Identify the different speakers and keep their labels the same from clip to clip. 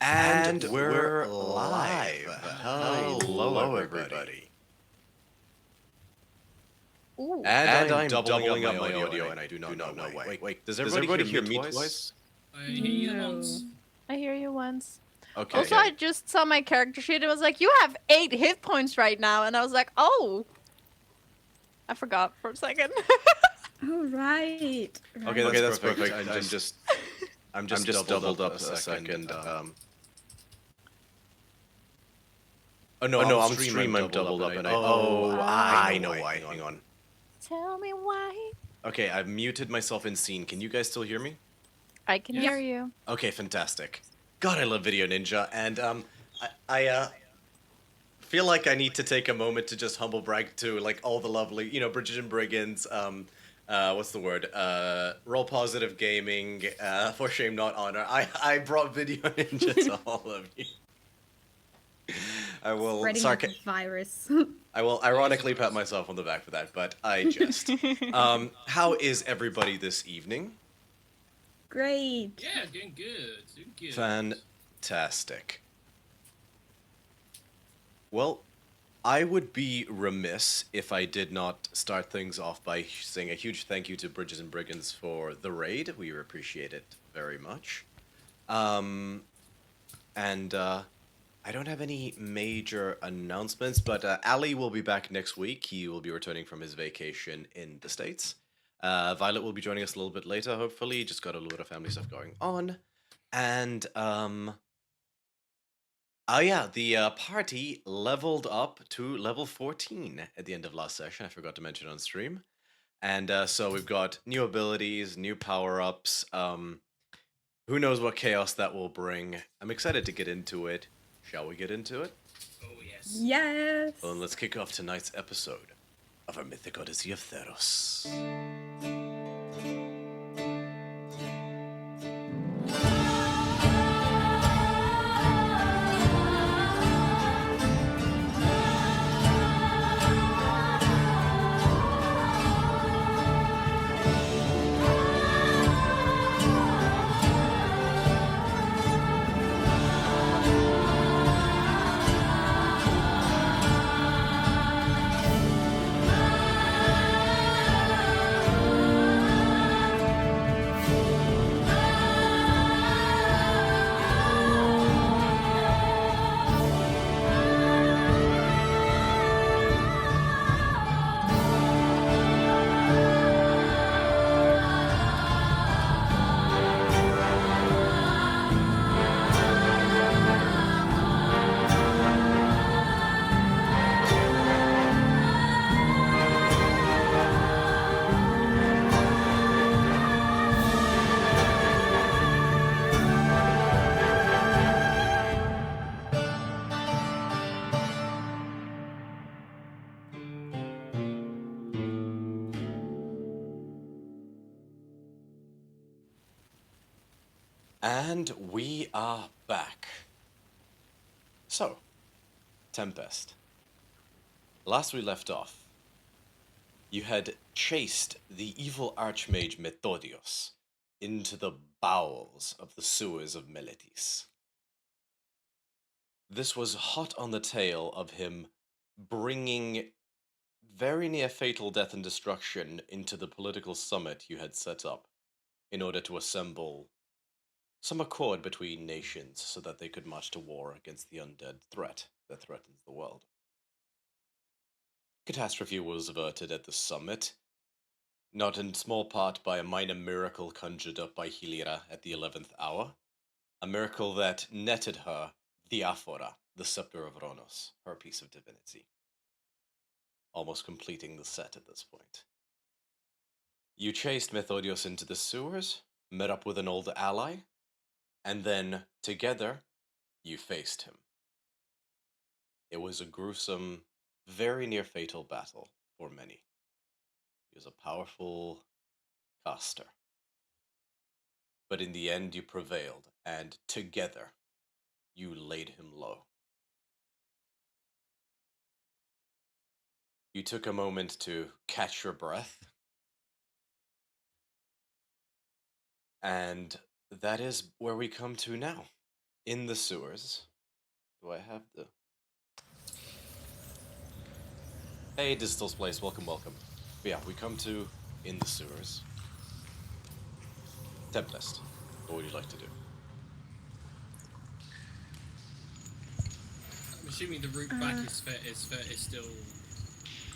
Speaker 1: And we're live. Hello, everybody.
Speaker 2: Ooh.
Speaker 1: And I'm doubling up my audio, and I do not know why. Wait, does everybody hear me twice?
Speaker 3: I hear you
Speaker 2: No.
Speaker 3: once.
Speaker 2: I hear you once.
Speaker 1: Okay.
Speaker 2: Also, I just saw my character sheet and was like, you have 8 hit points right now. And I was like, oh. I forgot for a second.
Speaker 4: Oh, right.
Speaker 1: Okay, that's perfect. I'm just doubled up a second. Oh no, on stream I'm doubled up, and I know why. Hang on.
Speaker 2: Tell me why.
Speaker 1: Okay, I've muted myself in scene. Can you guys still hear me?
Speaker 2: I can
Speaker 3: Yes.
Speaker 2: hear you.
Speaker 1: Okay, fantastic. God, I love Video Ninja, and I feel like I need to take a moment to just humble brag to like all the lovely, Bridget and Brigands, what's the word? Roll Positive Gaming, For Shame Not Honor. I brought Video Ninja to all of you. I will
Speaker 4: Spreading the virus.
Speaker 1: I will ironically pat myself on the back for that, but I jest. How is everybody this evening?
Speaker 4: Great.
Speaker 3: Yeah, doing good. Doing good.
Speaker 1: Fantastic. Well, I would be remiss if I did not start things off by saying a huge thank you to Bridges and Brigands for the raid. We appreciate it very much. I don't have any major announcements, but Ali will be back next week. He will be returning from his vacation in the States. Violet will be joining us a little bit later, hopefully. Just got a lot of family stuff going on. And, yeah, the party leveled up to level 14 at the end of last session. I forgot to mention on stream. And so we've got new abilities, new power-ups. Who knows what chaos that will bring. I'm excited to get into it. Shall we get into it?
Speaker 3: Oh, yes.
Speaker 4: Yes.
Speaker 1: Well, then let's kick off tonight's episode of our Mythic Odyssey of Theros. And we are back. So, Tempest. Last we left off, you had chased the evil archmage Methodios into the bowels of the sewers of Meletis. This was hot on the tail of him bringing very near fatal death and destruction into the political summit you had set up in order to assemble some accord between nations so that they could march to war against the undead threat that threatens the world. Catastrophe was averted at the summit, not in small part by a minor miracle conjured up by Hilira at the 11th hour, a miracle that netted her the Aphora, the scepter of Ronos, her piece of divinity, almost completing the set at this point. You chased Methodios into the sewers, met up with an old ally, and then, together, you faced him. It was a gruesome, very near fatal battle for many. He was a powerful caster. But in the end, you prevailed, and together, you laid him low. You took a moment to catch your breath, and that is where we come to now. in the sewers. Do I have the... Hey, Distil's Place, welcome, welcome. But yeah, we come to in the sewers. Tempest, what would you like to do?
Speaker 3: I'm assuming the route back is still.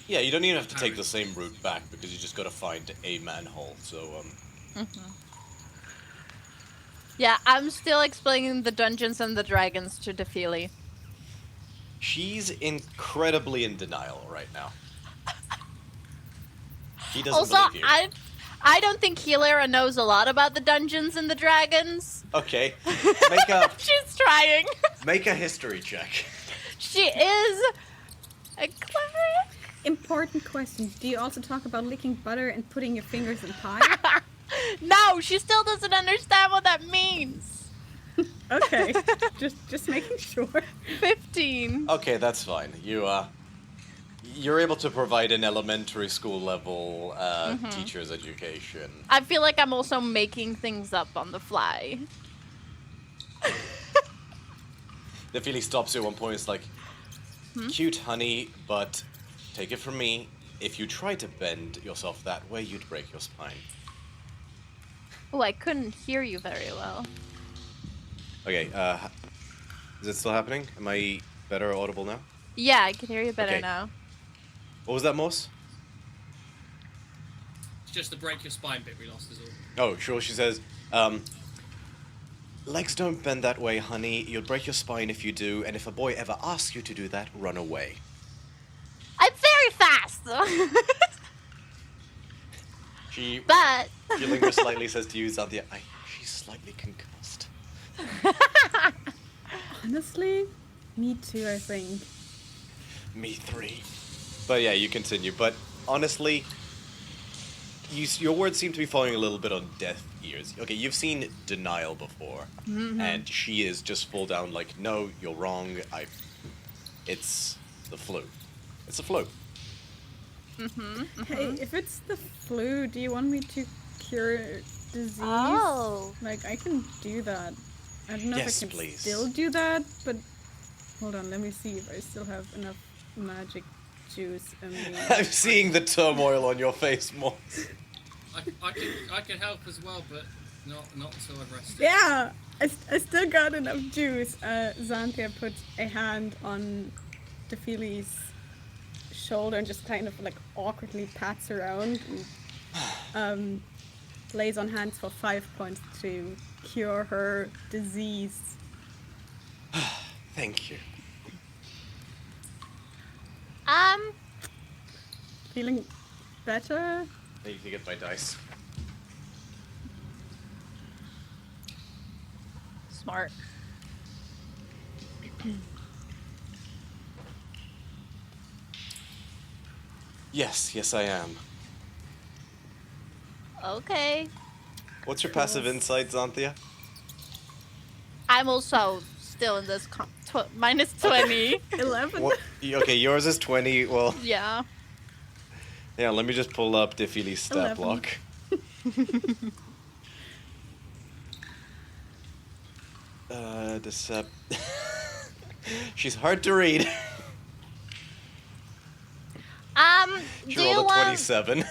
Speaker 1: Yeah, you don't even have to take the same route back because you just gotta find a manhole. So
Speaker 2: Yeah, I'm still explaining the Dungeons and the Dragons to Defili.
Speaker 1: she's incredibly in denial right now. He doesn't
Speaker 2: Also,
Speaker 1: believe you.
Speaker 2: I don't think Hilera knows a lot about the Dungeons and the Dragons.
Speaker 1: Okay, make a
Speaker 2: She's trying.
Speaker 1: make a history check.
Speaker 2: She is a cleric.
Speaker 4: Important question. Do you also talk about licking butter and putting your fingers in pie?
Speaker 2: No, she still doesn't understand what that means.
Speaker 4: Okay. just making sure.
Speaker 2: 15.
Speaker 1: Okay, that's fine. You're able to provide an elementary school level teacher's education.
Speaker 2: I feel like I'm also making things up on the fly.
Speaker 1: The feeling stops you at one point. It's like, cute, honey, but take it from me. If you try to bend yourself that way, you'd break your spine.
Speaker 2: Oh, I couldn't hear you very well.
Speaker 1: Okay, is it still happening? Am I better audible now?
Speaker 2: Yeah, I can hear you better
Speaker 1: Okay.
Speaker 2: now.
Speaker 1: What was that, Morse?
Speaker 3: It's just the break your spine bit we lost, is all.
Speaker 1: Oh, sure, she says, legs don't bend that way, honey. You'll break your spine if you do, and if a boy ever asks you to do that, run away.
Speaker 2: I'm very fast,
Speaker 1: She
Speaker 2: but
Speaker 1: lingers slightly, says to you, Xanthia, she's slightly concussed.
Speaker 4: Honestly, me too, I think.
Speaker 1: Me three. But yeah, you continue. But honestly, your words seem to be falling a little bit on deaf ears. Okay, you've seen denial before, and she is just full down like, no, you're wrong. It's the flu. It's the flu.
Speaker 4: Hey, if it's the flu, do you want me to cure disease?
Speaker 2: Oh.
Speaker 4: Like, I can do that. I don't know
Speaker 1: Yes,
Speaker 4: if I can
Speaker 1: please.
Speaker 4: still do that, but hold on, let me see if I still have enough magic juice in me.
Speaker 1: I'm seeing the turmoil on your face, Morse.
Speaker 3: I can help as well, but not until I've rested.
Speaker 4: Yeah, I still got enough juice. Xanthia puts a hand on Defili's shoulder and just kind of like awkwardly pats around and lays on hands for 5 points to cure her disease.
Speaker 1: Thank you.
Speaker 4: Feeling better?
Speaker 1: I need to get my dice.
Speaker 2: Smart.
Speaker 1: Yes, I am.
Speaker 2: Okay.
Speaker 1: What's your passive insight, Xanthia?
Speaker 2: I'm also still in this minus 20.
Speaker 4: 11?
Speaker 1: What? Okay, yours is 20. Well,
Speaker 2: Yeah.
Speaker 1: yeah, let me just pull up Defili's stat
Speaker 4: 11.
Speaker 1: block. She's hard to read. She
Speaker 2: Do you
Speaker 1: rolled a
Speaker 2: want...
Speaker 1: 27.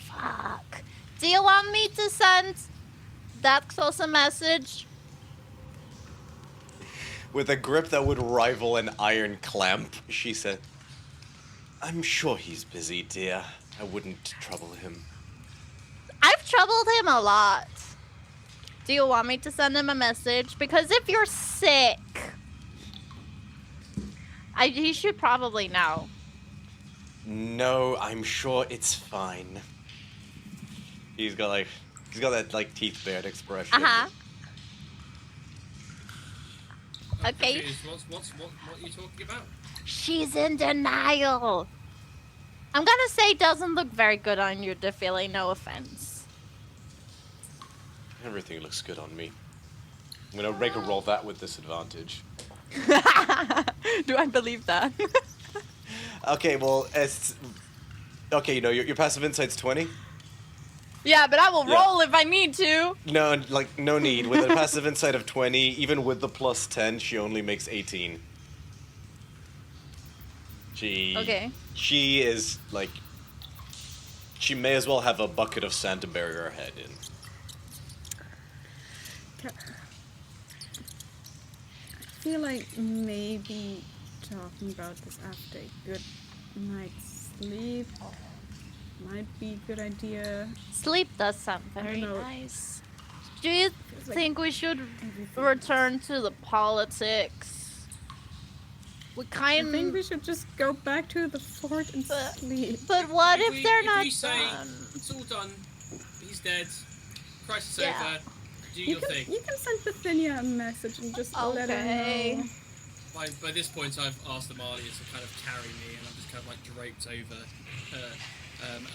Speaker 2: Fuck. Do you want me to send that close a message?
Speaker 1: With a grip that would rival an iron clamp, she said, I'm sure he's busy, dear. I wouldn't trouble him.
Speaker 2: I've troubled him a lot. Do you want me to send him a message? Because if you're sick, he should probably know.
Speaker 1: No, I'm sure it's fine. He's got that like teeth bared expression.
Speaker 2: Uh-huh. Okay.
Speaker 3: What are you talking about?
Speaker 2: She's in denial. I'm gonna say doesn't look very good on you, Defili, no offense.
Speaker 1: Everything looks good on me. I'm gonna make a roll that with disadvantage.
Speaker 2: Do I believe that?
Speaker 1: Okay, well, it's okay. You know, your passive insight's 20.
Speaker 2: Yeah, but I will
Speaker 1: Yeah.
Speaker 2: roll if I need to.
Speaker 1: No, like, no need. With a passive insight of 20, even with the plus 10, she only makes 18. She is, like... She may as well have a bucket of sand to bury her head in.
Speaker 4: I feel like maybe talking about this after a good night's sleep might be a good idea.
Speaker 2: Sleep does sound very
Speaker 4: know.
Speaker 2: nice. Do you
Speaker 4: Feels like
Speaker 2: think we should
Speaker 4: everything
Speaker 2: return to the politics? We
Speaker 4: I think
Speaker 2: kind
Speaker 4: we should just go back to the fort and
Speaker 2: But-
Speaker 4: sleep.
Speaker 2: But what if they're
Speaker 3: if
Speaker 2: not
Speaker 3: we say
Speaker 2: done?
Speaker 3: it's all done, he's dead, crisis
Speaker 2: Yeah.
Speaker 3: over, do
Speaker 4: You
Speaker 3: your thing.
Speaker 4: can send Bithynia a message and just let her
Speaker 2: Okay.
Speaker 4: know.
Speaker 3: By this point, I've asked the Marlies to kind of carry me, and I'm just kind of like draped over,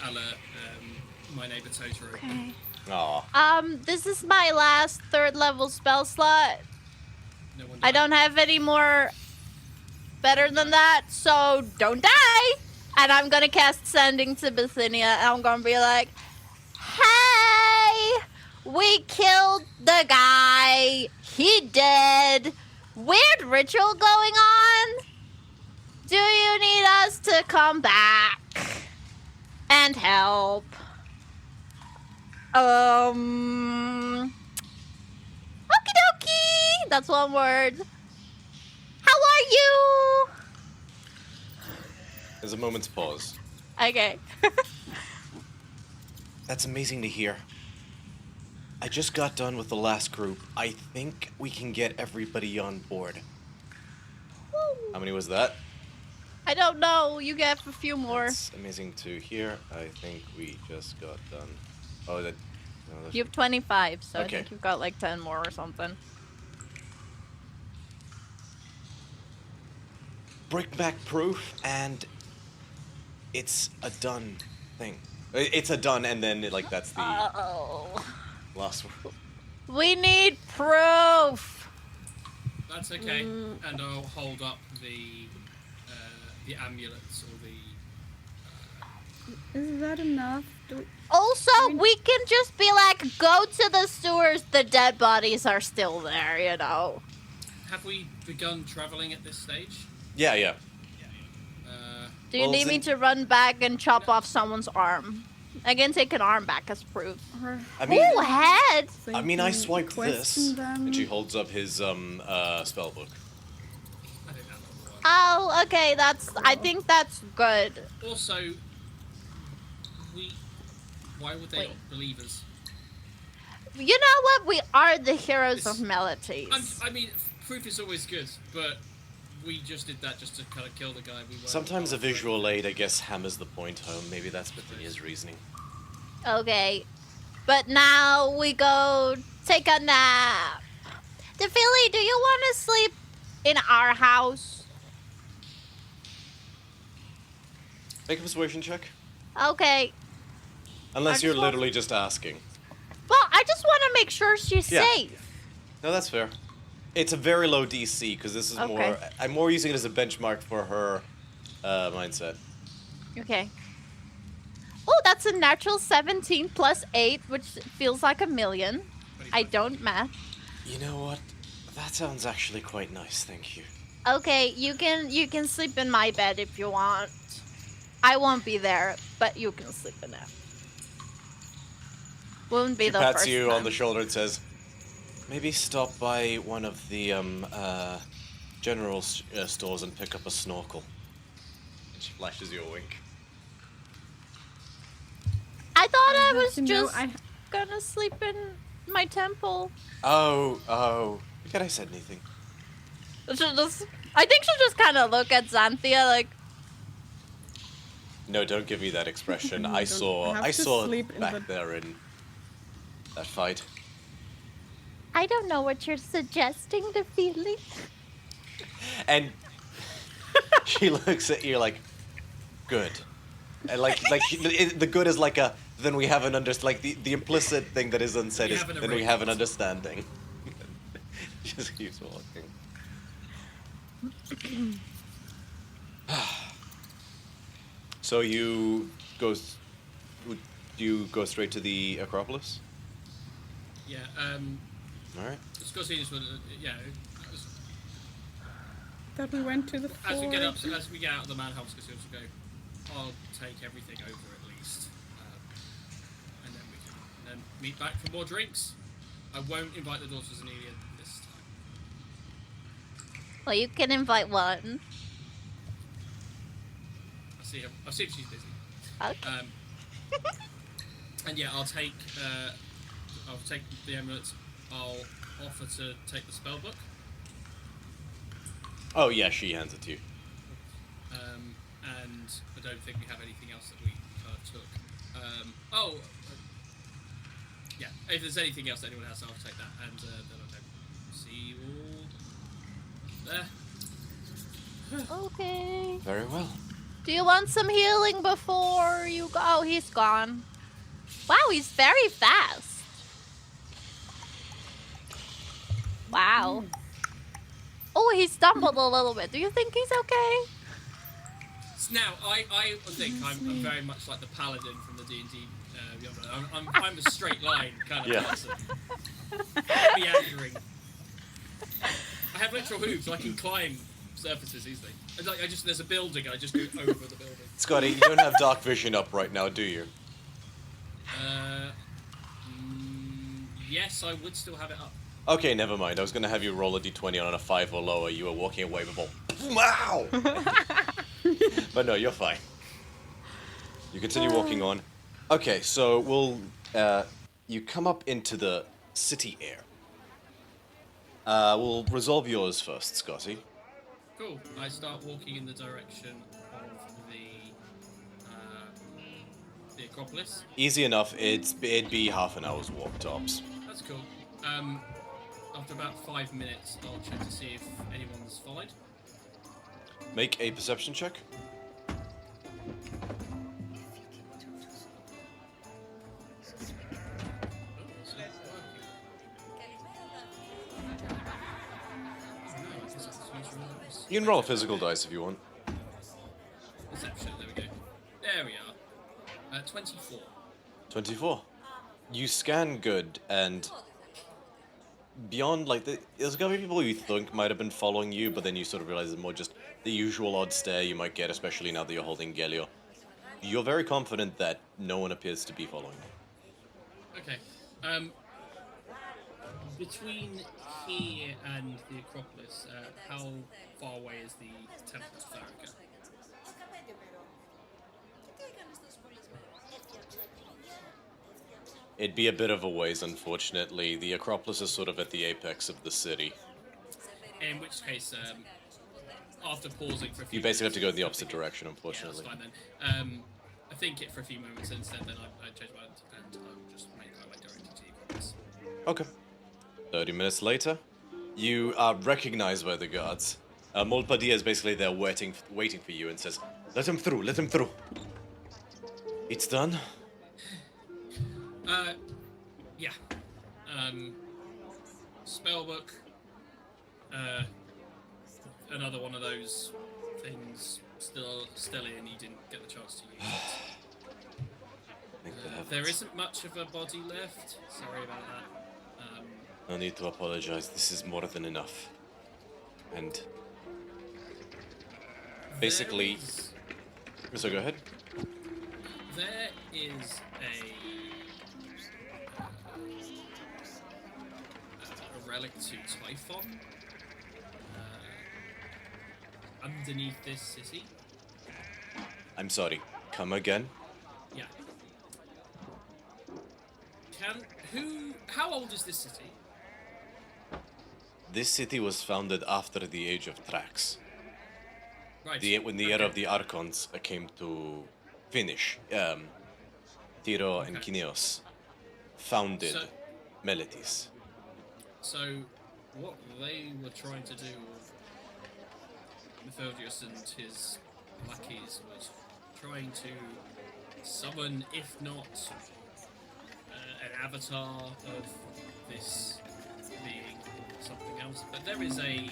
Speaker 3: a la My Neighbor Totoro.
Speaker 2: Okay.
Speaker 1: Aw.
Speaker 2: This is my last 3rd level spell slot.
Speaker 3: No one
Speaker 2: I
Speaker 3: died.
Speaker 2: don't have any more better than that, so don't die! And I'm gonna cast Sending to Bithynia, and I'm gonna be like, hey! We killed the guy! He dead! Weird ritual going on? Do you need us to come back and help? Okie dokie! That's one word. How are you?
Speaker 1: There's a moment's pause.
Speaker 2: Okay.
Speaker 1: That's amazing to hear. I just got done with the last group. I think we can get everybody on board. How many was that?
Speaker 2: I don't know. You get a few more.
Speaker 1: That's amazing to hear. I think we just got done. Oh, that... No, that's...
Speaker 2: You have 25, so
Speaker 1: Okay.
Speaker 2: I think you've got like 10 more or something.
Speaker 1: Brickback proof, and it's a done thing. It's a done, and then, like, that's the
Speaker 2: Uh-oh.
Speaker 1: last one.
Speaker 2: We need proof!
Speaker 3: That's okay, and I'll hold up the amulets or the.
Speaker 4: Is that enough? Do we...
Speaker 2: Also, we can just be like, go to the sewers, the dead bodies are still there, you know.
Speaker 3: Have we begun traveling at this stage?
Speaker 1: Yeah, yeah.
Speaker 2: Do you
Speaker 1: Well,
Speaker 2: need me
Speaker 1: then-
Speaker 2: to run back and chop off someone's arm? I can take an arm back as proof.
Speaker 4: Or
Speaker 1: I mean,
Speaker 2: Ooh, head!
Speaker 1: I mean, I
Speaker 4: thinking
Speaker 1: swiped
Speaker 4: question
Speaker 1: this,
Speaker 4: them?
Speaker 1: and she holds up his spell book.
Speaker 3: I think that will work.
Speaker 2: Oh, okay, I think that's good.
Speaker 3: Also, why would they
Speaker 2: Wait.
Speaker 3: not believe us?
Speaker 2: You know what? We are the heroes
Speaker 3: This-
Speaker 2: of Melodies.
Speaker 3: I mean, proof is always good, but we just did that just to kind of kill the guy. We weren't.
Speaker 1: Sometimes a visual aid, I guess, hammers the point home. Maybe that's Bithynia's reasoning.
Speaker 2: Okay. But now we go take a nap. DePhilly, do you want to sleep in our house?
Speaker 1: Make a persuasion check.
Speaker 2: Okay.
Speaker 1: Unless
Speaker 2: I
Speaker 1: you're
Speaker 2: just want-
Speaker 1: literally just asking.
Speaker 2: Well, I just want to make sure she's
Speaker 1: Yeah.
Speaker 2: safe.
Speaker 1: No, that's fair. It's a very low DC, because this is
Speaker 2: Okay.
Speaker 1: more... I'm more using it as a benchmark for her mindset.
Speaker 2: Okay. Oh, that's a natural 17 plus 8, which feels like a million. I don't math.
Speaker 1: You know what? That sounds actually quite nice, thank you.
Speaker 2: Okay, you can sleep in my bed if you want. I won't be there, but you can sleep in it. Won't be
Speaker 1: She
Speaker 2: the
Speaker 1: pats
Speaker 2: first
Speaker 1: you
Speaker 2: time.
Speaker 1: on the shoulder and says, maybe stop by one of the general stores and pick up a snorkel. And she flashes you a wink.
Speaker 2: I thought I
Speaker 4: have
Speaker 2: was
Speaker 4: to know,
Speaker 2: just gonna sleep in my temple.
Speaker 1: Oh. Forget I said anything.
Speaker 2: I think she'll just kind of look at Xanthia like,
Speaker 1: No, don't give me that expression.
Speaker 4: You
Speaker 1: I
Speaker 4: don't
Speaker 1: saw
Speaker 4: have
Speaker 1: I
Speaker 4: to
Speaker 1: saw
Speaker 4: sleep in
Speaker 1: back
Speaker 4: the-
Speaker 1: there in that fight.
Speaker 2: I don't know what you're suggesting, DePhilly.
Speaker 1: And she looks at you like, good. And the good is like a, then we have an like the implicit thing that is unsaid
Speaker 3: We
Speaker 1: is,
Speaker 3: have an
Speaker 1: then we have an
Speaker 3: arrangement.
Speaker 1: understanding. She just keeps walking. So you go, Do you go straight to the Acropolis?
Speaker 3: Yeah.
Speaker 1: Alright.
Speaker 3: Scorsese was, yeah.
Speaker 4: Thought we went to the
Speaker 3: As we get
Speaker 4: forge.
Speaker 3: as we get out of the manhole, Scorsese will go. I'll take everything over at least, and then we can then meet back for more drinks. I won't invite the daughters of Anelia this time.
Speaker 2: Well, you can invite one.
Speaker 3: I'll see if she's busy.
Speaker 2: Okay.
Speaker 3: And yeah, I'll take the amulets. I'll offer to take the spell book.
Speaker 1: Oh yeah, she hands it to you.
Speaker 3: And I don't think we have anything else that we took. Yeah, if there's anything else anyone has, I'll take that, and then I don't see you all there.
Speaker 2: Okay.
Speaker 1: Very well.
Speaker 2: Do you want some healing before you go? Oh, he's gone. Wow, he's very fast. Wow. Oh, he stumbled a little bit. Do you think he's okay?
Speaker 3: Now, I think I'm very much like the paladin from the D&D. I'm a straight line kind of person. Meandering. I have literal hooves, so I can climb surfaces easily. There's a building, I just go over the building.
Speaker 1: Scotty, you don't have dark vision up right now, do you?
Speaker 3: Yes, I would still have it up.
Speaker 1: Okay, never mind. I was gonna have you roll a d20 on a 5 or lower. You were walking away with all. Wow! But no, you're fine. You continue walking on. Okay, so you come up into the city air. We'll resolve yours first, Scotty.
Speaker 3: Cool. I start walking in the direction of the Acropolis.
Speaker 1: Easy enough. It'd be half an hour's walk tops.
Speaker 3: That's cool. After about 5 minutes, I'll check to see if anyone's followed.
Speaker 1: Make a perception check. You can roll a physical dice if you want.
Speaker 3: Perception, there we go. There we are. 24.
Speaker 1: 24. You scan good, and beyond, like, there's a couple of people you think might have been following you, but then you sort of realize it's more just the usual odd stare you might get, especially now that you're holding Gelio. You're very confident that no one appears to be following you.
Speaker 3: Okay. Between here and the Acropolis, how far away is the Temple of Therica?
Speaker 1: It'd be a bit of a ways, unfortunately. The Acropolis is sort of at the apex of the city.
Speaker 3: In which case, after pausing for a few
Speaker 1: You basically have
Speaker 3: minutes,
Speaker 1: to go in the opposite direction, unfortunately.
Speaker 3: Yeah, that's fine then. I think it for a few moments, and instead then I changed my mind and I'll just make my way directly to the Acropolis.
Speaker 1: Okay. 30 minutes later, you are recognized by the guards. Molpadia is basically there waiting for you and says, "Let him through, let him through." It's done.
Speaker 3: Yeah. Spellbook. Another one of those things still in. You didn't get the chance to use it. There isn't much of a body left. Sorry about that.
Speaker 1: No need to apologize. This is more than enough. And basically, so go ahead.
Speaker 3: There is a relic to Typhon underneath this city.
Speaker 1: I'm sorry. Come again?
Speaker 3: Yeah. How old is this city?
Speaker 1: This city was founded after the age of Trax.
Speaker 3: Right.
Speaker 1: When the era of the Archons came to finish, Tiro and Kineos founded Meletis.
Speaker 3: So, what they were trying to do with Methodius and his lackeys was trying to summon, if not an avatar of this being, something else. But there is a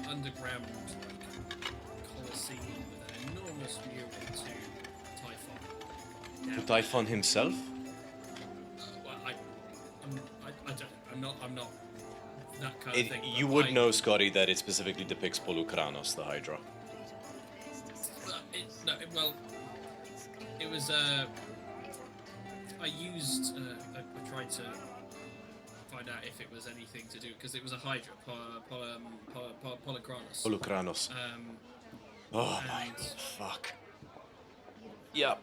Speaker 3: underground Colosseum with an enormous mural to Typhon.
Speaker 1: To Typhon himself?
Speaker 3: I'm not that kind of thing.
Speaker 1: You
Speaker 3: but
Speaker 1: would know, Scotty, that it specifically depicts Polukranos, the Hydra.
Speaker 3: Well, it was. I used. I tried to find out if it was anything to do because it was a Hydra, Polukranos.
Speaker 1: Polukranos. Oh my fuck. Yeah.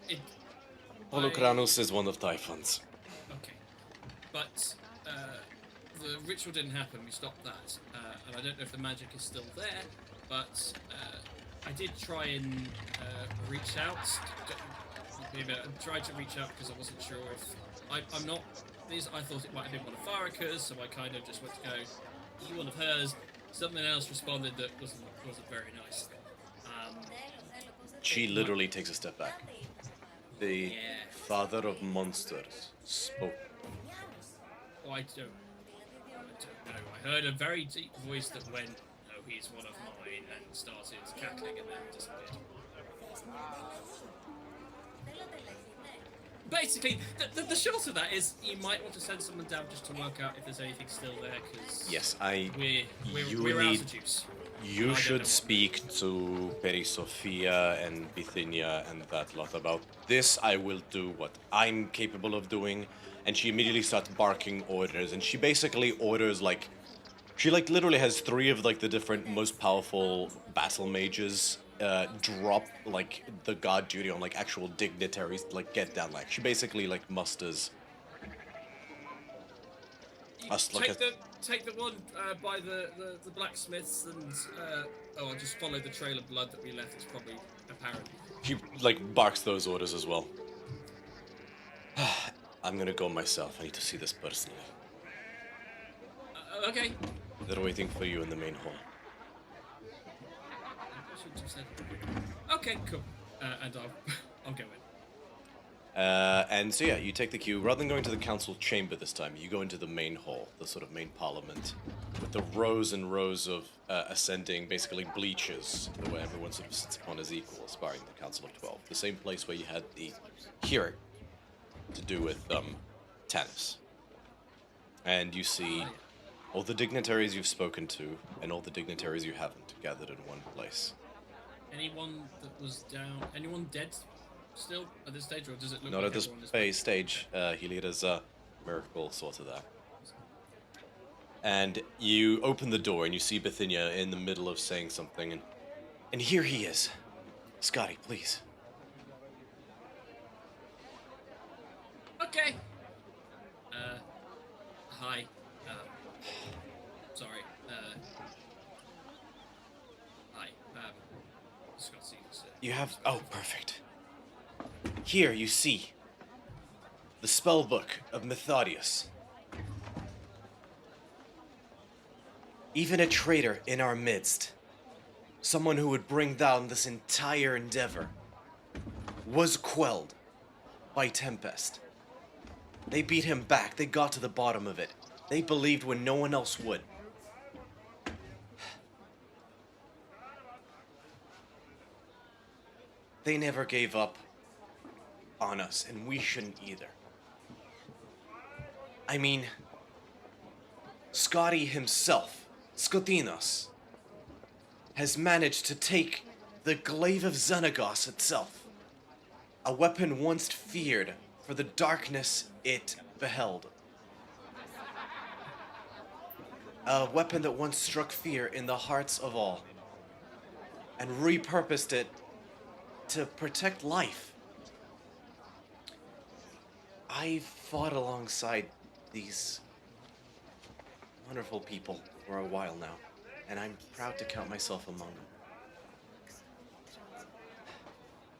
Speaker 1: Polukranos is one of Typhon's.
Speaker 3: Okay, but the ritual didn't happen. We stopped that, and I don't know if the magic is still there. But I did try and reach out. I tried to reach out because I wasn't sure if I'm not. I thought it might have been one of Faraka's, so I kind of just went to go. You one of hers. Something else responded that wasn't very nice.
Speaker 1: She literally takes a step back. The father of monsters spoke.
Speaker 3: Oh, I don't know. I heard a very deep voice that went, "No, he's one of mine," and started cackling and then disappeared. Basically, the short of that is you might want to send someone down just to work out if there's anything still there, because
Speaker 1: yes,
Speaker 3: we're out of juice.
Speaker 1: You should speak to Perisofia and Bithynia and that lot about this. I will do what I'm capable of doing. And she immediately starts barking orders, and she basically orders she literally has 3 of the different most powerful battle mages drop the god duty on actual dignitaries get down. She basically musters us
Speaker 3: take the one by the blacksmiths and I'll just follow the trail of blood that we left. It's probably apparent.
Speaker 1: She barks those orders as well. I'm gonna go myself. I need to see this personally.
Speaker 3: Okay.
Speaker 1: They're waiting for you in the main hall.
Speaker 3: I shouldn't have said. Okay, cool. And I'll go in.
Speaker 1: And so yeah, you take the cue. Rather than going to the council chamber this time, you go into the main hall, the sort of main parliament, with the rows and rows of ascending, basically bleachers, where everyone sort of sits upon as equal, aspiring to the Council of 12. The same place where you had the hearing to do with Tanis. And you see all the dignitaries you've spoken to, and all the dignitaries you haven't, gathered in one place.
Speaker 3: Anyone that was down? Anyone dead still at this stage, or does it look
Speaker 1: Not
Speaker 3: like
Speaker 1: at this
Speaker 3: everyone is
Speaker 1: stage. Helida's miracle sort of that. And you open the door and you see Bithynia in the middle of saying something, and here he is. Scotty, please.
Speaker 3: Okay. Hi. Sorry. Hi. Scotty.
Speaker 1: You have... Oh, perfect. Here you see the spellbook of Methodius. Even a traitor in our midst, someone who would bring down this entire endeavor, was quelled by Tempest. They beat him back. They got to the bottom of it. They believed when no one else would. They never gave up on us, and we shouldn't either. I mean, Scotty himself, Skotinos, has managed to take the glaive of Xenagos itself, a weapon once feared for the darkness it beheld. A weapon that once struck fear in the hearts of all, and repurposed it to protect life. I've fought alongside these wonderful people for a while now, and I'm proud to count myself among them.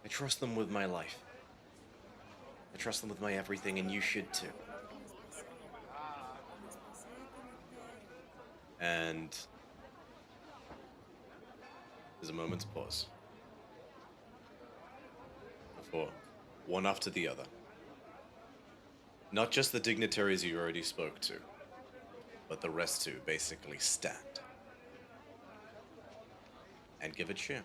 Speaker 1: I trust them with my life. I trust them with my everything, and you should too. And there's a moment's pause before one after the other. Not just the dignitaries you already spoke to, but the rest too basically stand and give a cheer.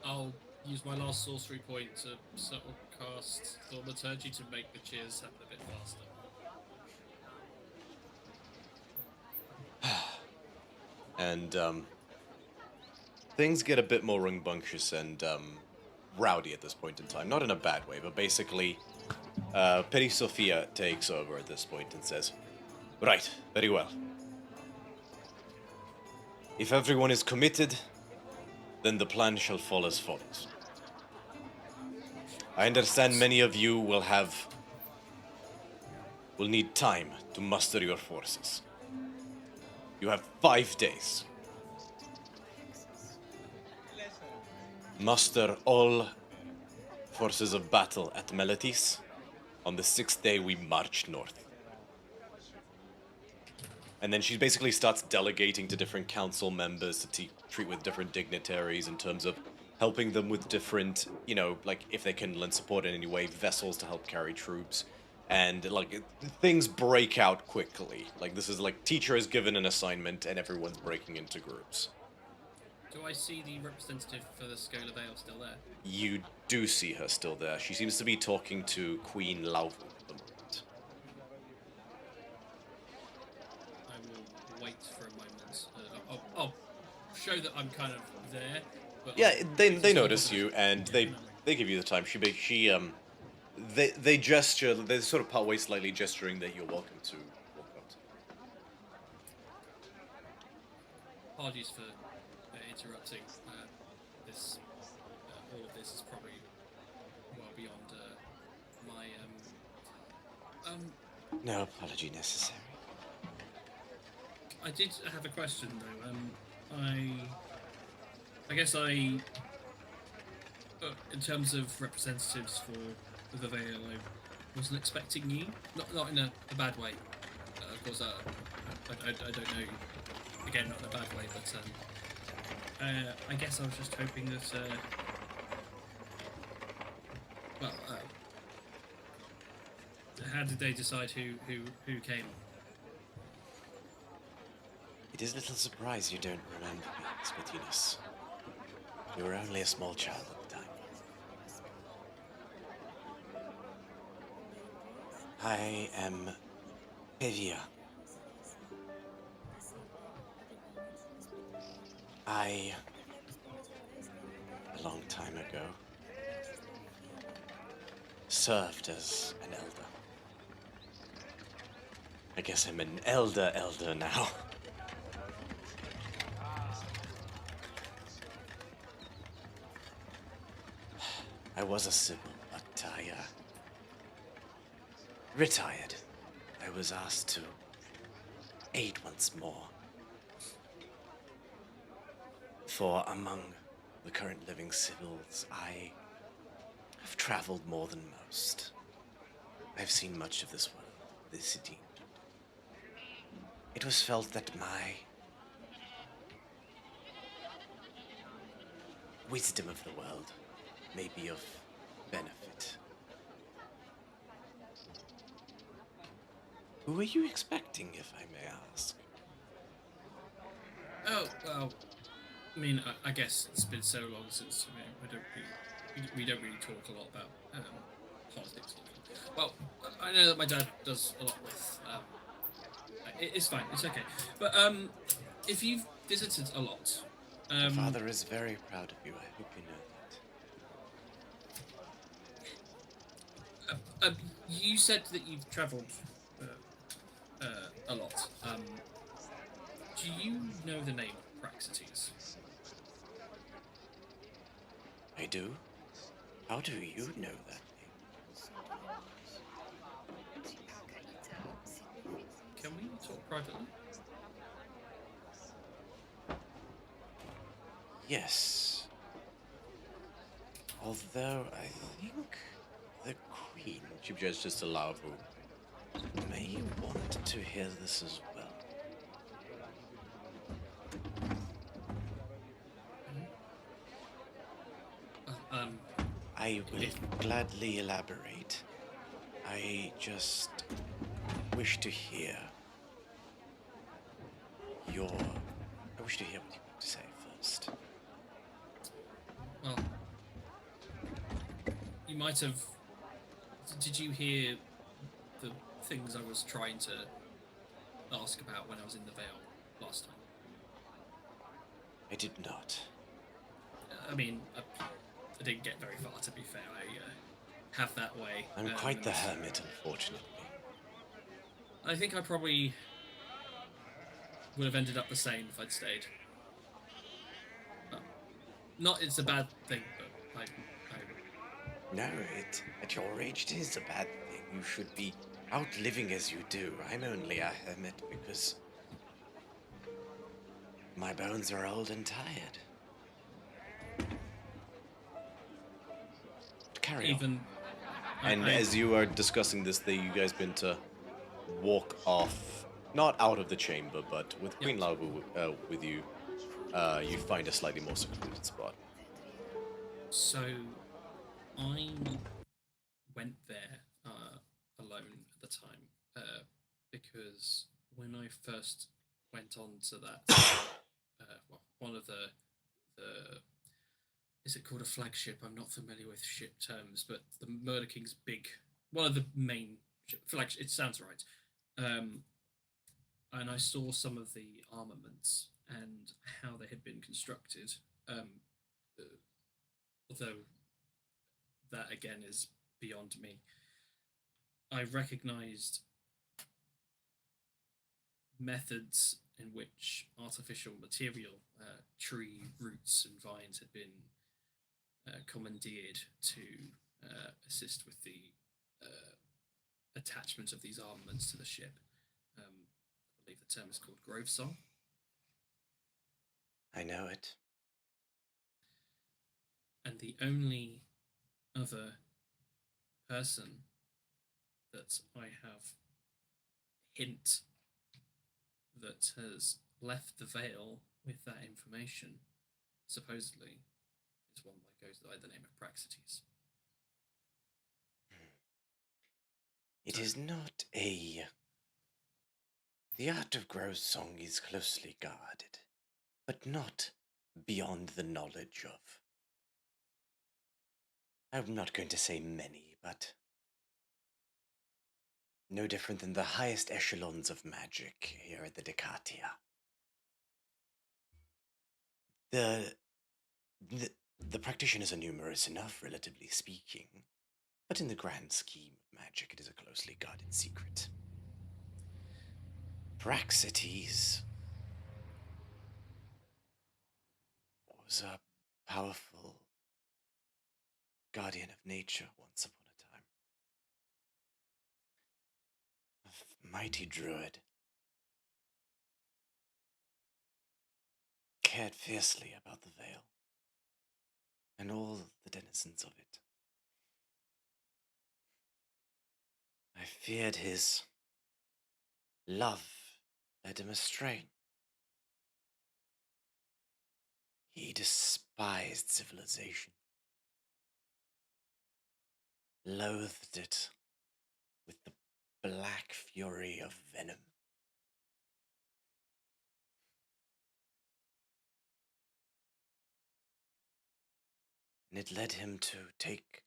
Speaker 3: I'll use my last sorcery point to subtle cast Thaumaturgy to make the cheers happen a bit faster.
Speaker 1: and things get a bit more rambunctious and rowdy at this point in time. Not in a bad way, but basically, Petty Sophia takes over at this point and says, "Right, very well. If everyone is committed, then the plan shall fall as follows. I understand many of you will need time to muster your forces. You have 5 days. Muster all forces of battle at Meletis. On the 6th day, we march north." And then she basically starts delegating to different council members to treat with different dignitaries in terms of helping them with different, like if they can lend support in any way, vessels to help carry troops. And like things break out quickly. Like this is like teacher is given an assignment and everyone's breaking into groups.
Speaker 3: Do I see the representative for the Scola Vale still there?
Speaker 1: You do see her still there. She seems to be talking to Queen Lauvu at the moment.
Speaker 3: I will wait for a moment. I'll show that I'm kind of there. But
Speaker 1: Yeah, they notice you and they give you the time. They gesture. They sort of part way slightly, gesturing that you're welcome to walk out.
Speaker 3: Apologies for interrupting. This all of this is probably well beyond my
Speaker 1: No apology necessary.
Speaker 3: I did have a question though. I guess in terms of representatives for the Vale, I wasn't expecting you. Not in a bad way. Of course, I don't know. Again, not in a bad way, but I guess I was just hoping that. How did they decide who came?
Speaker 1: It is a little surprise you don't remember me, Spittinus. You were only a small child at the time. I am Pevia. A long time ago, served as an elder. I guess I'm an elder now. I was a Sibyl, but I retired. I was asked to aid once more. For among the current living Sibyls, I have traveled more than most. I've seen much of this world, this city. It was felt that my wisdom of the world may be of benefit. Who are you expecting, if I may ask?
Speaker 3: Oh, well, I mean, I guess it's been so long since we don't really talk a lot about politics. Well, I know that my dad does a lot with. It's fine. It's okay. But if you've visited a lot,
Speaker 1: Your father is very proud of you. I hope you know that.
Speaker 3: You said that you've travelled a lot. Do you know the name Praxetes?
Speaker 1: I do. How do you know that name?
Speaker 3: Can we talk privately?
Speaker 1: Yes. Although I think the Queen, she just to Lauvu, may want to hear this as well. I will gladly elaborate. I just wish to hear what you have to say first.
Speaker 3: Well, you might have. Did you hear the things I was trying to ask about when I was in the Vale last time?
Speaker 1: I did not.
Speaker 3: I mean, I didn't get very far, to be fair. I have that way.
Speaker 1: I'm quite the hermit, unfortunately.
Speaker 3: I think I probably would have ended up the same if I'd stayed. Not it's a bad thing, but I
Speaker 1: No, at your age, it is a bad thing. You should be out living as you do. I'm only a hermit because my bones are old and tired. Carry on. And as you are discussing this, you guys been to walk off, not out of the chamber, but with Queen Labu with you, you find a slightly more secluded spot.
Speaker 3: So, I went there alone at the time because when I first went on to that, one of the is it called a flagship? I'm not familiar with ship terms, but the Murder King's one of the main flagship. It sounds right. And I saw some of the armaments and how they had been constructed. Although that again is beyond me. I recognized methods in which artificial material, tree roots and vines had been commandeered to assist with the attachment of these armaments to the ship. I believe the term is called grove song.
Speaker 1: I know it.
Speaker 3: And the only other person that I have hint that has left the Vale with that information, supposedly, is one that goes by the name of Praxetes.
Speaker 1: It is not a... The art of grove song is closely guarded, but not beyond the knowledge of... I'm not going to say many, but... no different than the highest echelons of magic here at the Decatia. The practitioners are numerous enough, relatively speaking, but in the grand scheme of magic, it is a closely guarded secret. Praxetes was a powerful guardian of nature once upon a time. A mighty druid. Cared fiercely about the Vale and all the denizens of it. I feared his love led him astray. He despised civilization, loathed it with the black fury of venom. And it led him to take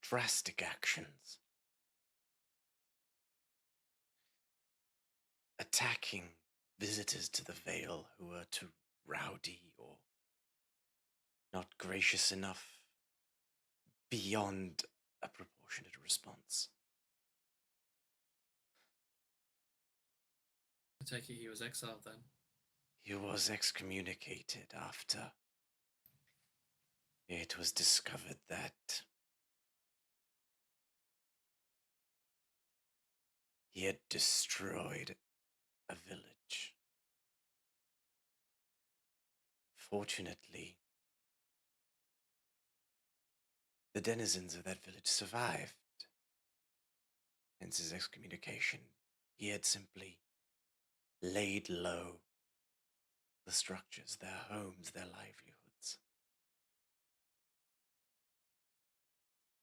Speaker 1: drastic actions, attacking visitors to the Vale who were too rowdy or not gracious enough beyond a proportionate response.
Speaker 3: I take it he was exiled then?
Speaker 1: He was excommunicated after it was discovered that he had destroyed a village. Fortunately, the denizens of that village survived. Hence his excommunication. He had simply laid low the structures, their homes, their livelihoods.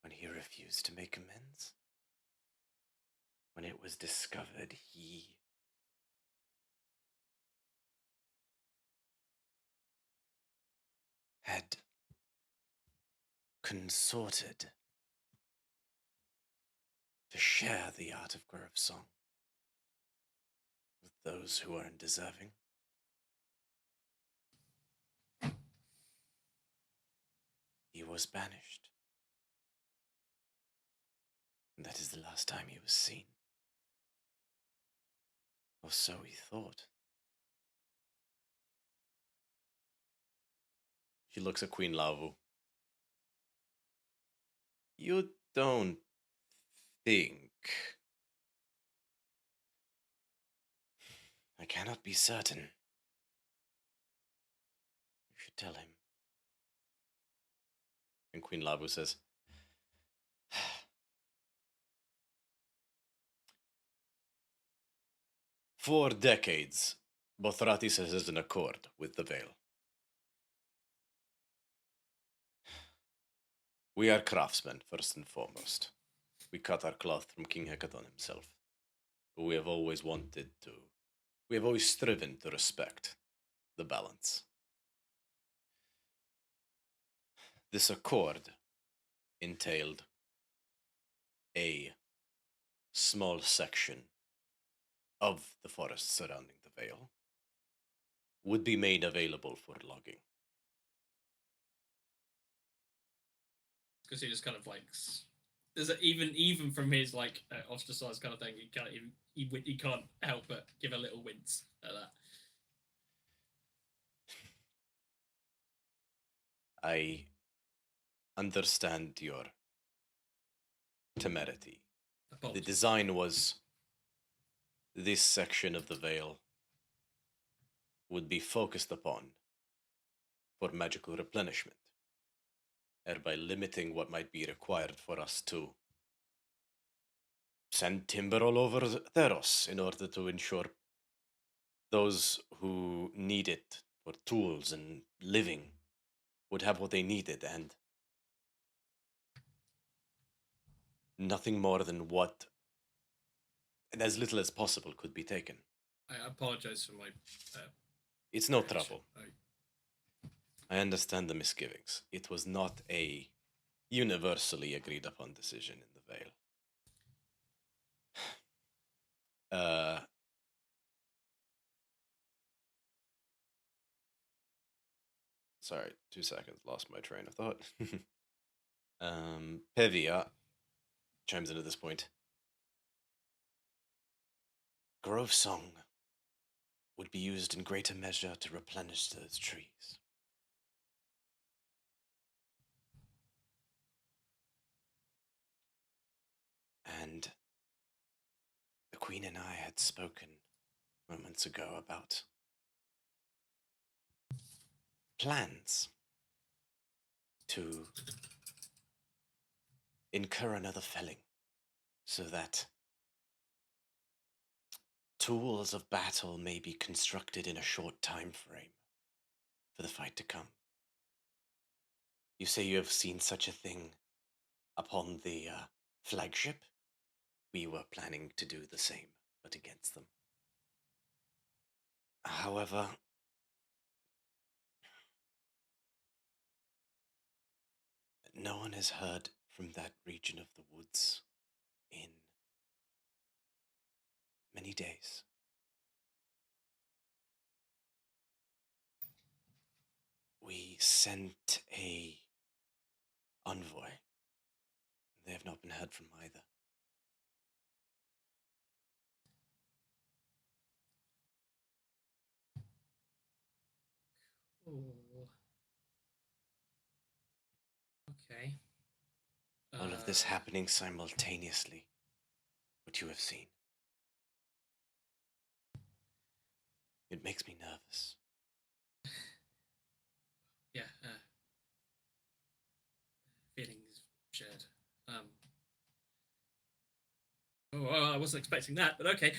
Speaker 1: When he refused to make amends, when it was discovered he had consorted to share the art of grove song with those who are undeserving. was banished. And that is the last time he was seen. Or so he thought. She looks at Queen Lavu. You don't think... I cannot be certain. You should tell him. And Queen Lavu says, for decades, Bothratis has an accord with the Veil. We are craftsmen, first and foremost. We cut our cloth from King Hecaton himself. But we have always striven to respect the balance. This accord entailed a small section of the forest surrounding the Vale would be made available for logging.
Speaker 3: Because he just kind of like, there's even from his like ostracized kind of thing, he can't help but give a little wince at that.
Speaker 1: I understand your temerity.
Speaker 3: Apologies.
Speaker 1: The design was this section of the Vale would be focused upon for magical replenishment, thereby limiting what might be required for us to send timber all over Theros in order to ensure those who need it for tools and living would have what they needed, and nothing more than what, and as little as possible, could be taken.
Speaker 3: I apologize for my...
Speaker 1: It's no trouble. I understand the misgivings. It was not a universally agreed upon decision in the Vale. Sorry, 2 seconds, lost my train of thought. Pevia chimes in at this point. Grove Song would be used in greater measure to replenish those trees. And the Queen and I had spoken moments ago about plans to incur another felling so that tools of battle may be constructed in a short time frame for the fight to come. You say you have seen such a thing upon the flagship? We were planning to do the same, but against them. However, no one has heard from that region of the woods in many days. We sent a envoy. They have not been heard from either.
Speaker 3: Cool. Okay.
Speaker 1: All of this happening simultaneously. What you have seen. It makes me nervous.
Speaker 3: Yeah. Feelings shared. Oh, I wasn't expecting that, but okay.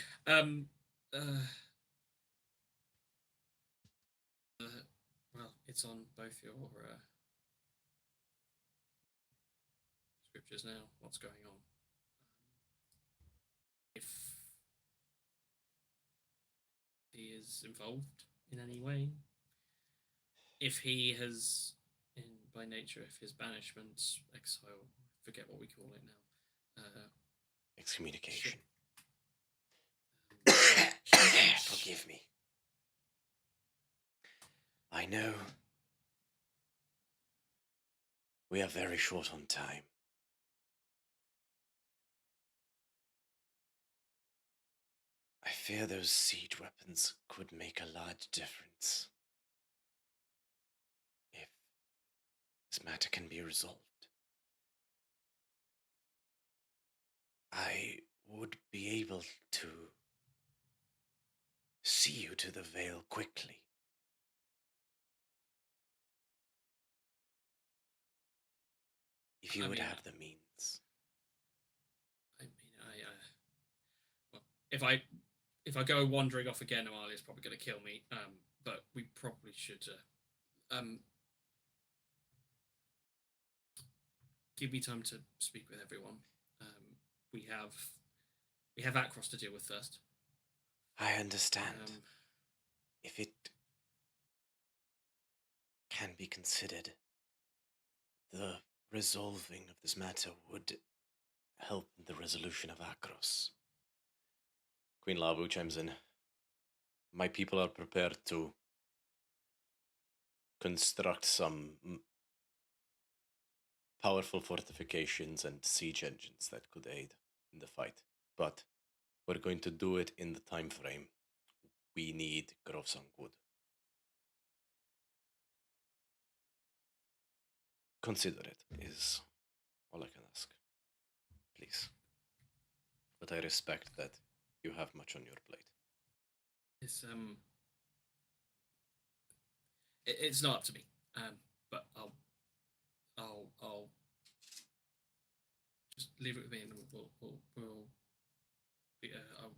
Speaker 3: Well, it's on both your scriptures now. What's going on? If he is involved in any way, if he has, by nature, if his banishment, exile, forget what we call it now.
Speaker 1: Excommunication.
Speaker 3: Should
Speaker 1: Forgive me. I know We are very short on time. I fear those siege weapons could make a large difference if this matter can be resolved. I would be able to see you to the Vale quickly. If you would have the means.
Speaker 3: I mean, well, if I go wandering off again, Amalia's probably going to kill me. But we probably should give me time to speak with everyone. We have Akros to deal with first.
Speaker 1: I understand. If it can be considered, the resolving of this matter would help in the resolution of Akros. Queen Labu chimes in. My people are prepared to construct some powerful fortifications and siege engines that could aid in the fight. But we're going to do it in the time frame. We need Grofsang wood. Consider it, is all I can ask. Please. But I respect that you have much on your plate.
Speaker 3: It's not up to me. But I'll just leave it with me, and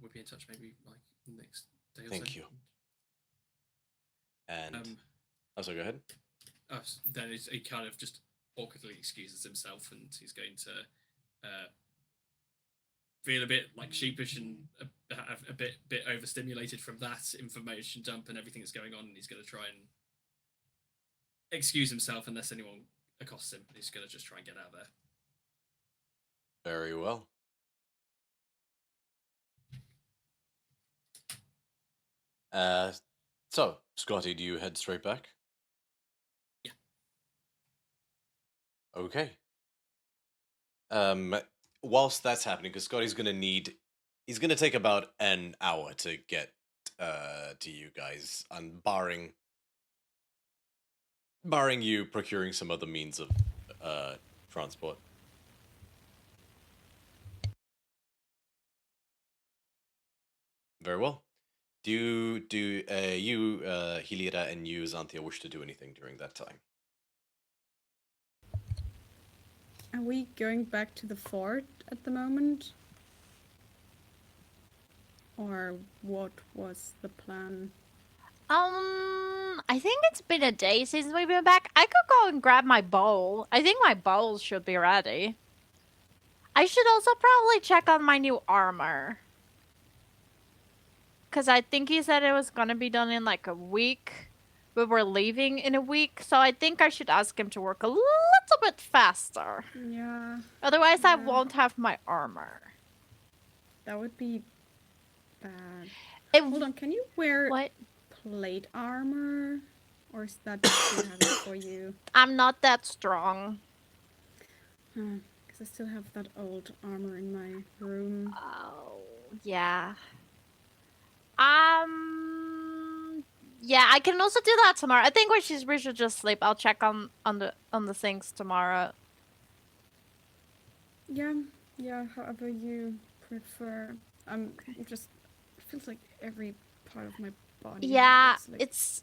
Speaker 3: we'll be in touch maybe like next day or so.
Speaker 1: Thank you. And so go ahead.
Speaker 3: Then he kind of just awkwardly excuses himself, and he's going to feel a bit like sheepish and a bit overstimulated from that information dump and everything that's going on, and he's going to try and excuse himself unless anyone accosts him. He's going to just try and get out of there.
Speaker 1: Very well. So, Scotty, do you head straight back?
Speaker 3: Yeah.
Speaker 1: Okay. Whilst that's happening, because Scotty's he's gonna take about an hour to get to you guys, and barring you procuring some other means of transport. Very well. Do you, Hilira, and you, Xanthia, wish to do anything during that time?
Speaker 4: Are we going back to the fort at the moment? Or what was the plan?
Speaker 2: I think it's been a day since we've been back. I could go and grab my bowl. I think my bowl should be ready. I should also probably check on my new armor. Because I think he said it was going to be done in like a week. But we're leaving in a week. So I think I should ask him to work a little bit faster.
Speaker 4: Yeah.
Speaker 2: Otherwise, I won't have my armor.
Speaker 4: That would be bad.
Speaker 2: Hold
Speaker 4: on, can you wear
Speaker 2: what?
Speaker 4: Plate armor? Or is that just too heavy for you?
Speaker 2: I'm not that strong.
Speaker 4: Because I still have that old armor in my room.
Speaker 2: Oh, yeah. Yeah, I can also do that tomorrow. I think we should just sleep. I'll check on the things tomorrow.
Speaker 4: Yeah, however you prefer. It feels like every part of my body.
Speaker 2: Yeah,
Speaker 4: hurts,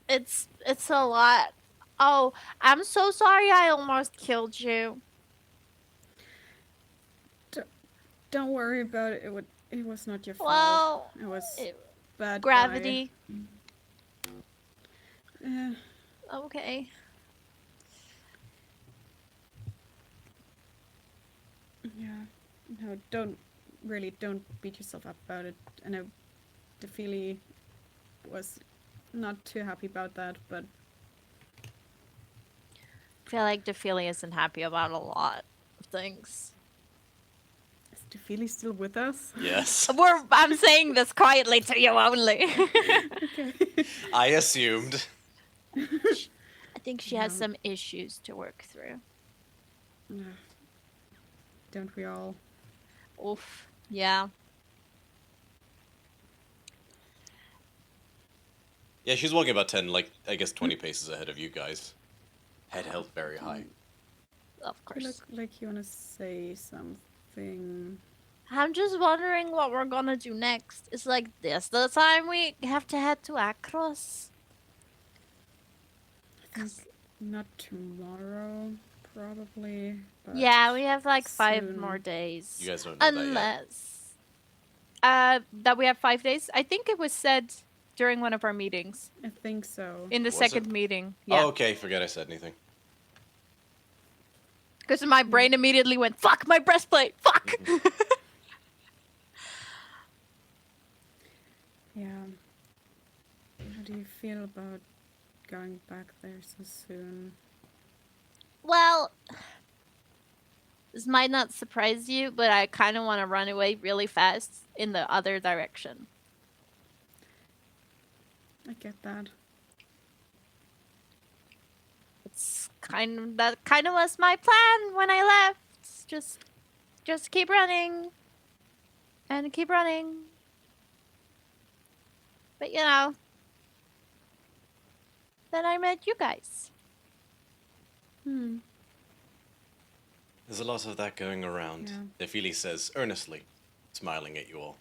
Speaker 2: like... it's a lot. Oh, I'm so sorry I almost killed you.
Speaker 4: Don't worry about it. It was not your fault.
Speaker 2: Well,
Speaker 4: it was bad
Speaker 2: gravity. Okay.
Speaker 4: Yeah. No, don't beat yourself up about it. I know Defili was not too happy about that, but
Speaker 2: I feel like Defili isn't happy about a lot of things.
Speaker 4: Is Defili still with us?
Speaker 1: Yes.
Speaker 2: I'm saying this quietly to you only.
Speaker 4: Okay.
Speaker 1: I assumed.
Speaker 2: I think she has some issues to work through.
Speaker 4: Don't we all?
Speaker 2: Oof. Yeah.
Speaker 1: Yeah, she's walking about 10, like, I guess 20 paces ahead of you guys. Head held very high.
Speaker 2: Of
Speaker 4: You
Speaker 2: course.
Speaker 4: look like you want to say something.
Speaker 2: I'm just wondering what we're gonna do next. Is like this the time we have to head to Akros?
Speaker 4: I think not tomorrow, probably. But
Speaker 2: Yeah, we have like 5
Speaker 4: soon.
Speaker 2: more days.
Speaker 1: You guys don't know that yet.
Speaker 2: Unless that we have 5 days. I think it was said during one of our meetings.
Speaker 4: I think so.
Speaker 2: In the
Speaker 1: Was
Speaker 2: second
Speaker 1: it?
Speaker 2: meeting. Yeah.
Speaker 1: Oh, okay, forget I said anything.
Speaker 2: Because my brain immediately went, fuck my breastplate! Fuck!
Speaker 4: Yeah. How do you feel about going back there so soon?
Speaker 2: Well, this might not surprise you, but I kind of want to run away really fast in the other direction.
Speaker 4: I get that.
Speaker 2: It's that kind of was my plan when I left. Just keep running and keep running. But you know, then I met you guys.
Speaker 1: There's a lot of that going around.
Speaker 4: Yeah.
Speaker 1: Nephili says earnestly, smiling at you all.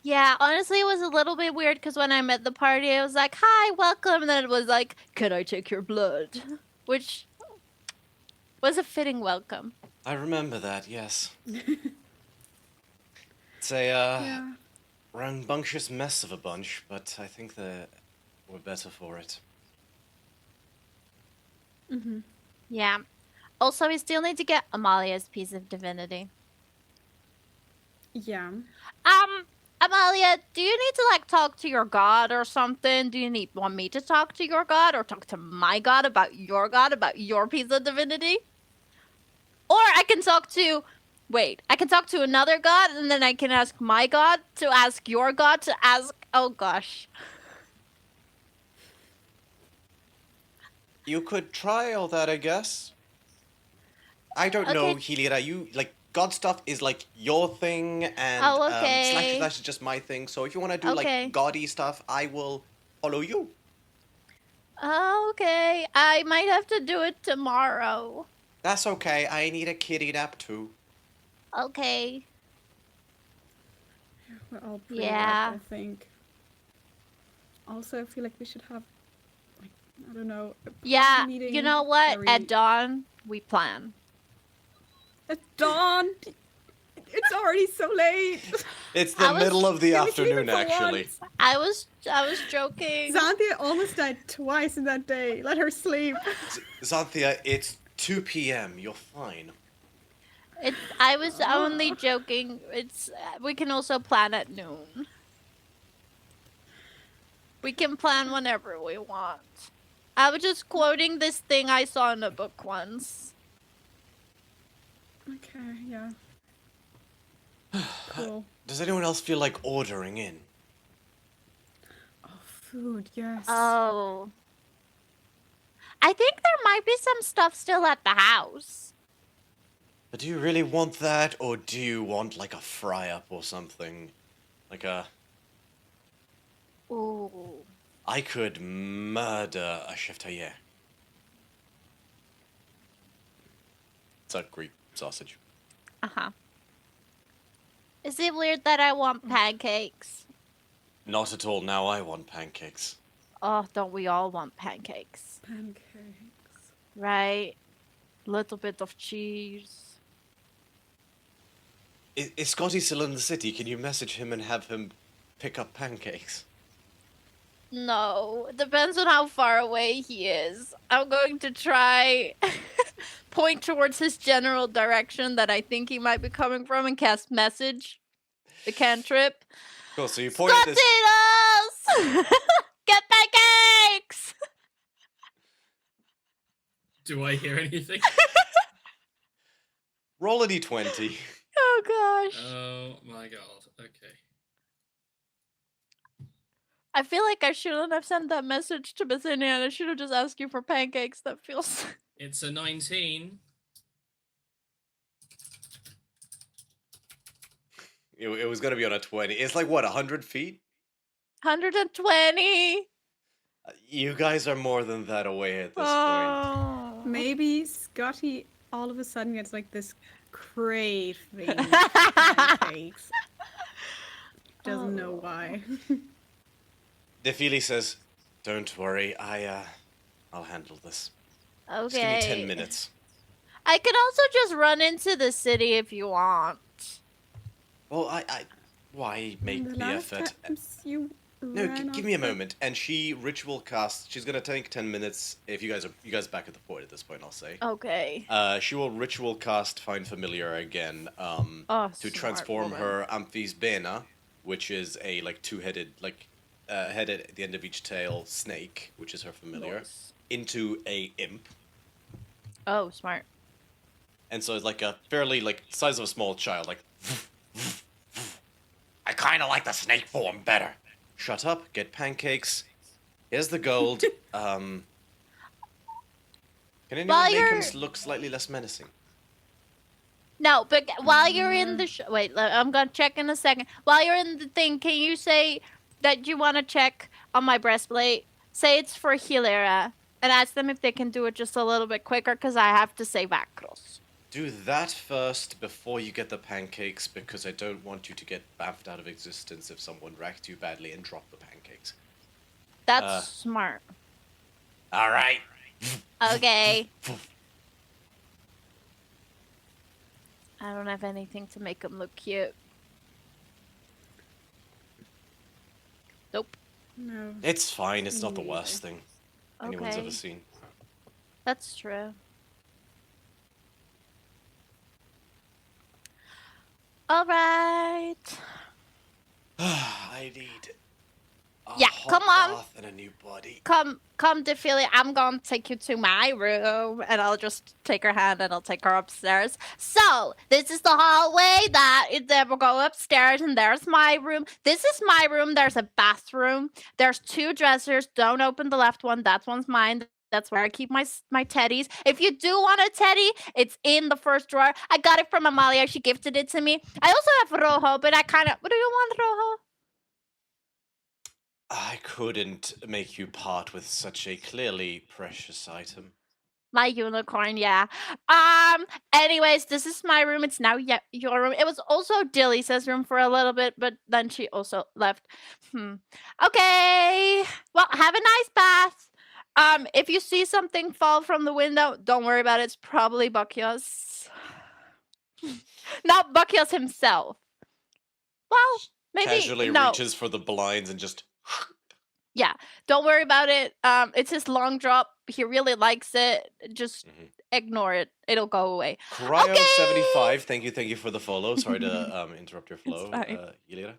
Speaker 2: Yeah, honestly, it was a little bit weird because when I met the party, I was like, "Hi, welcome," and then it was like, "Can I take your blood?" Which was a fitting welcome.
Speaker 1: I remember that, yes. It's a rambunctious mess of a bunch, but I think that we're better for it.
Speaker 2: Yeah. Also, we still need to get Amalia's piece of divinity.
Speaker 4: Yeah.
Speaker 2: Amalia, do you need to like talk to your god or something? Do you want me to talk to your god or talk to my god about your piece of divinity? Or I can talk to I can talk to another god and then I can ask my god to ask your god to ask oh gosh.
Speaker 1: You could try all that, I guess. I don't know, Hilira, you, like, God stuff is, like, your thing, and slash is just my thing, so if you want to do, like, gaudy stuff, I will follow you.
Speaker 2: Okay, I might have to do it tomorrow.
Speaker 1: That's okay, I need a kitty nap, too.
Speaker 2: Okay.
Speaker 4: We're all pretty wet, I think. Also, I feel like we should have, like, I don't know.
Speaker 2: Yeah, you know what? At dawn, we plan.
Speaker 4: At dawn? It's already so late.
Speaker 1: It's the middle of the afternoon, actually.
Speaker 2: I was joking.
Speaker 4: Xanthia almost died twice in that day. Let her sleep.
Speaker 1: Xanthia, it's 2 p.m. You're fine.
Speaker 2: I was only joking. We can also plan at noon. We can plan whenever we want. I was just quoting this thing I saw in a book once.
Speaker 4: Okay, yeah. Cool.
Speaker 1: Does anyone else feel like ordering in?
Speaker 4: Oh, food, yes.
Speaker 2: Oh. I think there might be some stuff still at the house.
Speaker 1: But do you really want that, or do you want, like, a fry-up or something? Like a...
Speaker 2: Ooh.
Speaker 1: I could murder a chef tailleur. It's a Greek sausage.
Speaker 2: Uh-huh. Is it weird that I want pancakes?
Speaker 1: Not at all. Now I want pancakes.
Speaker 2: Oh, don't we all want pancakes?
Speaker 4: Pancakes.
Speaker 2: Right. Little bit of cheese.
Speaker 1: Is Scotty still in the city? Can you message him and have him pick up pancakes?
Speaker 2: No, it depends on how far away he is. I'm going to try point towards his general direction that I think he might be coming from and cast message. The cantrip.
Speaker 1: Cool, so you point at this...
Speaker 2: Scottinos! Get pancakes!
Speaker 3: Do I hear anything?
Speaker 1: Roll a d20.
Speaker 2: Oh gosh.
Speaker 3: Oh my god, okay.
Speaker 2: I feel like I shouldn't have sent that message to Bithynia and I should have just asked you for pancakes. That feels...
Speaker 3: It's a 19.
Speaker 1: It was gonna be on a 20. It's like what, 100 feet?
Speaker 2: 120.
Speaker 1: You guys are more than that away at this point.
Speaker 2: Oh.
Speaker 4: Maybe Scotty all of a sudden gets like this craving for pancakes. Doesn't know why.
Speaker 1: Defili says, "Don't worry, I'll handle this.
Speaker 2: Okay.
Speaker 1: Just give me 10 minutes."
Speaker 2: I could also just run into the city if you want.
Speaker 1: Well, why make the effort? No, give me a moment. And she ritual casts. She's gonna take 10 minutes. If you guys back at the point at this point, I'll say.
Speaker 2: Okay.
Speaker 1: She will ritual cast Find Familiar again. To transform
Speaker 2: woman.
Speaker 1: her Amphis Bena, which is a like two-headed head at the end of each tail snake, which is her familiar,
Speaker 2: Nice.
Speaker 1: into a imp.
Speaker 2: Oh, smart.
Speaker 1: And so it's like a fairly like size of a small child, like. I kind of like the snake form better. Shut up, get pancakes. Here's the gold. Can anyone make him look slightly less menacing?
Speaker 2: No, but while you're in the wait, I'm gonna check in a second. While you're in the thing, can you say that you want to check on my breastplate? Say it's for Hilera, and ask them if they can do it just a little bit quicker, because I have to save Akros.
Speaker 1: Do that first before you get the pancakes, because I don't want you to get baffed out of existence if someone wrecked you badly and dropped the pancakes.
Speaker 2: That's smart.
Speaker 1: All right.
Speaker 2: Okay. I don't have anything to make them look cute. Nope.
Speaker 4: No.
Speaker 1: It's fine. It's not the worst thing anyone's ever seen.
Speaker 2: That's true. All right.
Speaker 1: I need a
Speaker 2: Yeah,
Speaker 1: hot
Speaker 2: come on.
Speaker 1: bath and a new body.
Speaker 2: Come, Defili. I'm gonna take you to my room, and I'll just take her hand and I'll take her upstairs. So this is the hallway then we'll go upstairs, and there's my room. This is my room. There's a bathroom. There's 2 dressers. Don't open the left one. That one's mine. That's where I keep my teddies. If you do want a teddy, it's in the first drawer. I got it from Amalia. She gifted it to me. I also have Rojo, but what do you want, Rojo?
Speaker 1: I couldn't make you part with such a clearly precious item.
Speaker 2: My unicorn, yeah. Anyways, this is my room. It's now your room. It was also Dilly's room for a little bit, but then she also left. Okay. Well, have a nice bath. If you see something fall from the window, don't worry about it. It's probably Buckios. Not Buckios himself. Well, maybe
Speaker 1: Casually
Speaker 2: no.
Speaker 1: reaches for the blinds and just.
Speaker 2: Yeah, don't worry about it. It's his long drop. He really likes it. Just ignore it. It'll go away.
Speaker 1: Cryo75, thank you for the follow. Sorry to interrupt your flow, Yelira.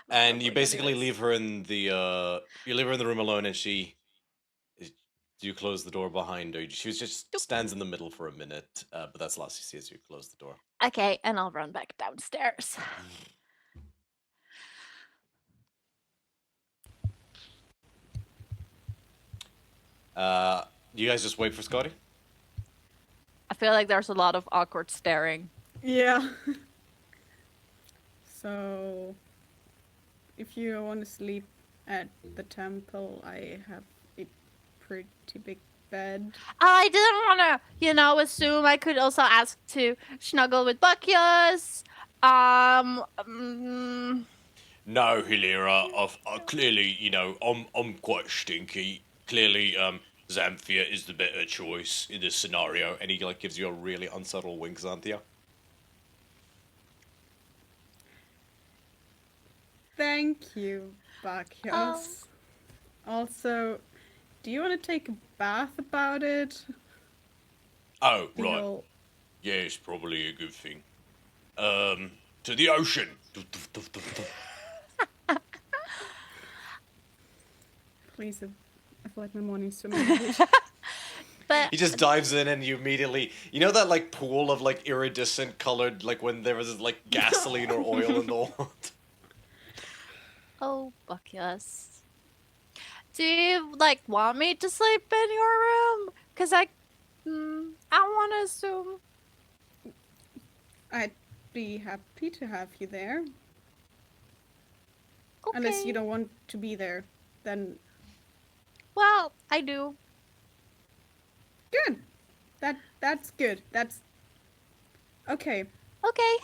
Speaker 1: And you basically leave her in the room alone, and you close the door behind her. She just stands in the middle for a minute, but that's the last you see as you close the door.
Speaker 2: Okay, and I'll run back downstairs.
Speaker 1: You guys just wait for Scotty?
Speaker 2: I feel like there's a lot of awkward staring.
Speaker 4: Yeah. So, if you want to sleep at the temple, I have a pretty big bed.
Speaker 2: I didn't want to, assume I could also ask to snuggle with Buckios.
Speaker 1: No, Hilira. Clearly, I'm quite stinky. Clearly, Xanthia is the better choice in this scenario, and he gives you a really unsubtle wink, Xanthia.
Speaker 4: Thank you, Bacchus. Also, do you want to take a bath about it?
Speaker 1: Oh, right. Yeah, it's probably a good thing. To the ocean.
Speaker 4: Please avoid my morning swimming.
Speaker 2: But
Speaker 1: he just dives in and you immediately, that pool of iridescent colored, when there was gasoline or oil in the water.
Speaker 2: Oh, Buckios. Do you want me to sleep in your room? Cause I want to assume.
Speaker 4: I'd be happy to have you there.
Speaker 2: Okay.
Speaker 4: Unless you don't want to be there, then
Speaker 2: Well, I do.
Speaker 4: good. That's good. That's okay.
Speaker 2: Okay.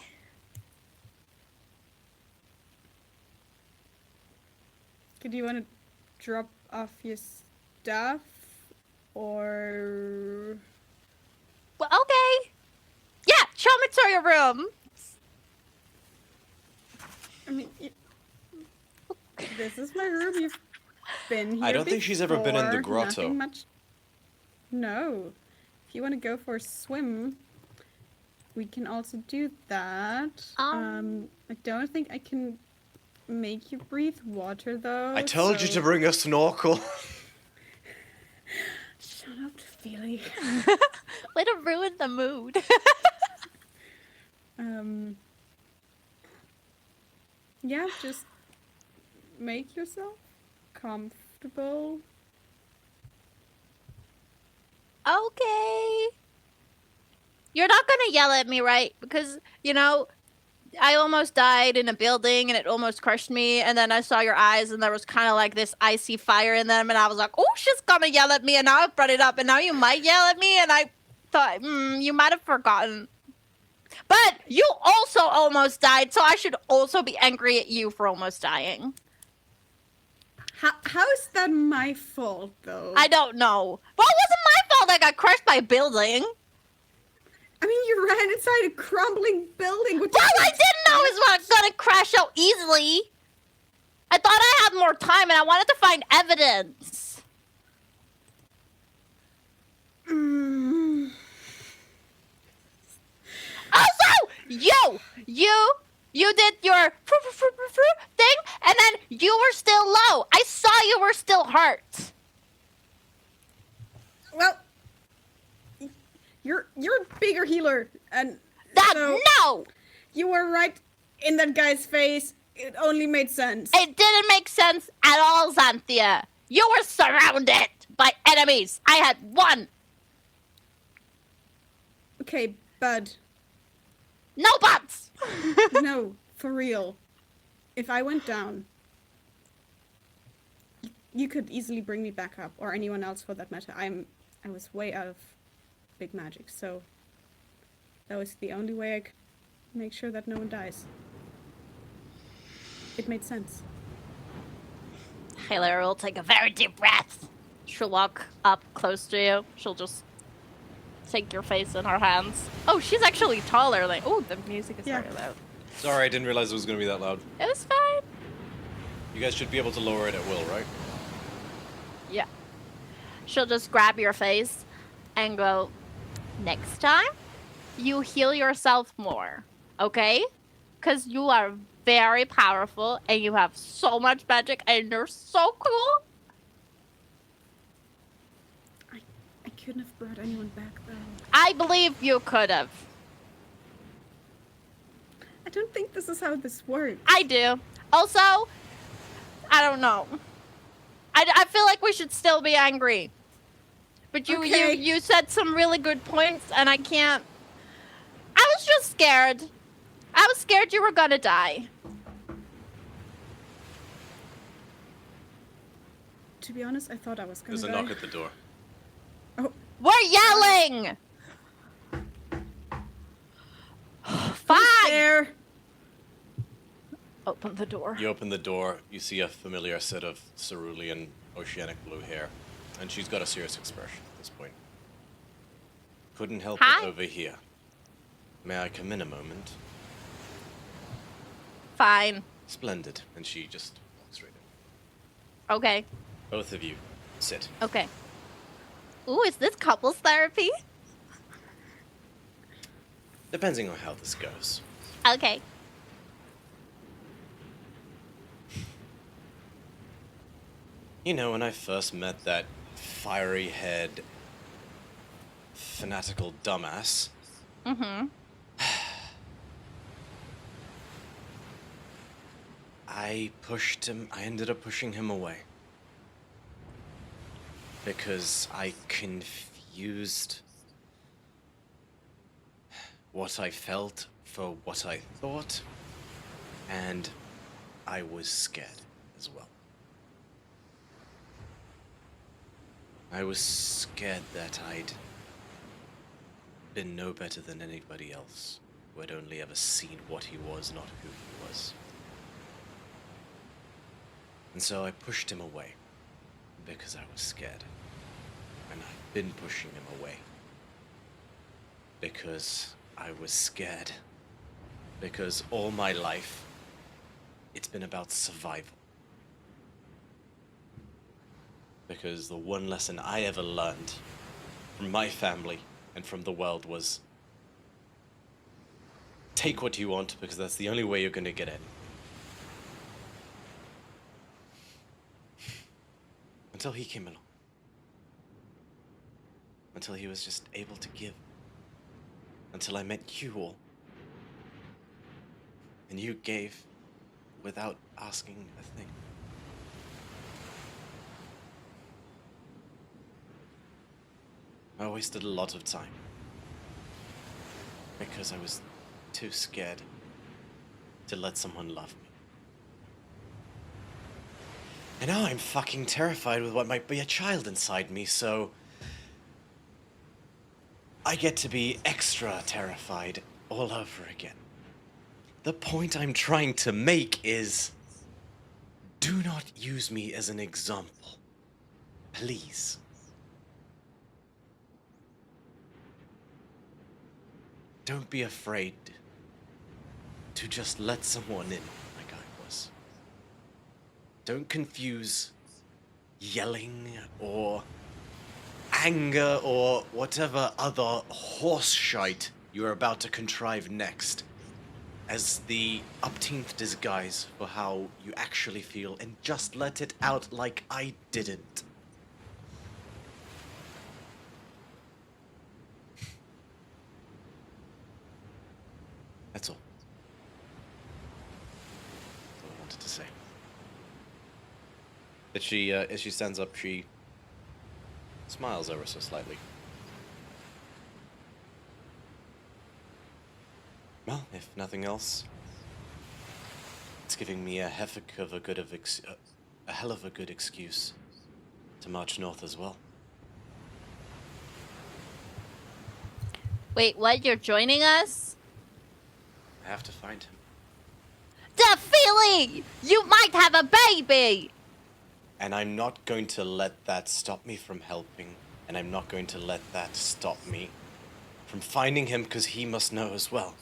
Speaker 4: Do you want to drop off your stuff, or
Speaker 2: Well, okay. Yeah, show me to your room.
Speaker 4: I mean, this is my room. You've been here.
Speaker 1: I don't think she's ever been in the
Speaker 4: before.
Speaker 1: grotto.
Speaker 4: Nothing much. No. If you want to go for a swim, we can also do that. I don't think I can make you breathe water, though.
Speaker 1: I told you
Speaker 4: so-
Speaker 1: to bring a snorkel.
Speaker 4: Shut up, Feely.
Speaker 2: Way to ruin the mood.
Speaker 4: Yeah, just make yourself comfortable.
Speaker 2: Okay. You're not gonna yell at me, right? Because, you know, I almost died in a building and it almost crushed me, and then I saw your eyes and there was kind of like this icy fire in them, and I was like, oh, she's gonna yell at me, and now I brought it up, and now you might yell at me, and I thought, you might have forgotten. But you also almost died, so I should also be angry at you for almost dying.
Speaker 4: How is that my fault, though?
Speaker 2: I don't know. Well, it wasn't my fault I got crushed by a building.
Speaker 4: I mean, you ran inside a crumbling building. What
Speaker 2: Well, I didn't know it was not gonna crash so easily. I thought I had more time and I wanted to find evidence. Also, you did your thing, and then you were still low. I saw you were still hurt.
Speaker 4: Well, you're a bigger healer, and
Speaker 2: That
Speaker 4: so
Speaker 2: no,
Speaker 4: you were right in that guy's face. It only made sense.
Speaker 2: it didn't make sense at all, Xanthia. You were surrounded by enemies. I had one.
Speaker 4: Okay, bud.
Speaker 2: No buts.
Speaker 4: No, for real. If I went down, you could easily bring me back up, or anyone else for that matter. I was way out of big magic, so that was the only way I could make sure that no one dies. It made sense.
Speaker 2: Hylara will take a very deep breath. She'll walk up close to you. She'll just take your face in her hands. Oh, she's actually taller than... Oh, the music is
Speaker 4: Yeah.
Speaker 2: very loud.
Speaker 1: Sorry, I didn't realize it was going to be that loud.
Speaker 2: It was fine.
Speaker 1: You guys should be able to lower it at will, right?
Speaker 2: Yeah. She'll just grab your face and go, next time, you heal yourself more, okay? Because you are very powerful and you have so much magic and you're so cool.
Speaker 4: I couldn't have brought anyone back, though.
Speaker 2: I believe you could have.
Speaker 4: I don't think this is how this works.
Speaker 2: I do. Also, I don't know. I feel like we should still be angry. But
Speaker 4: Okay.
Speaker 2: you said some really good points, and I can't... I was just scared. I was scared you were gonna die.
Speaker 4: To be honest, I thought I was gonna
Speaker 1: There's a
Speaker 4: die.
Speaker 1: knock at the door.
Speaker 4: Oh,
Speaker 2: We're yelling! Fine!
Speaker 4: there.
Speaker 2: Open the door.
Speaker 1: You open the door, you see a familiar set of cerulean, oceanic blue hair, and she's got a serious expression at this point. Couldn't help
Speaker 2: Hi.
Speaker 1: it over here. May I come in a moment?
Speaker 2: Fine.
Speaker 1: Splendid. And she just walks right in.
Speaker 2: Okay.
Speaker 1: Both of you, sit.
Speaker 2: Okay. Ooh, is this couples therapy?
Speaker 1: Depending on how this goes.
Speaker 2: Okay.
Speaker 1: You know, when I first met that fiery-haired, fanatical dumbass,
Speaker 2: Mm-hmm.
Speaker 1: I ended up pushing him away. Because I confused what I felt for what I thought, and I was scared as well. I was scared that I'd been no better than anybody else who had only ever seen what he was, not who he was. And so I pushed him away because I was scared. And I've been pushing him away because I was scared. Because all my life, it's been about survival. Because the one lesson I ever learned from my family and from the world was take what you want, because that's the only way you're going to get in. Until he came along. Until he was just able to give. Until I met you all. And you gave without asking a thing. I wasted a lot of time. Because I was too scared to let someone love me. And now I'm fucking terrified with what might be a child inside me, so I get to be extra terrified all over again. The point I'm trying to make is, do not use me as an example. Please. Don't be afraid to just let someone in like I was. Don't confuse yelling or anger or whatever other horse shite you're about to contrive next as the upteenth disguise for how you actually feel, and just let it out like I didn't. That's all. That's all I wanted to say. But she, as she stands up, she smiles ever so slightly. Well, if nothing else, it's giving me a hell of a good excuse to march north as well.
Speaker 2: Wait, what? You're joining us?
Speaker 1: I have to find him.
Speaker 2: The feeling! You might have a baby!
Speaker 1: And I'm not going to let that stop me from helping, and I'm not going to let that stop me from finding him, because he must know as well.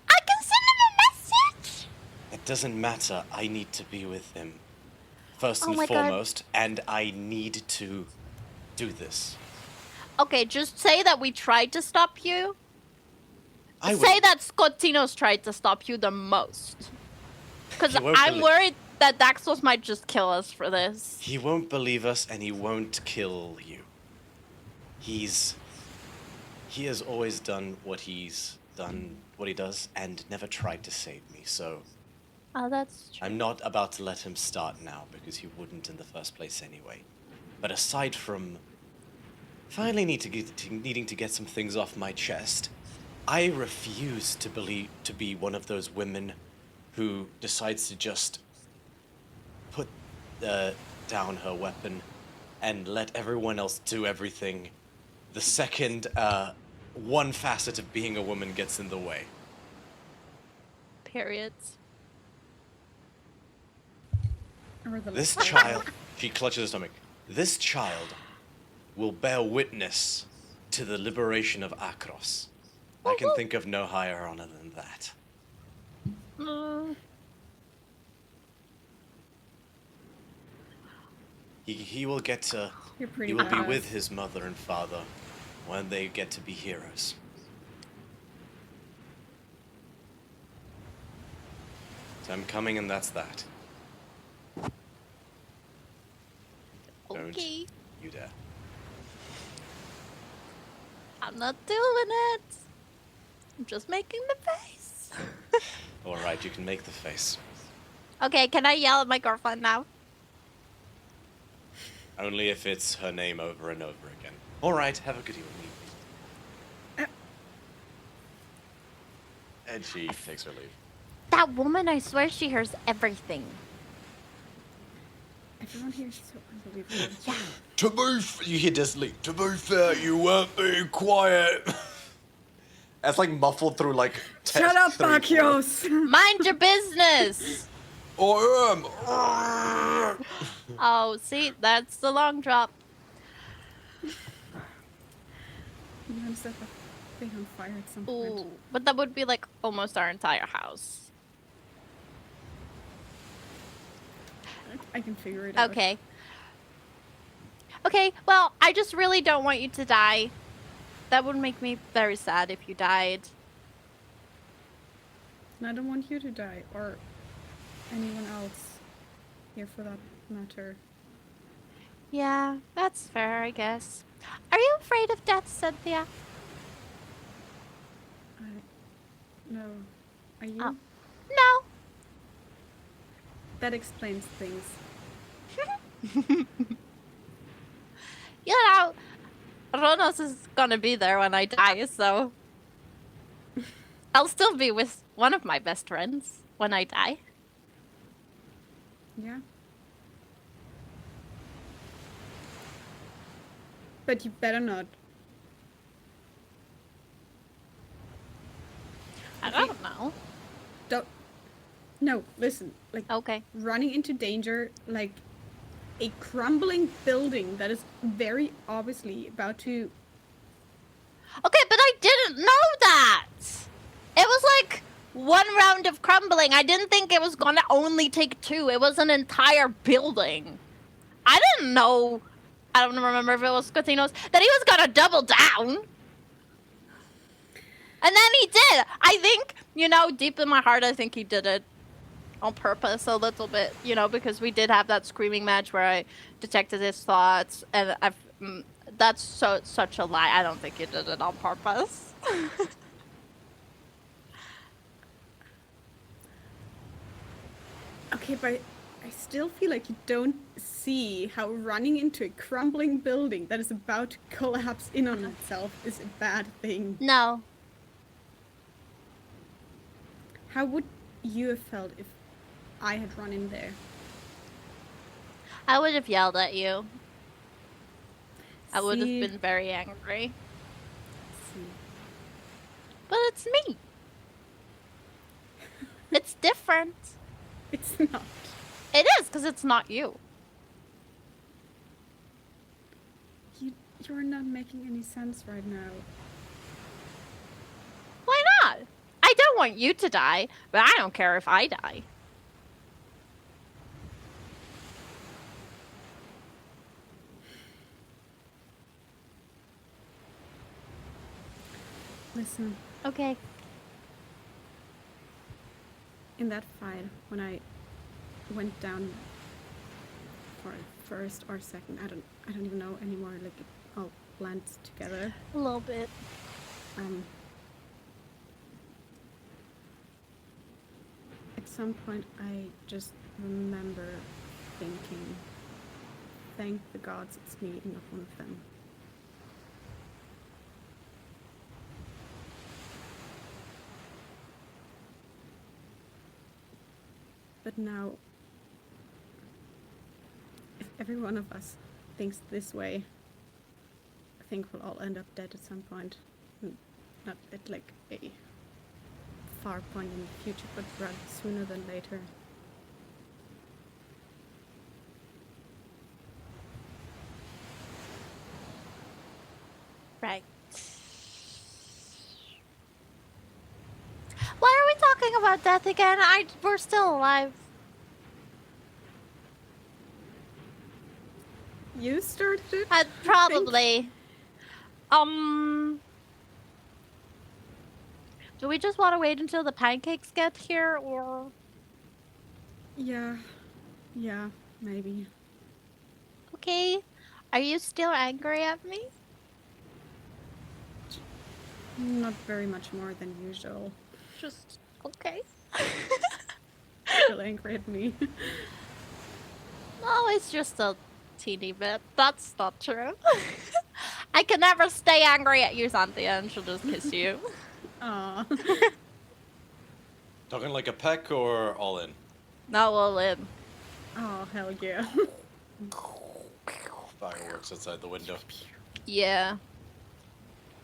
Speaker 2: I can send him a message!
Speaker 1: It doesn't matter. I need to be with him first
Speaker 2: Oh
Speaker 1: and
Speaker 2: my God.
Speaker 1: foremost, and I need to do this.
Speaker 2: Okay, just say that we tried to stop you.
Speaker 1: I
Speaker 2: Say
Speaker 1: would.
Speaker 2: that Scottinos tried to stop you the most. Because
Speaker 1: He won't
Speaker 2: I'm
Speaker 1: believe-
Speaker 2: worried that Daxos might just kill us for this.
Speaker 1: He won't believe us, and he won't kill you. He has always done what he does, and never tried to save me, so
Speaker 2: Oh, that's true.
Speaker 1: I'm not about to let him start now, because he wouldn't in the first place anyway. But aside from finally needing to get some things off my chest, I refuse to be one of those women who decides to just put down her weapon and let everyone else do everything the second one facet of being a woman gets in the way.
Speaker 2: Periods.
Speaker 4: Or the
Speaker 1: This
Speaker 4: left.
Speaker 1: child, she clutches her stomach, this child will bear witness to the liberation of Akros. I can think of no higher honor than that. He will get to,
Speaker 4: You're pretty
Speaker 1: he will be
Speaker 4: badass.
Speaker 1: with his mother and father when they get to be heroes. So I'm coming, and that's that. Don't
Speaker 2: Okay.
Speaker 1: you dare.
Speaker 2: I'm not doing it. I'm just making the face.
Speaker 1: Alright, you can make the face.
Speaker 2: Okay, can I yell at my girlfriend now?
Speaker 1: Only if it's her name over and over again. Alright, have a good evening. And she takes her leave.
Speaker 2: That woman, I swear she hears everything.
Speaker 4: Everyone here is so unbelievable.
Speaker 2: Yeah.
Speaker 1: You hear distantly, to be fair, you weren't being quiet. That's like muffled through like...
Speaker 4: Shut up, Bacchios!
Speaker 2: Mind your business!
Speaker 1: I am!
Speaker 2: Oh, see? That's the long drop.
Speaker 4: I'm gonna set the thing on fire at some point.
Speaker 2: Ooh, but that would be like almost our entire house.
Speaker 4: I can figure it out.
Speaker 2: Okay. Okay, well, I just really don't want you to die. That would make me very sad if you died.
Speaker 4: And I don't want you to die, or anyone else here for that matter.
Speaker 2: Yeah, that's fair, I guess. Are you afraid of death, Cynthia?
Speaker 4: No. Are you?
Speaker 2: Oh. No.
Speaker 4: That explains things.
Speaker 2: You know, Ronos is gonna be there when I die, so... I'll still be with one of my best friends when I die.
Speaker 4: Yeah. But you better not.
Speaker 2: I don't know.
Speaker 4: Don't. No, listen. Like,
Speaker 2: Okay.
Speaker 4: running into danger, like a crumbling building that is very obviously about to.
Speaker 2: Okay, but I didn't know that! It was like one round of crumbling. I didn't think it was gonna only take two. It was an entire building. I didn't know, I don't remember if it was Scotino's, that he was gonna double down. And then he did. I think, you know, deep in my heart, I think he did it on purpose a little bit, you know, because we did have that screaming match where I detected his thoughts, and that's such a lie. I don't think he did it on purpose.
Speaker 4: Okay, but I still feel like you don't see how running into a crumbling building that is about to collapse in on itself is a bad thing.
Speaker 2: No.
Speaker 4: How would you have felt if I had run in there?
Speaker 2: I would have yelled at you. I would have
Speaker 4: See?
Speaker 2: been very angry.
Speaker 4: See.
Speaker 2: But it's me. It's different.
Speaker 4: It's not.
Speaker 2: It is, because it's not you.
Speaker 4: You're not making any sense right now.
Speaker 2: Why not? I don't want you to die, but I don't care if I die.
Speaker 4: Listen,
Speaker 2: Okay.
Speaker 4: in that fight, when I went down for first or second, I don't even know anymore, like it all blends together.
Speaker 2: A little bit.
Speaker 4: At some point I just remember thinking, thank the gods it's me and not one of them. But now, if every one of us thinks this way, I think we'll all end up dead at some point. Not at like a far point in the future, but rather sooner than later.
Speaker 2: Right. Why are we talking about death again? We're still alive.
Speaker 4: You started it?
Speaker 2: Probably. Do we just want to wait until the pancakes get here, or?
Speaker 4: Yeah, maybe.
Speaker 2: Okay. Are you still angry at me?
Speaker 4: Not very much more than usual.
Speaker 2: Just okay.
Speaker 4: Still angry at me.
Speaker 2: No, it's just a teeny bit. That's not true. I can never stay angry at you, Cynthia, and she'll just kiss you.
Speaker 4: Aw.
Speaker 1: Talking like a peck or all in?
Speaker 2: Not all in.
Speaker 4: Oh, hell yeah.
Speaker 1: Fireworks outside the window.
Speaker 2: Yeah.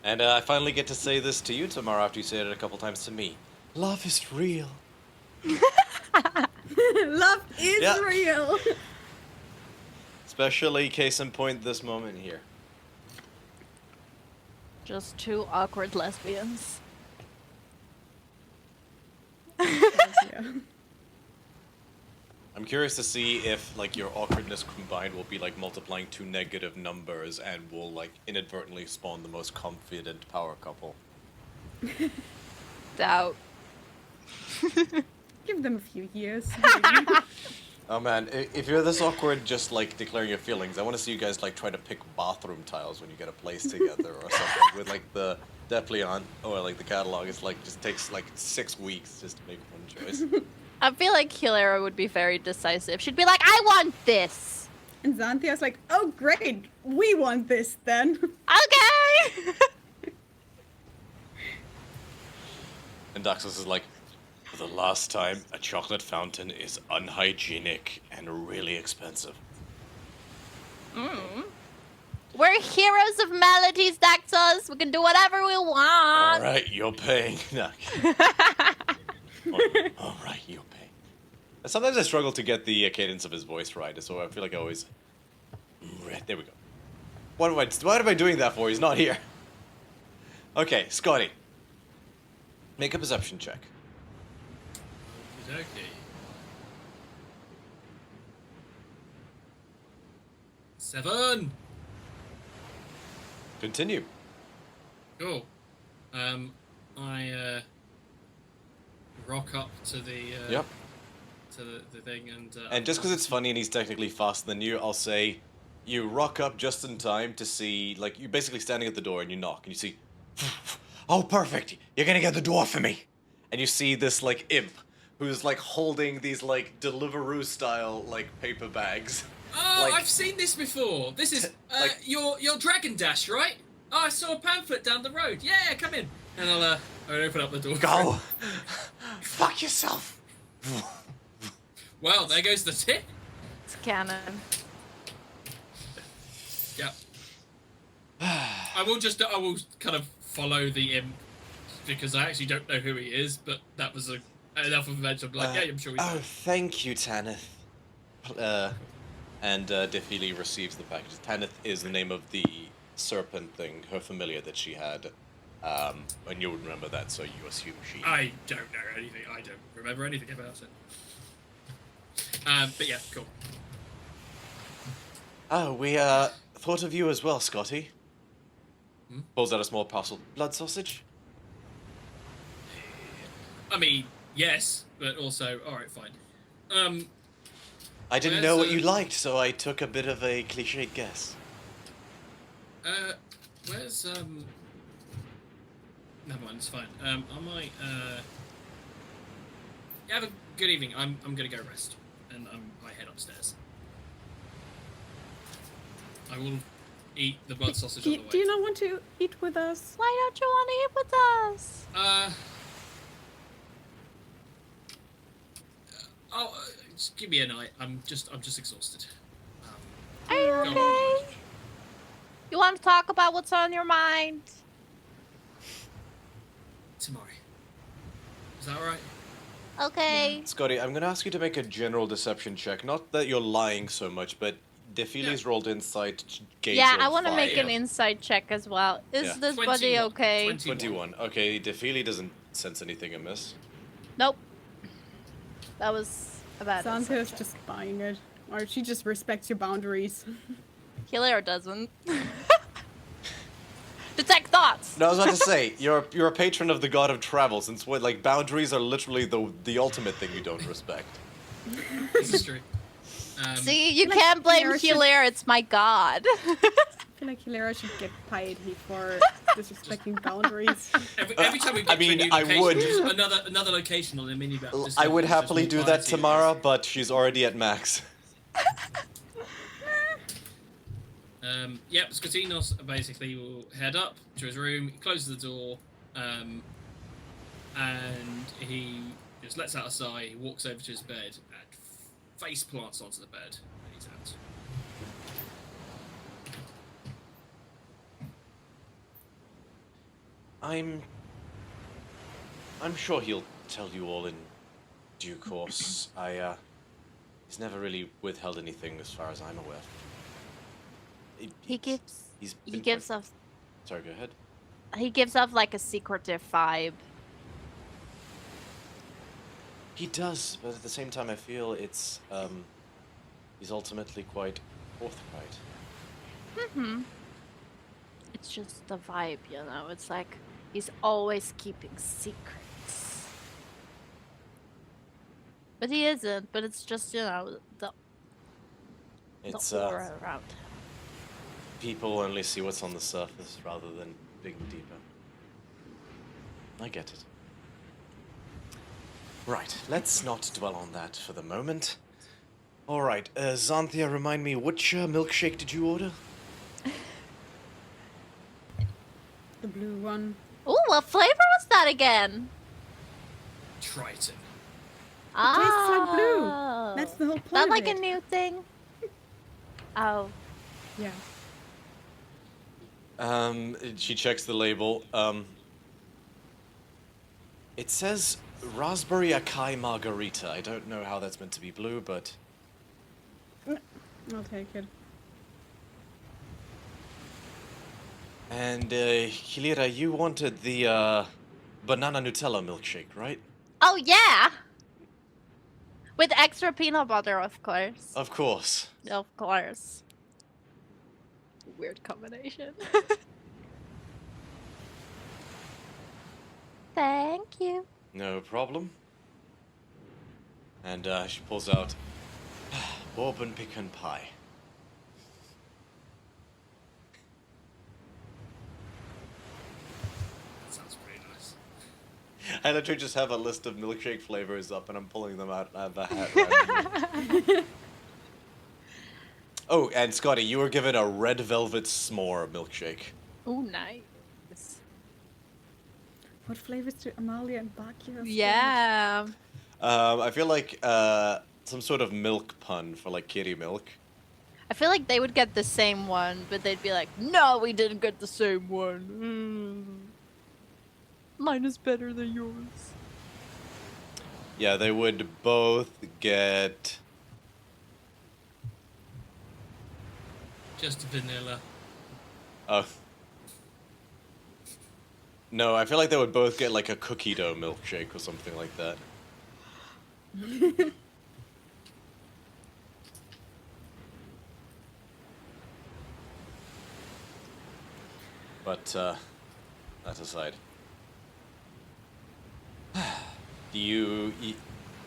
Speaker 1: And I finally get to say this to you tomorrow after you say it a couple times to me. Love is real.
Speaker 4: Love is
Speaker 1: Yeah.
Speaker 4: real.
Speaker 1: Especially case in point this moment here.
Speaker 2: Just two awkward lesbians.
Speaker 4: Yeah.
Speaker 1: I'm curious to see if like your awkwardness combined will be like multiplying two negative numbers and will like inadvertently spawn the most confident power couple.
Speaker 2: Doubt.
Speaker 4: Give them a few years.
Speaker 1: Oh man, if you're this awkward just like declaring your feelings, I want to see you guys like try to pick bathroom tiles when you get a place together or something with like the definitely on or like the catalog. It's like just takes like 6 weeks just to make one choice.
Speaker 2: I feel like Hilera would be very decisive. She'd be like, I want this.
Speaker 4: And Xanthia's like, oh great, we want this then.
Speaker 2: Okay.
Speaker 1: And Daxos is like, for the last time, a chocolate fountain is unhygienic and really expensive.
Speaker 2: We're heroes of melodies, Daxos. We can do whatever we want.
Speaker 1: Alright, you're paying. No. Alright, you're paying. Sometimes I struggle to get the cadence of his voice right, so I feel like I always... Right, there we go. What am I doing that for? He's not here. Okay, Scotty. Make a perception check.
Speaker 3: Okay. 7.
Speaker 1: Continue.
Speaker 3: Cool. I rock up to the
Speaker 1: Yep.
Speaker 3: to the thing and
Speaker 1: And just because it's funny and he's technically faster than you, I'll say you rock up just in time to see, like, you're basically standing at the door and you knock and you see, oh, perfect, you're gonna get the door for me. And you see this, like, imp who's, like, holding these, like, Deliveroo-style, like, paper bags.
Speaker 3: Oh,
Speaker 1: like-
Speaker 3: I've seen this before. This is
Speaker 1: like-
Speaker 3: your Dragon Dash, right? Oh, I saw a pamphlet down the road. Yeah, come in. And I'll open up the door.
Speaker 1: Go! Fuck yourself!
Speaker 3: Well, there goes the tip.
Speaker 2: It's canon.
Speaker 3: Yeah. I will kind of follow the imp because I actually don't know who he is, but that was enough of a mention. Like, yeah, I'm sure he's.
Speaker 1: Oh, thank you, Tanith. And Defili receives the package. Tanith is the name of the serpent thing, her familiar that she had. And you would remember that, so you assume she...
Speaker 3: I don't know anything. I don't remember anything about it. But yeah, cool.
Speaker 1: Oh, we, thought of you as well, Scotty.
Speaker 3: Hmm?
Speaker 1: Pulls out a small parcel. Blood sausage?
Speaker 3: I mean, yes, but also, alright, fine.
Speaker 1: I didn't
Speaker 3: Where's,
Speaker 1: know what you liked, so I took a bit of a cliched guess.
Speaker 3: Where's, never mind, it's fine. I might, yeah, have a good evening. I'm gonna go rest. And I head upstairs. I will eat the blood sausage on the way.
Speaker 4: Do you not want to eat with us?
Speaker 2: Why don't you want to eat with us?
Speaker 3: Just give me a night. I'm just exhausted.
Speaker 2: Are you
Speaker 3: Go on.
Speaker 2: okay? You want to talk about what's on your mind?
Speaker 3: Tomorrow. Is that alright?
Speaker 2: Okay.
Speaker 1: Scotty, I'm gonna ask you to make a general deception check. Not that you're lying so much, but Defili's rolled insight to gauge
Speaker 2: Yeah,
Speaker 1: your
Speaker 2: I want to make
Speaker 1: vibe.
Speaker 2: an insight check as well. Is
Speaker 1: Yeah.
Speaker 2: this buddy
Speaker 3: 21.
Speaker 2: okay?
Speaker 1: 21. Okay, Defili doesn't sense anything amiss.
Speaker 2: Nope. That was a bad insight
Speaker 4: Xanthia's
Speaker 2: check.
Speaker 4: just buying it. Or she just respects your boundaries.
Speaker 2: Hillier doesn't. Detect thoughts!
Speaker 1: No, I was about to say, you're a patron of the god of travel, since what, like, boundaries are literally the ultimate thing you don't respect.
Speaker 3: This is true.
Speaker 2: See, you
Speaker 4: Like,
Speaker 2: can't blame
Speaker 4: Hillier should-
Speaker 2: Hillier, it's my god.
Speaker 4: I feel like Hilera should get piety for disrespecting boundaries.
Speaker 3: Every time we get
Speaker 1: I mean,
Speaker 3: to a new
Speaker 1: I
Speaker 3: location,
Speaker 1: would.
Speaker 3: just another location on the mini map. just
Speaker 1: I
Speaker 3: so
Speaker 1: would
Speaker 3: there's just
Speaker 1: happily
Speaker 3: more
Speaker 1: do that
Speaker 3: variety.
Speaker 1: tomorrow, but she's already at max.
Speaker 3: Yep, Scatinos basically will head up to his room, he closes the door, and he just lets out a sigh, he walks over to his bed, and face plants onto the bed, and he's out.
Speaker 1: I'm sure he'll tell you all in due course. He's never really withheld anything as far as I'm aware.
Speaker 2: He gives off.
Speaker 1: Sorry, go ahead.
Speaker 2: He gives off like a secretive vibe.
Speaker 1: He does, but at the same time, I feel it's he's ultimately quite forthright.
Speaker 2: It's just the vibe, you know. It's like he's always keeping secrets. But he isn't. But it's just, you know, the aura around him.
Speaker 1: People only see what's on the surface rather than digging deeper. I get it. Right, let's not dwell on that for the moment. Alright, Xanthia, remind me, which milkshake did you order?
Speaker 4: The blue one.
Speaker 2: Ooh, what flavor was that again?
Speaker 3: Triton.
Speaker 4: It tastes like blue.
Speaker 2: Oh.
Speaker 4: That's the whole point
Speaker 2: Not
Speaker 4: of
Speaker 2: like
Speaker 4: it.
Speaker 2: a new thing? Oh.
Speaker 4: Yeah.
Speaker 1: She checks the label. It says raspberry acai margarita. I don't know how that's meant to be blue, but...
Speaker 4: I'll take it.
Speaker 1: And, Hilira, you wanted the, banana Nutella milkshake, right?
Speaker 2: Oh, yeah! With extra peanut butter, of course.
Speaker 1: Of course.
Speaker 2: Of course. Weird combination. Thank you.
Speaker 1: No problem. And, she pulls out bourbon pecan pie.
Speaker 3: That sounds pretty nice.
Speaker 1: I literally just have a list of milkshake flavors up, and I'm pulling them out of the hat randomly. Oh, and Scotty, you were given a red velvet s'more milkshake.
Speaker 2: Oh, nice.
Speaker 4: What flavors do Amalia and Baki have?
Speaker 2: Yeah.
Speaker 1: I feel like some sort of milk pun for like kitty milk.
Speaker 2: I feel like they would get the same one, but they'd be like, no, we didn't get the same one. Mine is better than yours.
Speaker 1: Yeah, they would both get...
Speaker 3: Just vanilla.
Speaker 1: Oh. No, I feel like they would both get like a cookie dough milkshake or something like that. But, that aside. Do you eat...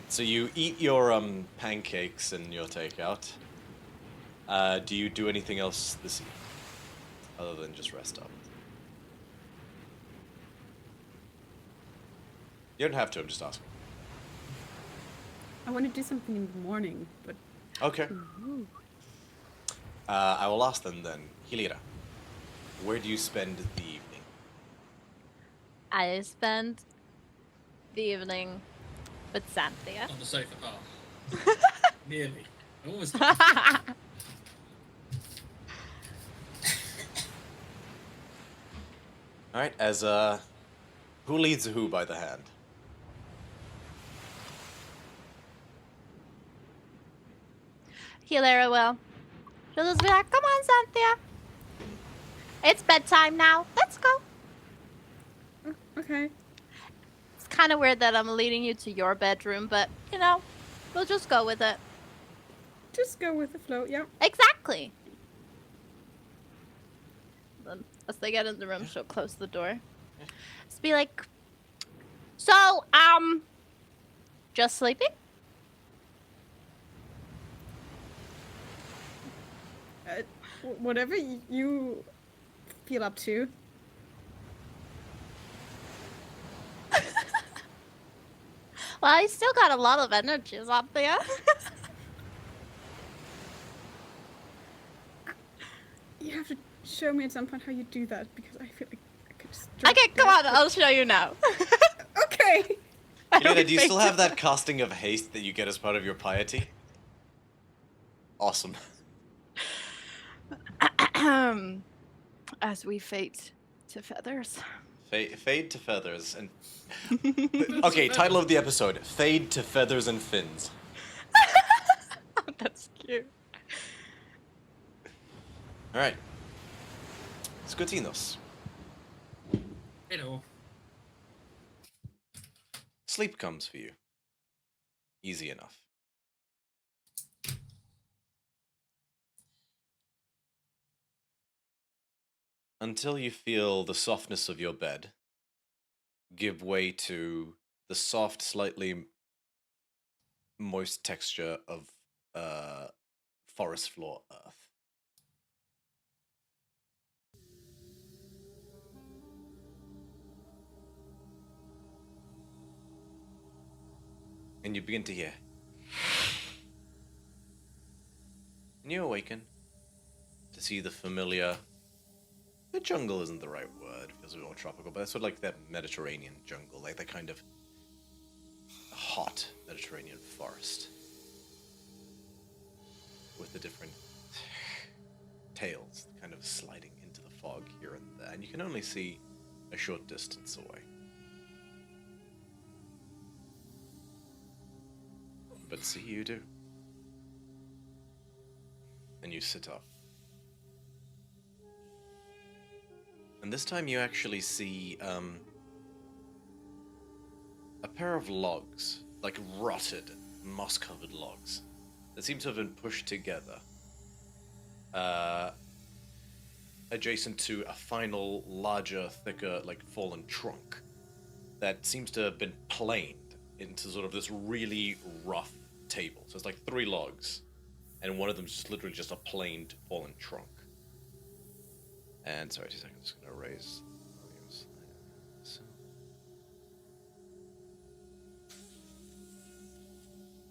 Speaker 1: So you eat your, pancakes and your takeout. Do you do anything else this evening? Other than just rest up? You don't have to, I'm just asking.
Speaker 4: I want to do something in the morning, but...
Speaker 1: Okay. I will ask them then. Hilira, where do you spend the evening?
Speaker 2: I spend the evening with Xanthia.
Speaker 3: On the sofa. Oh. Nearly. Almost.
Speaker 1: Alright, as, who leads who by the hand?
Speaker 2: Hilera will. She'll just be like, come on, Xanthia. It's bedtime now. Let's go.
Speaker 4: Okay.
Speaker 2: It's kind of weird that I'm leading you to your bedroom, but, you know, we'll just go with it.
Speaker 4: Just go with the flow, yeah.
Speaker 2: Exactly. Then, as they get in the room, she'll close the door. Just be like, so, just sleeping?
Speaker 4: Whatever you feel up to.
Speaker 2: Well, I still got a lot of energies up there.
Speaker 4: You have to show me at some point how you do that, because I feel like I could just drop
Speaker 2: Okay, come
Speaker 4: dead.
Speaker 2: on, I'll show you now.
Speaker 4: Okay.
Speaker 1: Elena, do you still have that casting of haste that you get as part of your piety? Awesome.
Speaker 2: As we fade to feathers.
Speaker 1: Fade to feathers and... Okay, title of the episode. Fade to feathers and fins.
Speaker 2: That's cute.
Speaker 1: Alright. Skotinos.
Speaker 3: Hello.
Speaker 1: Sleep comes for you. Easy enough. Until you feel the softness of your bed give way to the soft, slightly moist texture of forest floor earth. And you begin to hear. And you awaken to see the familiar... The jungle isn't the right word, it feels a bit more tropical, but it's sort of like that Mediterranean jungle, like that kind of hot Mediterranean forest. With the different tails kind of sliding into the fog here and there, and you can only see a short distance away. But see you do. And you sit up. And this time you actually see a pair of logs, like rotted, moss-covered logs, that seem to have been pushed together, adjacent to a final, larger, thicker, like fallen trunk that seems to have been planed into sort of this really rough table. So it's like 3 logs, and one of them is just literally just a planed, fallen trunk. And sorry, 2 seconds. I'm just gonna raise volumes.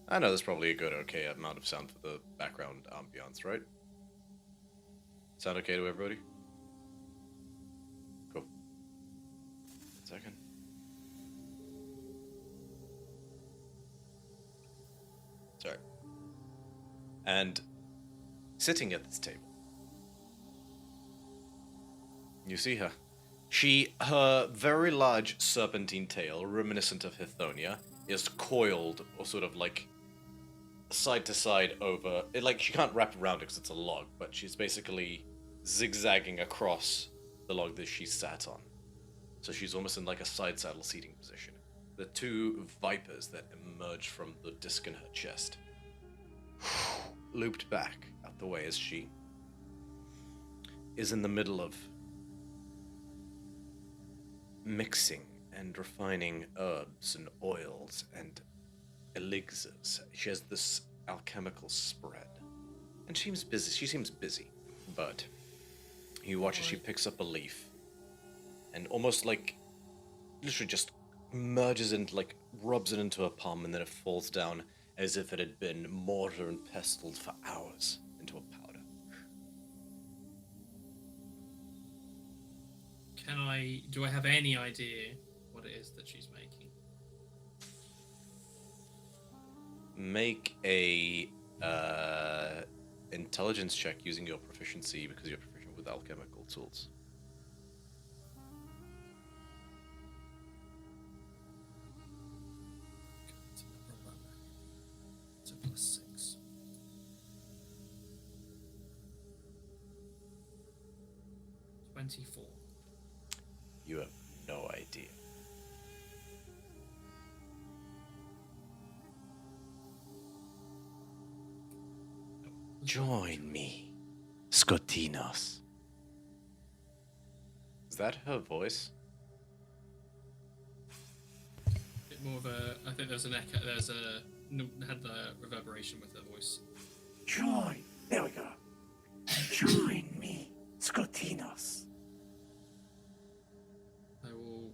Speaker 1: I know there's probably a good, okay amount of sound for the background ambiance, right? Sound okay to everybody? Cool. 1 second. Sorry. And sitting at this table, you see her. Her very large serpentine tail, reminiscent of Hithonia, is coiled or sort of like side to side over it. Like she can't wrap around it because it's a log, but she's basically zigzagging across the log that she sat on. So she's almost in like a side saddle seating position. The 2 vipers that emerge from the disc in her chest looped back out the way as she is in the middle of mixing and refining herbs and oils and elixirs. She has this alchemical spread. And she seems busy. But you watch as she picks up a leaf and almost like literally just merges into, like, rubs it into her palm, and then it falls down as if it had been mortar and pestled for hours into a powder.
Speaker 3: Do I have any idea what it is that she's making?
Speaker 1: Make a intelligence check using your proficiency, because you're proficient with alchemical tools.
Speaker 3: It's a +6. $24.
Speaker 1: You have no idea. Join me, Skotinos. Is that her voice?
Speaker 3: Bit more of a. I think there's an echo. Had the reverberation with her voice.
Speaker 1: There we go. Join me, Skotinos.
Speaker 3: I will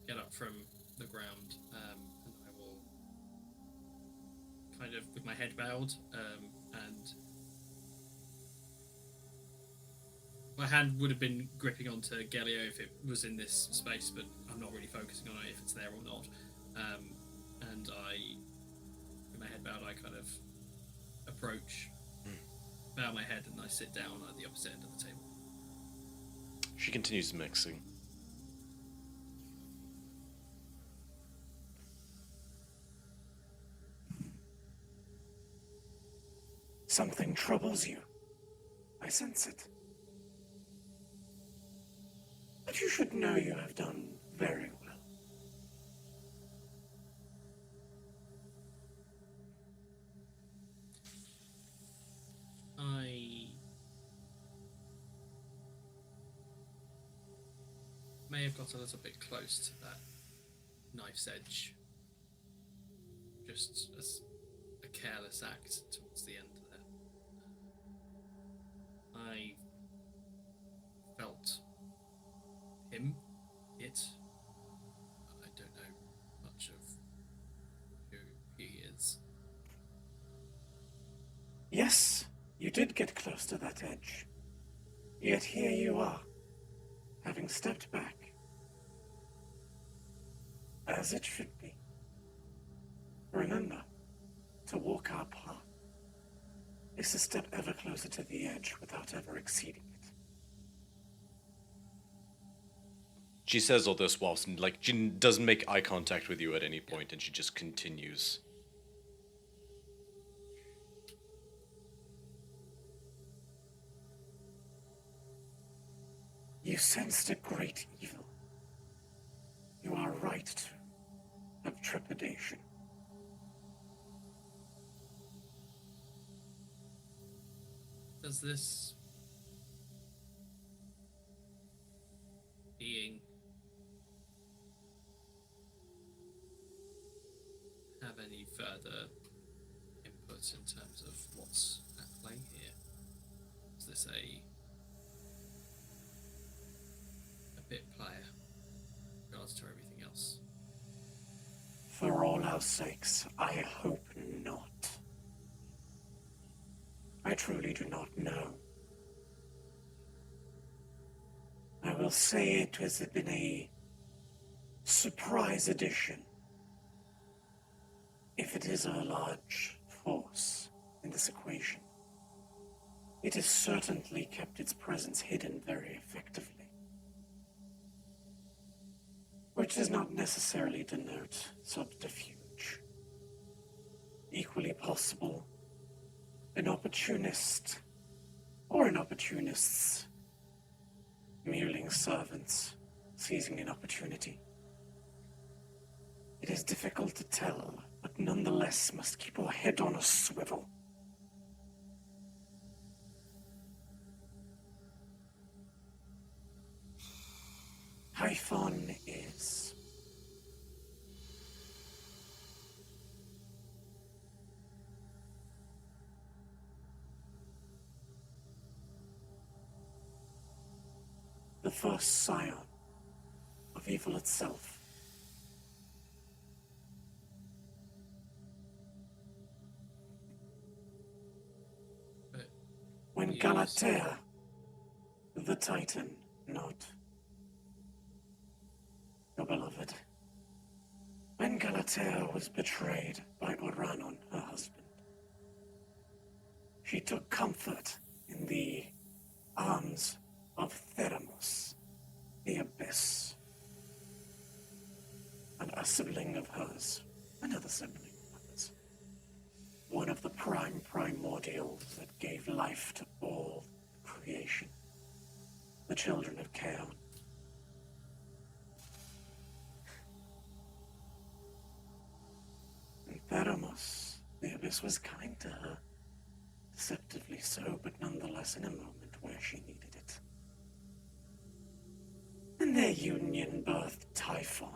Speaker 3: get up from the ground, and I will kind of, with my head bowed, and my hand would have been gripping onto Gelio if it was in this space, but I'm not really focusing on it if it's there or not. And with my head bowed, I kind of approach, bow my head, and I sit down at the opposite end of the table.
Speaker 1: She continues mixing.
Speaker 5: Something troubles you. I sense it. But you should know you have done very well.
Speaker 3: I may have got a little bit close to that knife's edge, just as a careless act towards the end there. I felt it. I don't know much of who he is.
Speaker 5: Yes, you did get close to that edge. Yet here you are, having stepped back. As it should be. Remember, to walk our path is to step ever closer to the edge without ever exceeding it.
Speaker 1: She says all this whilst, she doesn't make eye contact with you at any point, and she just continues.
Speaker 5: You sensed a great evil. You are right to have trepidation.
Speaker 3: Does this being have any further input in terms of what's at play here? Is this a bit player in regards to everything else?
Speaker 5: For all our sakes, I hope not. I truly do not know. I will say it has been a surprise addition. If it is a large force in this equation, it has certainly kept its presence hidden very effectively. Which does not necessarily denote subterfuge. Equally possible, an opportunist, or an opportunist's muling servants seizing an opportunity. It is difficult to tell, but nonetheless must keep your head on a swivel. Typhon is the first scion of evil itself.
Speaker 3: But
Speaker 5: When
Speaker 3: yes.
Speaker 5: Galatea, the Titan, not your beloved, when Galatea was betrayed by Oranon, her husband, she took comfort in the arms of Theros, the Abyss, and a sibling of hers, another sibling of hers, one of the primordials that gave life to all creation, the children of Chaos. And Theros, the Abyss, was kind to her, deceptively so, but nonetheless in a moment where she needed it. And their union birthed Typhon.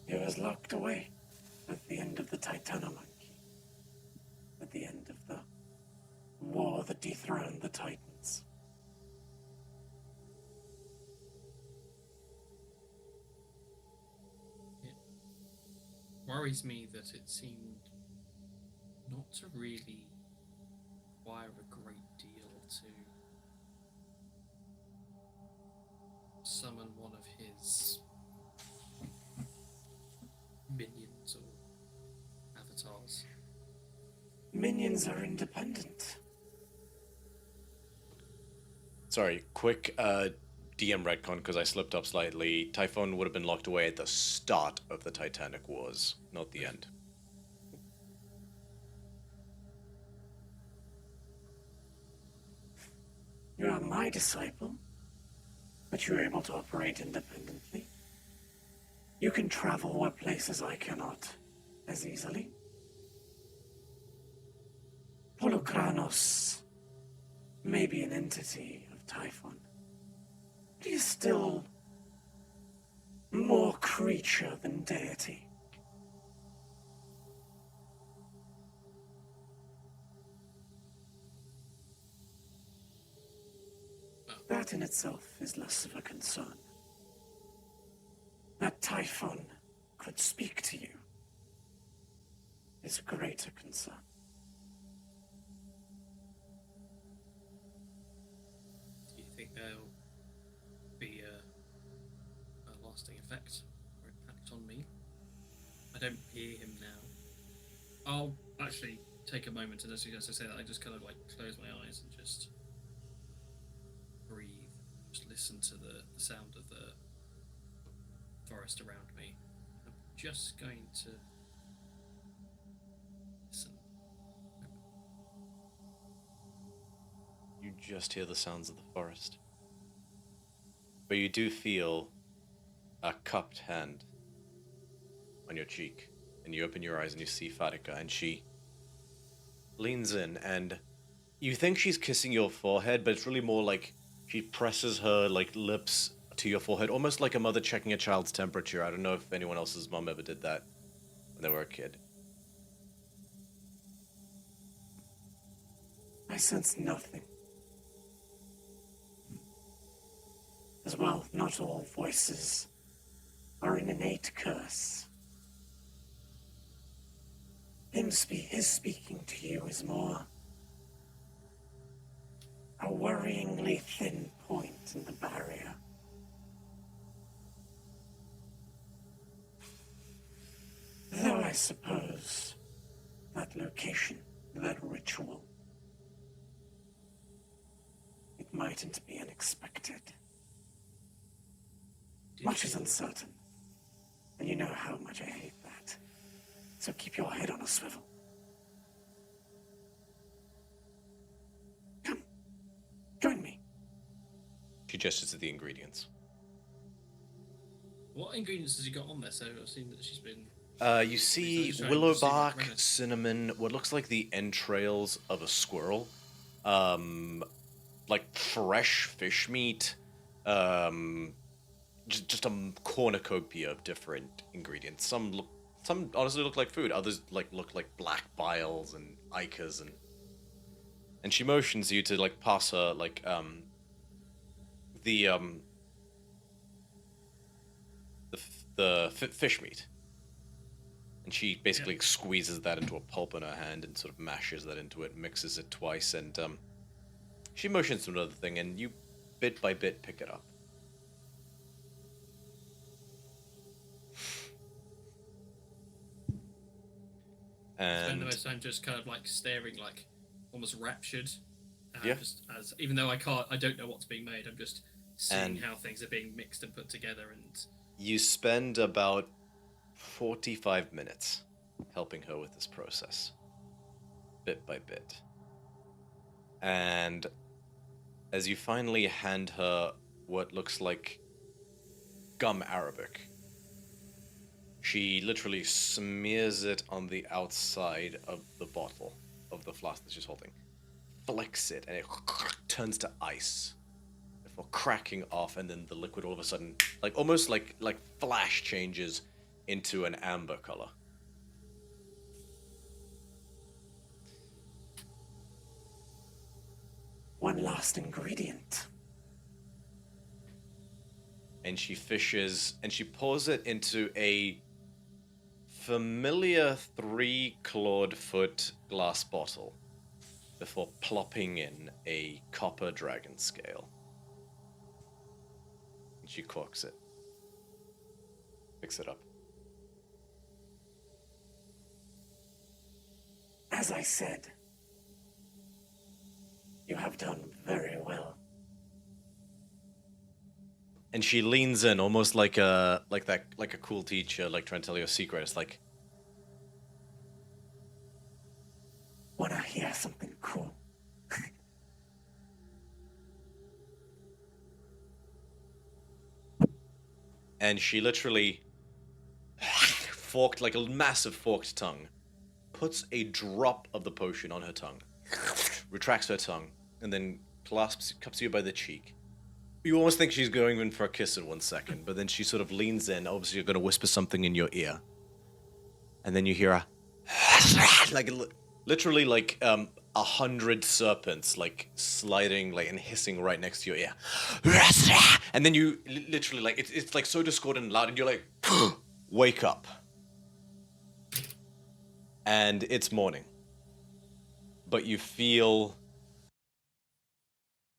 Speaker 5: He was locked away at the end of the Titanomonkey, at the end of the war that dethroned the Titans.
Speaker 3: It worries me that it seemed not to really require a great deal to summon one of his minions or avatars.
Speaker 5: Minions are independent.
Speaker 1: Sorry, quick DM retcon because I slipped up slightly. Typhon would have been locked away at the start of the Titanic Wars, not the end.
Speaker 5: You are my disciple, but you're able to operate independently. You can travel where places I cannot as easily. Polukranos may be an entity of Typhon, but he is still more creature than deity. That in itself is less of a concern. That Typhon could speak to you is a greater concern.
Speaker 3: Do you think there'll be a lasting effect or impact on me? I don't hear him now. I'll actually take a moment, and as I say that, I just kind of like close my eyes and just breathe, just listen to the sound of the forest around me. I'm just going to listen.
Speaker 1: You just hear the sounds of the forest. But you do feel a cupped hand on your cheek. And you open your eyes and you see Fatica, and she leans in, and you think she's kissing your forehead, but it's really more like she presses her lips to your forehead, almost like a mother checking a child's temperature. I don't know if anyone else's mom ever did that when they were a kid.
Speaker 5: I sense nothing. As well, not all voices are an innate curse. His speaking to you is more a worryingly thin point in the barrier. Though I suppose that location, that ritual, it mightn't be unexpected. Much is uncertain, and you know how much I hate that. So keep your head on a swivel. Come, join me.
Speaker 1: She gestures to the ingredients.
Speaker 3: What ingredients has he got on there? So I've seen that she's been.
Speaker 1: You see
Speaker 3: Just
Speaker 1: willow
Speaker 3: see what
Speaker 1: bark,
Speaker 3: Brennan-
Speaker 1: cinnamon, what looks like the entrails of a squirrel, like fresh fish meat, just a cornucopia of different ingredients. Some honestly look like food. Others look like black biles and icas, and she motions you to pass her the fish meat. And she basically squeezes that into a pulp in her hand and sort of mashes that into it, mixes it twice, and she motions to another thing, and you bit by bit pick it up.
Speaker 3: Spend the
Speaker 1: And
Speaker 3: most time just kind of staring, almost raptured.
Speaker 1: Yeah.
Speaker 3: Just as even though I don't know what's being made. I'm just seeing
Speaker 1: And-
Speaker 3: how things are being mixed and put together, and
Speaker 1: you spend about 45 minutes helping her with this process, bit by bit. And as you finally hand her what looks like gum Arabic, she literally smears it on the outside of the bottle of the flask that she's holding, flicks it, and it turns to ice before cracking off, and then the liquid all of a sudden, almost like flash, changes into an amber color.
Speaker 5: One last ingredient.
Speaker 1: And she fishes, and she pours it into a familiar 3-clawed-foot glass bottle before plopping in a copper dragon scale. She corks it. Picks it up.
Speaker 5: As I said, you have done very well.
Speaker 1: And she leans in, almost like a cool teacher, like trying to tell you a secret. It's like,
Speaker 5: Wanna hear something cool?
Speaker 1: and she literally forked, like a massive forked tongue, puts a drop of the potion on her tongue, retracts her tongue, and then cups you by the cheek. You almost think she's going in for a kiss in 1 second, but then she sort of leans in. Obviously, you're going to whisper something in your ear. And then you hear a... like, literally like 100 serpents, like, sliding, like, and hissing right next to your ear. And then you literally, like, it's like so discordant and loud, and you're like, wake up. And it's morning. But you feel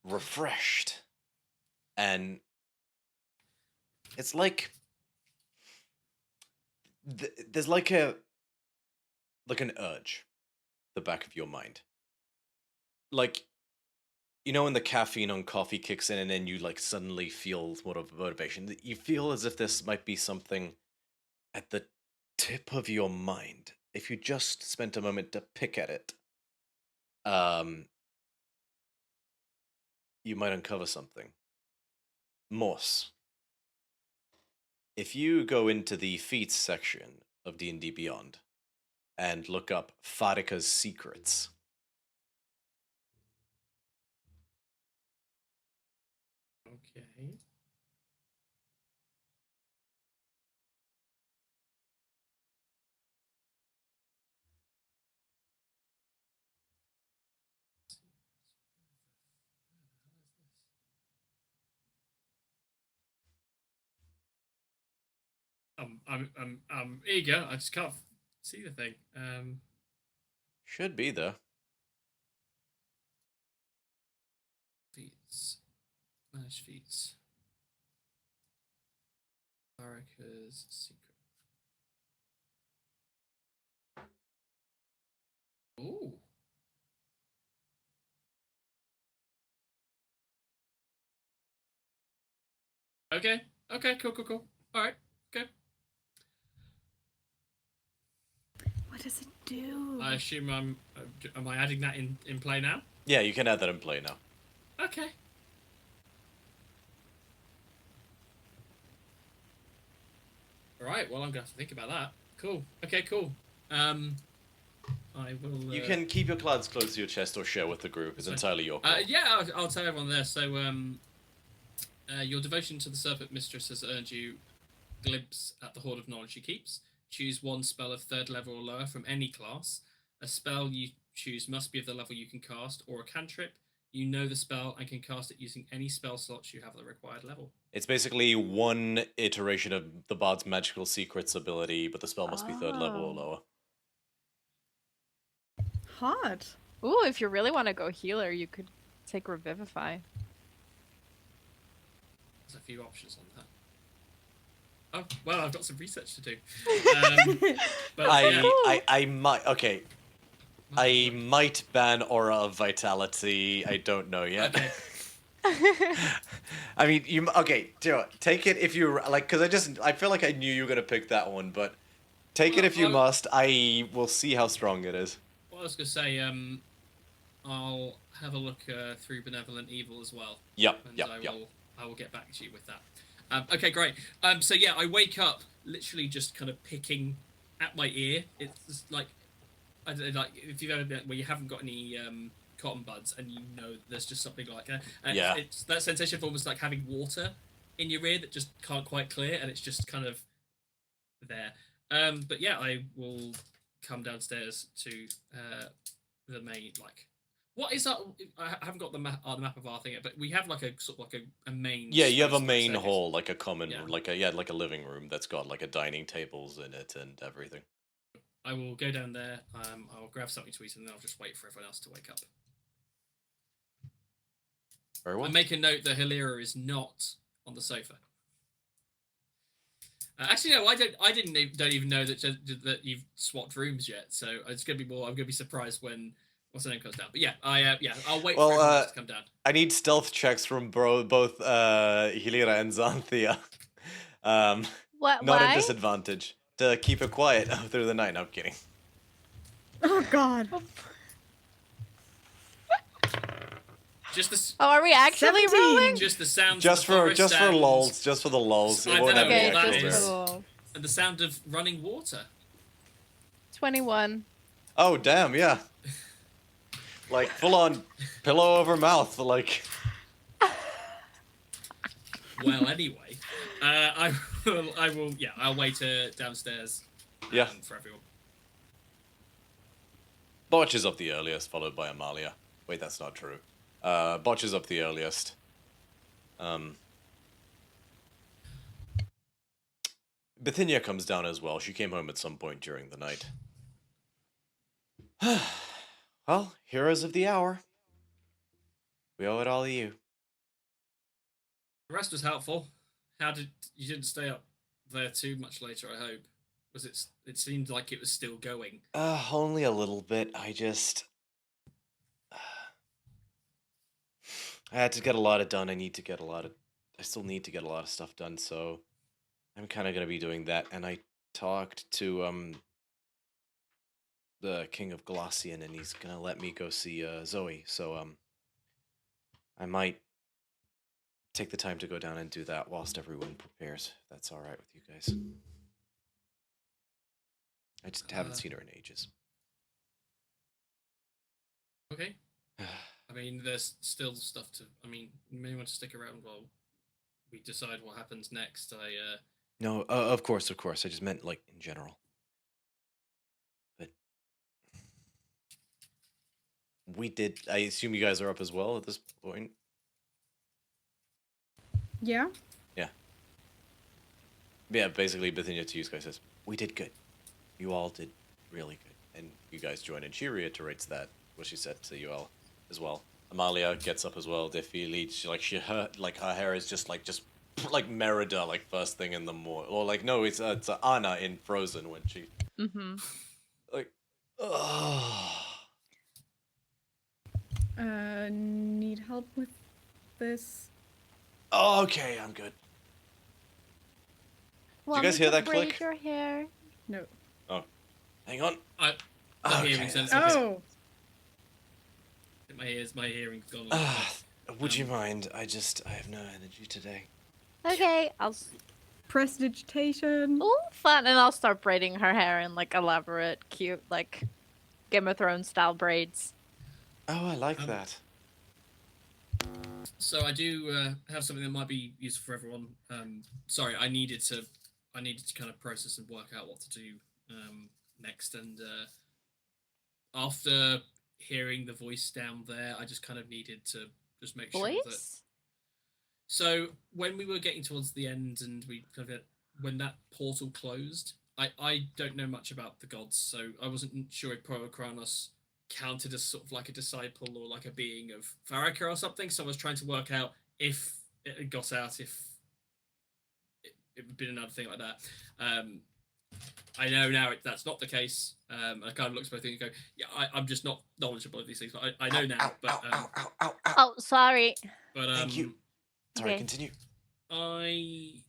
Speaker 1: refreshed. And it's like there's like an urge at the back of your mind. Like, you know when the caffeine on coffee kicks in and then you like suddenly feel sort of motivation. You feel as if this might be something at the tip of your mind. If you just spent a moment to pick at it, you might uncover something. Morse. If you go into the feats section of D&D Beyond and look up Farika's Secrets.
Speaker 3: Okay. I'm eager. I just can't see the thing.
Speaker 1: Should be there.
Speaker 3: Feats. Manage feats. Farika's secret. Ooh. Okay. Okay. Cool. All right. Okay.
Speaker 4: What does it do?
Speaker 3: I assume am I adding that in play now?
Speaker 1: Yeah, you can add that in play now.
Speaker 3: Okay. All right. Well, I'm gonna have to think about that. Cool. Okay. Cool. I will.
Speaker 1: You can keep your cards close to your chest or share with the group. It's entirely your call.
Speaker 3: Yeah, I'll tell everyone there. So, your devotion to the Serpent Mistress has earned you glimpse at the hoard of knowledge she keeps. Choose one spell of 3rd level or lower from any class. A spell you choose must be of the level you can cast, or a cantrip. You know the spell and can cast it using any spell slots you have at the required level.
Speaker 1: It's basically one iteration of the Bard's Magical Secrets ability, but the spell must be 3rd level or lower.
Speaker 4: Hot.
Speaker 2: Ooh, if you really want to go healer, you could take Revivify.
Speaker 3: There's a few options on that. Oh, well, I've got some research to do. But
Speaker 1: I might... Okay. I might ban Aura of Vitality. I don't know yet.
Speaker 3: Okay.
Speaker 1: I mean, you... Okay, do it. Take it if you... Like, because I feel like I knew you were going to pick that one, but... Take it if you must. I will see how strong it is.
Speaker 3: Well, I was going to say, I'll have a look through Benevolent Evil as well.
Speaker 1: Yep,
Speaker 3: and I will get back to you with that. Okay, great. So yeah, I wake up literally just kind of picking at my ear. It's just like, I don't know, like if you've ever been where you haven't got any cotton buds and you know there's just something like that. And
Speaker 1: yeah.
Speaker 3: It's that sensation of almost like having water in your ear that just can't quite clear, and it's just kind of there. But yeah, I will come downstairs to the main, like, what is that? I haven't got the map of our thing yet, but we have like a sort of like a main.
Speaker 1: Yeah, you have a main hall, like a common,
Speaker 3: Yeah.
Speaker 1: like a living room that's got like a dining tables in it and everything.
Speaker 3: I will go down there. I'll grab something to eat, and then I'll just wait for everyone else to wake up.
Speaker 1: Very well.
Speaker 3: And make a note that Hilira is not on the sofa. Actually, no, don't even know that you've swapped rooms yet. So it's gonna be more. I'm gonna be surprised when what's the name comes down. But yeah, I'll wait for everyone else to come down.
Speaker 1: I need stealth checks from both Hilira and Xanthia.
Speaker 2: What?
Speaker 1: Not
Speaker 2: Why?
Speaker 1: a disadvantage to keep it quiet through the night. No, I'm kidding.
Speaker 4: Oh God.
Speaker 3: Just the
Speaker 2: Oh, are we actually
Speaker 4: 17.
Speaker 2: rolling?
Speaker 3: just the sound.
Speaker 1: Just for lulz. Just for the lulz.
Speaker 3: I
Speaker 1: It won't
Speaker 3: don't know
Speaker 1: have
Speaker 3: what
Speaker 1: any
Speaker 3: that
Speaker 1: actual
Speaker 3: is.
Speaker 1: dirt.
Speaker 3: And the sound of running water.
Speaker 2: 21.
Speaker 1: Oh damn! Yeah. Like full on pillow over mouth. Like.
Speaker 3: Well, anyway, I will. Yeah, I'll wait downstairs.
Speaker 1: Yeah.
Speaker 3: For everyone.
Speaker 1: Botch is up the earliest, followed by Amalia. Wait, that's not true. Botch is up the earliest. Bithynia comes down as well. She came home at some point during the night. Well, heroes of the hour. We owe it all to you.
Speaker 3: The rest was helpful. You didn't stay up there too much later? I hope. Was it? It seemed like it was still going.
Speaker 1: Only a little bit. I had to get a lot of done. I still need to get a lot of stuff done, so I'm kind of going to be doing that. And I talked to, the King of Galassian, and he's going to let me go see, Zoe. So, I might take the time to go down and do that whilst everyone prepares. If that's alright with you guys. I just haven't seen her in ages.
Speaker 3: Okay. I mean, there's still stuff to. I mean, you may want to stick around while we decide what happens next.
Speaker 1: No, of course. I just meant, like, in general. But we did. I assume you guys are up as well at this point.
Speaker 4: Yeah.
Speaker 1: Yeah, basically, Bithynia to you guys says, we did good. You all did really good. And you guys join, and she reiterates that, what she said to you all as well. Amalia gets up as well. Her hair is just like Merida, like first thing in the morning. Or like, no, it's Anna in Frozen when she,
Speaker 2: Mm-hmm.
Speaker 1: like, oh.
Speaker 4: Need help with this?
Speaker 1: Oh, okay, I'm good.
Speaker 2: Did
Speaker 1: you guys hear that
Speaker 2: braid
Speaker 1: click?
Speaker 2: Your hair?
Speaker 4: No.
Speaker 1: Oh, hang on.
Speaker 3: the
Speaker 1: Okay,
Speaker 3: hearing sense.
Speaker 4: Oh.
Speaker 3: My hearing's gone.
Speaker 1: Would you mind? I have no energy today.
Speaker 2: Okay, I'll.
Speaker 4: Prestidigitation.
Speaker 2: Ooh, fun! And I'll start braiding her hair in like elaborate, cute, like Game of Thrones style braids.
Speaker 1: Oh, I like that.
Speaker 3: So I do have something that might be useful for everyone. Sorry, I needed to kind of process and work out what to do next. And after hearing the voice down there, I just kind of needed to just make sure that. So when we were getting towards the end, and when that portal closed, I don't know much about the gods, so I wasn't sure if Kronos counted as sort of like a disciple or like a being of Farrakha or something. So I was trying to work out if it had got out, if it would be another thing like that. I know now that's not the case. I kind of looked at both things and go, yeah, I'm just not knowledgeable of these things. But I know now.
Speaker 2: Oh, sorry.
Speaker 3: But
Speaker 1: Thank you. Sorry,
Speaker 2: Okay.
Speaker 1: continue.
Speaker 3: I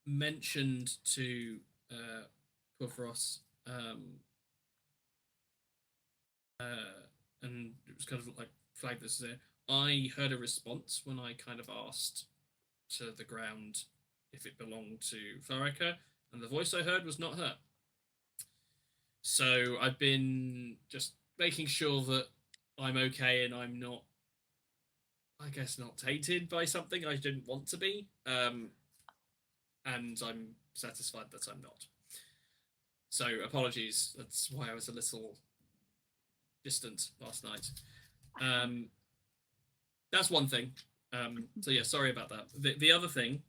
Speaker 3: mentioned to Porphyros, and it was kind of like flagged this there. I heard a response when I kind of asked to the ground if it belonged to Farrakha, and the voice I heard was not her. So I've been just making sure that I'm okay and I'm not, I guess, not tainted by something I didn't want to be. And I'm satisfied that I'm not. So apologies. That's why I was a little distant last night. That's one thing. So yeah, sorry about that. The other thing,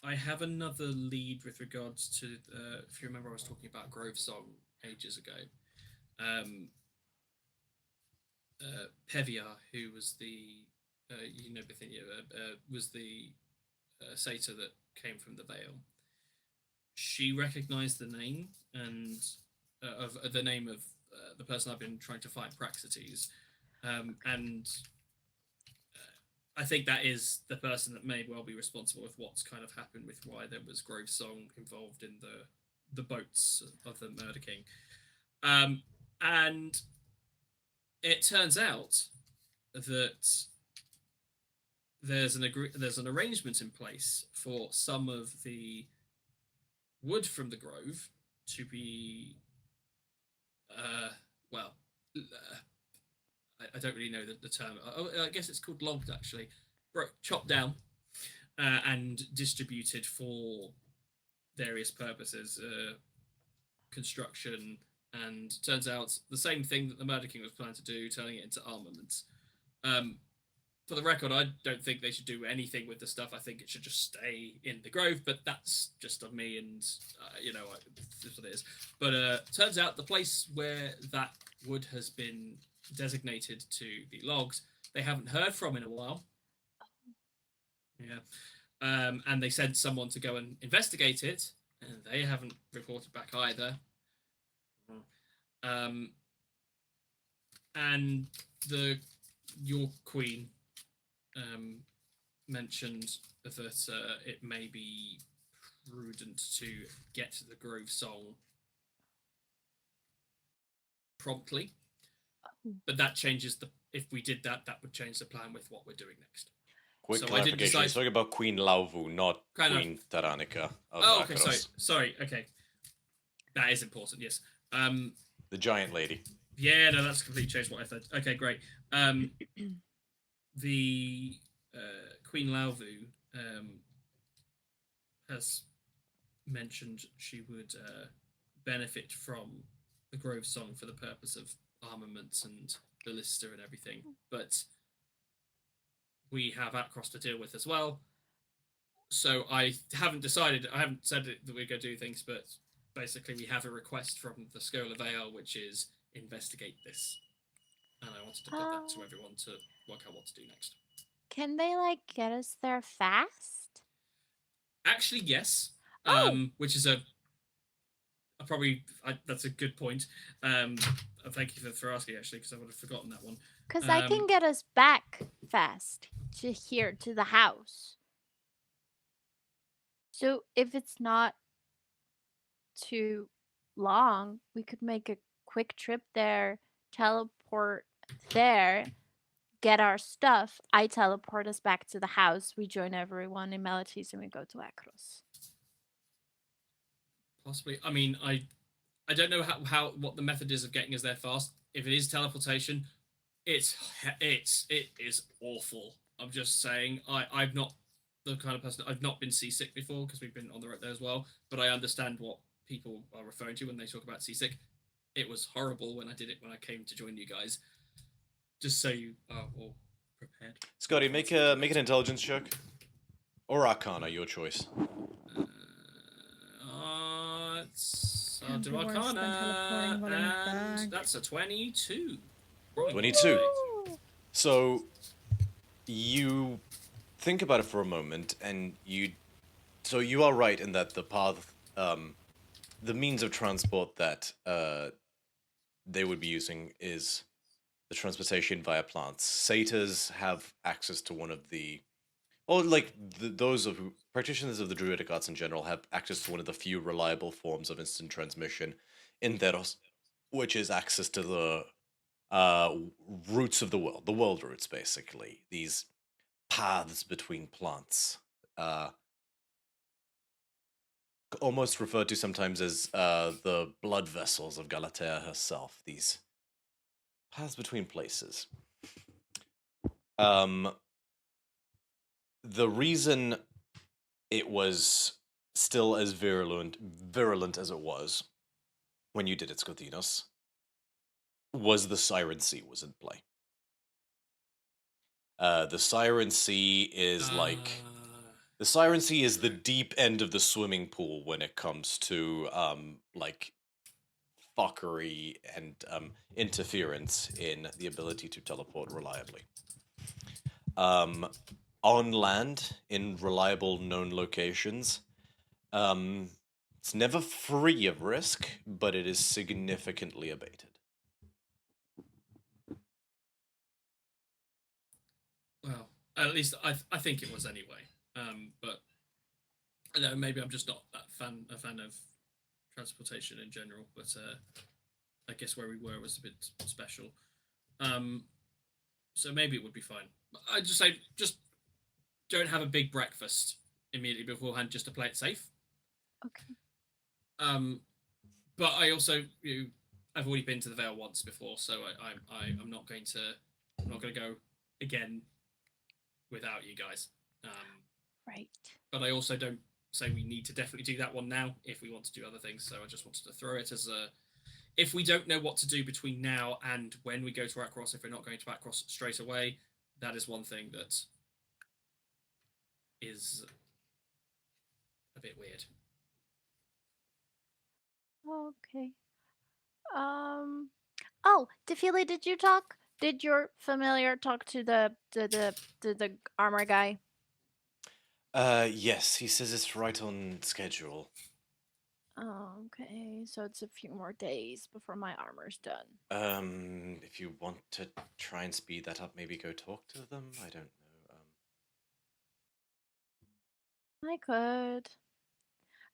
Speaker 3: I have another lead with regards to, if you remember, I was talking about Grove Song ages ago. Pevia, who was the, Bithynia, was the satyr that came from the Vale. She recognized the name and of the name of the person I've been trying to fight, Praxetes, and I think that is the person that may well be responsible with what's kind of happened with why there was Grove Song involved in the boats of the Murder King. And it turns out that there's an arrangement in place for some of the wood from the grove to be I don't really know the term. I guess it's called logged, actually. Chopped down and distributed for various purposes, construction, and turns out the same thing that the Murder King was planning to do, turning it into armaments. For the record, I don't think they should do anything with the stuff. I think it should just stay in the grove, but that's just of me, and that's what it is. But turns out the place where that wood has been designated to be logs, they haven't heard from in a while. Yeah. And they sent someone to go and investigate it, and they haven't reported back either. And your queen mentioned that it may be prudent to get the Grove Song promptly, but that changes if we did that would change the plan with what we're doing next.
Speaker 1: Quick
Speaker 3: So
Speaker 1: clarification, you're talking about Queen Lauvu, not Queen Taranika of
Speaker 3: okay,
Speaker 1: Akros.
Speaker 3: sorry, okay. That is important, yes.
Speaker 1: The giant lady.
Speaker 3: Yeah, no, that's completely changed what I said. Okay, great. The Queen Lauvu has mentioned she would benefit from the Grove Song for the purpose of armaments and ballista and everything, but we have Akros to deal with as well. So I haven't said that we're going to do things, but basically we have a request from the Scholar Vale, which is investigate this. And I wanted to put that to everyone to work out what to do next.
Speaker 2: Can they, get us there fast?
Speaker 3: Actually, yes. Which is that's a good point. Thank you for asking, actually, because I would have forgotten that one.
Speaker 2: Because I can get us back fast to here, to the house. So if it's not too long, we could make a quick trip there, teleport there, get our stuff. I teleport us back to the house. We join everyone in Melitese and we go to Akros.
Speaker 3: Possibly. I mean, I don't know what the method is of getting us there fast. If it is teleportation, it is awful. I'm just saying. I'm not the kind of person. I've not been seasick before because we've been on the road there as well. But I understand what people are referring to when they talk about seasick. It was horrible when I did it when I came to join you guys. Just so you are all prepared.
Speaker 1: Scotty, make an intelligence check. Or Arcana, your choice.
Speaker 3: I'll do Arcana, and that's a 22.
Speaker 1: 22. So you think about it for a moment, and you are right in that the path, the means of transport that they would be using is the transportation via plants. Satyrs have access to one of the, those of practitioners of the druidic arts in general have access to one of the few reliable forms of instant transmission in Theros, which is access to the roots of the world roots, basically. These paths between plants. Almost referred to sometimes as the blood vessels of Galatea herself. These paths between places. The reason it was still as virulent as it was when you did it, Scotinos, was the Siren Sea was in play. The Siren Sea is the Siren Sea is the deep end of the swimming pool when it comes to fuckery and interference in the ability to teleport reliably. on land in reliable known locations. It's never free of risk, but it is significantly abated.
Speaker 3: Well, at least I think it was anyway. But I don't know, maybe I'm just not a fan of transportation in general. But I guess where we were was a bit special. So maybe it would be fine. I just say just don't have a big breakfast immediately beforehand, just to play it safe.
Speaker 2: Okay.
Speaker 3: But I also I've already been to the Vale once before, so I'm not going to go again without you guys.
Speaker 2: Right.
Speaker 3: But I also don't say we need to definitely do that one now if we want to do other things. So I just wanted to throw it as a, if we don't know what to do between now and when we go to Akros, if we're not going to Akros straight away, that is one thing that is a bit weird.
Speaker 2: Okay. Oh, Tefili, did you talk? Did your familiar talk to the armor guy?
Speaker 1: Yes, he says it's right on schedule.
Speaker 2: Oh, okay. So it's a few more days before my armor's done.
Speaker 1: If you want to try and speed that up, maybe go talk to them. I don't know.
Speaker 2: I could.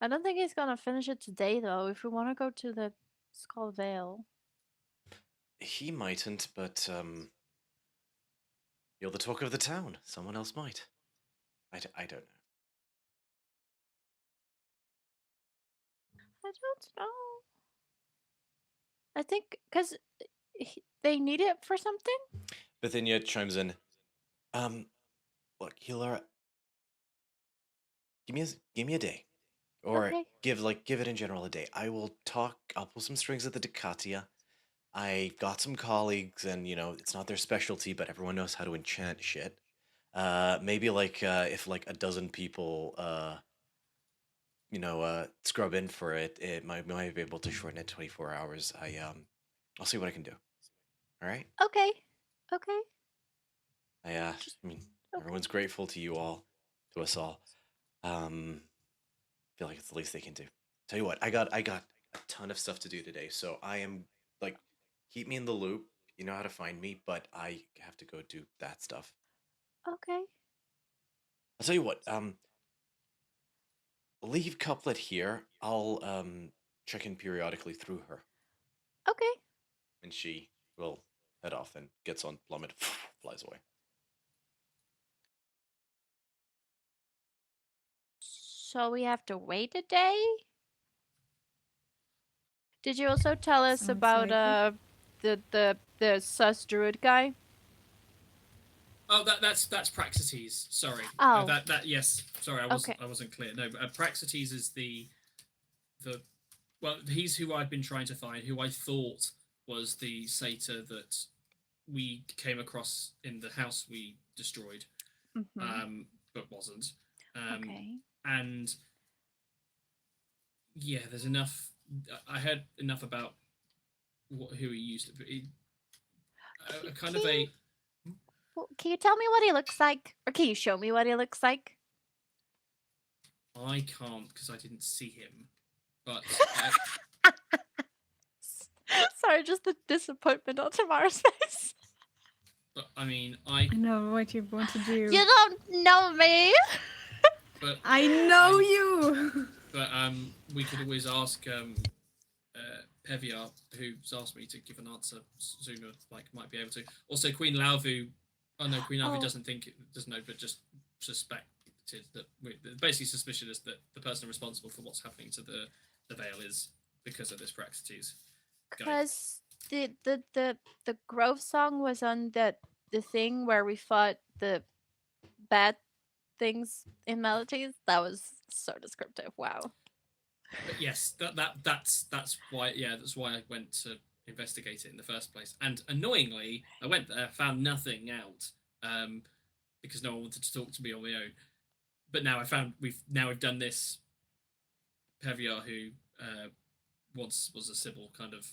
Speaker 2: I don't think he's gonna finish it today, though. If we want to go to the Skull Vale.
Speaker 1: He mightn't, but you're the talk of the town. Someone else might. I don't know.
Speaker 2: I don't know. I think because they need it for something.
Speaker 1: Bithynia chimes in. Look, Healer. Give me a day, or
Speaker 2: Okay.
Speaker 1: give it in general a day. I'll pull some strings at the Ducatia. I got some colleagues, and it's not their specialty, but everyone knows how to enchant shit. Maybe if like a dozen people scrub in for it, it might be able to shorten it 24 hours. I'll see what I can do. All right.
Speaker 2: Okay. Okay.
Speaker 1: I mean, everyone's grateful to you all, to us all. Feel like it's the least they can do. Tell you what, I got a ton of stuff to do today, so I am like, keep me in the loop. You know how to find me, but I have to go do that stuff.
Speaker 2: Okay.
Speaker 1: I'll tell you what. Leave Couplet here. I'll check in periodically through her.
Speaker 2: Okay.
Speaker 1: And she will head off and gets on plummet, flies away.
Speaker 2: So we have to wait a day? Did you also tell us
Speaker 4: Sounds
Speaker 2: about
Speaker 4: like
Speaker 2: the sus druid guy?
Speaker 3: Oh, that's Praxetes. Sorry.
Speaker 2: Oh.
Speaker 3: That yes. Sorry,
Speaker 2: Okay.
Speaker 3: I wasn't clear. No, Praxetes is the well, he's who I've been trying to find. Who I thought was the satyr that we came across in the house we destroyed, but wasn't.
Speaker 2: Okay.
Speaker 3: And yeah, there's enough. I heard enough about who he used to be. Kind of a.
Speaker 2: Well, can you tell me what he looks like? Or can you show me what he looks like?
Speaker 3: I can't because I didn't see him. But
Speaker 2: Sorry, just the disappointment on Tamara's face.
Speaker 3: but I mean,
Speaker 4: I know what you want to do.
Speaker 2: You don't know me.
Speaker 3: But
Speaker 4: I know you.
Speaker 3: But we could always ask Peviar, who's asked me to give an answer sooner. Like, might be able to. Also, Queen Lauvu. Oh no, Queen Lauvu doesn't know, but just suspected that basically suspicious that the person responsible for what's happening to the Vale is because of this Praxetes.
Speaker 2: Because the Grove song was on the thing where we fought the bad things in melodies. That was so descriptive. Wow.
Speaker 3: But yes, that's why. Yeah, that's why I went to investigate it in the first place. And annoyingly, I went there, found nothing out, because no one wanted to talk to me on my own. But now we've done this. Peviar, who once was a Sybil, kind of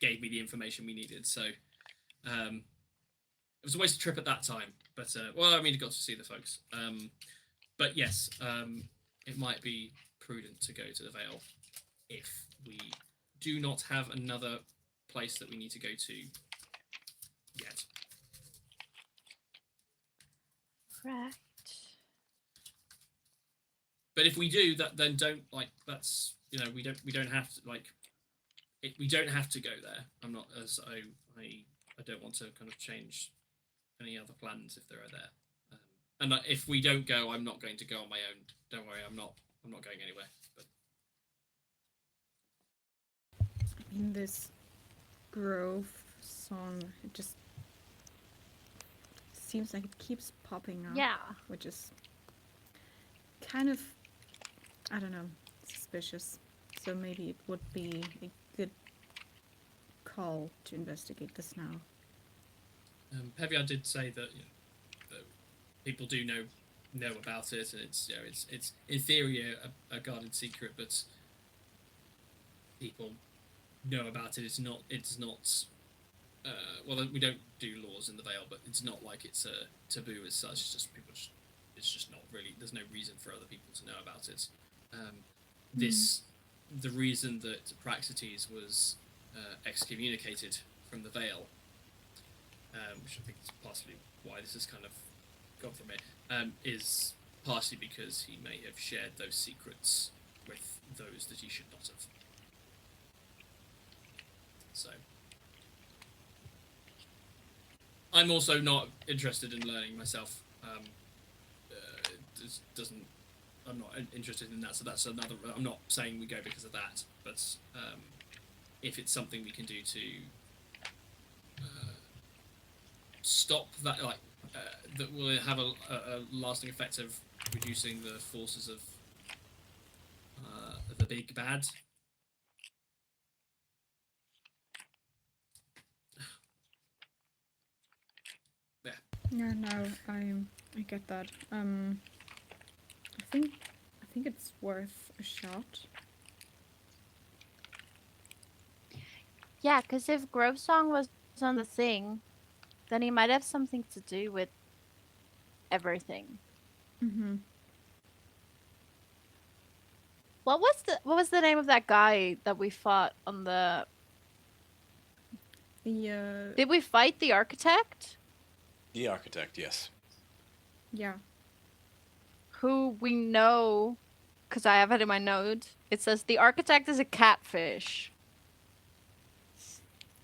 Speaker 3: gave me the information we needed. So it was a wasted trip at that time. But well, I mean, I got to see the folks. But yes, it might be prudent to go to the Vale if we do not have another place that we need to go to yet.
Speaker 2: Right.
Speaker 3: But if we do that, then don't that's we don't have to we don't have to go there. I'm not as I don't want to kind of change any other plans if there are there. And if we don't go, I'm not going to go on my own. Don't worry, I'm not going anywhere. But
Speaker 4: In this grove song, it just seems like it keeps popping up.
Speaker 2: Yeah.
Speaker 4: Which is kind of, I don't know, suspicious. So maybe it would be a good call to investigate this now.
Speaker 3: Pevia did say that, that people do know about it, and it's it's in theory a guarded secret, but people know about it. It's not well, we don't do laws in the Vale, but it's not like it's a taboo as such. It's just it's just not really. There's no reason for other people to know about it. The reason that Praxetes was excommunicated from the Vale, which I think is partially why this has kind of gone from it, is partially because he may have shared those secrets with those that he should not have. So, I'm also not interested in learning myself. I'm not interested in that, so that's another. I'm not saying we go because of that, but if it's something we can do to stop that, that will have a lasting effect of reducing the forces of the big bad.
Speaker 4: Yeah, no, I get that. I think it's worth a shot.
Speaker 2: Yeah, because if Grove Song was on the thing, then he might have something to do with everything.
Speaker 4: Mm-hmm.
Speaker 2: What was the name of that guy that we fought on the? Did we fight the architect?
Speaker 1: The architect, yes.
Speaker 4: Yeah.
Speaker 2: Who we know, because I have it in my notes. It says the architect is a catfish,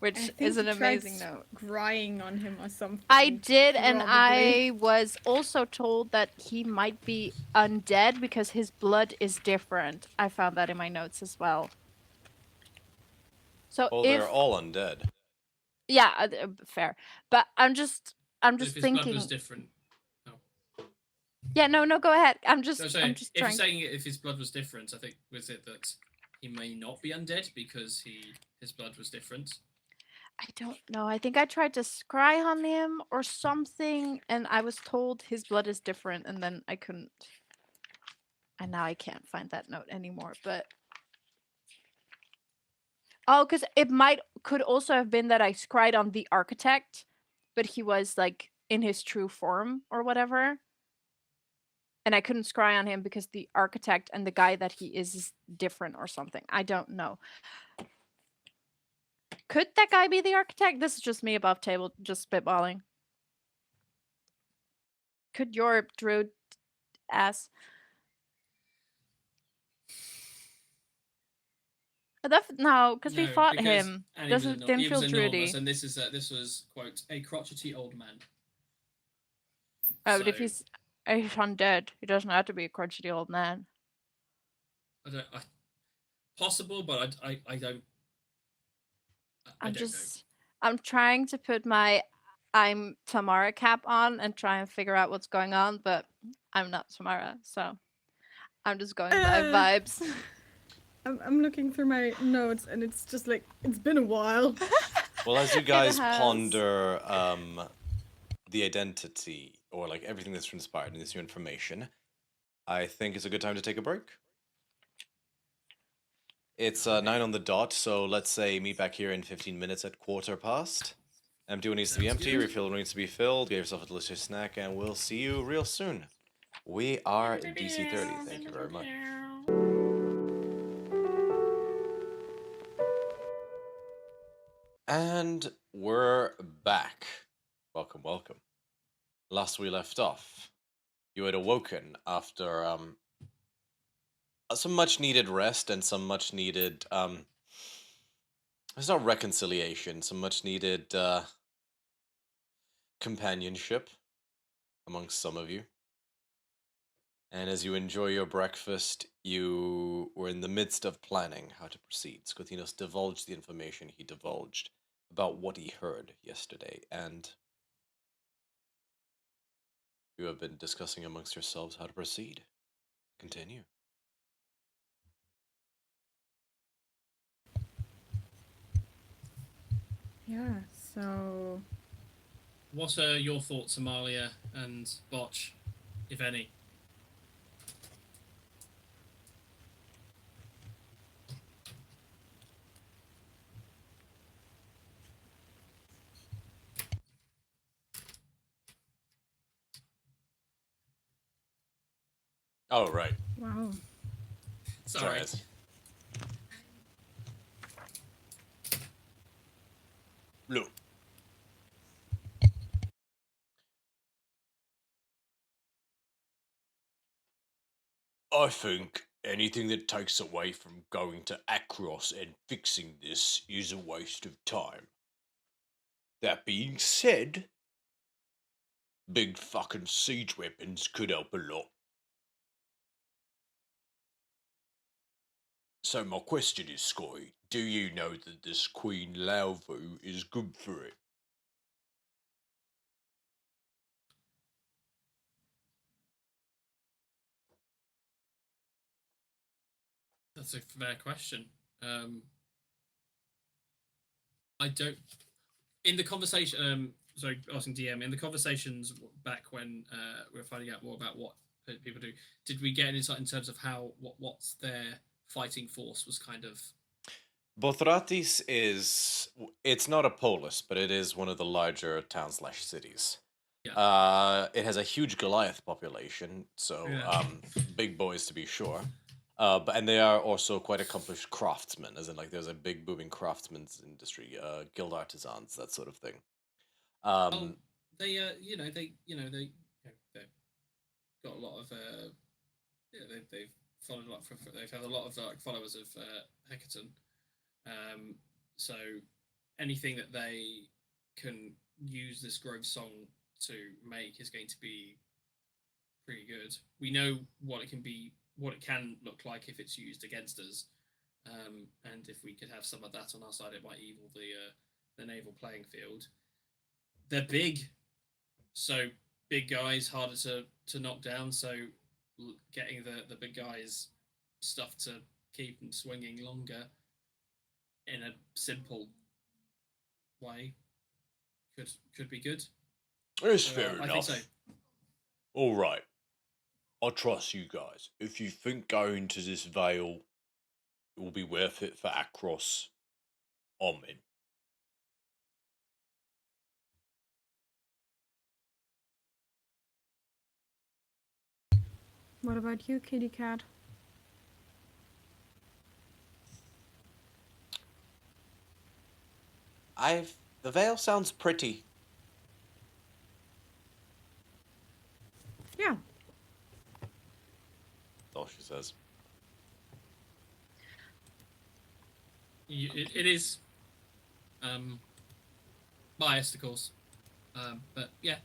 Speaker 2: which is an amazing note.
Speaker 4: Scrying on him or something.
Speaker 2: I did, and
Speaker 4: probably.
Speaker 2: I was also told that he might be undead because his blood is different. I found that in my notes as well. So
Speaker 1: Oh,
Speaker 2: if
Speaker 1: they're all undead.
Speaker 2: yeah, fair. But I'm just
Speaker 3: If his
Speaker 2: thinking.
Speaker 3: blood was different.
Speaker 2: Yeah, no, go ahead. I'm just
Speaker 3: If
Speaker 2: trying.
Speaker 3: saying if his blood was different, I think was it that he may not be undead because his blood was different.
Speaker 2: I don't know. I think I tried to scry on him or something, and I was told his blood is different, and then I couldn't. And now I can't find that note anymore. But oh, because it could also have been that I scried on the architect, but he was like in his true form or whatever. And I couldn't scry on him because the architect and the guy that he is different or something. I don't know. Could that guy be the architect? This is just me above table, just spitballing. Could your druid ass? No, because we fought him. Didn't feel druidy.
Speaker 3: And this was quote a crotchety old man.
Speaker 2: Oh, but if he's undead, he doesn't have to be a crotchety old man.
Speaker 3: Possible, but I don't.
Speaker 2: I'm trying to put my I'm Tamara cap on and try and figure out what's going on, but I'm not Tamara, so I'm just going by vibes.
Speaker 4: I'm looking through my notes and it's just like, it's been a while.
Speaker 1: Well, as you guys ponder the identity or like everything that's transpired in this new information, I think it's a good time to take a break. It's 9 on the dot, so let's say meet back here in 15 minutes at 15:15. Empty what needs to be
Speaker 3: Sounds
Speaker 1: empty,
Speaker 3: good.
Speaker 1: refill what needs to be filled, get yourself a delicious snack, and we'll see you real soon. We are DC30. Thank you very much. And we're back. Welcome, welcome. Last we left off, you had awoken after some much needed rest and some much needed it's not reconciliation, some much needed companionship amongst some of you. And as you enjoy your breakfast, you were in the midst of planning how to proceed. Skotinos divulged the information he divulged about what he heard yesterday, and you have been discussing amongst yourselves how to proceed. Continue.
Speaker 4: Yeah, so
Speaker 3: What are your thoughts, Amalia and Botch, if any?
Speaker 1: Oh, right.
Speaker 4: wow.
Speaker 3: Sorry.
Speaker 1: Sorry. Look. I think anything that takes away from going to Akros and fixing this is a waste of time. That being said, big fucking siege weapons could help a lot. So my question is, Scotty, do you know that this Queen Lauvu is good for it?
Speaker 3: That's a fair question. I don't. In the conversation, sorry, asking DM. In the conversations back when we were finding out more about what people do, did we get an insight in terms of how what's their fighting force was kind of?
Speaker 1: Bothratis is, it's not a polis, but it is one of the larger towns/cities.
Speaker 3: Yeah.
Speaker 1: It has a huge Goliath population, so
Speaker 3: Yeah.
Speaker 1: big boys to be sure. And they are also quite accomplished craftsmen, as in like there's a big booming craftsman's industry, guild artisans, that sort of thing.
Speaker 3: They've got a lot of they've followed a lot they've had a lot of like followers of Hecaton. So anything that they can use this Grove song to make is going to be pretty good. We know what it can look like if it's used against us, and if we could have some of that on our side, it might equal the naval playing field. They're big, so big guys harder to knock down. So getting the big guys stuff to keep them swinging longer in a simple way could be good.
Speaker 1: It's fair
Speaker 3: I
Speaker 1: enough.
Speaker 3: think so.
Speaker 1: All right. I trust you guys. If you think going to this Vale will be worth it for Akros, I'm in.
Speaker 4: What about you, kitty cat?
Speaker 1: The Vale sounds pretty.
Speaker 4: Yeah.
Speaker 1: That's all she says.
Speaker 3: It is biased, of course, but yeah.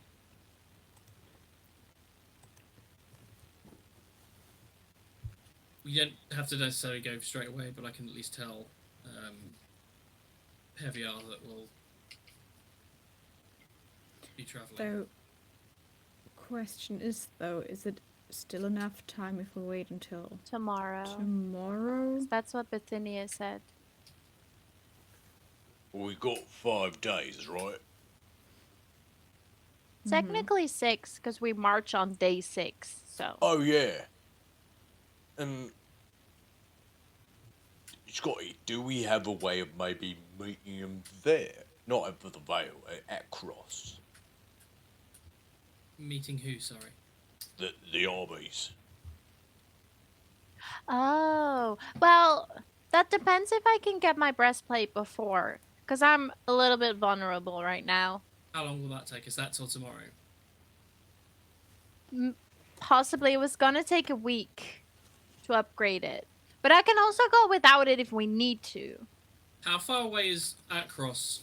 Speaker 3: We don't have to necessarily go straight away, but I can at least tell Heavier that will be traveling.
Speaker 4: So, question is though, is it still enough time if we wait until
Speaker 2: Tomorrow.
Speaker 4: tomorrow?
Speaker 2: That's what Bithynia said.
Speaker 1: We got 5 days, right?
Speaker 2: Technically 6, because we march on day 6, so.
Speaker 1: Oh, yeah. Scotty, do we have a way of maybe meeting him there? Not over the Vale, across.
Speaker 3: Meeting who? Sorry.
Speaker 1: The armies.
Speaker 2: Oh, well, that depends if I can get my breastplate before, because I'm a little bit vulnerable right now.
Speaker 3: How long will that take? Is that till tomorrow?
Speaker 2: Possibly. It was gonna take a week to upgrade it, but I can also go without it if we need to.
Speaker 3: How far away is Akros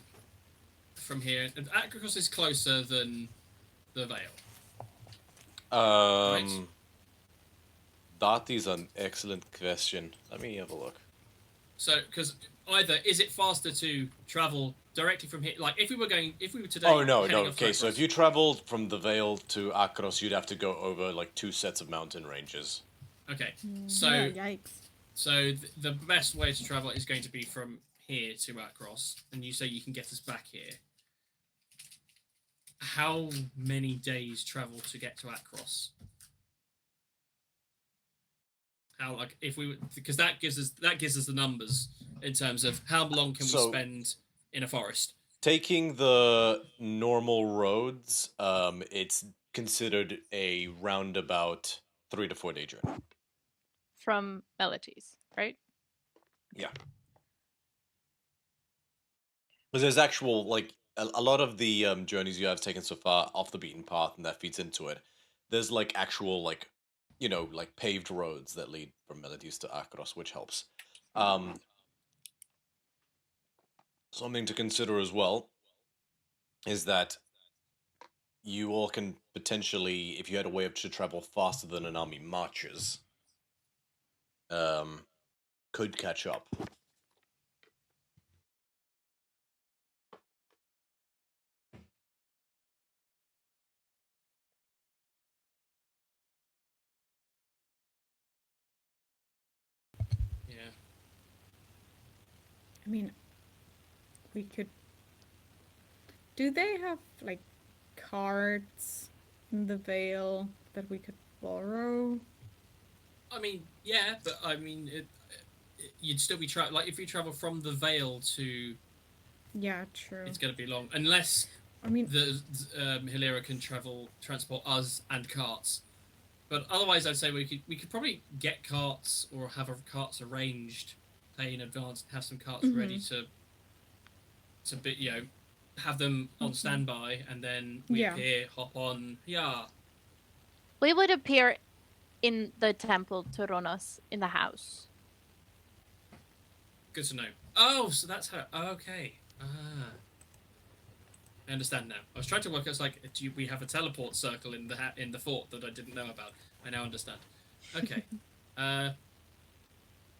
Speaker 3: from here? Akros is closer than the Vale. Right.
Speaker 1: That is an excellent question. Let me have a look.
Speaker 3: So, because either is it faster to travel directly from here? Like, if we were today.
Speaker 1: Oh no.
Speaker 3: heading off to
Speaker 1: Okay, so
Speaker 3: Akros-
Speaker 1: if you traveled from the Vale to Akros, you'd have to go over like 2 sets of mountain ranges.
Speaker 3: Okay, so
Speaker 4: Yikes.
Speaker 3: the best way to travel is going to be from here to Akros, and you say you can get us back here. How many days travel to get to Akros? How, like, if we, because that gives us the numbers in terms of how long can we spend in a forest.
Speaker 1: Taking the normal roads, it's considered a roundabout 3 to 4 day journey.
Speaker 2: From Melodies, right?
Speaker 1: Yeah. Because there's actual, like, a lot of the journeys you have taken so far off the beaten path, and that feeds into it. There's, like, actual, like, you know, like, paved roads that lead from Melodies to Akros, which helps. Something to consider as well is that you all can potentially, if you had a way to travel faster than an army marches, could catch up.
Speaker 3: Yeah.
Speaker 4: I mean, we could. Do they have like cards in the Vale that we could borrow?
Speaker 3: I mean, yeah, but I mean, you'd still be like if you travel from the Vale to.
Speaker 4: Yeah, true.
Speaker 3: It's going to be long, unless
Speaker 4: I mean,
Speaker 3: the Hilira can transport us and carts. But otherwise, I'd say we could probably get carts or have our carts arranged, pay in advance, have some carts ready to be, you know, have them on standby, and then we appear, hop on,
Speaker 2: We would appear in the temple to Ronos in the house.
Speaker 3: Good to know. Oh, so that's how. Okay. I understand now. I was trying to work out, like, we have a teleport circle in the fort that I didn't know about. I now understand. Okay.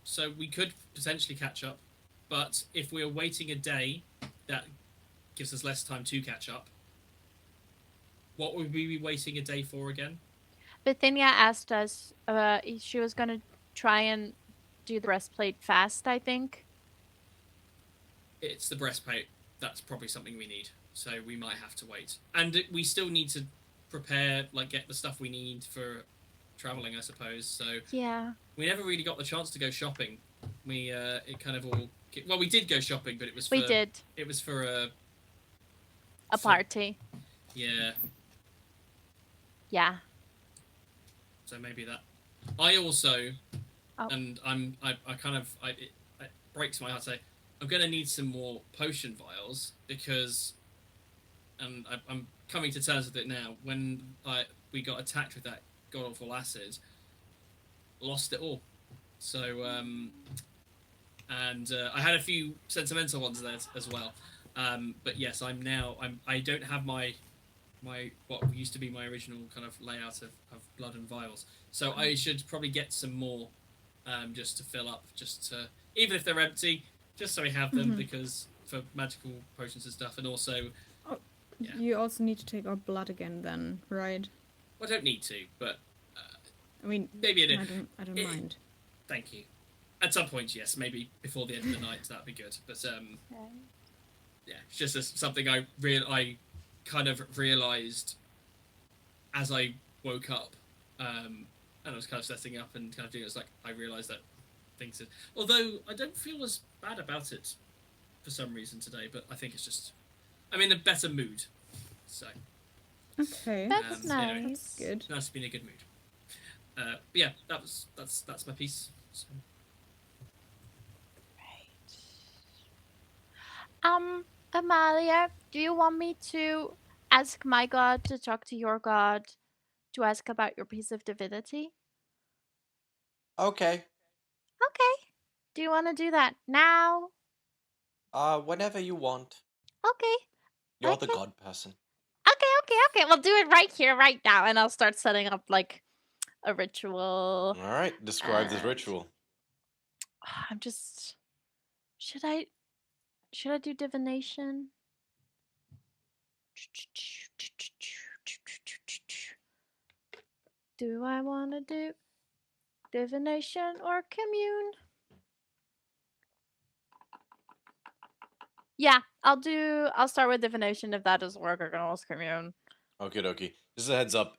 Speaker 3: So we could potentially catch up, but if we're waiting a day, that gives us less time to catch up. What would we be waiting a day for again?
Speaker 2: Bithynia asked us, she was going to try and do the breastplate fast, I think.
Speaker 3: It's the breastplate. That's probably something we need. So we might have to wait. And we still need to prepare, like, get the stuff we need for traveling, I suppose. So
Speaker 2: yeah,
Speaker 3: we never really got the chance to go shopping. We it kind of all. Well, we did go shopping, but it was for, It was for
Speaker 2: a party.
Speaker 3: Yeah.
Speaker 2: Yeah.
Speaker 3: So maybe that. I also, and I kind of it breaks my heart to say, I'm gonna need some more potion vials because, and I'm coming to terms with it now. When we got attacked with that god awful acid, lost it all. So and I had a few sentimental ones there as well. But yes, I don't have my what used to be my original kind of layout of blood and vials. So I should probably get some more just to fill up, just to, even if they're empty, just so we have them because for magical potions and stuff, and also
Speaker 4: you also need to take our blood again then, right?
Speaker 3: Well, I don't need to, but
Speaker 4: I mean,
Speaker 3: maybe
Speaker 4: I don't mind.
Speaker 3: Thank you. At some point, yes, maybe before the end of the night, that'd be good. But yeah, it's just something I kind of realised as I woke up, and I was kind of setting up and kind of doing it. It's like I realised that things had, although I don't feel as bad about it for some reason today, but I think it's just I'm in a better mood. So
Speaker 4: Okay.
Speaker 2: That's
Speaker 3: anyway.
Speaker 2: nice.
Speaker 4: That's good.
Speaker 3: nice to be in a good mood. But yeah, that's my piece. So.
Speaker 2: Amalia, do you want me to ask my god to talk to your god to ask about your piece of divinity?
Speaker 1: Okay.
Speaker 2: Okay. Do you want to do that now?
Speaker 1: Whenever you want.
Speaker 2: Okay.
Speaker 1: You're the
Speaker 2: Okay.
Speaker 1: god person.
Speaker 2: Okay. We'll do it right here, right now, and I'll start setting up like a ritual.
Speaker 1: All right. Describe this
Speaker 2: And-
Speaker 1: ritual.
Speaker 2: I'm just. Should I do divination? Do I want to do divination or commune? Yeah, I'll start with divination. If that doesn't work, I can always commune.
Speaker 1: Okie dokie. Just a heads up.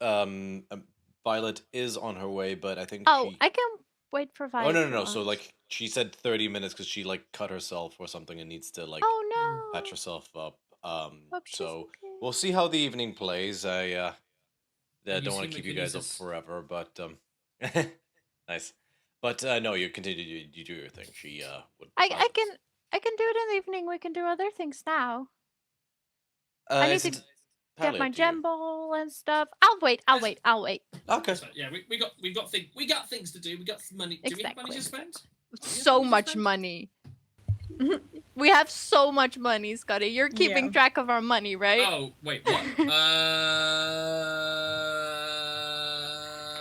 Speaker 1: Violet is on her way, but I think
Speaker 2: Oh,
Speaker 1: she.
Speaker 2: I can wait for Violet.
Speaker 1: Oh no. So like she said 30 minutes because she like cut herself or something and needs to like
Speaker 2: Oh no.
Speaker 1: patch herself up.
Speaker 2: Hope she's
Speaker 1: So
Speaker 2: okay.
Speaker 1: we'll see how the evening plays. I don't
Speaker 3: Use
Speaker 1: want to keep you guys up
Speaker 3: telekinesis.
Speaker 1: forever, but nice. But no, you continue. You do your thing. She would.
Speaker 2: I can do it in the evening. We can do other things now. I need
Speaker 1: it's
Speaker 2: to
Speaker 1: entirely
Speaker 2: Get my
Speaker 1: up to you.
Speaker 2: gem bowl and stuff. I'll wait.
Speaker 1: Okay.
Speaker 3: So, yeah, we got things to do. We got some money. Do we have money to
Speaker 2: Exactly.
Speaker 3: spend?
Speaker 2: So much money. We have so much money, Scotty. You're keeping
Speaker 4: Yeah.
Speaker 2: track of our money, right?
Speaker 3: Oh wait, what?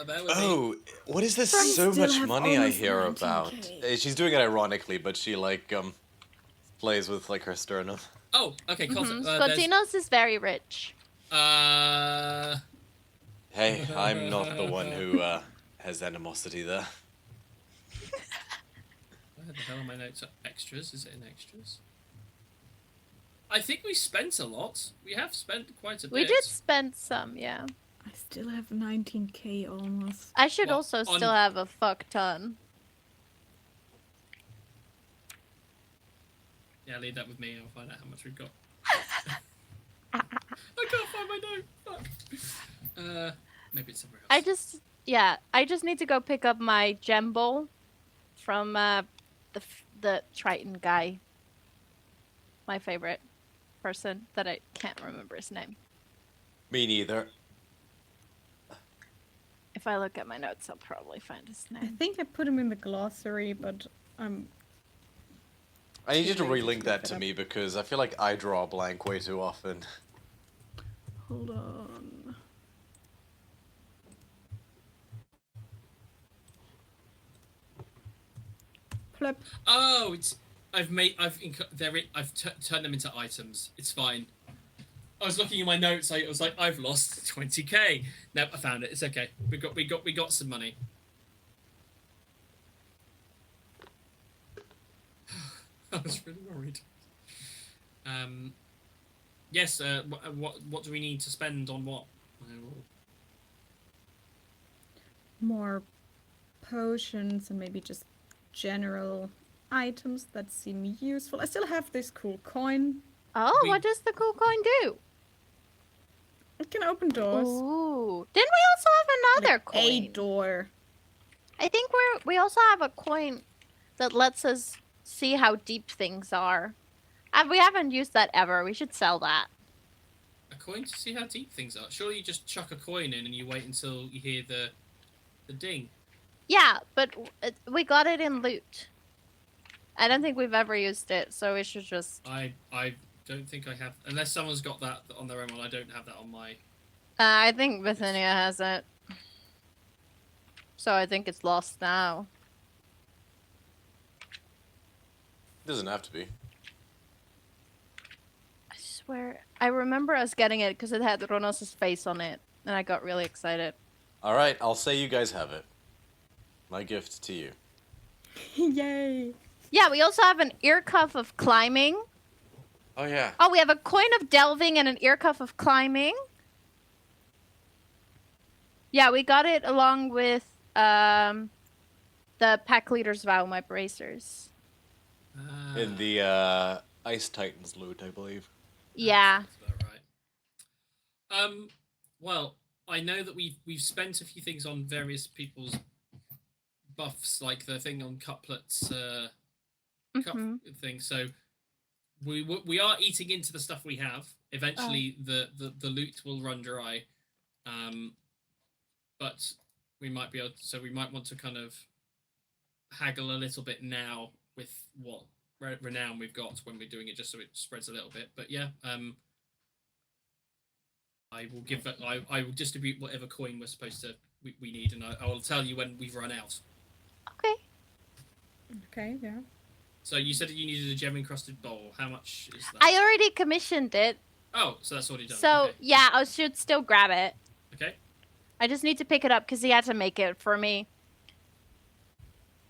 Speaker 3: Bear with me.
Speaker 1: Oh, what is this?
Speaker 4: I
Speaker 1: So
Speaker 4: still
Speaker 1: much
Speaker 4: have
Speaker 1: money I
Speaker 4: almost
Speaker 1: hear about.
Speaker 4: 19K.
Speaker 1: She's doing it ironically, but she like plays with like her sternum.
Speaker 3: Oh, okay, cool.
Speaker 2: Scotinos is very rich.
Speaker 1: Hey, I'm not the one who has animosity there.
Speaker 3: Where the hell are my notes? Extras? Is it in extras? I think we spent a lot. We have spent quite a bit.
Speaker 2: We did spend some, yeah.
Speaker 4: I still have 19K almost.
Speaker 2: I should
Speaker 3: What,
Speaker 2: also
Speaker 3: on-
Speaker 2: still have a fuck ton.
Speaker 3: Yeah, leave that with me. I'll find out how much we've got. I can't find my note. Fuck. Maybe it's somewhere else.
Speaker 2: I just need to go pick up my gem bowl from the Triton guy. My favorite person that I can't remember his name.
Speaker 1: Me neither.
Speaker 2: If I look at my notes, I'll probably find his
Speaker 4: I
Speaker 2: name.
Speaker 4: think I put him in the glossary, but
Speaker 1: I need you to
Speaker 4: Too late to
Speaker 1: relink
Speaker 4: look
Speaker 1: that
Speaker 4: it
Speaker 1: to
Speaker 4: up.
Speaker 1: me because I feel like I draw a blank way too often.
Speaker 4: hold on. Plop.
Speaker 3: Oh, turned them into items. It's fine. I was looking at my notes. I was like, I've lost 20k. Nope, I found it. It's okay. We got some money. I was really worried. Yes. What do we need to spend on what?
Speaker 4: More potions and maybe just general items that seem useful. I still have this cool coin.
Speaker 2: Oh,
Speaker 3: We-
Speaker 2: what does the cool coin do?
Speaker 4: It can open doors.
Speaker 2: Ooh. Didn't we also have another
Speaker 4: Like a
Speaker 2: coin?
Speaker 4: door.
Speaker 2: I think we also have a coin that lets us see how deep things are. And we haven't used that ever. We should sell that.
Speaker 3: A coin to see how deep things are. Surely you just chuck a coin in and you wait until you hear the ding.
Speaker 2: Yeah, but we got it in loot. I don't think we've ever used it, so we should just...
Speaker 3: I don't think I have, unless someone's got that on their own one. I don't have that on my.
Speaker 2: I think Bithynia has it. So I think it's lost now.
Speaker 1: Doesn't have to be.
Speaker 2: I swear. I remember us getting it because it had Ronos' face on it, and I got really excited.
Speaker 1: All right, I'll say you guys have it. My gift to you.
Speaker 4: Yay.
Speaker 2: Yeah, we also have an ear cuff of climbing.
Speaker 1: Oh yeah.
Speaker 2: Oh, we have a coin of delving and an ear cuff of climbing. Yeah, we got it along with the pack leader's vow, my bracers.
Speaker 1: In the Ice Titans loot, I believe.
Speaker 2: Yeah.
Speaker 3: That's about right. Well, I know that we've spent a few things on various people's buffs, like the thing on Couplet's cup thing. So we are eating into the stuff we have. Eventually, the loot will run dry, but we might be able. So we might want to kind of haggle a little bit now with what renown we've got when we're doing it, just so it spreads a little bit. But yeah, I will give that. I will distribute whatever coin we're supposed to we need, and I will tell you when we've run out.
Speaker 2: Okay.
Speaker 4: Okay, yeah.
Speaker 3: So you said that you needed a gem encrusted bowl. How much is that?
Speaker 2: I already commissioned it.
Speaker 3: Oh, so that's already done.
Speaker 2: So
Speaker 3: Okay.
Speaker 2: yeah, I should still grab it.
Speaker 3: Okay.
Speaker 2: I just need to pick it up because he had to make it for me.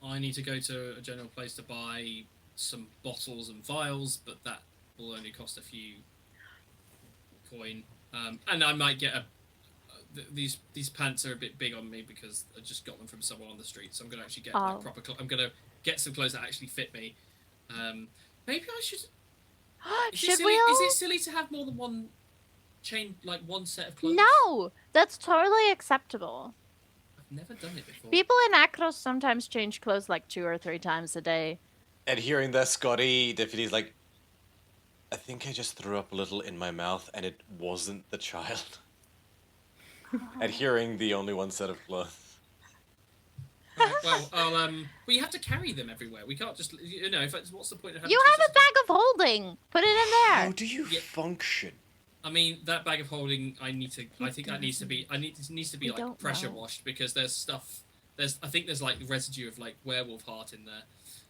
Speaker 3: I need to go to a general place to buy some bottles and vials, but that will only cost a few coin. And I might get these pants are a bit big on me because I just got them from someone on the street, so I'm gonna actually get like, proper clothes. I'm gonna get some clothes that actually fit me. Maybe I should.
Speaker 2: Should we?
Speaker 3: Is it silly to have more than one chain, like one set of clothes?
Speaker 2: No, that's totally acceptable.
Speaker 3: I've never done it before.
Speaker 2: People in Akros sometimes change clothes like 2 or 3 times a day.
Speaker 1: And hearing that, Scotty, Deputy's like, I think I just threw up a little in my mouth, and it wasn't the child. And hearing the only one set of clothes.
Speaker 3: Right, well, I'll you have to carry them everywhere. We can't just, what's the point of having?
Speaker 2: You have a bag of holding. Put it in there.
Speaker 1: How do you function?
Speaker 3: I mean, that bag of holding, I think that needs to be, needs to be like pressure washed because there's stuff. I think there's like residue of like werewolf heart in there.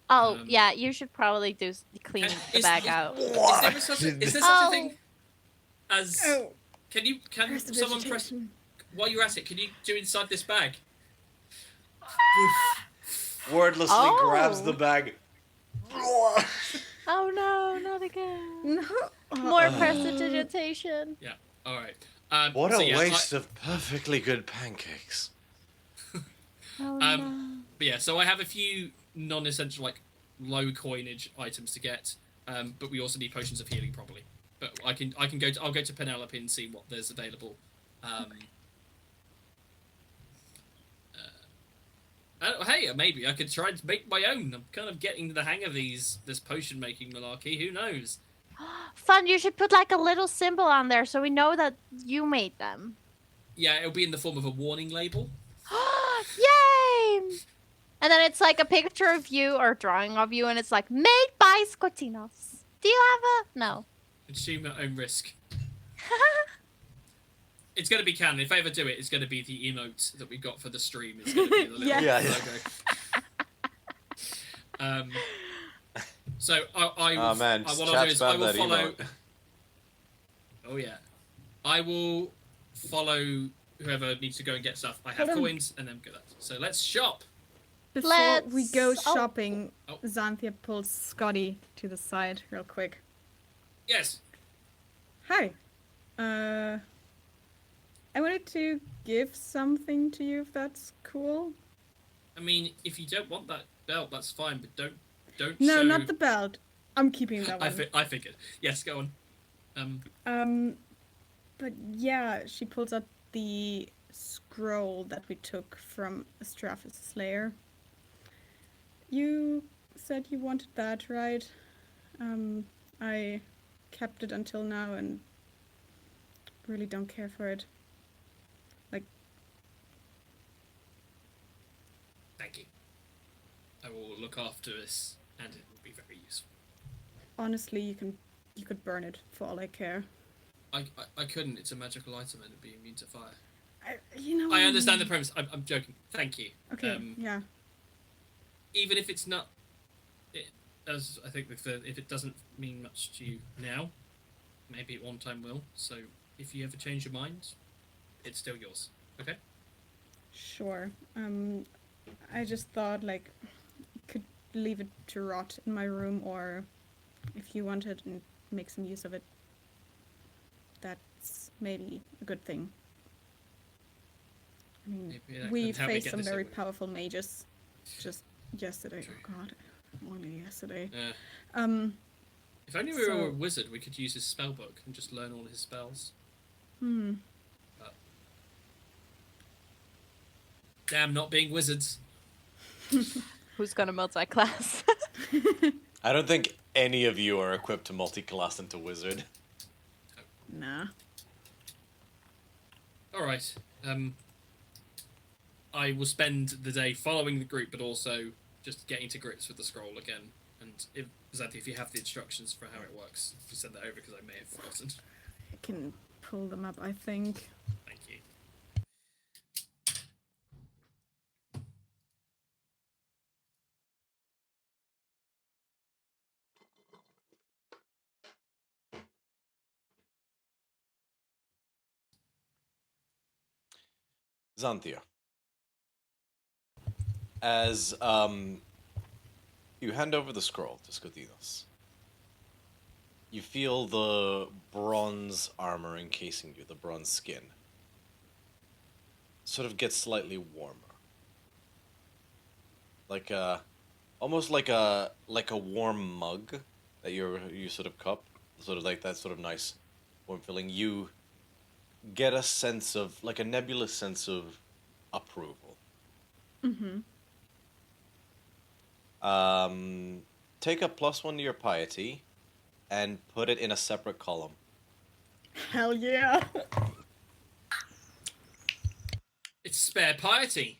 Speaker 2: Oh yeah, you should probably clean the bag out.
Speaker 3: Is there such a thing as? Can someone press? While you're at it, can you do inside this bag?
Speaker 1: Wordlessly grabs the bag.
Speaker 2: Oh no, not again.
Speaker 4: No.
Speaker 2: More prestidigitation.
Speaker 3: Yeah. All right.
Speaker 1: What a waste of perfectly good pancakes.
Speaker 2: Oh no.
Speaker 3: But yeah, so I have a few non-essential, like low coinage items to get, but we also need potions of healing probably. But I'll go to Penelope and see what there's available. Hey, maybe I could try to make my own. I'm kind of getting the hang of this potion making malarkey. Who knows?
Speaker 2: Fun. You should put like a little symbol on there so we know that you made them.
Speaker 3: Yeah, it'll be in the form of a warning label.
Speaker 2: Yay! And then it's like a picture of you or drawing of you, and it's like made by Scotinos. Do you have a no?
Speaker 3: Consume at own risk. It's going to be canon. If I ever do it, it's going to be the emote that we got for the stream. It's going to be the little logo. So I will follow. Oh yeah, I will follow whoever needs to go and get stuff. I have coins and then go that. So let's shop.
Speaker 4: Before we go shopping, Xanthia pulls Scotty to the side real quick.
Speaker 3: Yes.
Speaker 4: Hi. I wanted to give something to you if that's cool.
Speaker 3: I mean, if you don't want that belt, that's fine, but don't.
Speaker 4: No,
Speaker 3: show...
Speaker 4: not the belt. I'm keeping that one.
Speaker 3: I figured. Yes, go on.
Speaker 4: But yeah, she pulls out the scroll that we took from Astraphus' lair. You said you wanted that, right? I kept it until now and really don't care for it.
Speaker 3: Thank you. I will look after this, and it will be very useful.
Speaker 4: Honestly, you could burn it for all I care.
Speaker 3: I couldn't. It's a magical item, and it'd be immune to fire.
Speaker 4: I
Speaker 3: understand the premise. I'm joking. Thank you.
Speaker 4: Okay. Yeah.
Speaker 3: Even if it's not, as I think if it doesn't mean much to you now, maybe at one time will. So if you ever change your mind, it's still yours. Okay.
Speaker 4: Sure. I just thought like you could leave it to rot in my room, or if you wanted and make some use of it, that's maybe a good thing. I mean, we faced some very powerful mages just yesterday. True. Oh god, only yesterday.
Speaker 3: Yeah. If only we were a wizard, we could use his spellbook and just learn all his spells. But... damn, not being wizards.
Speaker 2: Who's gonna multi-class?
Speaker 1: I don't think any of you are equipped to multi-class into wizard.
Speaker 4: Nah.
Speaker 3: Alright. I will spend the day following the group, but also just getting to grips with the scroll again. And if you have the instructions for how it works, just send that over because I may have forgotten.
Speaker 4: I can pull them up, I think.
Speaker 3: Thank you.
Speaker 1: Xanthia. As you hand over the scroll to Skodinos, you feel the bronze armor encasing you, the bronze skin, sort of gets slightly warmer. Like almost like a warm mug that you sort of cup, sort of like that sort of nice warm feeling. You get a sense of, like a nebulous sense of approval.
Speaker 4: Mm-hmm.
Speaker 1: Take a +1 to your piety and put it in a separate column.
Speaker 4: Hell yeah.
Speaker 3: It's spare piety.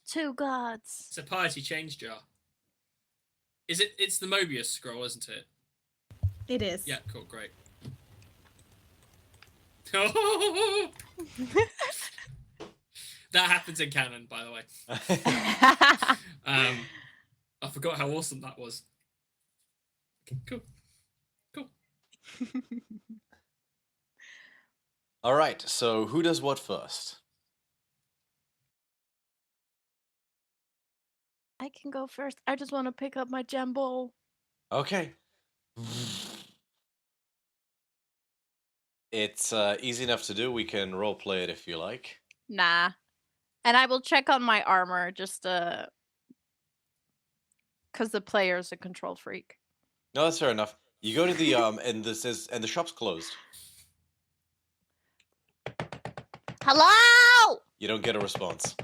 Speaker 2: 2 gods.
Speaker 3: It's a piety change jar. It's the Mobius scroll, isn't it?
Speaker 4: It is.
Speaker 3: Yeah, cool, great. That happens in canon, by the way. I forgot how awesome that was. Cool.
Speaker 1: All right, so who does what first?
Speaker 2: I can go first. I just want to pick up my gem bowl.
Speaker 1: Okay. It's easy enough to do. We can roleplay it if you like.
Speaker 2: Nah. And I will check on my armor just because the player's a control freak.
Speaker 1: No, that's fair enough. You go to the and the shop's closed.
Speaker 2: Hello?
Speaker 1: You don't get a response.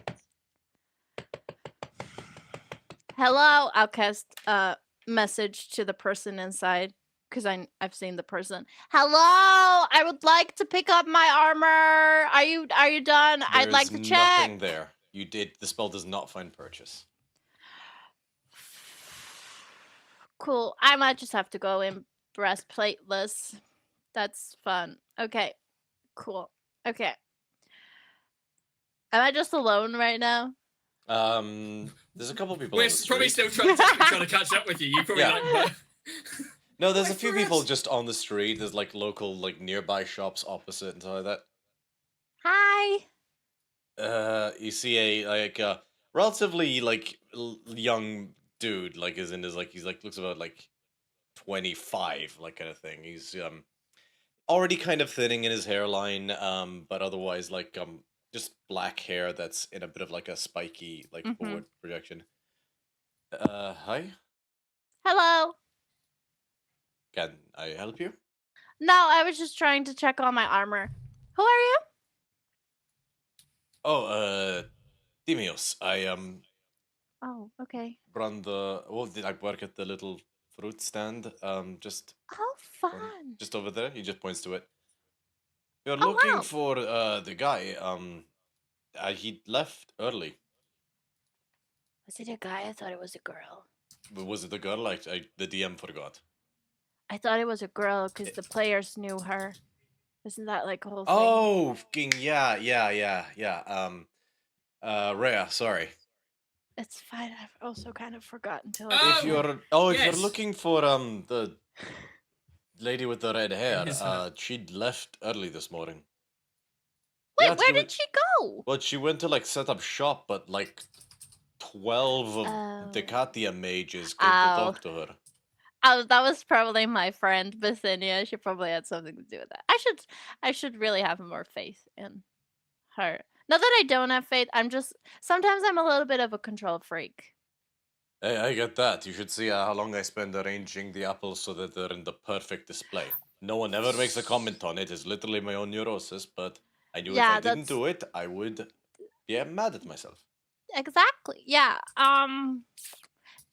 Speaker 2: Hello? I'll cast a message to the person inside because I've seen the person. Hello? I would like to pick up my armor. Are you done? I'd like to check.
Speaker 1: There's nothing there. The spell does not find purchase.
Speaker 2: Cool. I might just have to go in breastplateless. That's fun. Okay. Cool. Okay. Am I just alone right now?
Speaker 1: There's a couple people.
Speaker 3: We're
Speaker 1: on the
Speaker 3: probably
Speaker 1: street.
Speaker 3: still trying to catch up with you. You probably like.
Speaker 1: No, there's a few people just on the street. There's like local, like nearby shops opposite and stuff like that.
Speaker 2: Hi.
Speaker 1: You see a relatively like young dude, like he's like looks about like 25, like kind of thing. He's already kind of thinning in his hairline, but otherwise like just black hair that's in a bit of like a spiky like forward projection. Hi.
Speaker 2: Hello.
Speaker 1: Can I help you?
Speaker 2: No, I was just trying to check on my armor. Who are you?
Speaker 1: Oh, Timios. I
Speaker 2: Oh, okay.
Speaker 1: run the. Well, I work at the little fruit stand. Just
Speaker 2: Oh, fun.
Speaker 1: just over there. He just points to it. You're
Speaker 2: Oh,
Speaker 1: looking
Speaker 2: wow.
Speaker 1: for the guy. He left early.
Speaker 2: Was it a guy? I thought it was a girl.
Speaker 1: Was it the girl? The DM forgot.
Speaker 2: I thought it was a girl because the players knew her. Isn't that like a whole thing?
Speaker 1: Oh, yeah. Rhea, sorry.
Speaker 2: It's fine. I've also kind of forgotten to.
Speaker 1: If you're
Speaker 3: yes.
Speaker 1: looking for the lady with the red hair,
Speaker 3: Yes, sir.
Speaker 1: she'd left early this morning.
Speaker 2: Wait,
Speaker 1: Yeah,
Speaker 2: where did she go?
Speaker 1: Well, she went to like set up shop, but like 12 of Decatia mages came to talk to her.
Speaker 2: Oh, that was probably my friend Bithynia. She probably had something to do with that. I should really have more faith in her. Not that I don't have faith. Sometimes I'm a little bit of a control freak.
Speaker 1: Hey, I get that. You should see how long I spend arranging the apples so that they're in the perfect display. No one ever makes a comment on it. It's literally my own neurosis, but I knew if I
Speaker 2: Yeah,
Speaker 1: didn't
Speaker 2: that's
Speaker 1: do it, I would be mad at myself.
Speaker 2: exactly. Yeah.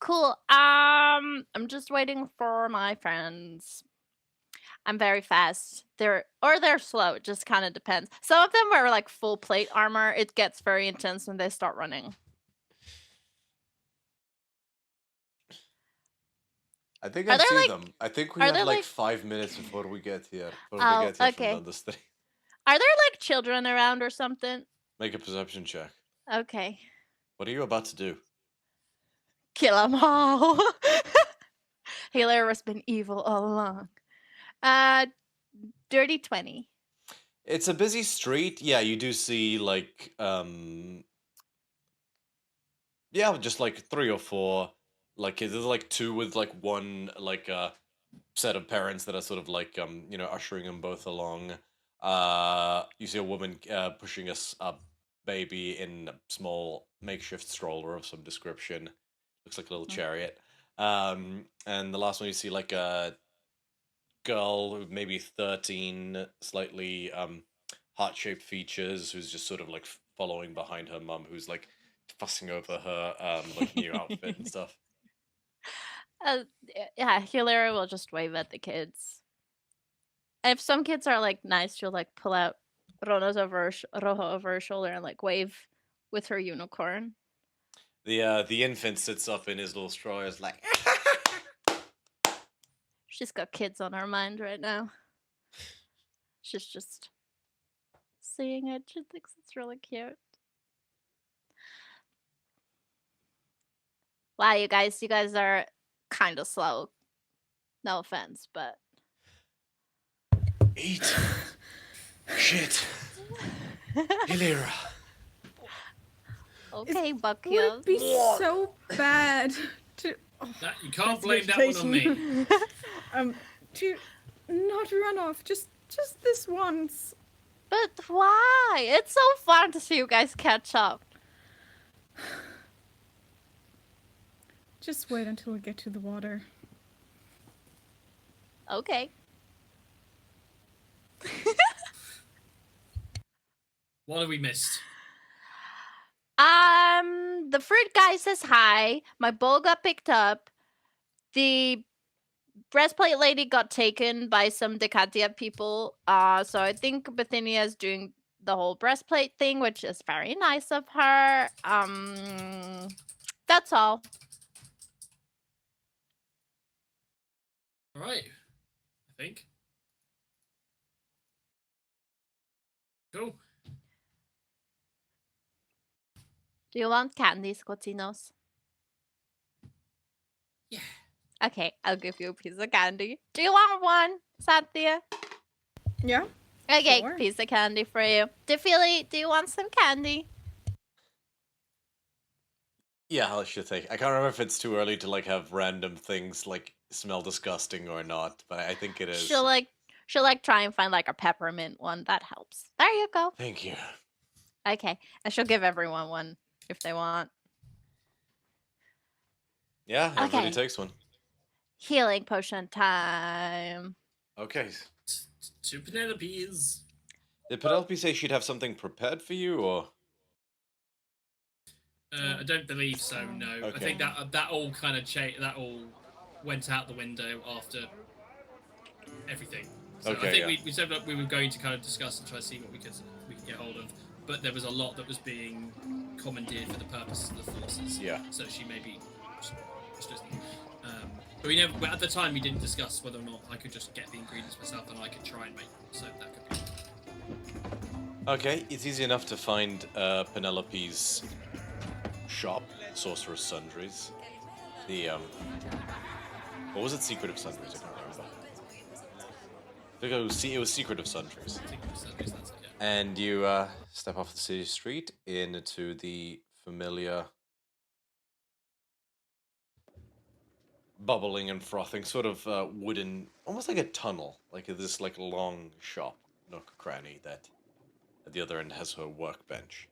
Speaker 2: Cool. I'm just waiting for my friends. I'm very fast. They're slow. It just kind of depends. Some of them wear like full plate armor. It gets very intense when they start running.
Speaker 1: I think
Speaker 2: Are
Speaker 1: I
Speaker 2: there,
Speaker 1: see
Speaker 2: like-
Speaker 1: them. I think we
Speaker 2: are
Speaker 1: have
Speaker 2: there,
Speaker 1: like
Speaker 2: like-
Speaker 1: 5 minutes before we get here. Before
Speaker 2: Oh,
Speaker 1: they get here
Speaker 2: okay.
Speaker 1: from the street.
Speaker 2: Are there like children around or something?
Speaker 1: Make a perception check.
Speaker 2: Okay.
Speaker 1: What are you about to do?
Speaker 2: Kill them all. Healer has been evil all along. Dirty 20.
Speaker 1: It's a busy street. Yeah, you do see like yeah, just like 3 or 4. Like there's like 2 with like one like set of parents that are sort of like ushering them both along. You see a woman pushing a baby in a small makeshift stroller of some description. Looks like a little chariot. And the last one you see like a girl, maybe 13, slightly heart-shaped features, who's just sort of like following behind her mum, who's like fussing over her like new outfit and stuff.
Speaker 2: Yeah, Healer will just wave at the kids. If some kids are like nice, she'll like pull out Rojo over her shoulder and like wave with her unicorn.
Speaker 1: The infant sits up in his little straw, is like,
Speaker 2: She's got kids on her mind right now. She's just seeing it. She thinks it's really cute. Wow, you guys are kind of slow. No offense, but
Speaker 1: eat shit, Hilira.
Speaker 2: okay,
Speaker 4: Would
Speaker 2: Buckyos.
Speaker 4: it be so bad to
Speaker 3: You can't blame that one on me.
Speaker 4: to not run off just this once?
Speaker 2: But why? It's so fun to see you guys catch up.
Speaker 4: Just wait until we get to the water.
Speaker 2: Okay.
Speaker 3: What have we missed?
Speaker 2: The fruit guy says hi. My bowl got picked up. The breastplate lady got taken by some Decadia people. So I think Bithynia is doing the whole breastplate thing, which is very nice of her. That's all.
Speaker 3: All right, I think. Cool.
Speaker 2: Do you want candy, Scotinos?
Speaker 3: Yeah.
Speaker 2: Okay, I'll give you a piece of candy. Do you want one, Cynthia?
Speaker 4: Yeah.
Speaker 2: Okay,
Speaker 4: Sure.
Speaker 2: piece of candy for you. Defili, do you want some candy?
Speaker 1: Yeah, I should think. I can't remember if it's too early to like have random things like smell disgusting or not, but I think it is.
Speaker 2: She'll try and find like a peppermint one. That helps. There you go.
Speaker 1: Thank you.
Speaker 2: Okay, and she'll give everyone one if they want.
Speaker 1: Yeah, everybody
Speaker 2: Okay.
Speaker 1: takes one.
Speaker 2: Healing potion time.
Speaker 1: Okay.
Speaker 3: 2 Penelopes.
Speaker 1: Did Penelope say she'd have something prepared for you, or?
Speaker 3: I don't believe so. No, I
Speaker 1: Okay.
Speaker 3: think that all kind of that all went out the window after everything. So
Speaker 1: Okay,
Speaker 3: I think
Speaker 1: yeah.
Speaker 3: we said that we were going to kind of discuss and try to see what we could get hold of, but there was a lot that was being commandeered for the purposes of the forces.
Speaker 1: Yeah.
Speaker 3: So she may be just listening. But we never. But at the time, we didn't discuss whether or not I could just get the ingredients myself and I could try and make them. So that could be.
Speaker 1: Okay, it's easy enough to find Penelope's shop, Sorcerer's Sundries. The what was it? Secret of Sundries. I can't remember. I think it was Secret of Sundries.
Speaker 3: That's it, yeah.
Speaker 1: And you step off the city street into the familiar bubbling and frothing sort of wooden, almost like a tunnel, like this like long shop nook cranny that at the other end has her workbench,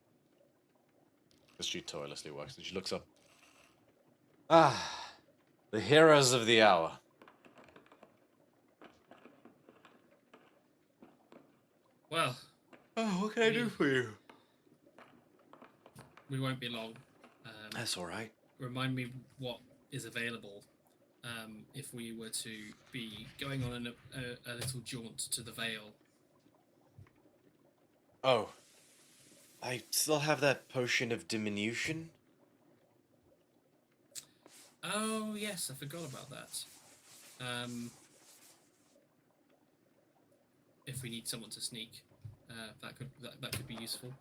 Speaker 1: because she tirelessly works. And she looks up. Ah, the heroes of the hour.
Speaker 3: Well,
Speaker 1: Oh, what can I do for you?
Speaker 3: we won't be long.
Speaker 1: That's all right.
Speaker 3: Remind me what is available if we were to be going on a little jaunt to the Vale.
Speaker 1: Oh, I still have that potion of diminution.
Speaker 3: Oh yes, I forgot about that. If we need someone to sneak, that could be useful.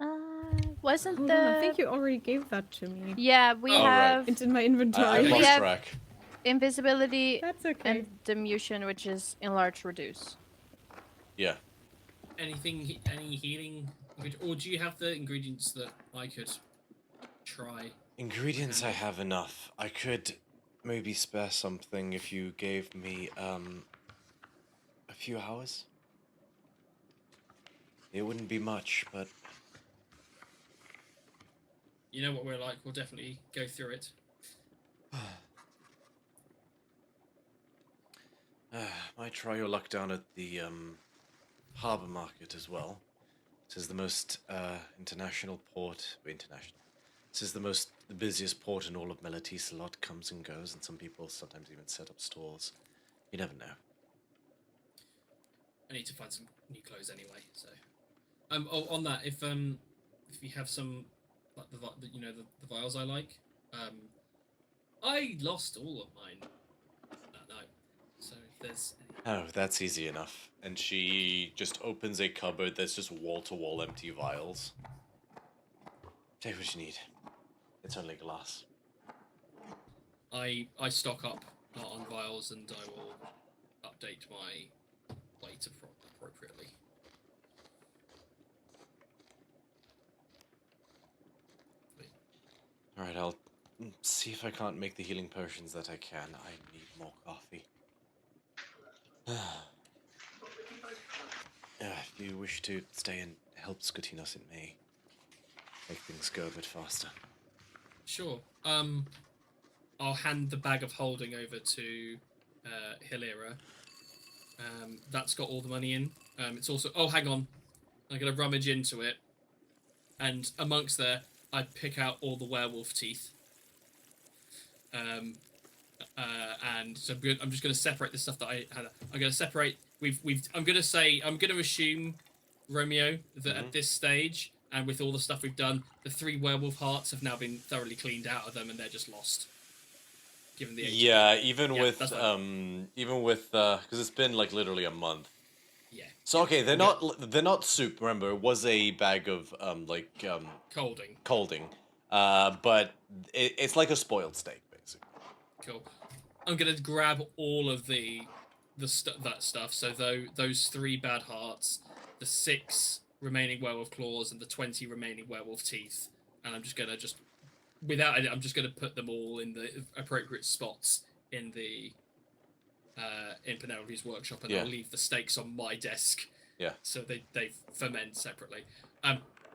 Speaker 2: Wasn't
Speaker 4: Hold
Speaker 2: the?
Speaker 4: on, I think you already gave that to me.
Speaker 2: Yeah, we
Speaker 1: Oh, right.
Speaker 2: have
Speaker 4: It's in my
Speaker 1: I
Speaker 4: inventory.
Speaker 2: We
Speaker 1: lost
Speaker 2: have-
Speaker 1: track.
Speaker 2: invisibility
Speaker 4: That's okay.
Speaker 2: and diminution, which is enlarge reduce.
Speaker 1: Yeah.
Speaker 3: Any healing, or do you have the ingredients that I could try?
Speaker 1: Ingredients, I have enough. I could maybe spare something if you gave me a few hours. It wouldn't be much, but
Speaker 3: You know what we're like. We'll definitely go through it.
Speaker 1: might try your luck down at the harbor market as well. This is the most international port. International. This is the busiest port in all of Melatis. A lot comes and goes, and some people sometimes even set up stalls. You never know.
Speaker 3: I need to find some new clothes anyway. So, on that, if you have some like the vials I like, I lost all of mine that night. So if there's any...
Speaker 1: Oh, that's easy enough. And she just opens a cupboard that's just wall-to-wall empty vials. Take what you need. It's only glass.
Speaker 3: I stock up on vials and I will update my weight appropriately.
Speaker 1: Alright, I'll see if I can't make the healing potions that I can. I need more coffee. If you wish to stay and help Scutinos, it may make things go a bit faster.
Speaker 3: Sure. I'll hand the bag of holding over to Hilira. That's got all the money in. It's also... Oh, hang on. I'm going to rummage into it. And amongst there, I pick out all the werewolf teeth. And so I'm just going to separate the stuff that I had. I'm going to separate... I'm going to assume, Romeo, that at this stage, and with all the stuff we've done, the 3 werewolf hearts have now been thoroughly cleaned out of them, and they're just lost. Given the age.
Speaker 1: Yeah, even
Speaker 3: Yeah,
Speaker 1: with
Speaker 3: that's fine.
Speaker 1: because it's been like literally a month.
Speaker 3: Yeah.
Speaker 1: So okay, they're not soup. Remember, it was a bag of
Speaker 3: Colding.
Speaker 1: but it's like a spoiled steak, basically.
Speaker 3: Cool. I'm gonna grab all of that stuff. So those 3 bad hearts, the 6 remaining werewolf claws, and the 20 remaining werewolf teeth, and I'm just gonna without it, I'm just gonna put them all in the appropriate spots in the in Penelope's workshop, and I'll leave the steaks on my desk.
Speaker 1: Yeah.
Speaker 3: So they ferment separately.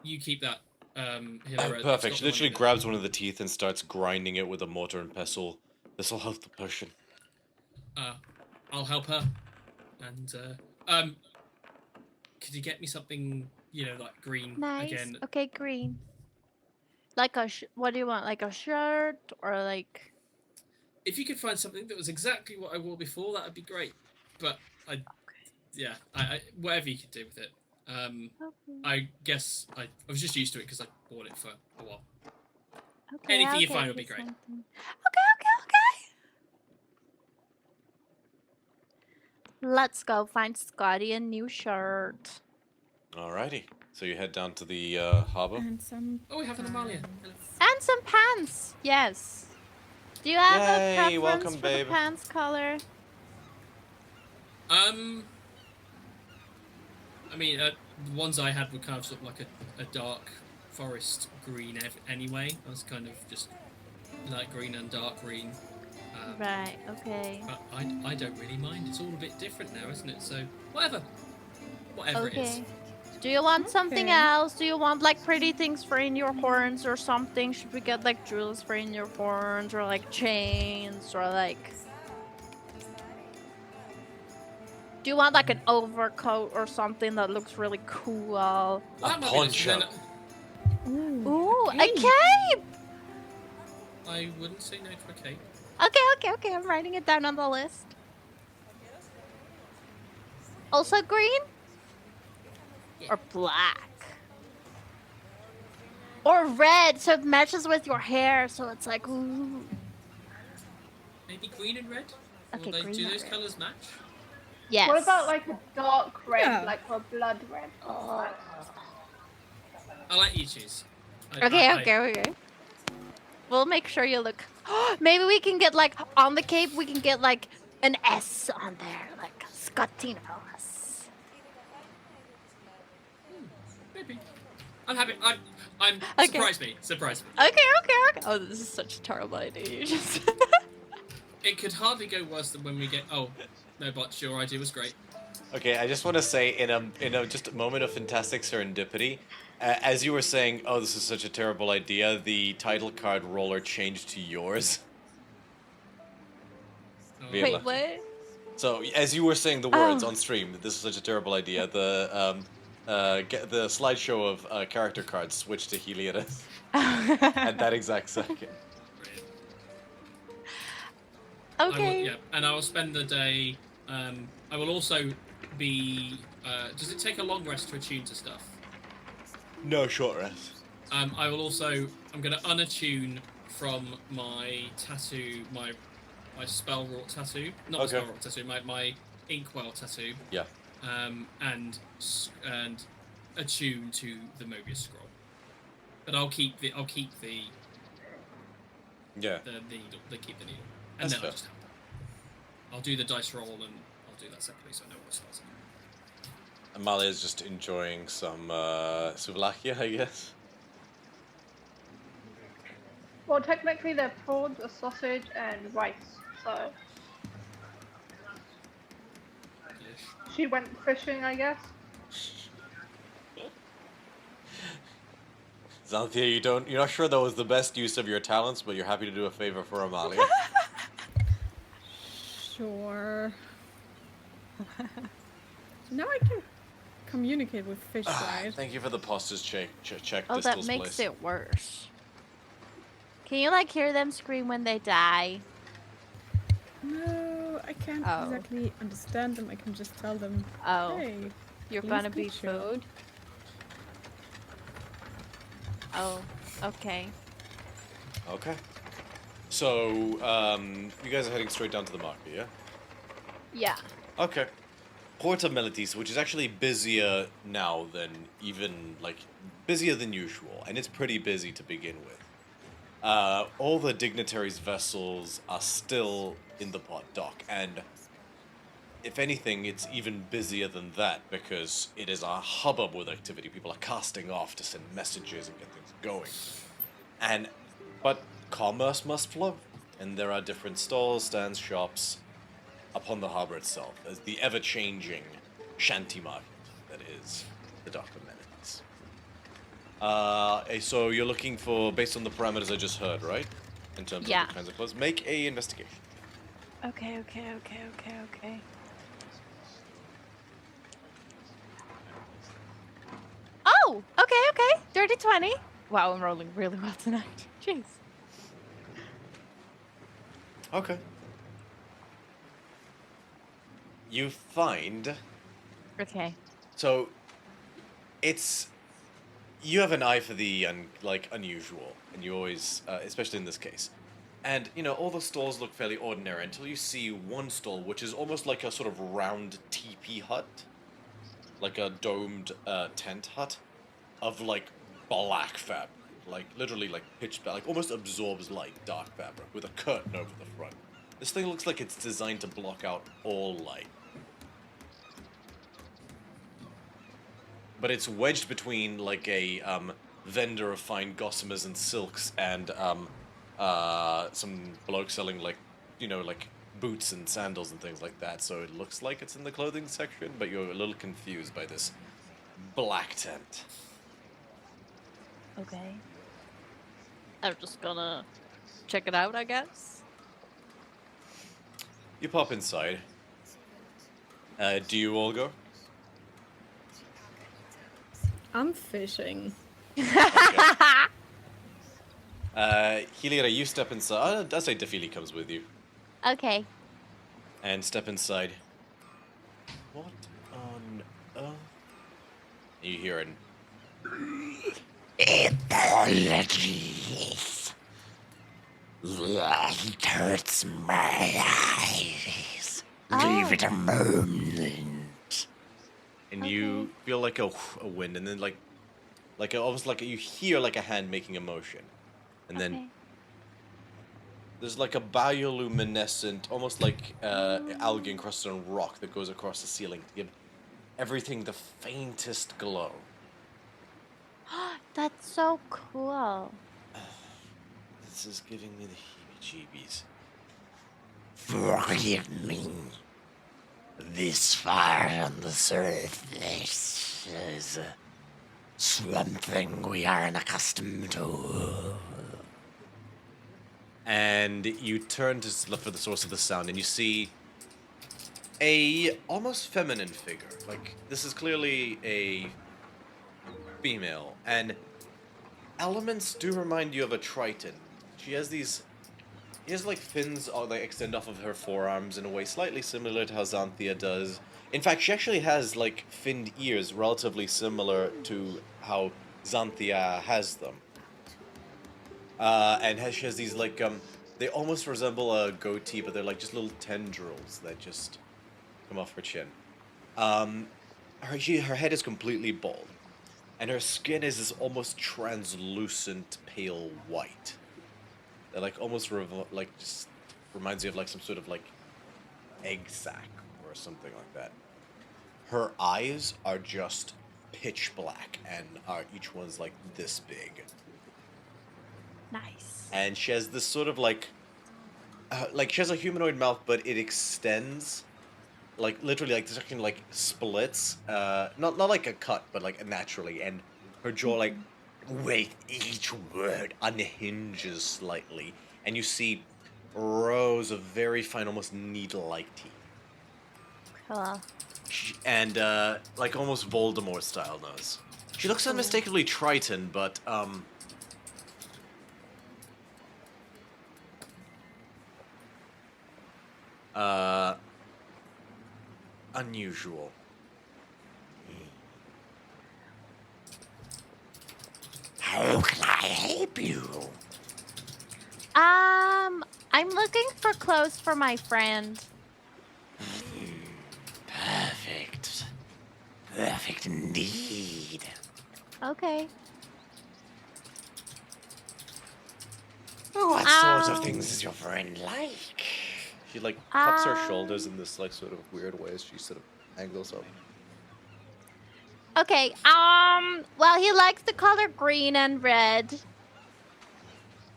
Speaker 3: You keep that. Hilira,
Speaker 1: Perfect.
Speaker 3: it's
Speaker 1: She
Speaker 3: got
Speaker 1: literally
Speaker 3: the money
Speaker 1: grabs one of the teeth and starts grinding it with a mortar and pestle. This will help the potion.
Speaker 3: there. I'll help her. And could you get me something, like green
Speaker 2: Nice.
Speaker 3: again?
Speaker 2: Okay, green. Like what do you want? Like a shirt or like?
Speaker 3: If you could find something that was exactly what I wore before, that would be great. But I whatever you could do with it.
Speaker 2: Okay.
Speaker 3: I guess I was just used to it because I bought it for a while.
Speaker 2: Okay,
Speaker 3: Anything
Speaker 2: I'll
Speaker 3: you find
Speaker 2: get
Speaker 3: would be
Speaker 2: you
Speaker 3: great.
Speaker 2: something. Okay. Let's go find Scotty a new shirt.
Speaker 1: Alrighty. So you head down to the harbor.
Speaker 4: And some.
Speaker 3: Oh, we have an Amalia.
Speaker 2: And some pants. Yes. Do you have
Speaker 1: Yay,
Speaker 2: a preference
Speaker 1: welcome,
Speaker 2: for
Speaker 1: babe.
Speaker 2: the pants color?
Speaker 3: I mean, the ones I had were kind of sort of like a dark forest green anyway. I was kind of just light green and dark green.
Speaker 2: Right. Okay.
Speaker 3: But I don't really mind. It's all a bit different now, isn't it? So whatever it is.
Speaker 2: Okay. Do you want something
Speaker 4: Okay.
Speaker 2: else? Do you want like pretty things for in your horns or something? Should we get like jewels for in your horns or like chains or like... Do you want like an overcoat or something that looks really cool?
Speaker 3: Well,
Speaker 1: A
Speaker 3: that might be nice, and
Speaker 1: poncho.
Speaker 3: then
Speaker 2: Ooh, a
Speaker 4: cape.
Speaker 2: cape!
Speaker 3: I wouldn't say no to a cape.
Speaker 2: Okay, I'm writing it down on the list. Also green? Or black? Or red, so it matches with your hair, so it's like, ooh.
Speaker 3: Maybe green and red?
Speaker 2: Okay,
Speaker 3: Will
Speaker 2: green
Speaker 3: do
Speaker 2: and
Speaker 3: those
Speaker 2: red.
Speaker 3: colours match?
Speaker 2: Yes.
Speaker 6: What about like a dark red,
Speaker 4: Yeah.
Speaker 6: like a blood red? Oh.
Speaker 3: I'll let you choose.
Speaker 2: Okay. We'll make sure you look... Maybe we can get like, on the cape, we can get like an S on there, like Scottinos.
Speaker 3: Maybe. I'm happy. I'm
Speaker 2: Okay.
Speaker 3: Surprise me.
Speaker 2: Okay. Oh, this is such a terrible idea. You just...
Speaker 3: It could hardly go worse than when we get. Oh, no, but your idea was great.
Speaker 1: Okay, I just want to say, in a just a moment of fantastic serendipity, as you were saying, "Oh, this is such a terrible idea," the title card roller changed to yours.
Speaker 3: Oh,
Speaker 1: Yeah.
Speaker 2: Wait, what?
Speaker 1: So, as you were saying the words
Speaker 2: Oh.
Speaker 1: on stream, this is such a terrible idea. The slideshow of character cards switched to Heliodus at that exact second.
Speaker 3: brilliant. I will,
Speaker 2: Okay.
Speaker 3: yeah, and I will spend the day. I will also be. Does it take a long rest to attune to stuff?
Speaker 1: No short rest.
Speaker 3: I will also. I'm going to unattune from my tattoo, my spell wrought tattoo, not
Speaker 1: Okay.
Speaker 3: my spell wrought tattoo, my inkwell tattoo.
Speaker 1: Yeah.
Speaker 3: And attune to the Mobius scroll. But I'll keep the
Speaker 1: Yeah.
Speaker 3: needle. They keep the needle, and
Speaker 1: That's
Speaker 3: then
Speaker 1: fair.
Speaker 3: I'll just have that. I'll do the dice roll and I'll do that separately so I know what spells.
Speaker 1: Amalia's just enjoying some souvlaki, I guess.
Speaker 6: Well, technically they're prawns, a sausage, and rice. So
Speaker 3: Dish.
Speaker 6: she went fishing, I guess.
Speaker 1: Xanthia, you're not sure that was the best use of your talents, but you're happy to do a favor for Amalia.
Speaker 4: Sure. Now I can communicate with fish, right?
Speaker 1: Thank you for the postage check.
Speaker 2: Oh, that
Speaker 1: Distal's
Speaker 2: makes
Speaker 1: place.
Speaker 2: it worse. Can you like hear them scream when they die?
Speaker 4: No, I can't
Speaker 2: Oh.
Speaker 4: exactly understand them. I can just tell them,
Speaker 2: Oh,
Speaker 4: hey,
Speaker 2: you're
Speaker 4: please
Speaker 2: gonna be
Speaker 4: get your-
Speaker 2: food? Oh, okay.
Speaker 1: Okay. So, you guys are heading straight down to the market, yeah?
Speaker 2: Yeah.
Speaker 1: Okay. Porta Melitis, which is actually busier now than even, like, busier than usual, and it's pretty busy to begin with. All the dignitaries' vessels are still in the port dock, and if anything, it's even busier than that because it is a hubbub with activity. People are casting off to send messages and get things going. But commerce must flow, and there are different stalls, stands, shops upon the harbor itself, as the ever-changing shanty market that is the Dock of Amenities. So you're looking for, based on the parameters I just heard, right? In terms
Speaker 2: Yeah.
Speaker 1: of the kinds of clothes. Make a investigation.
Speaker 2: Okay. Oh, okay. Dirty 20. Wow, I'm rolling really well tonight. Jeez.
Speaker 1: Okay. You find...
Speaker 2: Okay.
Speaker 1: So, you have an eye for the unusual, and you always, especially in this case. And all the stalls look fairly ordinary until you see one stall, which is almost like a sort of round teepee hut, like a domed tent hut, of like black fabric, like literally like pitch black, like almost absorbs light, dark fabric with a curtain over the front. This thing looks like it's designed to block out all light. But it's wedged between like a vendor of fine gossamers and silks and some bloke selling like boots and sandals and things like that. So it looks like it's in the clothing section, but you're a little confused by this black tent.
Speaker 2: Okay. I'm just gonna check it out, I guess.
Speaker 1: You pop inside. Do you all go?
Speaker 4: I'm fishing.
Speaker 1: Heliera, you step inside. I'll say Defili comes with you.
Speaker 2: Okay.
Speaker 1: And step inside. What on earth? You hear it.
Speaker 5: Apologies. It hurts my eyes. Leave it a moment.
Speaker 1: And you feel like a wind, and then almost like you hear like a hand making a motion, and then there's like a bioluminescent, almost like algae encrusted on rock that goes across the ceiling to give everything the faintest glow.
Speaker 2: That's so cool.
Speaker 1: This is giving me the heebie-jeebies.
Speaker 5: Forgive me. This fire on the surface is something we aren't accustomed to.
Speaker 1: And you turn to look for the source of the sound, and you see a almost feminine figure. Like, this is clearly a female, and elements do remind you of a Triton. She has like fins that extend off of her forearms in a way slightly similar to how Xanthia does. In fact, she actually has like finned ears relatively similar to how Xanthia has them. She has these like they almost resemble a goatee, but they're like just little tendrils that just come off her chin. Her head is completely bald, and her skin is this almost translucent pale white. That like almost just reminds you of like some sort of like egg sac or something like that. Her eyes are just pitch black and each one's like this big.
Speaker 2: Nice.
Speaker 1: And she has this sort of like she has a humanoid mouth, but it extends like literally like this actually like splits. Not like a cut, but like naturally, and her jaw like with each word unhinges slightly, and you see rows of very fine, almost needle-like teeth.
Speaker 2: Cool.
Speaker 1: And like almost Voldemort style nose. She looks unmistakably Triton, but unusual.
Speaker 5: How can I help you?
Speaker 2: I'm looking for clothes for my friend.
Speaker 5: Perfect. Perfect indeed.
Speaker 2: Okay.
Speaker 5: What sort of things is your friend like?
Speaker 1: She like cups her shoulders in this like sort of weird way as she sort of angles up.
Speaker 2: Okay, well, he likes the color green and red.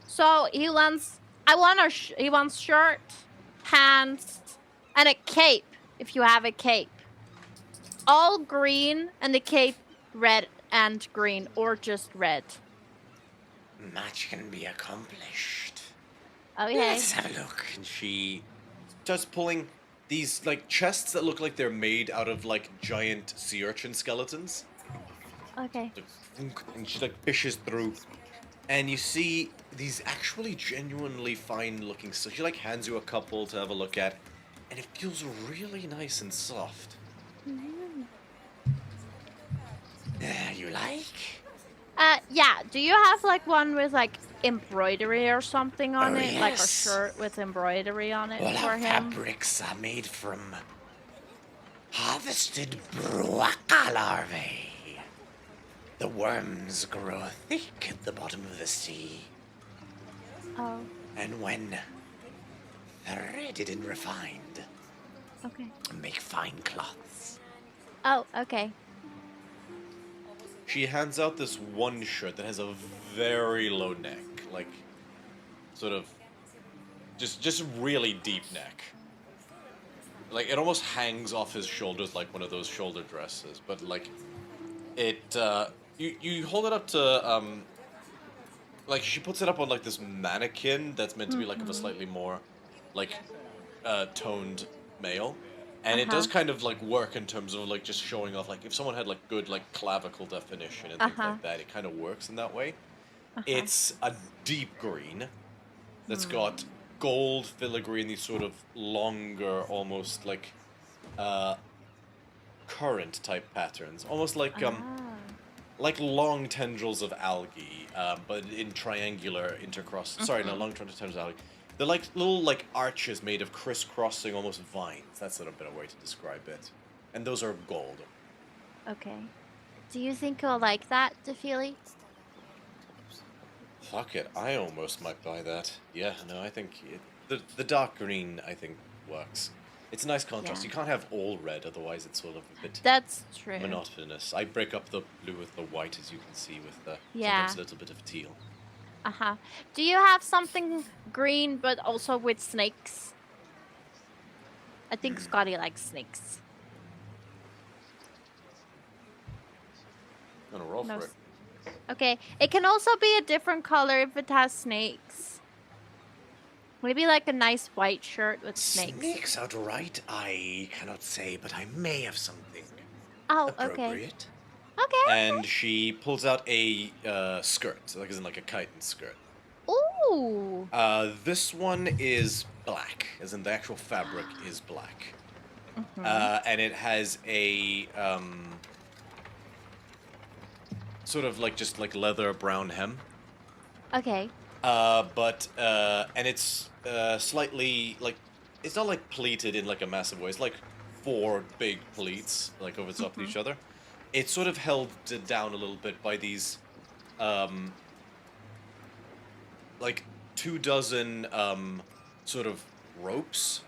Speaker 2: So he wants shirt, pants, and a cape, if you have a cape. All green, and the cape red and green, or just red.
Speaker 5: Much can be accomplished.
Speaker 2: Okay.
Speaker 5: Let's have a look.
Speaker 1: And she starts pulling these like chests that look like they're made out of like giant sea urchin skeletons.
Speaker 2: Okay.
Speaker 1: And she like fishes through, and you see these actually genuinely fine looking. So she like hands you a couple to have a look at, and it feels really nice and soft.
Speaker 5: You like?
Speaker 2: Yeah. Do you have like one with like embroidery or something on
Speaker 5: Oh,
Speaker 2: it? Like a
Speaker 5: yes.
Speaker 2: shirt with embroidery on it
Speaker 5: All
Speaker 2: for
Speaker 5: our
Speaker 2: him?
Speaker 5: fabrics are made from harvested bruaca larvae. The worms grow thick at the bottom of the sea,
Speaker 2: Oh,
Speaker 5: and when threaded and refined,
Speaker 2: okay.
Speaker 5: make fine cloths.
Speaker 2: Oh, okay.
Speaker 1: She hands out this one shirt that has a very low neck, like sort of just really deep neck. Like it almost hangs off his shoulders like one of those shoulder dresses, but like You hold it up to like she puts it up on like this mannequin that's meant to be like of a slightly more like toned male, and it does kind of like work in terms of like just showing off, like if someone had like good like clavicle definition and things like that, it kind of works in that way. It's a deep green that's got gold filigree and these sort of longer, almost like current type patterns, almost like long tendrils of algae, but in triangular intercross. Sorry, no, long tendrils of algae. They're like little like arches made of crisscrossing, almost vines. That's a better way to describe it. And those are gold.
Speaker 2: Okay. Do you think you'll like that, DeFeely?
Speaker 1: Fuck it, I almost might buy that. Yeah, no, I think the dark green I think works. It's a nice contrast.
Speaker 2: Yeah.
Speaker 1: You can't have all red, otherwise it's sort of a bit
Speaker 2: That's true.
Speaker 1: monotonous. I break up the blue with the white, as you can see, with the
Speaker 2: Yeah.
Speaker 1: sometimes a little bit of teal.
Speaker 2: Do you have something green but also with snakes? I think Scotty likes snakes.
Speaker 1: I'm gonna roll
Speaker 2: No
Speaker 1: for it.
Speaker 2: Okay, it can also be a different color if it has snakes. Maybe like a nice white shirt with snakes.
Speaker 5: Snakes outright, I cannot say, but I may have something
Speaker 2: Oh, okay.
Speaker 5: appropriate.
Speaker 2: Okay.
Speaker 1: And she pulls out a skirt, like as in like a chitin skirt.
Speaker 2: Ooh.
Speaker 1: This one is black, as in the actual fabric is black. And it has a sort of like just like leather brown hem.
Speaker 2: Okay.
Speaker 1: And it's slightly like, it's not like pleated in like a massive way. It's like 4 big pleats like over top of each other. It's sort of held down a little bit by these like 24 sort of ropes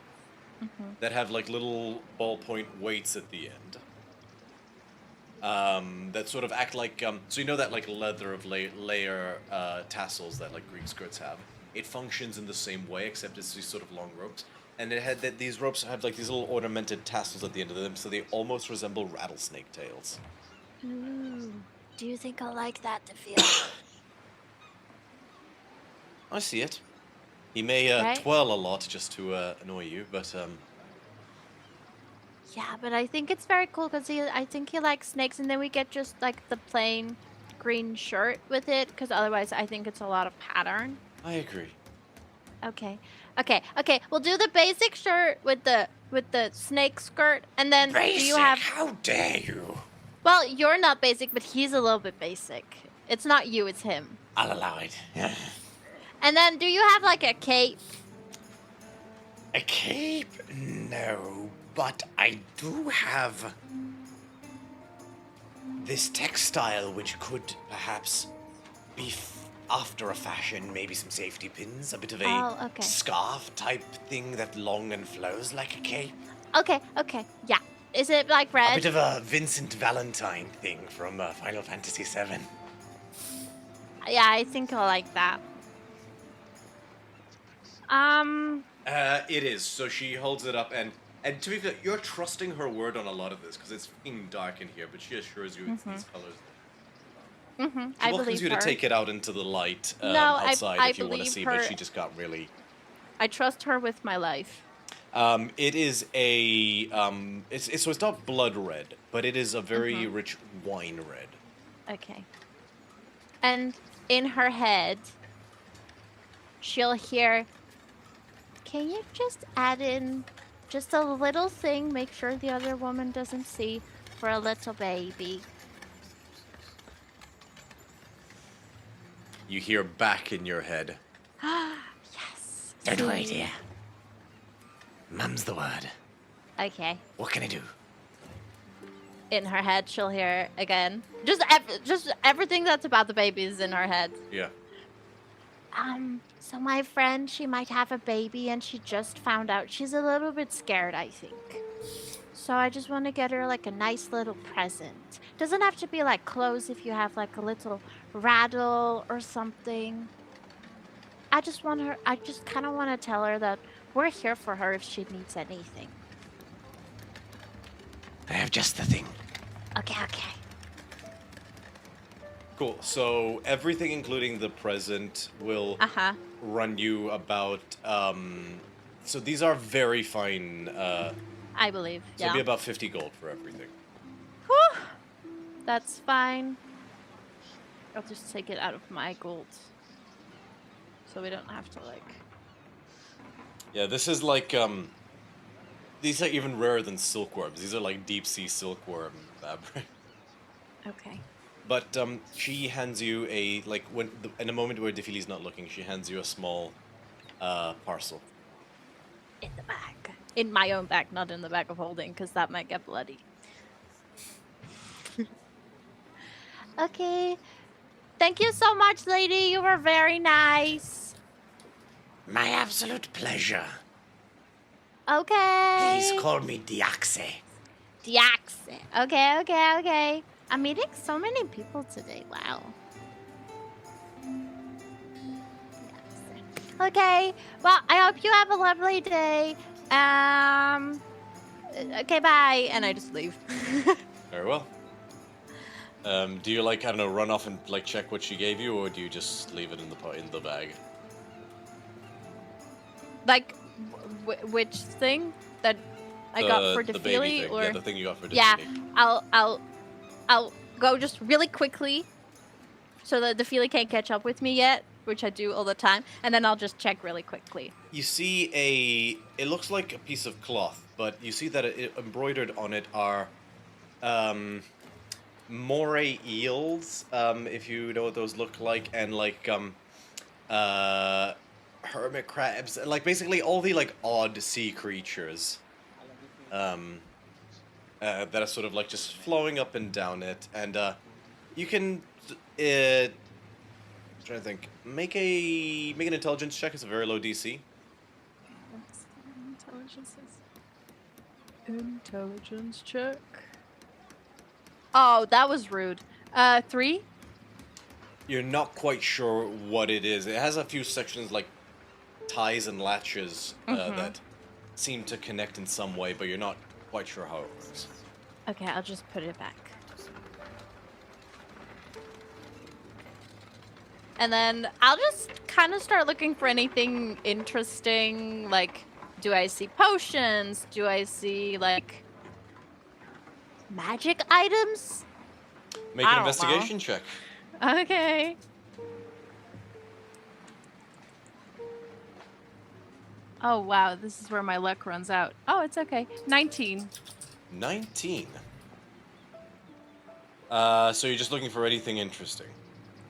Speaker 1: that have like little ballpoint weights at the end. That sort of act like so you know that like leather of layer tassels that like Greek skirts have. It functions in the same way, except it's these sort of long ropes, and it had that these ropes have like these little ornamented tassels at the end of them, so they almost resemble rattlesnake tails.
Speaker 2: Ooh. Do you think I'll like that, DeFeely?
Speaker 1: I see it. He may
Speaker 2: Right?
Speaker 1: twirl a lot just to annoy you, but
Speaker 2: Yeah, but I think it's very cool because I think he likes snakes, and then we get just like the plain green shirt with it, because otherwise I think it's a lot of pattern.
Speaker 1: I agree.
Speaker 2: Okay. We'll do the basic shirt with the snake skirt, and then do
Speaker 5: Basic,
Speaker 2: you have?
Speaker 5: how dare you?
Speaker 2: Well, you're not basic, but he's a little bit basic. It's not you, it's him.
Speaker 5: I'll allow it.
Speaker 2: And then do you have like a cape?
Speaker 5: A cape? No, but I do have this textile which could perhaps be after a fashion, maybe some safety pins, a bit of a
Speaker 2: Oh, okay.
Speaker 5: scarf type thing that long and flows like a cape.
Speaker 2: Okay, yeah. Is it like red?
Speaker 5: A bit of a Vincent Valentine thing from Final Fantasy VII.
Speaker 2: Yeah, I think I'll like that.
Speaker 1: It is. So she holds it up, and to be fair, you're trusting her word on a lot of this because it's fucking dark in here, but she assures you it's these colors. She
Speaker 2: I
Speaker 1: welcomes
Speaker 2: believe
Speaker 1: you
Speaker 2: her.
Speaker 1: to take it out into the light
Speaker 2: No,
Speaker 1: outside
Speaker 2: I
Speaker 1: if you want to
Speaker 2: believe
Speaker 1: see,
Speaker 2: her.
Speaker 1: but she just got really.
Speaker 2: I trust her with my life.
Speaker 1: It is a so it's not blood red, but it is a very rich wine red.
Speaker 2: Okay. And in her head, she'll hear, "Can you just add in just a little thing, make sure the other woman doesn't see, for a little baby?"
Speaker 1: You hear back in your head.
Speaker 2: Yes.
Speaker 5: Don't worry, dear. Mum's the word.
Speaker 2: Okay.
Speaker 5: What can I do?
Speaker 2: In her head, she'll hear again. Just everything that's about the baby is in her head.
Speaker 1: Yeah.
Speaker 2: So my friend, she might have a baby, and she just found out. She's a little bit scared, I think. So I just want to get her like a nice little present. Doesn't have to be like clothes if you have like a little rattle or something. I just kind of want to tell her that we're here for her if she needs anything.
Speaker 5: I have just the thing.
Speaker 2: Okay.
Speaker 1: Cool. So everything, including the present, will run you about. So these are very fine.
Speaker 2: I believe.
Speaker 1: So
Speaker 2: Yeah.
Speaker 1: it'll be about 50 gold for everything.
Speaker 2: Whew. That's fine. I'll just take it out of my gold, so we don't have to like.
Speaker 1: Yeah, this is like these are even rarer than silkworms. These are like deep sea silkworm fabric.
Speaker 2: Okay.
Speaker 1: But she hands you a in a moment where Defili's not looking, she hands you a small parcel.
Speaker 2: In the bag. In my own bag, not in the bag of holding, because that might get bloody. Okay. Thank you so much, lady. You were very nice.
Speaker 5: My absolute pleasure.
Speaker 2: Okay.
Speaker 5: Please call me Diaxe.
Speaker 2: Diaxe. Okay. I'm meeting so many people today. Wow. Diaxe. Okay. Well, I hope you have a lovely day. Okay, bye. And I just leave.
Speaker 1: Very well. Do you I don't know, run off and check what she gave you, or do you just leave it in the bag?
Speaker 2: Which thing that I got for
Speaker 1: the
Speaker 2: Defili,
Speaker 1: baby thing.
Speaker 2: or
Speaker 1: Yeah, the thing you got for Defili.
Speaker 2: Yeah, I'll go just really quickly, so that Defili can't catch up with me yet, which I do all the time, and then I'll just check really quickly.
Speaker 1: You see it looks like a piece of cloth, but you see that embroidered on it are moray eels, if you know what those look like, and hermit crabs, basically all the odd sea creatures that are sort of just flowing up and down it, and you can I'm trying to think, make an intelligence check. It's a very low DC.
Speaker 2: Intelligence check. Oh, that was rude. 3?
Speaker 1: You're not quite sure what it is. It has a few sections like ties and latches that seem to connect in some way, but you're not quite sure how it works.
Speaker 2: Okay, I'll just put it back. And then I'll just kind of start looking for anything interesting. Do I see potions? Do I see, magic items?
Speaker 1: Make an investigation check.
Speaker 2: Okay. Oh, wow. This is where my luck runs out. Oh, it's okay. 19.
Speaker 1: 19. So you're just looking for anything interesting?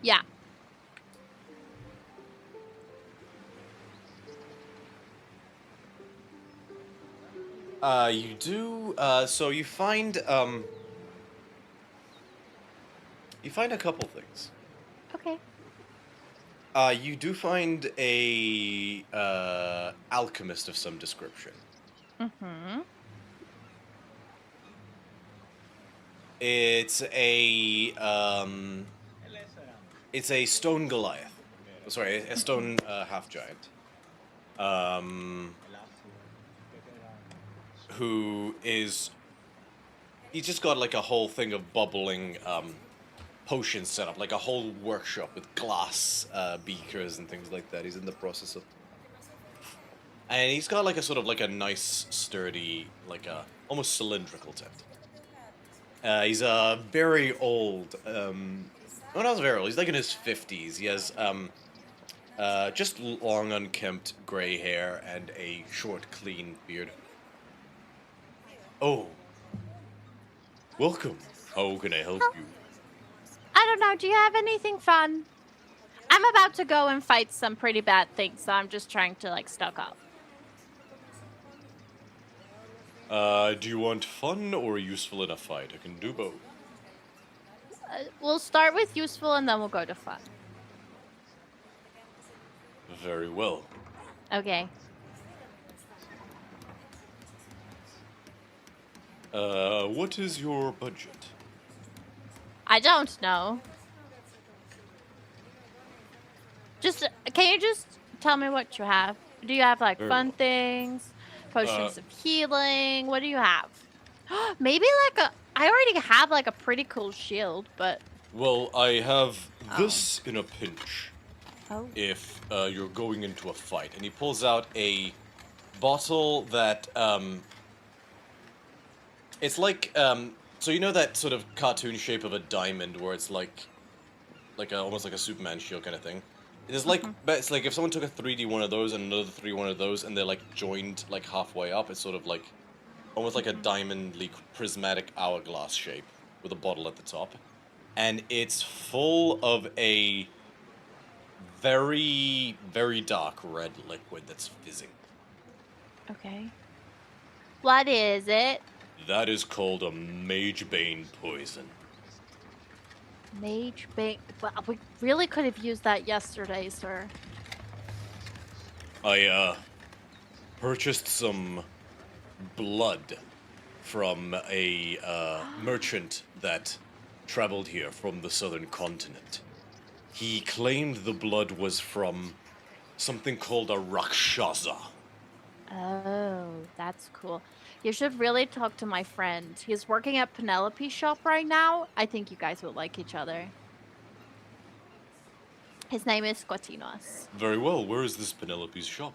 Speaker 2: Yeah.
Speaker 1: You do, so you find a couple things.
Speaker 2: Okay.
Speaker 1: You do find a, alchemist of some description.
Speaker 2: Mm-hmm.
Speaker 1: It's a stone Goliath. Sorry, a stone, half-giant. He's just got a whole thing of bubbling potions set up, a whole workshop with glass beakers and things like that. He's in the process of, and he's got a sort of a nice sturdy, a almost cylindrical tent. He's very old. Not very old. He's in his 50s. He has just long unkempt gray hair and a short clean beard. Oh. Welcome. How can I help you?
Speaker 2: I don't know. Do you have anything fun? I'm about to go and fight some pretty bad things, so I'm just trying to stock up.
Speaker 1: Do you want fun or useful in a fight? I can do both.
Speaker 2: We'll start with useful and then we'll go to fun.
Speaker 1: Very well.
Speaker 2: Okay.
Speaker 1: What is your budget?
Speaker 2: I don't know. Can you just tell me what you have? Do you have
Speaker 1: Very
Speaker 2: fun
Speaker 1: well.
Speaker 2: things? Potions of healing? What do you have? Maybe I already have a pretty cool shield, but
Speaker 1: Well, I have this in a pinch.
Speaker 2: Oh.
Speaker 1: If you're going into a fight. And he pulls out a bottle that, it's like, so you know that sort of cartoon shape of a diamond where it's like almost like a Superman shield kind of thing? It is like, but it's like if someone took a 3D one of those and another 3D one of those and they're like joined like halfway up, it's sort of like, almost like a diamond-like prismatic hourglass shape with a bottle at the top. And it's full of a very, very dark red liquid that's fizzing.
Speaker 2: Okay. What is it?
Speaker 1: That is called a Mage Bane poison.
Speaker 2: Mage Bane. Well, we really could have used that yesterday, sir.
Speaker 1: I, purchased some blood from a, merchant that traveled here from the southern continent. He claimed the blood was from something called a Rakshasa.
Speaker 2: Oh, that's cool. You should really talk to my friend. He's working at Penelope's shop right now. I think you guys would like each other. His name is Scotinos.
Speaker 1: Very well, where is this Penelope's shop?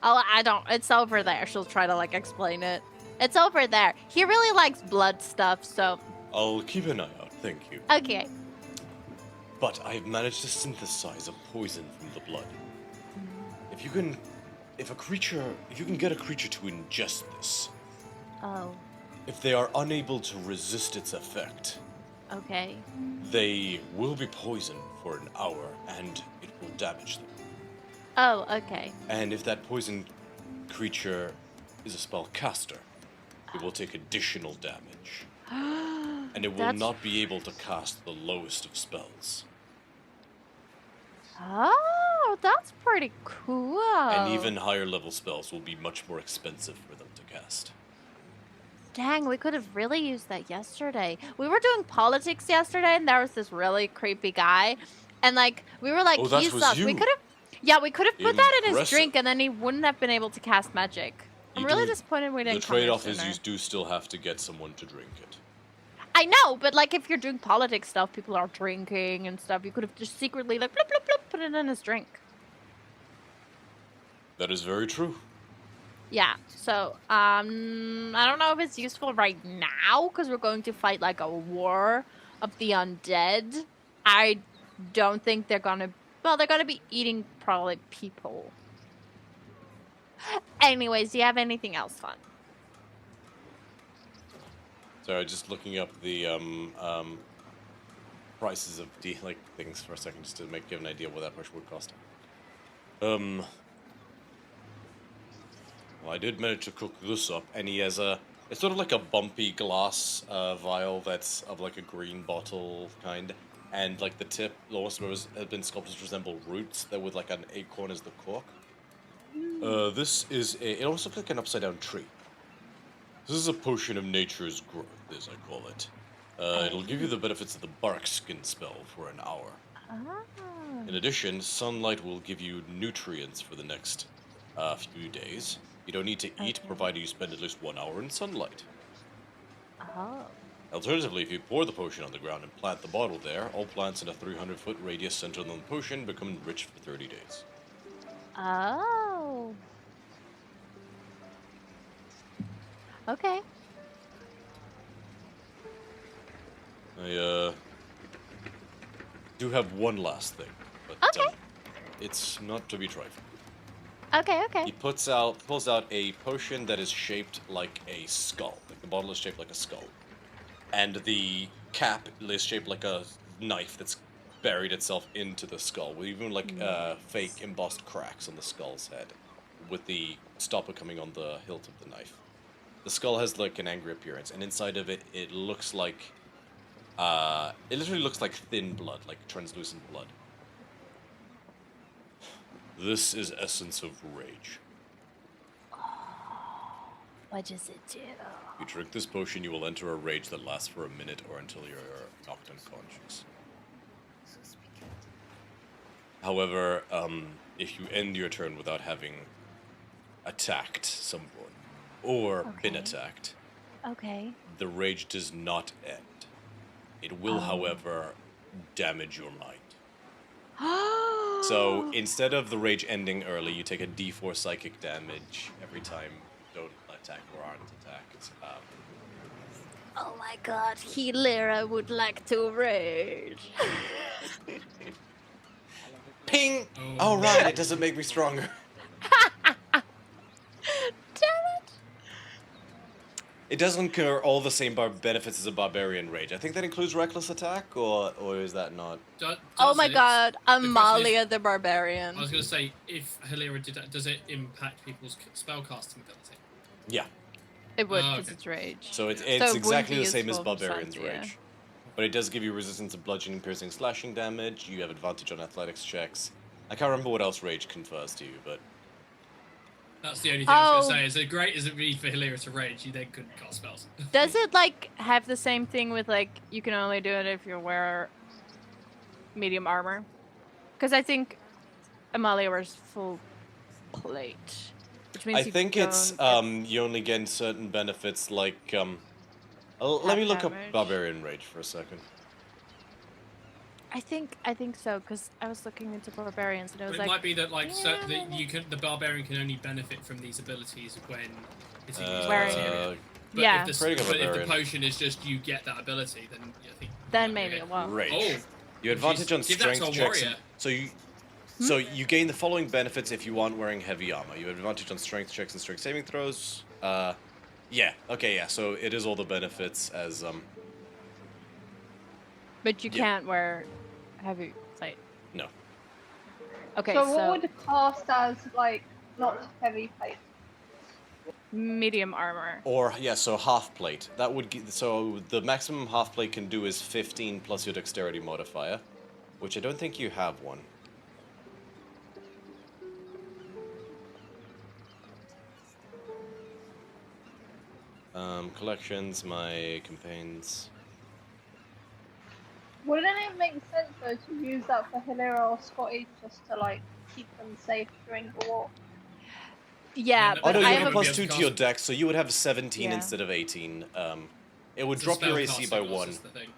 Speaker 2: Oh, I don't. It's over there. She'll try to, like, explain it. It's over there. He really likes blood stuff, so...
Speaker 1: I'll keep an eye out, thank you.
Speaker 2: Okay.
Speaker 1: But I've managed to synthesize a poison from the blood. If you can get a creature to ingest this,
Speaker 2: Oh,
Speaker 1: if they are unable to resist its effect,
Speaker 2: okay.
Speaker 1: they will be poisoned for an hour and it will damage them.
Speaker 2: Oh, okay.
Speaker 1: And if that poisoned creature is a spellcaster, it will take additional damage. And it will
Speaker 2: That's-
Speaker 1: not be able to cast the lowest of spells.
Speaker 2: Oh, that's pretty cool.
Speaker 1: And even higher level spells will be much more expensive for them to cast.
Speaker 2: Dang, we could have really used that yesterday. We were doing politics yesterday, and there was this really creepy guy. And, like, we were like,
Speaker 1: Oh, that
Speaker 2: he's
Speaker 1: was
Speaker 2: us. We
Speaker 1: you.
Speaker 2: could have... Yeah, we could have put that in his
Speaker 1: Impressive.
Speaker 2: drink, and then he wouldn't have been able to cast magic. I'm
Speaker 1: You
Speaker 2: really
Speaker 1: do-
Speaker 2: disappointed we
Speaker 1: The
Speaker 2: didn't come here
Speaker 1: trade-off is
Speaker 2: sooner.
Speaker 1: you do still have to get someone to drink it.
Speaker 2: I know, but, like, if you're doing politics stuff, people are drinking and stuff. You could have just secretly, like, bloop, bloop, bloop, put it in his drink.
Speaker 1: That is very true.
Speaker 2: Yeah, so, I don't know if it's useful right now, because we're going to fight, like, a war of the undead. I don't think they're gonna... Well, they're gonna be eating, probably, people. Anyways, do you have anything else fun?
Speaker 1: Sorry, just looking up the prices of things for a second, just to give an idea what that much would cost. Well, I did manage to cook this up, and he has it's sort of like a bumpy glass vial that's of like a green bottle kind, and like the tip, almost has been sculpted to resemble roots that with like an acorn as the cork. This is it almost looks like an upside down tree. This is a potion of nature's growth, as I call it. It'll give you the benefits of the bark skin spell for an hour.
Speaker 2: Ah.
Speaker 1: In addition, sunlight will give you nutrients for the next few days. You don't need to eat,
Speaker 2: Okay.
Speaker 1: provided you spend at least 1 hour in sunlight.
Speaker 2: Oh.
Speaker 1: Alternatively, if you pour the potion on the ground and plant the bottle there, all plants in a 300-foot radius centered on the potion become enriched for 30 days.
Speaker 2: Oh. Okay.
Speaker 1: I do have one last thing, but
Speaker 2: Okay.
Speaker 1: it's not to be trifled.
Speaker 2: Okay,
Speaker 1: He
Speaker 2: okay.
Speaker 1: pulls out a potion that is shaped like a skull. Like the bottle is shaped like a skull. And the cap is shaped like a knife that's buried itself into the skull, with even like fake embossed cracks on the skull's head, with the stopper coming on the hilt of the knife. The skull has like an angry appearance, and inside of it, it looks like, it literally looks like thin blood, like translucent blood. This is essence of rage.
Speaker 2: What does it do?
Speaker 1: If you drink this potion, you will enter a rage that lasts for a minute or until you're knocked unconscious. However, if you end your turn without having attacked someone or been
Speaker 2: Okay.
Speaker 1: attacked,
Speaker 2: Okay.
Speaker 1: the rage does not end. It will, however, damage your mind. So instead of the rage ending early, you take a D4 psychic damage every time you don't attack or aren't attacked.
Speaker 2: Oh my god, Hilira would like to rage.
Speaker 1: Ping! Oh, right, it doesn't make me stronger.
Speaker 2: Damn it!
Speaker 1: It doesn't incur all the same benefits as a barbarian rage. I think that includes reckless attack, or is that not?
Speaker 2: Oh my god,
Speaker 3: The question
Speaker 2: Amalia
Speaker 3: is-
Speaker 2: the Barbarian.
Speaker 3: I was going to say, if Hilira did that, does it impact people's spellcasting ability?
Speaker 1: Yeah.
Speaker 2: It would,
Speaker 3: Oh,
Speaker 2: because
Speaker 3: okay.
Speaker 2: it's rage.
Speaker 1: So it's
Speaker 2: wouldn't
Speaker 1: exactly
Speaker 2: be
Speaker 1: the same as
Speaker 2: useful for
Speaker 1: barbarian's
Speaker 2: Santia.
Speaker 1: rage. But it does give you resistance to bludgeoning, piercing, slashing damage. You have advantage on athletics checks. I can't remember what else rage confers to you, but
Speaker 3: That's the only thing I was
Speaker 2: Oh.
Speaker 3: going to say. Is it great as it be for Hilira to rage, you then couldn't cast spells.
Speaker 2: Does it, like, have the same thing with, like, you can only do it if you wear medium armor? Because I think Amalia wears full plate. Which means
Speaker 1: I
Speaker 2: you
Speaker 1: think it's
Speaker 2: don't get-
Speaker 1: you only gain certain benefits like let me look up
Speaker 2: damage.
Speaker 1: barbarian rage for a second.
Speaker 2: I think so, because I was looking into barbarians and it
Speaker 3: But
Speaker 2: was
Speaker 3: it
Speaker 2: like...
Speaker 3: might be that that the barbarian can only benefit from these abilities when it's a used
Speaker 2: Wearing-
Speaker 3: material. But
Speaker 2: yeah.
Speaker 3: if,
Speaker 1: Creating a
Speaker 3: but if the
Speaker 1: barbarian.
Speaker 3: potion is just you get that ability, then I think
Speaker 2: Then
Speaker 3: that
Speaker 2: maybe
Speaker 3: would
Speaker 2: it
Speaker 3: be
Speaker 2: won't.
Speaker 1: Rage.
Speaker 3: Oh,
Speaker 1: You have advantage on
Speaker 3: give that to
Speaker 1: strength
Speaker 3: a
Speaker 1: checks.
Speaker 3: warrior.
Speaker 1: So you gain the following benefits if you aren't wearing heavy armor. You have advantage on strength checks and strength saving throws. Yeah. Okay. Yeah. So it is all the benefits as
Speaker 2: But you
Speaker 1: Yeah.
Speaker 2: can't wear heavy plate.
Speaker 1: no.
Speaker 2: Okay,
Speaker 6: so
Speaker 2: so,
Speaker 6: what would class as like not heavy plate?
Speaker 2: medium armor.
Speaker 1: Or yeah. So half plate. That would so the maximum half plate can do is 15 plus your dexterity modifier, which I don't think you have one. Collections, my campaigns.
Speaker 6: Wouldn't it make sense though to use that for Hilira or Scotty just to like keep them safe during the war?
Speaker 2: Yeah,
Speaker 3: Oh,
Speaker 1: Oh
Speaker 2: but
Speaker 1: no, you
Speaker 2: I
Speaker 1: have
Speaker 2: have
Speaker 1: a
Speaker 2: a...
Speaker 1: plus
Speaker 3: be able
Speaker 1: 2
Speaker 3: to
Speaker 1: to your
Speaker 3: cast-
Speaker 1: dex, so you would have 17
Speaker 2: Yeah.
Speaker 1: instead of 18. It would
Speaker 3: It's a
Speaker 1: drop your
Speaker 3: spell
Speaker 1: AC by
Speaker 3: casting loss
Speaker 1: 1.
Speaker 3: is the thing.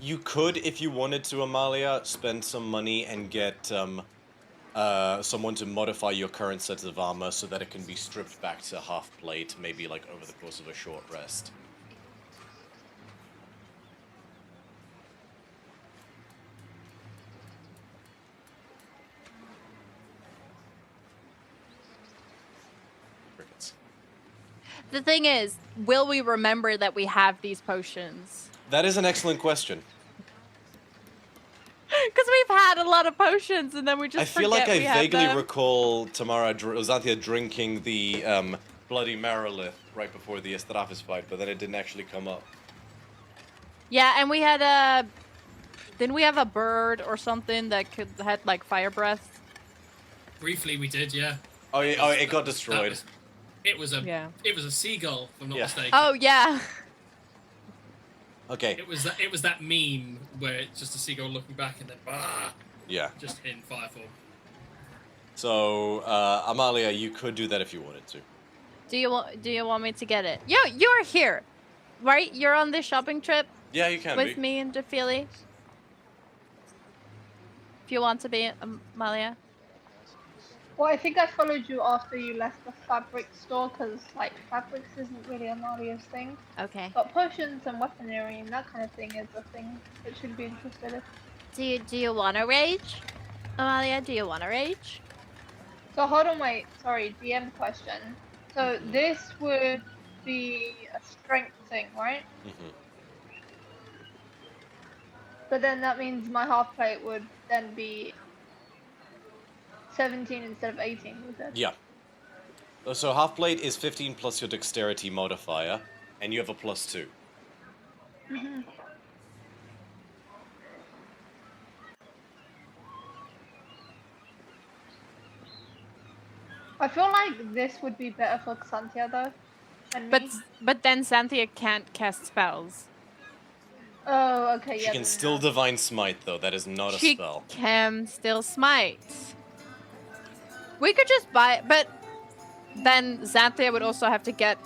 Speaker 1: You could, if you wanted to, Amalia, spend some money and get someone to modify your current set of armor so that it can be stripped back to half plate, maybe like over the course of a short rest. Crickets.
Speaker 2: The thing is, will we remember that we have these potions?
Speaker 1: That is an excellent question.
Speaker 2: Because we've had a lot of potions and then we just
Speaker 1: I feel like
Speaker 2: forget
Speaker 1: I
Speaker 2: we have
Speaker 1: vaguely
Speaker 2: them.
Speaker 1: recall Xanthia drinking the bloody Marilith right before the Estraphis fight, but then it didn't actually come up.
Speaker 2: Yeah, and we had a... Didn't we have a bird or something that had like fire breath?
Speaker 3: Briefly, we did, yeah.
Speaker 1: Oh, yeah, oh, it got
Speaker 3: That
Speaker 1: destroyed.
Speaker 3: was- It was a
Speaker 2: Yeah.
Speaker 3: it was a seagull, if I'm not
Speaker 1: Yeah.
Speaker 3: mistaken.
Speaker 2: Oh, yeah.
Speaker 1: Okay,
Speaker 3: It was that meme where it's just a seagull looking back and then
Speaker 1: yeah.
Speaker 3: just in fire form.
Speaker 1: So, Amalia, you could do that if you wanted to.
Speaker 2: Do you want me to get it? You're here, right? You're on this shopping trip
Speaker 1: Yeah, you can
Speaker 2: with
Speaker 1: be.
Speaker 2: me and Defili. If you want to be, Amalia.
Speaker 6: Well, I think I followed you after you left the fabric store because like fabrics isn't really Amalia's thing.
Speaker 2: Okay.
Speaker 6: But potions and weaponry and that kind of thing is a thing that should be interested in.
Speaker 2: Do you want to rage, Amalia? Do you want to rage?
Speaker 6: So hold on, wait. Sorry, DM question. So this would be a strength thing, right?
Speaker 1: Mhm.
Speaker 6: But then that means my half plate would then be 17 instead of 18, was it?
Speaker 1: Yeah. So half plate is 15 plus your dexterity modifier, and you have a plus 2.
Speaker 6: I feel like this would be better for Xanthia though. Than me.
Speaker 2: But then Xanthia can't cast spells.
Speaker 6: Oh, okay,
Speaker 1: She
Speaker 6: yeah.
Speaker 1: can
Speaker 6: then
Speaker 1: still
Speaker 6: no.
Speaker 1: divine smite, though. That is not a
Speaker 2: She
Speaker 1: spell.
Speaker 2: can still smite. We could just buy it, but then Xanthia would also have to get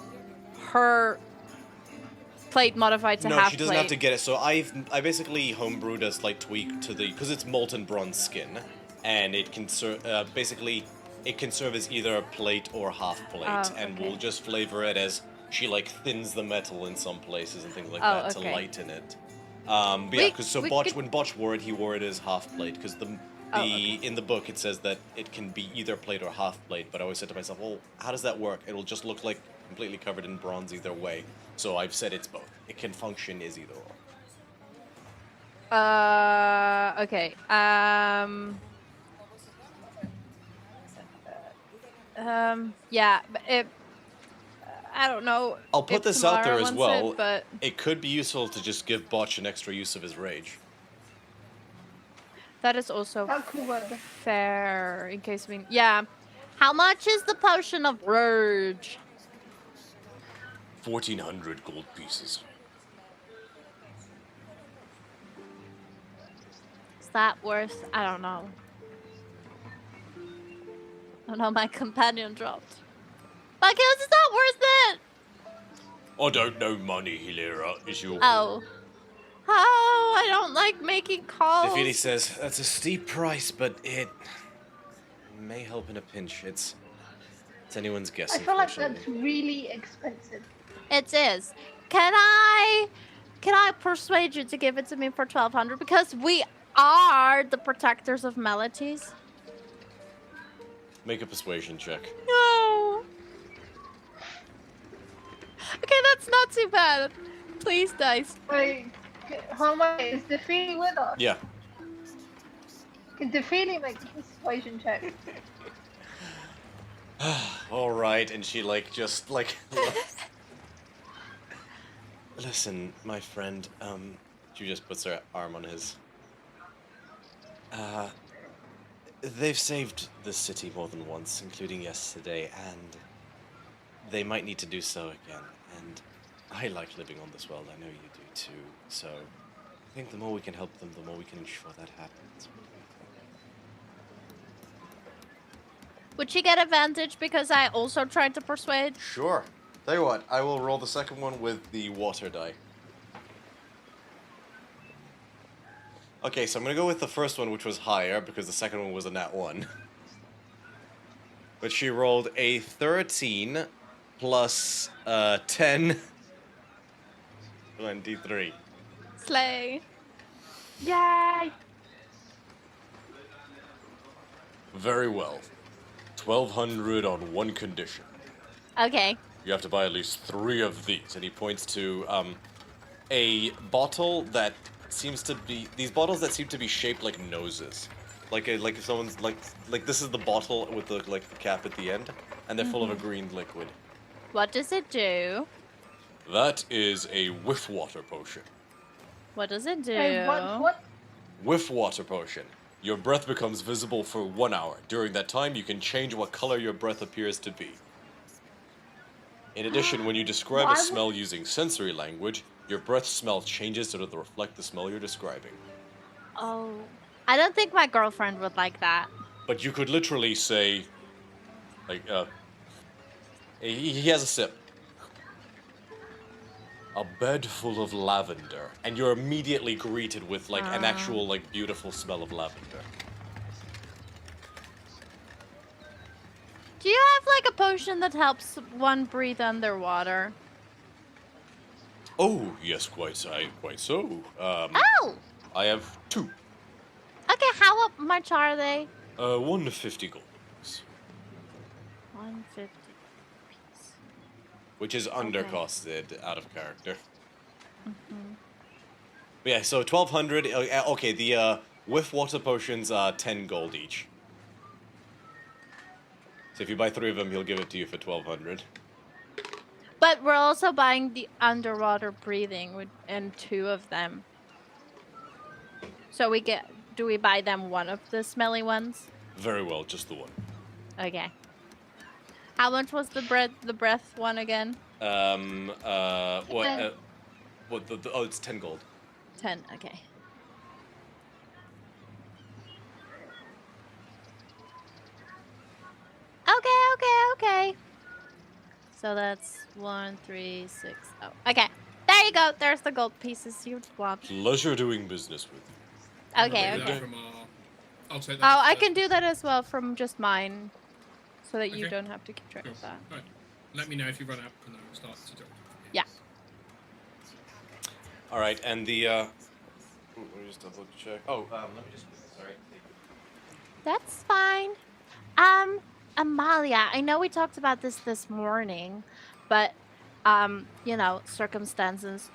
Speaker 2: her plate modified to
Speaker 1: No,
Speaker 2: half
Speaker 1: she doesn't
Speaker 2: plate.
Speaker 1: have to get it. So I basically homebrewed a slight tweak to because it's molten bronze skin, and it can basically it can serve as either a plate or half plate, and
Speaker 2: okay.
Speaker 1: we'll just flavor it as she like thins the metal in some places and things like
Speaker 2: Oh,
Speaker 1: that to
Speaker 2: okay.
Speaker 1: lighten it. But yeah, because
Speaker 2: we
Speaker 1: Botch,
Speaker 2: could-
Speaker 1: when Botch wore it, he wore it as half plate because
Speaker 2: okay.
Speaker 1: in the book it says that it can be either plate or half plate. But I always said to myself, well, how does that work? It'll just look like completely covered in bronze either way. So I've said it's both. It can function as either or.
Speaker 2: Okay. Yeah, but I don't know.
Speaker 1: I'll put
Speaker 2: if
Speaker 1: this out there
Speaker 2: Tamara
Speaker 1: as
Speaker 2: wants
Speaker 1: well.
Speaker 2: It, but
Speaker 1: It could be useful to just give Botch an extra use of his rage.
Speaker 2: that is also
Speaker 6: That could work.
Speaker 2: fair in case we. Yeah. How much is the potion of rage?
Speaker 1: 1,400 gold pieces.
Speaker 2: Is that worth? I don't know. Oh no, my companion dropped. But it's not worth it.
Speaker 1: I don't know money, Hilira. Is your...
Speaker 2: Oh. Oh, I don't like making calls.
Speaker 1: Defili says, that's a steep price, but it may help in a pinch. It's anyone's guess,
Speaker 6: I feel like
Speaker 1: unfortunately.
Speaker 6: that's really expensive.
Speaker 2: It is. Can I persuade you to give it to me for 1,200? Because we are the protectors of melodies.
Speaker 1: Make a persuasion check.
Speaker 2: No. Okay, that's not too bad. Please, dice.
Speaker 6: Wait, how much is Defeaty with us?
Speaker 1: Yeah.
Speaker 6: Can Defeaty make a persuasion check?
Speaker 1: All right, and she just listen, my friend. She just puts her arm on his. They've saved the city more than once, including yesterday, and they might need to do so again. And I like living on this world. I know you do too. So I think the more we can help them, the more we can ensure that happens.
Speaker 2: Would she get advantage because I also tried to persuade?
Speaker 1: Sure. Tell you what, I will roll the second one with the water die. Okay, so I'm gonna go with the first one, which was higher, because the second one was a nat 1. But she rolled a 13 plus 10. 23.
Speaker 2: Slay.
Speaker 6: Yay!
Speaker 1: Very well. 1,200 on one condition.
Speaker 2: Okay.
Speaker 1: You have to buy at least 3 of these. And he points to a bottle that seems to be... These bottles that seem to be shaped like noses. Like if someone's... Like this is the bottle with the cap at the end. And they're full of a green liquid.
Speaker 2: What does it do?
Speaker 1: That is a whiff water potion.
Speaker 2: What does it do?
Speaker 6: Hey, what?
Speaker 1: Whiff water potion. Your breath becomes visible for 1 hour. During that time, you can change what color your breath appears to be. In addition, when you describe a smell using sensory language, your breath smell changes so to reflect the smell you're describing.
Speaker 2: Oh. I don't think my girlfriend would like that.
Speaker 1: But you could literally say, he has a sip. A bed full of lavender. And you're immediately greeted with, an actual, beautiful smell of lavender.
Speaker 2: Do you have, a potion that helps one breathe underwater?
Speaker 1: Oh, yes, quite so.
Speaker 2: Oh!
Speaker 1: I have 2.
Speaker 2: Okay, how much are they?
Speaker 1: 150 gold.
Speaker 2: 150 piece.
Speaker 1: Which is undercosted out of character. But yeah, so 1,200. Okay, the whiff water potions are 10 gold each. So if you buy 3 of them, he'll give it to you for 1,200.
Speaker 2: But we're also buying the underwater breathing and 2 of them. So do we buy them one of the smelly ones?
Speaker 1: Very well, just the one.
Speaker 2: Okay. How much was the breath one again?
Speaker 1: It's 10 gold.
Speaker 2: 10, okay. Okay. So that's 1, 3, 6. Oh, okay. There you go. There's the gold pieces you want.
Speaker 1: Pleasure doing business with you.
Speaker 2: Okay,
Speaker 3: I'll take
Speaker 2: okay.
Speaker 3: that from I'll take
Speaker 2: Oh,
Speaker 3: that.
Speaker 2: I can do that as well from just mine, so that you
Speaker 3: Okay.
Speaker 2: don't have to keep track
Speaker 3: Cool.
Speaker 2: of that.
Speaker 3: Right. Let me know if you run out, and I'll start to talk.
Speaker 2: Yeah.
Speaker 1: All right, and the. Let me just double check. Oh, let me just. Sorry.
Speaker 2: That's fine. Amalia, I know we talked about this morning, but you know, circumstances.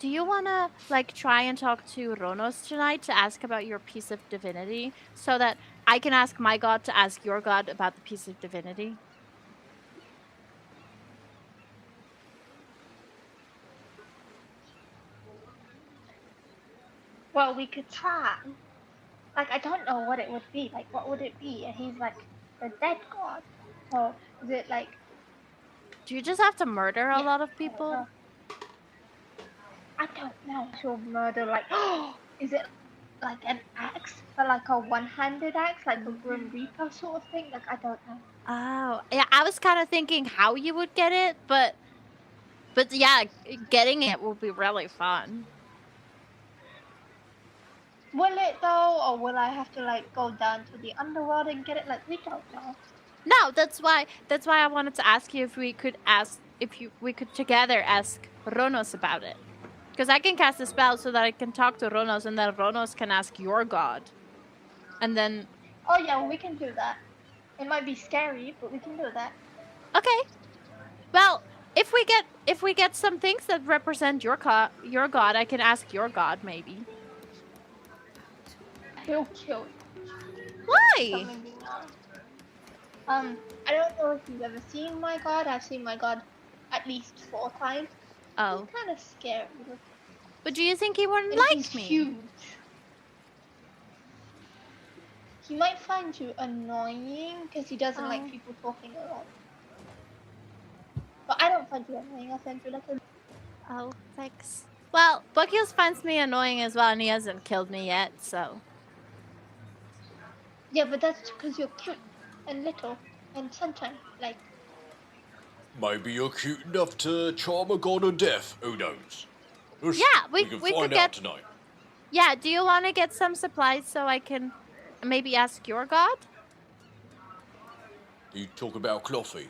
Speaker 2: Do you wanna like try and talk to Ronos tonight to ask about your piece of divinity, so that I can ask my god to ask your god about the piece of divinity?
Speaker 6: Well, we could try. Like, I don't know what it would be. Like, what would it be? And he's like the dead god. So is it like?
Speaker 2: Do you just have to murder a
Speaker 6: Yeah,
Speaker 2: lot of
Speaker 6: I don't
Speaker 2: people?
Speaker 6: know. I don't know. She'll murder like. Oh, is it like an axe, but like a one-handed axe, like a Grim Reaper sort of thing? Like, I don't know.
Speaker 2: Oh, yeah. I was kind of thinking how you would get it, but yeah, getting it will be really fun.
Speaker 6: Will it though, or will I have to like go down to the underworld and get it? Like, we don't know.
Speaker 2: No, that's why I wanted to ask you if we could together ask Ronos about it. Because I can cast a spell so that I can talk to Ronos, and then Ronos can ask your god. And then
Speaker 6: Oh yeah, well, we can do that. It might be scary, but we can do that.
Speaker 2: okay. Well, if we get some things that represent your god, I can ask your god maybe.
Speaker 6: He'll kill you.
Speaker 2: Why?
Speaker 6: Something being honest. I don't know if you've ever seen my god. I've seen my god at least 4 times.
Speaker 2: Oh,
Speaker 6: He's kind of scary.
Speaker 2: but do you think he wouldn't
Speaker 6: And
Speaker 2: like
Speaker 6: he's
Speaker 2: me?
Speaker 6: huge. He might find you annoying because he doesn't like
Speaker 2: Oh.
Speaker 6: people talking a lot. But I don't find you annoying. I find you like a.
Speaker 2: Oh, thanks. Well, Bucky's finds me annoying as well, and he hasn't killed me yet, so.
Speaker 6: Yeah, but that's because you're cute and little and sunshine. Like,
Speaker 1: Maybe you're cute enough to charm a god of death. Who knows? Let's-
Speaker 2: Yeah, we
Speaker 1: can
Speaker 2: could
Speaker 1: find
Speaker 2: get-
Speaker 1: out tonight.
Speaker 2: Yeah, do you want to get some supplies so I can maybe ask your god?
Speaker 1: You talk about Clothy.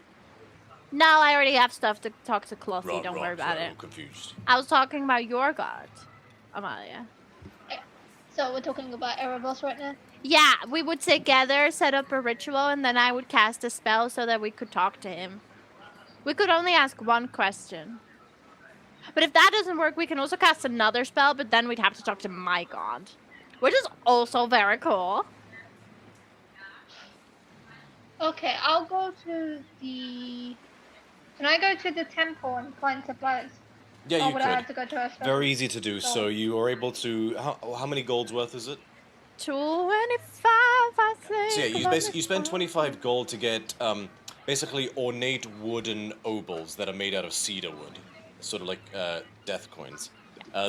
Speaker 2: No, I already have stuff to talk to Clothy,
Speaker 1: Right,
Speaker 2: don't
Speaker 1: right,
Speaker 2: worry about
Speaker 1: sorry,
Speaker 2: it.
Speaker 1: I'm confused.
Speaker 2: I was talking about your god, Amalia.
Speaker 6: so we're talking about Erebos right now.
Speaker 2: Yeah, we would together set up a ritual, and then I would cast a spell so that we could talk to him. We could only ask one question. But if that doesn't work, we can also cast another spell, but then we'd have to talk to my god. Which is also very cool.
Speaker 6: Okay, I'll go to the. Can I go to the temple and find supplies?
Speaker 1: Yeah,
Speaker 6: or
Speaker 1: you
Speaker 6: would I have
Speaker 1: could.
Speaker 6: to go to a special?
Speaker 1: Very easy to do. So you are able to. How many gold's worth is it?
Speaker 2: 25, I think.
Speaker 1: So yeah, you spend 25 gold to get basically ornate wooden obols that are made out of cedar wood, sort of like death coins.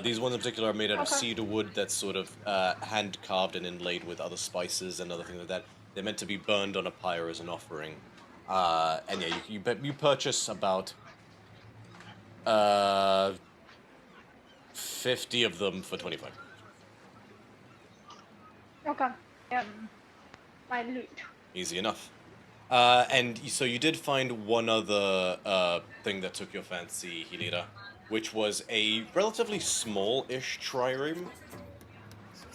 Speaker 1: These ones in particular are made out of
Speaker 6: Okay.
Speaker 1: cedar wood that's sort of hand carved and inlaid with other spices and other things like that. They're meant to be burned on a pyre as an offering. And yeah, you purchase about 50 of them for 25.
Speaker 6: Okay. My loot.
Speaker 1: Easy enough. And so you did find one other thing that took your fancy, Hilira, which was a relatively small-ish trireme.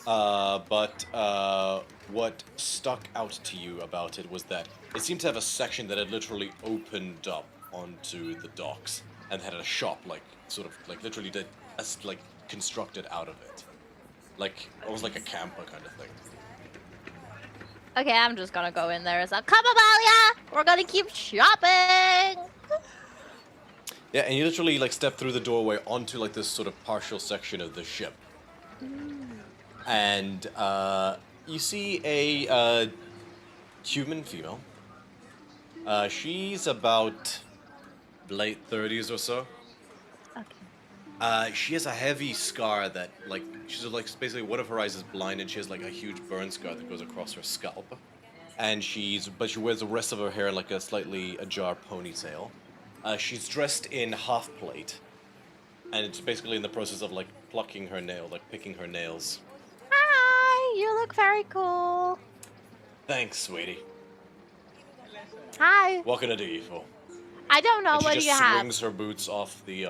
Speaker 1: But what stuck out to you about it was that it seemed to have a section that had literally opened up onto the docks and had a shop, like literally constructed out of it, like almost like a camper kind of thing.
Speaker 2: Okay, I'm just gonna go in there as a come, Amalia! We're gonna keep shopping!
Speaker 1: Yeah, and you literally step through the doorway onto this sort of partial section of the ship. And you see a human female. She's about late 30s or so.
Speaker 2: Okay.
Speaker 1: She has a heavy scar that, she's basically one of her eyes is blind, and she has a huge burn scar that goes across her scalp. And she wears the rest of her hair in a slightly ajar ponytail. She's dressed in half plate. and it's basically in the process of like plucking her nail, like picking her nails.
Speaker 2: Hi, you look very cool.
Speaker 1: Thanks, sweetie.
Speaker 2: Hi.
Speaker 1: What can I do you for?
Speaker 2: I don't know.
Speaker 1: And
Speaker 2: What
Speaker 1: she
Speaker 2: do
Speaker 1: just
Speaker 2: you have?
Speaker 1: swings her boots off the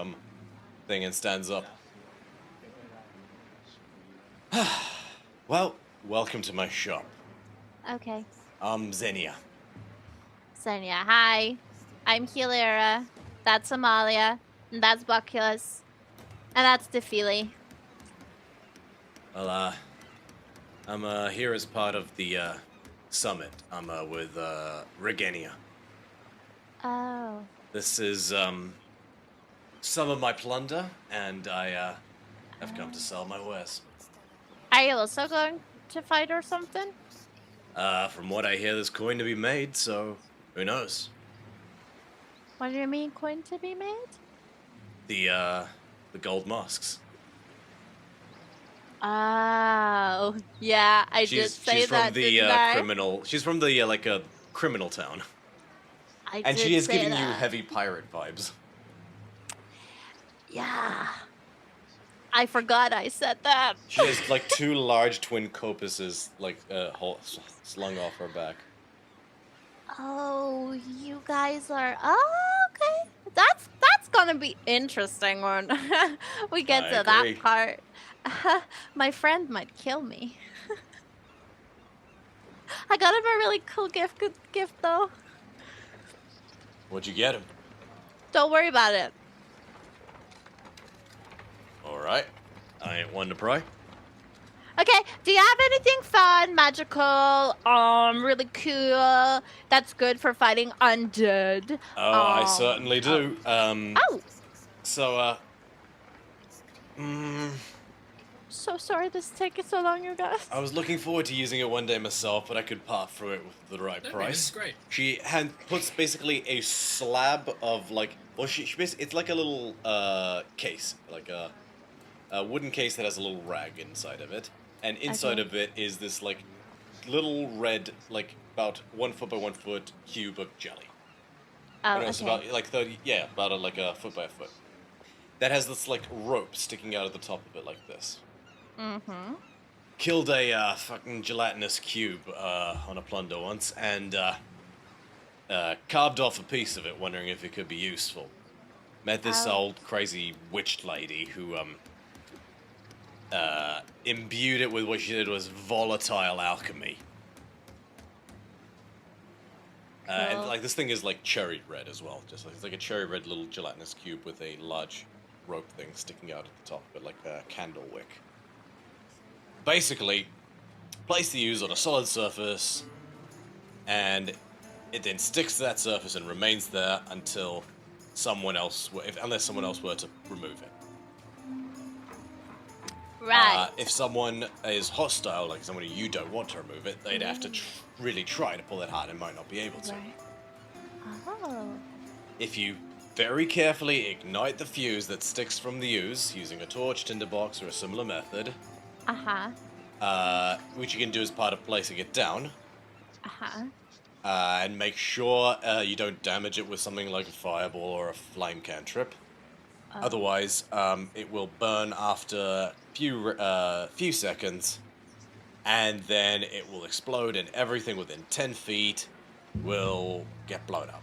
Speaker 1: thing and stands up. Well, welcome to my shop.
Speaker 2: Okay.
Speaker 1: I'm Xenia.
Speaker 2: Sonia, hi. I'm Hilera. That's Amalia. And that's Buculus. And that's Defili.
Speaker 1: Well, I'm here as part of the summit. I'm with Regenia.
Speaker 2: Oh.
Speaker 1: This is some of my plunder, and I have come to sell my wares.
Speaker 2: Are you also going to fight or something?
Speaker 1: From what I hear, there's coin to be made, so who knows?
Speaker 2: What do you mean, coin to be made?
Speaker 1: The gold masks.
Speaker 2: Oh, yeah, I did say
Speaker 1: she's
Speaker 2: that,
Speaker 1: from the
Speaker 2: didn't I?
Speaker 1: criminal. She's from the like a criminal town,
Speaker 2: I
Speaker 1: and
Speaker 2: did
Speaker 1: she is
Speaker 2: say
Speaker 1: giving you
Speaker 2: that.
Speaker 1: heavy pirate vibes.
Speaker 2: Yeah. I forgot I said that.
Speaker 1: She has like two large twin copuses like slung off her back.
Speaker 2: Oh, you guys are. Oh, okay. That's gonna be interesting when we get
Speaker 1: I
Speaker 2: to
Speaker 1: agree.
Speaker 2: that part. My friend might kill me. I got him a really cool gift though.
Speaker 1: What'd you get him?
Speaker 2: Don't worry about it.
Speaker 1: All right, I ain't one to pry.
Speaker 2: Okay, do you have anything fun, magical, really cool, that's good for fighting undead?
Speaker 1: Oh, I certainly do.
Speaker 2: Oh,
Speaker 1: So,
Speaker 2: so sorry this is taking so long, you guys.
Speaker 1: I was looking forward to using it one day myself, but I could part through it with the right
Speaker 3: No,
Speaker 1: price.
Speaker 3: this is great.
Speaker 1: She puts basically a slab of like, well, it's like a little case, like a wooden case that has a little rag inside of it, and inside
Speaker 2: Okay.
Speaker 1: of it is this like little red, like about 1 foot by 1 foot cube of jelly.
Speaker 2: Oh,
Speaker 1: And it's
Speaker 2: okay.
Speaker 1: about like 30, yeah, about like a foot by a foot. That has this like rope sticking out of the top of it like this.
Speaker 2: Mm-hmm.
Speaker 1: Killed a fucking gelatinous cube on a plunder once, and carved off a piece of it, wondering if it could be useful. Met this
Speaker 2: Oh.
Speaker 1: old crazy witch lady who imbued it with what she did was volatile alchemy. And
Speaker 2: Cool.
Speaker 1: like this thing is like cherry red as well, just like it's like a cherry red little gelatinous cube with a large rope thing sticking out at the top of it, like a candle wick. Basically, place the use on a solid surface, and it then sticks to that surface and remains there until someone else, unless someone else were to remove it.
Speaker 2: Right.
Speaker 1: If someone is hostile, like someone who you don't want to remove it, they'd have to really try to pull that hard and might not be able to.
Speaker 2: Right. Oh.
Speaker 1: If you very carefully ignite the fuse that sticks from the ooze using a torch, tinderbox, or a similar method,
Speaker 2: Uh-huh.
Speaker 1: which you can do as part of placing it down,
Speaker 2: Uh-huh.
Speaker 1: and make sure you don't damage it with something like a fireball or a flame cantrip. Otherwise, it will burn after few seconds, and then it will explode, and everything within 10 feet will get blown up.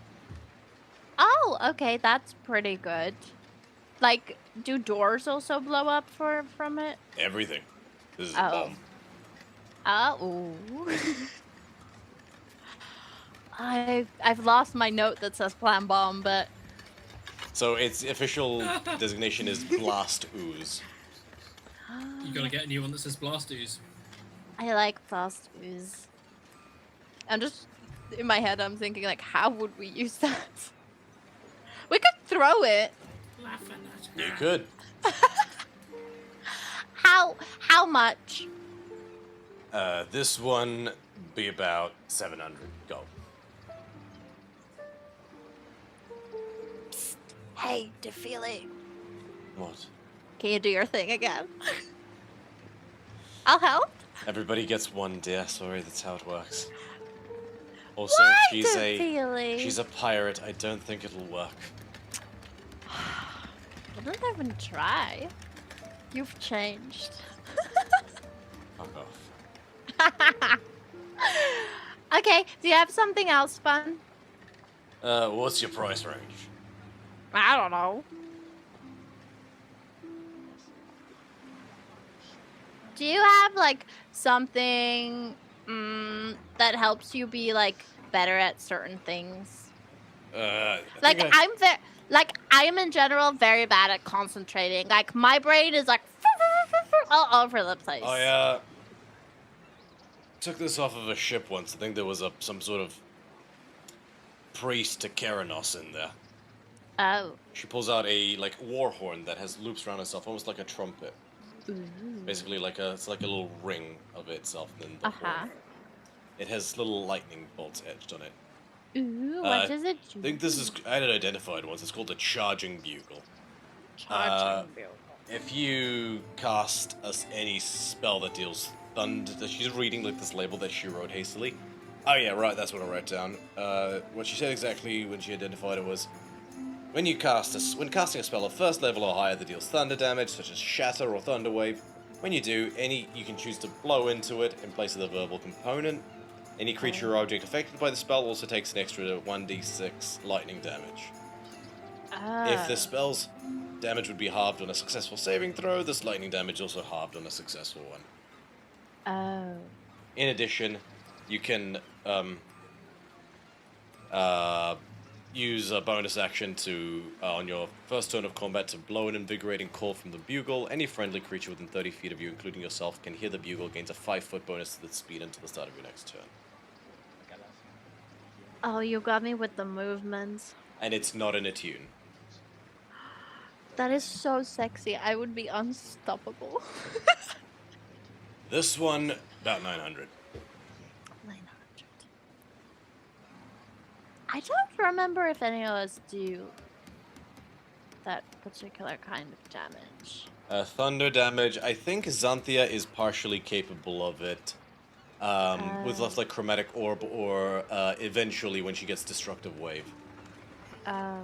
Speaker 2: Oh, okay, that's pretty good. Like, do doors also blow up from it?
Speaker 1: Everything. This is
Speaker 2: Oh.
Speaker 1: a bomb.
Speaker 2: Oh. I've lost my note that says plan bomb, but
Speaker 1: So its official designation is blast ooze.
Speaker 3: You gotta get a new one that says Blast Ooze.
Speaker 2: I like blast ooze. I'm just in my head. I'm thinking like, how would we use that? We could throw it.
Speaker 3: Laughing at
Speaker 1: You could.
Speaker 2: How much?
Speaker 1: This one be about 700 gold.
Speaker 2: Hey, Defili,
Speaker 1: What?
Speaker 2: can you do your thing again? I'll help.
Speaker 1: Everybody gets one, dear. Sorry, that's how it works. Also,
Speaker 2: Why,
Speaker 1: she's a pirate. I don't think it'll work.
Speaker 2: didn't even try. You've changed.
Speaker 1: Fuck off.
Speaker 2: Okay, do you have something else fun?
Speaker 1: What's your price range?
Speaker 2: I don't know. Do you have like something that helps you be like better at certain things? Like I am in general very bad at concentrating. Like my brain is like all over the place.
Speaker 1: I took this off of a ship once. I think there was some sort of priest to Keranos in there.
Speaker 2: Oh.
Speaker 1: She pulls out a like war horn that has loops around itself, almost like a trumpet.
Speaker 2: Ooh.
Speaker 1: Basically, it's like a little ring of itself, and then the horn. It has little lightning bolts etched on it.
Speaker 2: Ooh, what does it do?
Speaker 1: I think this is I had it identified once. It's called a charging bugle.
Speaker 2: Charging bugle.
Speaker 1: If you cast any spell that deals thunder, she's reading like this label that she wrote hastily. Oh yeah, right. That's what I wrote down. What she said exactly when she identified it was. When casting a spell of first level or higher that deals thunder damage, such as Shatter or Thunder Wave, when you do, you can choose to blow into it in place of the verbal component. Any creature or object affected by the spell also takes an extra 1d6 lightning damage. If the spell's damage would be halved on a successful saving throw, this lightning damage also halved on a successful one.
Speaker 2: Oh.
Speaker 1: In addition, you can use a bonus action to, on your first turn of combat, to blow an invigorating call from the bugle. Any friendly creature within 30 feet of you, including yourself, can hear the bugle, gains a 5-foot bonus to its speed until the start of your next turn.
Speaker 2: Oh, you got me with the movements.
Speaker 1: And it's not in a tune.
Speaker 2: That is so sexy. I would be unstoppable.
Speaker 1: This one, about 900.
Speaker 2: 900. I don't remember if any of us do that particular kind of damage.
Speaker 1: Thunder damage, I think Xanthia is partially capable of it. With left like Chromatic Orb or eventually when she gets Destructive Wave.
Speaker 2: Oh.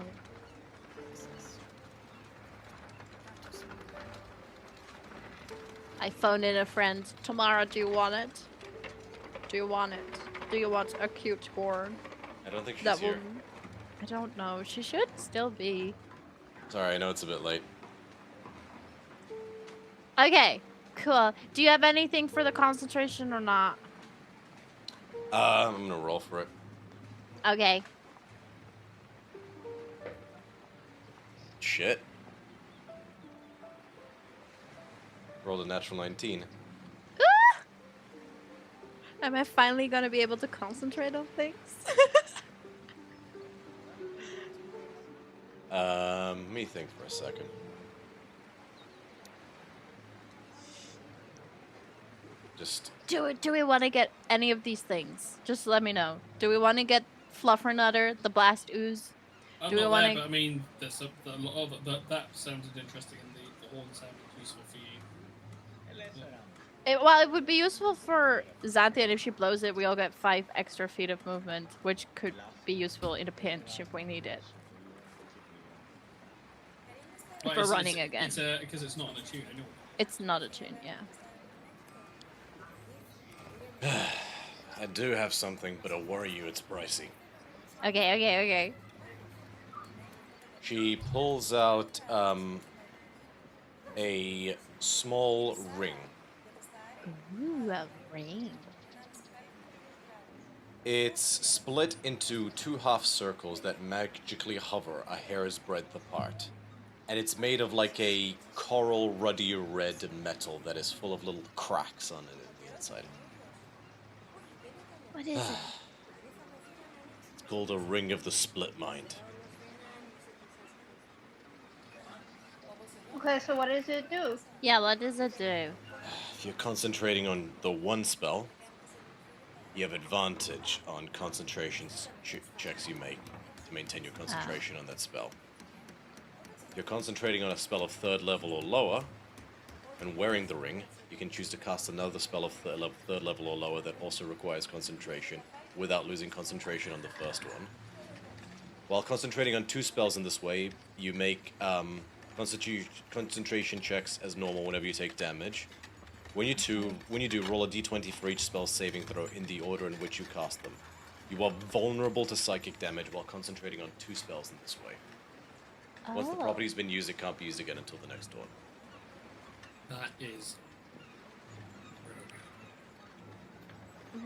Speaker 2: I phoned in a friend. Tamara, do you want it? Do you want it? Do you want a cute horn?
Speaker 1: I don't think she's here.
Speaker 2: I don't know. She should still be.
Speaker 1: Sorry, I know it's a bit late.
Speaker 2: Okay, cool. Do you have anything for the concentration or not?
Speaker 1: I'm gonna roll for it.
Speaker 2: Okay.
Speaker 1: Shit. Rolled a natural 19.
Speaker 2: Ah! Am I finally gonna be able to concentrate on things?
Speaker 1: Let me think for a second. Just...
Speaker 2: Do we want to get any of these things? Just let me know. Do we want to get Fluffernutter, the Blast Ooze?
Speaker 3: I'm
Speaker 2: Do we
Speaker 3: not
Speaker 2: wanna-
Speaker 3: there, but I mean, there's a lot of that sounded interesting, and the horn sounded useful for you.
Speaker 2: It would be useful for Xanthia, and if she blows it, we all get 5 extra feet of movement, which could be useful in a pinch if we need it. If we're running again.
Speaker 3: Because it's not on a tune anyway.
Speaker 2: It's not a tune, yeah.
Speaker 1: I do have something, but I'll worry you, it's pricey.
Speaker 2: Okay.
Speaker 1: She pulls out a small ring.
Speaker 2: Ooh, a ring.
Speaker 1: It's split into 2 half circles that magically hover a hair's breadth apart. And it's made of like a coral ruddy red metal that is full of little cracks on it on the inside.
Speaker 2: What is it?
Speaker 1: It's called a Ring of the Split Mind.
Speaker 6: Okay, so what does it do?
Speaker 2: Yeah, what does it do?
Speaker 1: If you're concentrating on the one spell, you have advantage on concentration checks you make to maintain your concentration on that spell. If you're concentrating on a spell of 3rd level or lower, and wearing the ring, you can choose to cast another spell of 3rd level or lower that also requires concentration, without losing concentration on the first one. While concentrating on 2 spells in this way, you make concentration checks as normal whenever you take damage. When you do, roll a d20 for each spell saving throw in the order in which you cast them. You are vulnerable to psychic damage while concentrating on 2 spells in this way. Once the property's been used, it can't be used again until the next turn.
Speaker 3: That is.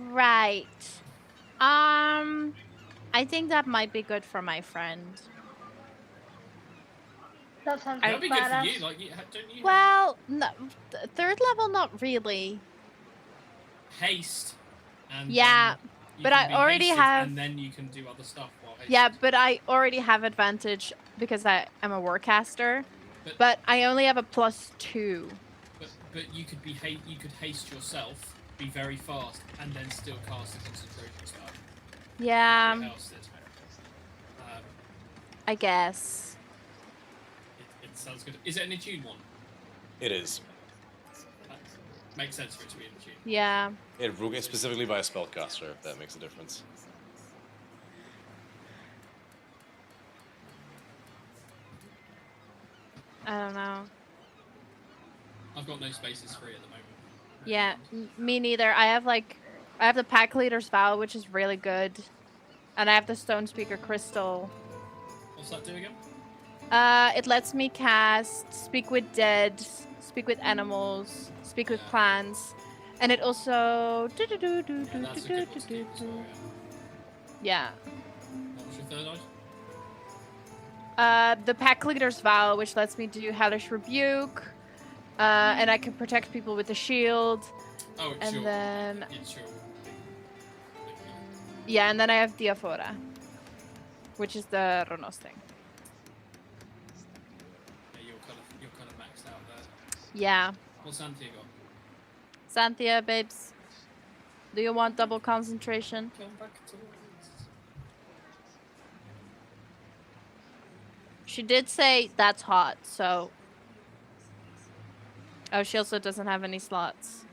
Speaker 2: Right. I think that might be good for my friend.
Speaker 6: That sounds
Speaker 3: That'd be good for
Speaker 6: badass.
Speaker 3: you. Like, don't you?
Speaker 2: Well, no, third level, not really.
Speaker 3: Haste. And
Speaker 2: Yeah,
Speaker 3: then you
Speaker 2: but
Speaker 3: can
Speaker 2: I
Speaker 3: be
Speaker 2: already
Speaker 3: hasted,
Speaker 2: have-
Speaker 3: And then you can do other stuff while hasted.
Speaker 2: Yeah, but I already have advantage because I am a warcaster. But I only have a +2.
Speaker 3: But you could you could haste yourself, be very fast, and then still cast a concentration spell.
Speaker 2: Yeah,
Speaker 3: Be ousted.
Speaker 2: I guess.
Speaker 3: It sounds good. Is it an attune one?
Speaker 1: It is.
Speaker 3: That makes sense for it to be an attune.
Speaker 2: Yeah.
Speaker 1: It specifically by a spellcaster, if that makes a difference.
Speaker 2: I don't know.
Speaker 3: I've got no spaces free at the moment.
Speaker 2: Yeah, me neither. I have the Pack Leader's Vow, which is really good. And I have the Stone Speaker Crystal.
Speaker 3: What's that do again?
Speaker 2: It lets me cast Speak with Dead, Speak with Animals, Speak with Plants. And it also...
Speaker 3: That's a good one to keep as well,
Speaker 2: Yeah.
Speaker 3: What was your third item?
Speaker 2: The Pack Leader's Vow, which lets me do Hellish Rebuke. And I can protect people with a shield.
Speaker 3: Oh, it's
Speaker 2: And
Speaker 3: your...
Speaker 2: then...
Speaker 3: It's your...
Speaker 2: Yeah, and then I have Diaphora, which is the Ronos thing.
Speaker 3: Yeah, you're kind of maxed out there.
Speaker 2: Yeah.
Speaker 3: What's Anthea got?
Speaker 2: Xanthia, babes. Do you want double concentration?
Speaker 3: Come back to us.
Speaker 2: She did say that's hot, so... Oh, she also doesn't have any slots.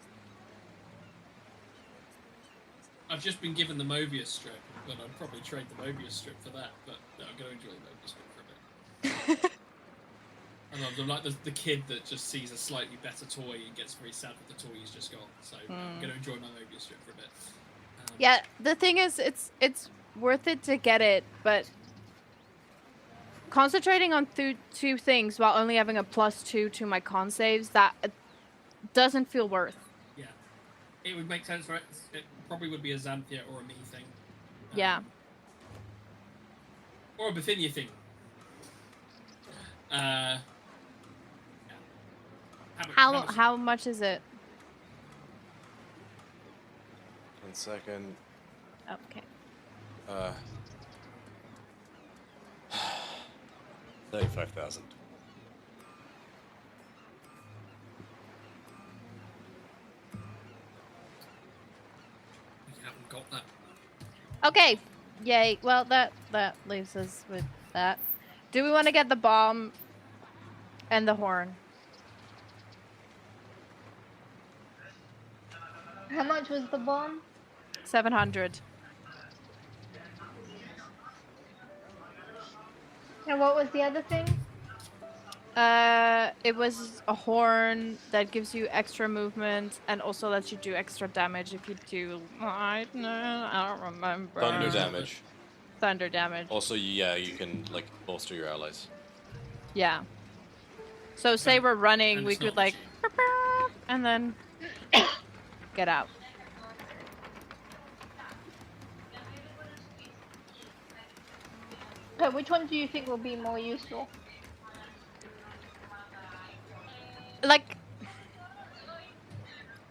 Speaker 3: I've just been given the Mobius strip, but I'd probably trade the Mobius strip for that, but no, I'm going to enjoy the Mobius strip for a bit. I'm like the kid that just sees a slightly better toy and gets very sad with the toy he's just got, so I'm going to enjoy my Mobius strip for a bit.
Speaker 2: Yeah, the thing is, it's worth it to get it, but... Concentrating on 2 things while only having a +2 to my con saves, that doesn't feel worth.
Speaker 3: Yeah. It would make sense for it. It probably would be a Xanthia or a me thing.
Speaker 2: Yeah.
Speaker 3: Or a Bithynia thing. Yeah.
Speaker 2: How much is it?
Speaker 1: 1 second.
Speaker 2: Okay.
Speaker 1: 35,000.
Speaker 3: We haven't got that.
Speaker 2: Okay. Yay. Well, that leaves us with that. Do we want to get the bomb and the horn?
Speaker 6: How much was the bomb?
Speaker 2: 700.
Speaker 6: And what was the other thing?
Speaker 2: It was a horn that gives you extra movement and also lets you do extra damage if you do... I don't remember.
Speaker 1: Thunder damage.
Speaker 2: Thunder damage.
Speaker 1: Also, yeah, you can, like, bolster your allies.
Speaker 2: Yeah. So say we're running,
Speaker 3: and
Speaker 2: we
Speaker 3: it's
Speaker 2: could,
Speaker 3: not
Speaker 2: like... And then... get out.
Speaker 6: Okay, which one do you think will be more useful?
Speaker 2: Like...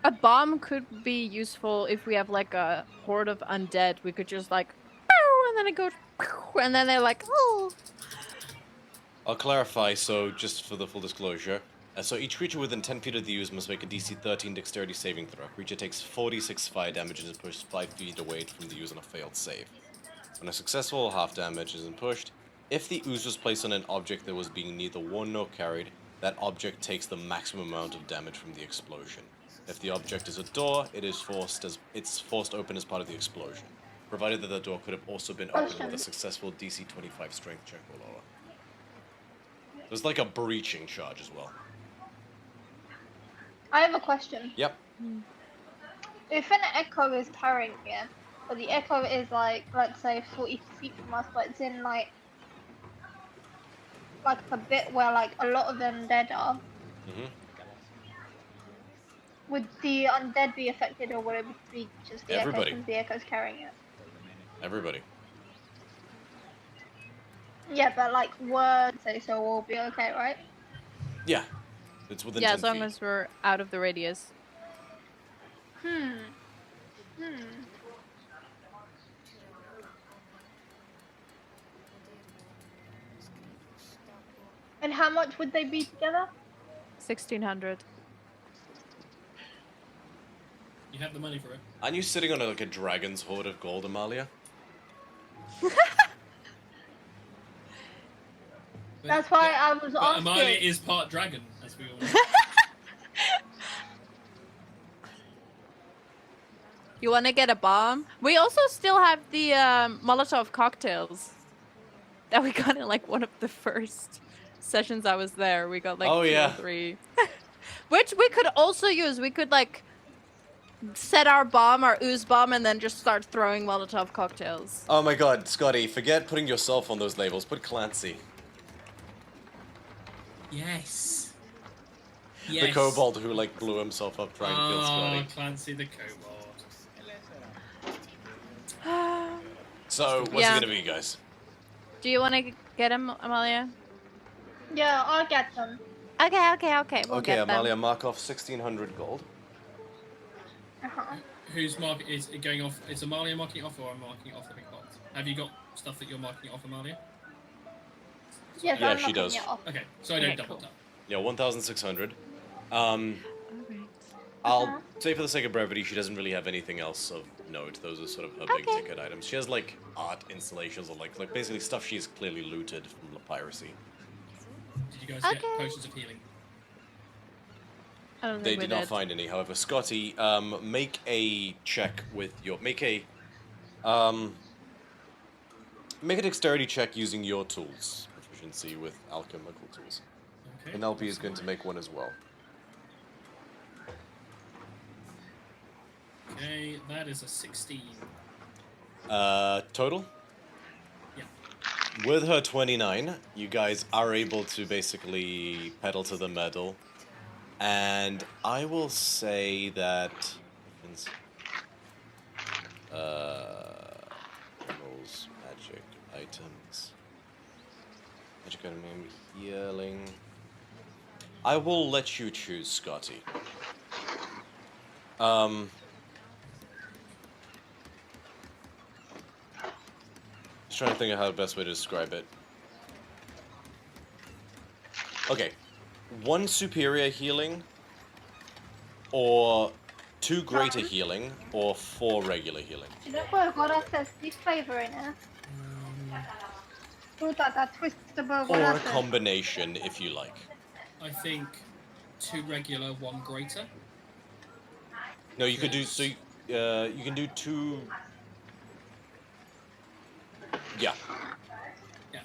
Speaker 2: A bomb could be useful if we have, like, a horde of undead. We could just, like... And then it goes... And then they're like, oh...
Speaker 1: I'll clarify, so just for the full disclosure. So each creature within 10 feet of the user must make a DC30 dexterity saving throw. Creature takes 46 fire damage and is pushed 5 feet away from the user on a failed save. When a successful, half damage isn't pushed. If the ooze was placed on an object that was being neither worn nor carried, that object takes the maximum amount of damage from the explosion. If the object is a door, it's forced open as part of the explosion, provided that the door could have also been opened with a successful DC 25 strength check or lower. There's like a breaching charge as well.
Speaker 6: I have a question.
Speaker 1: Yep.
Speaker 6: If an echo is carrying it, but the echo is like, let's say 40 feet from us, but it's in like a bit where like a lot of undead are, would the undead be affected, or would it be just the
Speaker 1: Everybody.
Speaker 6: echo since the echo's carrying it?
Speaker 1: Everybody.
Speaker 6: Yeah, but like words say so will be okay, right?
Speaker 1: Yeah. It's within
Speaker 2: Yeah,
Speaker 1: 10
Speaker 2: as long
Speaker 1: feet.
Speaker 2: as we're out of the radius.
Speaker 6: And how much would they be together?
Speaker 2: 1,600.
Speaker 3: You have the money for it.
Speaker 1: Aren't you sitting on like a dragon's hoard of gold, Amalia?
Speaker 6: That's why I was
Speaker 3: But
Speaker 6: asking.
Speaker 3: Amalia is part dragon, as we all know.
Speaker 2: You want to get a bomb? We also still have the Molotov cocktails that we got in like one of the first sessions I was there. We got like
Speaker 1: Oh,
Speaker 2: 2
Speaker 1: yeah.
Speaker 2: or 3. Which we could also use. We could like set our bomb, our ooze bomb, and then just start throwing Molotov cocktails.
Speaker 1: Oh my god, Scotty, forget putting yourself on those labels. Put Clancy.
Speaker 3: Yes.
Speaker 1: The kobold who like blew himself up trying to kill Scotty.
Speaker 3: Clancy the kobold.
Speaker 1: So, what's
Speaker 2: Yeah.
Speaker 1: it gonna be, guys?
Speaker 2: Do you want to get him, Amalia?
Speaker 6: Yeah, I'll get them.
Speaker 2: Okay. We'll
Speaker 1: Okay,
Speaker 2: get
Speaker 1: Amalia,
Speaker 2: them.
Speaker 1: mark off 1,600 gold.
Speaker 3: Who's marking? Is it going off? Is Amalia marking it off, or I'm marking it off the big box? Have you got stuff that you're marking it off, Amalia?
Speaker 6: Yes,
Speaker 1: Yeah,
Speaker 6: I'm
Speaker 1: she
Speaker 6: knocking
Speaker 1: does.
Speaker 6: it off.
Speaker 3: Okay, so I don't
Speaker 2: Okay,
Speaker 3: double
Speaker 2: cool.
Speaker 3: tap.
Speaker 1: Yeah, 1,600.
Speaker 2: Alright.
Speaker 1: I'll say for the sake of brevity, she doesn't really have anything else of note. Those are sort of her big
Speaker 2: Okay.
Speaker 1: ticket items. She has like art installations or like basically stuff she's clearly looted from the piracy.
Speaker 3: Did you guys get
Speaker 2: Okay.
Speaker 3: potions of healing?
Speaker 2: I don't
Speaker 1: They
Speaker 2: think we
Speaker 1: did not find any. However, Scotty, make a check with your make a dexterity check using your tools. Proficiency with alchemical tools.
Speaker 3: Okay.
Speaker 1: Penelope is going to make one as well.
Speaker 3: Okay, that is a 16.
Speaker 1: Total?
Speaker 3: Yeah.
Speaker 1: With her 29, you guys are able to basically pedal to the metal. And I will say that... Animals, magic items... Magic item, healing... I will let you choose, Scotty. Just trying to think of how the best way to describe it. Okay, 1 superior healing, or 2 greater healing, or 4 regular healing.
Speaker 6: You know what says this flavor in it? Who thought that twisted burger?
Speaker 1: Or a combination, if you like.
Speaker 3: I think 2 regular, 1 greater.
Speaker 1: No, you could do, so you can do 2... Yeah,
Speaker 3: Yeah.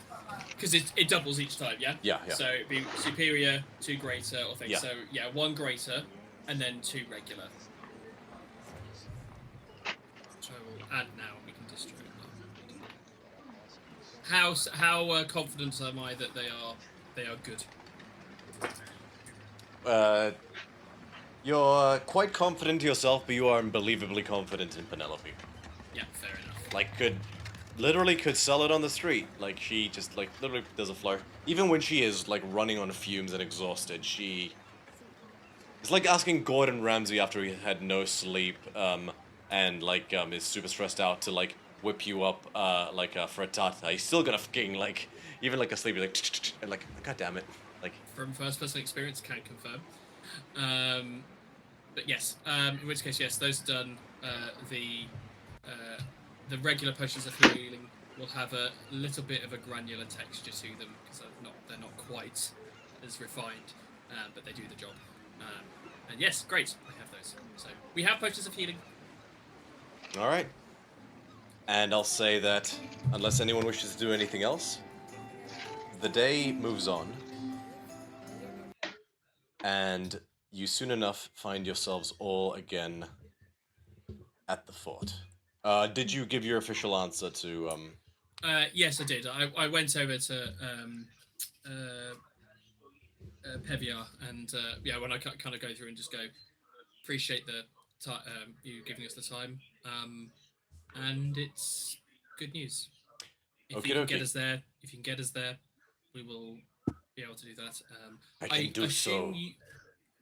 Speaker 3: Because it doubles each time, yeah?
Speaker 1: yeah.
Speaker 3: So it'd be superior, 2 greater, or things.
Speaker 1: Yeah.
Speaker 3: So, yeah, 1 greater, and then 2 regular. So we'll add now, we can destroy it now. How confident am I that they are good?
Speaker 1: You're quite confident yourself, but you are unbelievably confident in Penelope.
Speaker 3: Yeah, fair enough.
Speaker 1: Like, literally could sell it on the street. Like, she just, like, literally does a floor. Even when she is, like, running on fumes and exhausted, it's like asking Gordon Ramsay after he had no sleep, and, like, is super stressed out to, like, whip you up, like, a frittata. He's still gonna fucking, like, even, like, asleep, like, and, like, god damn it. Like,
Speaker 3: From first-person experience, can confirm. But yes, in which case, yes, those done. The regular potions of healing will have a little bit of a granular texture to them because they're not quite as refined, but they do the job. And yes, great, I have those. So we have potions of healing.
Speaker 1: alright. And I'll say that, unless anyone wishes to do anything else, the day moves on. and you soon enough find yourselves all again at the fort. Did you give your official answer to
Speaker 3: Yes, I did. I went over to Peviar, and when I kind of go through and just go, appreciate the you giving us the time, and it's good news. If you can get us there, we will be able to do that.
Speaker 1: I can do so.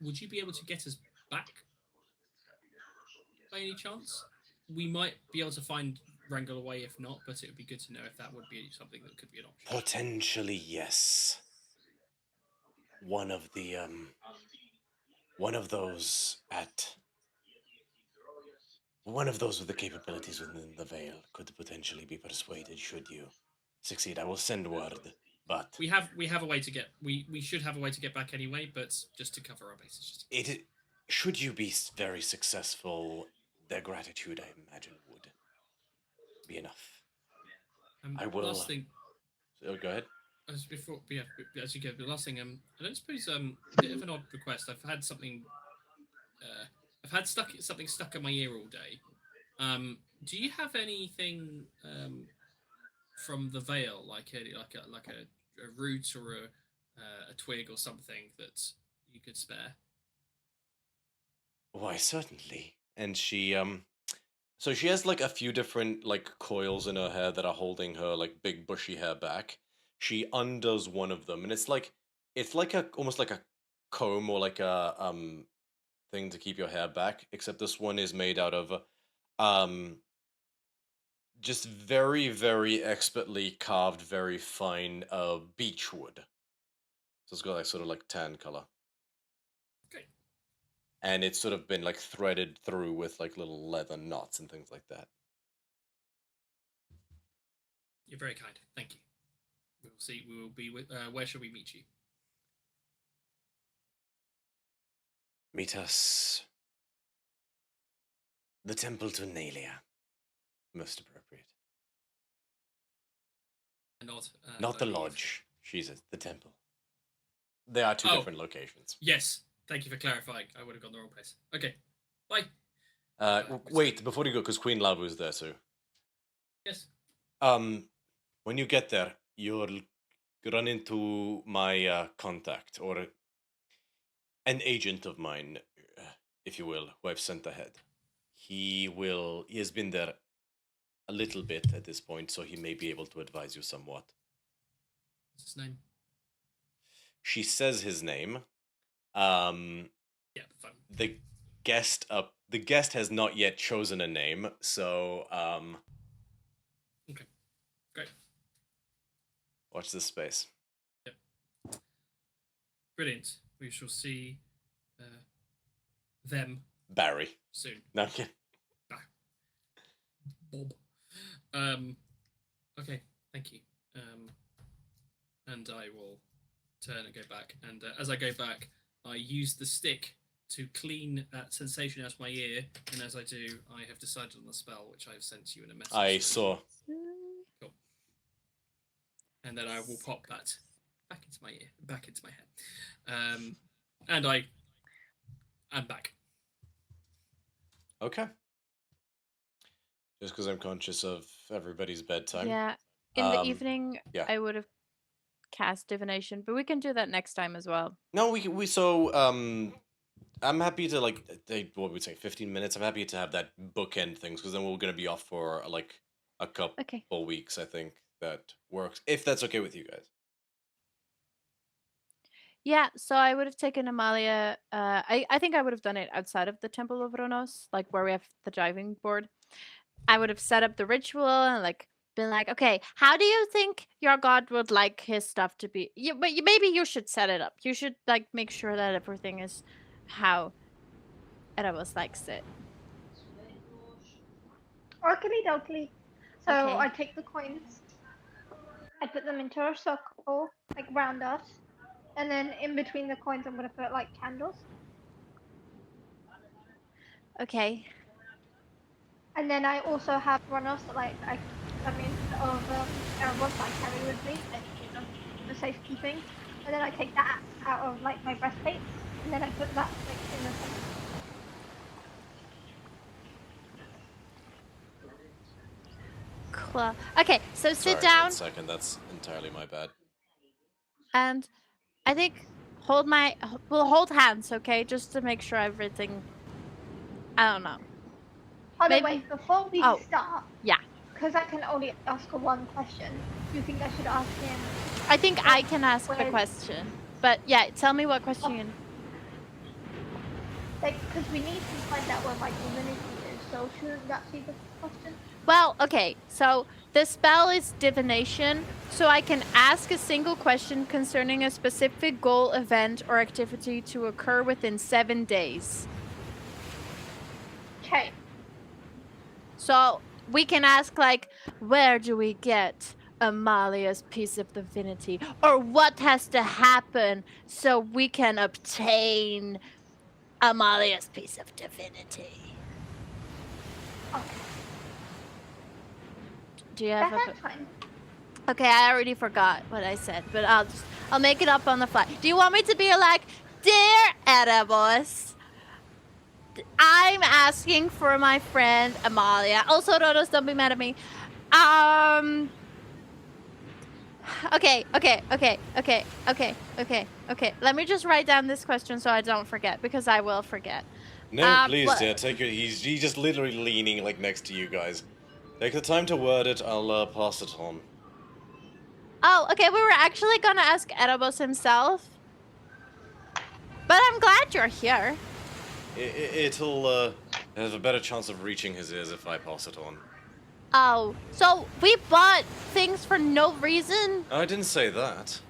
Speaker 3: Would you be able to get us back by any chance? We might be able to find wrangle away if not, but it would be good to know if that would be something that could be an option.
Speaker 1: Potentially, yes. One of those with the capabilities within the Veil could potentially be persuaded should you succeed. I will send word, but
Speaker 3: we have a way to get we should have a way to get back anyway, but just to cover our bases.
Speaker 1: Should you be very successful, their gratitude, I imagine, would be enough. I will.
Speaker 3: Last thing.
Speaker 1: Oh, go ahead.
Speaker 3: As you go, the last thing. I don't suppose a bit of an odd request. I've had something. I've had something stuck in my ear all day. Do you have anything from the Veil, like a root or a twig or something that you could spare?
Speaker 1: Why, certainly. And she so she has like a few different like coils in her hair that are holding her like big bushy hair back. She undoes one of them, and it's like almost like a comb or like a thing to keep your hair back, except this one is made out of just very, very expertly carved, very fine beech wood. So it's got like sort of like tan color.
Speaker 3: Okay.
Speaker 1: And it's sort of been like threaded through with like little leather knots and things like that.
Speaker 3: You're very kind. Thank you. We will see. We will be with. Where shall we meet you?
Speaker 1: Meet us. The Temple to Nalia. Most appropriate. Not the lodge. She's at the temple. They are two different locations.
Speaker 3: Yes. Thank you for clarifying. I would have gone the wrong place. Okay. Bye.
Speaker 1: Wait, before you go, because Queen Labu's there too.
Speaker 3: Yes.
Speaker 1: When you get there, you'll run into my contact, or an agent of mine, if you will, who I've sent ahead. He has been there a little bit at this point, so he may be able to advise you somewhat.
Speaker 3: What's his name?
Speaker 1: She says his name.
Speaker 3: Yeah, fine.
Speaker 1: The guest has not yet chosen a name, so
Speaker 3: Okay. Great.
Speaker 1: Watch this space.
Speaker 3: Yep. Brilliant. We shall see them
Speaker 1: Barry.
Speaker 3: soon.
Speaker 1: No, I'm kidding.
Speaker 3: Bob. Okay, thank you. And I will turn and go back. And as I go back, I use the stick to clean that sensation out of my ear. And as I do, I have decided on the spell, which I have sent you in a message.
Speaker 1: I saw.
Speaker 3: Cool. And then I will pop that back into my ear, back into my head. And I'm back.
Speaker 1: Okay. Just because I'm conscious of everybody's bedtime.
Speaker 2: Yeah. In the evening,
Speaker 1: yeah.
Speaker 2: I would have cast divination, but we can do that next time as well.
Speaker 1: No, I'm happy to like what would we say 15 minutes. I'm happy to have that bookend things, because then we're going to be off for like a couple weeks. I think that works, if that's okay with you guys.
Speaker 2: Yeah, so I would have taken Amalia. I think I would have done it outside of the Temple of Ronos, like where we have the diving board. I would have set up the ritual and like been like, okay, how do you think your god would like his stuff to be? But maybe you should set it up. You should like make sure that everything is how Erebus likes it.
Speaker 6: Oakley dokley. So
Speaker 2: Okay.
Speaker 6: I take the coins, I put them into a circle, like round us, and then in between the coins I'm gonna put like candles.
Speaker 2: Okay.
Speaker 6: And then I also have runners that like I come in of Erebus I carry with me and keep them for safekeeping. And then I take that out of like my breastplate And then I put that like in the center.
Speaker 2: Okay, so sit
Speaker 1: Sorry,
Speaker 2: down
Speaker 1: 1 second. That's entirely my bad.
Speaker 2: and I think we'll hold hands, okay? Just to make sure everything. I don't know.
Speaker 6: By the
Speaker 2: Maybe-
Speaker 6: way, before we
Speaker 2: Oh.
Speaker 6: start,
Speaker 2: Yeah.
Speaker 6: because I can only ask her one question, do you think I should ask him?
Speaker 2: I think I can ask the
Speaker 6: Where-
Speaker 2: question. But yeah, tell me what question.
Speaker 6: Like, because we need to find out where my divinity is, so shouldn't that be the question?
Speaker 2: Well, okay, so the spell is divination, so I can ask a single question concerning a specific goal, event, or activity to occur within 7 days.
Speaker 6: Okay.
Speaker 2: So we can ask, like, where do we get Amalia's piece of divinity? Or what has to happen so we can obtain Amalia's piece of divinity?
Speaker 6: Okay.
Speaker 2: Do you have
Speaker 6: That's fine.
Speaker 2: Okay, I already forgot what I said, but I'll make it up on the fly. Do you want me to be like, dear Erebos, I'm asking for my friend Amalia. Also, Rodos, don't be mad at me. Okay. Let me just write down this question so I don't forget, because I will forget.
Speaker 1: No, please,
Speaker 2: what-
Speaker 1: dear, take it. He's just literally leaning like next to you guys. Take the time to word it. I'll pass it on.
Speaker 2: Oh, okay, we were actually gonna ask Erebos himself. But I'm glad you're here.
Speaker 1: It'll have a better chance of reaching his ears if I pass it on.
Speaker 2: Oh, so we bought things for no reason?
Speaker 1: I didn't say that.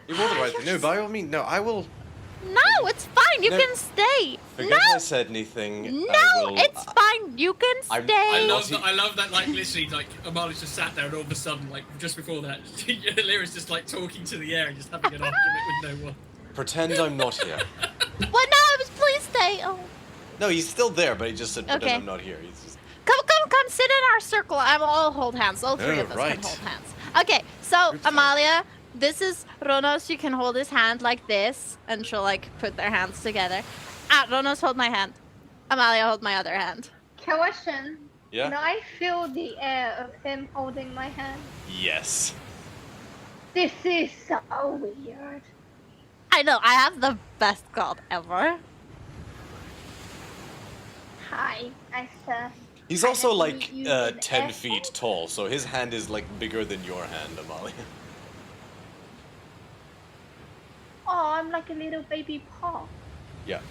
Speaker 1: You bought the right thing. No, by all means, no, I will.
Speaker 2: No, it's fine. You
Speaker 1: No.
Speaker 2: can stay.
Speaker 1: Forget
Speaker 2: No,
Speaker 1: I said anything.
Speaker 2: no,
Speaker 1: I will,
Speaker 2: it's fine. You can
Speaker 1: I'm-
Speaker 2: stay.
Speaker 3: I
Speaker 1: not
Speaker 3: love that, like, literally, like, Amalia's just sat there and all of a sudden, like, just before that, Lyra's just, like, talking to the air and just having an argument with no one.
Speaker 1: Pretend I'm not here.
Speaker 2: What? No, it was please stay. Oh,
Speaker 1: No, he's still there, but he just said pretend
Speaker 2: Okay.
Speaker 1: I'm not here. He's just...
Speaker 2: come, sit in our circle. I'll hold hands. All three
Speaker 1: Oh,
Speaker 2: of us
Speaker 1: right.
Speaker 2: can hold hands. Okay, so
Speaker 1: Group time.
Speaker 2: Amalia, this is Ronos. You can hold his hand like this, and she'll like put their hands together. Ronos, hold my hand. Amalia, hold my other hand.
Speaker 6: Question.
Speaker 1: Yeah?
Speaker 6: Can I feel the air of him holding my hand?
Speaker 1: Yes.
Speaker 6: This is so weird.
Speaker 2: I know. I have the best god ever.
Speaker 6: Hi, Esther.
Speaker 1: He's
Speaker 6: I
Speaker 1: also
Speaker 6: have
Speaker 1: like
Speaker 6: you in
Speaker 1: 10
Speaker 6: air.
Speaker 1: feet tall, so his hand is like bigger than your hand, Amalia.
Speaker 6: Oh, I'm like a little baby paw.
Speaker 1: Yeah.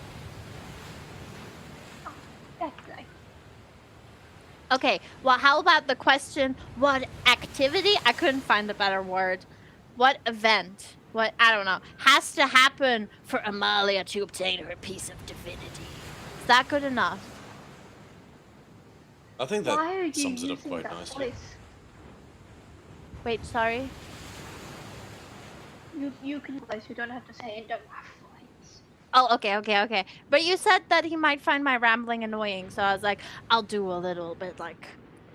Speaker 6: Oh, that's nice.
Speaker 2: Okay, well, how about the question, what activity? I couldn't find a better word. What event? What, I don't know, has to happen for Amalia to obtain her piece of divinity? Is that good enough?
Speaker 1: I think
Speaker 6: Why are
Speaker 1: that
Speaker 6: you
Speaker 1: sums it up
Speaker 6: using
Speaker 1: quite
Speaker 6: that
Speaker 1: nicely.
Speaker 6: voice?
Speaker 2: Wait, sorry?
Speaker 6: You can voice. You don't have to say it. Don't have voice.
Speaker 2: Oh, okay. But you said that he might find my rambling annoying, so I was like, I'll do a little bit like,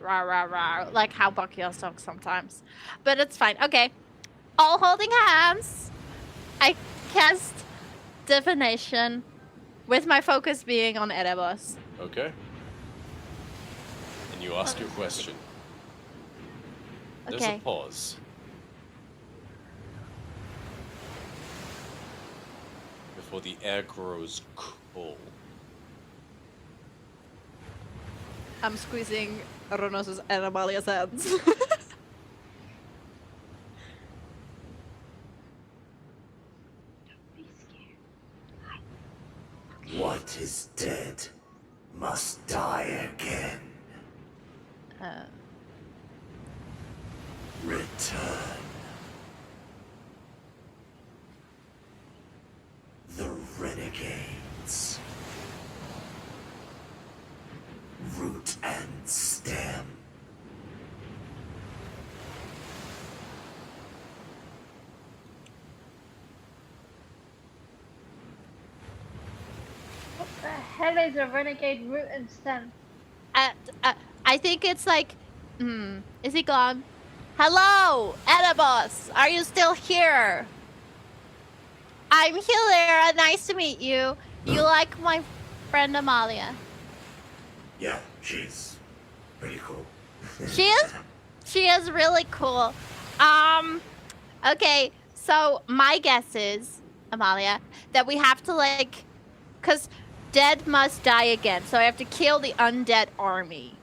Speaker 2: rah, rah, rah, like how Bakio talks sometimes. But it's fine. Okay. All holding hands. I cast divination with my focus being on Erebos.
Speaker 1: Okay. And you ask your question. There's a
Speaker 2: Okay.
Speaker 1: pause. Before the air grows cold.
Speaker 2: I'm squeezing Ronos' and Amalia's hands.
Speaker 6: Be scared.
Speaker 5: What is dead must die again. Return. The renegades. Root and stem.
Speaker 6: What the hell is a renegade root and stem?
Speaker 2: I think it's like, is he gone? Hello, Erebos, are you still here? I'm Hilera. Nice to meet you. You like my friend Amalia?
Speaker 5: Yeah, she's pretty cool.
Speaker 2: She is really cool. Okay, so my guess is, Amalia, that we have to like, cause dead must die again, so I have to kill the undead army.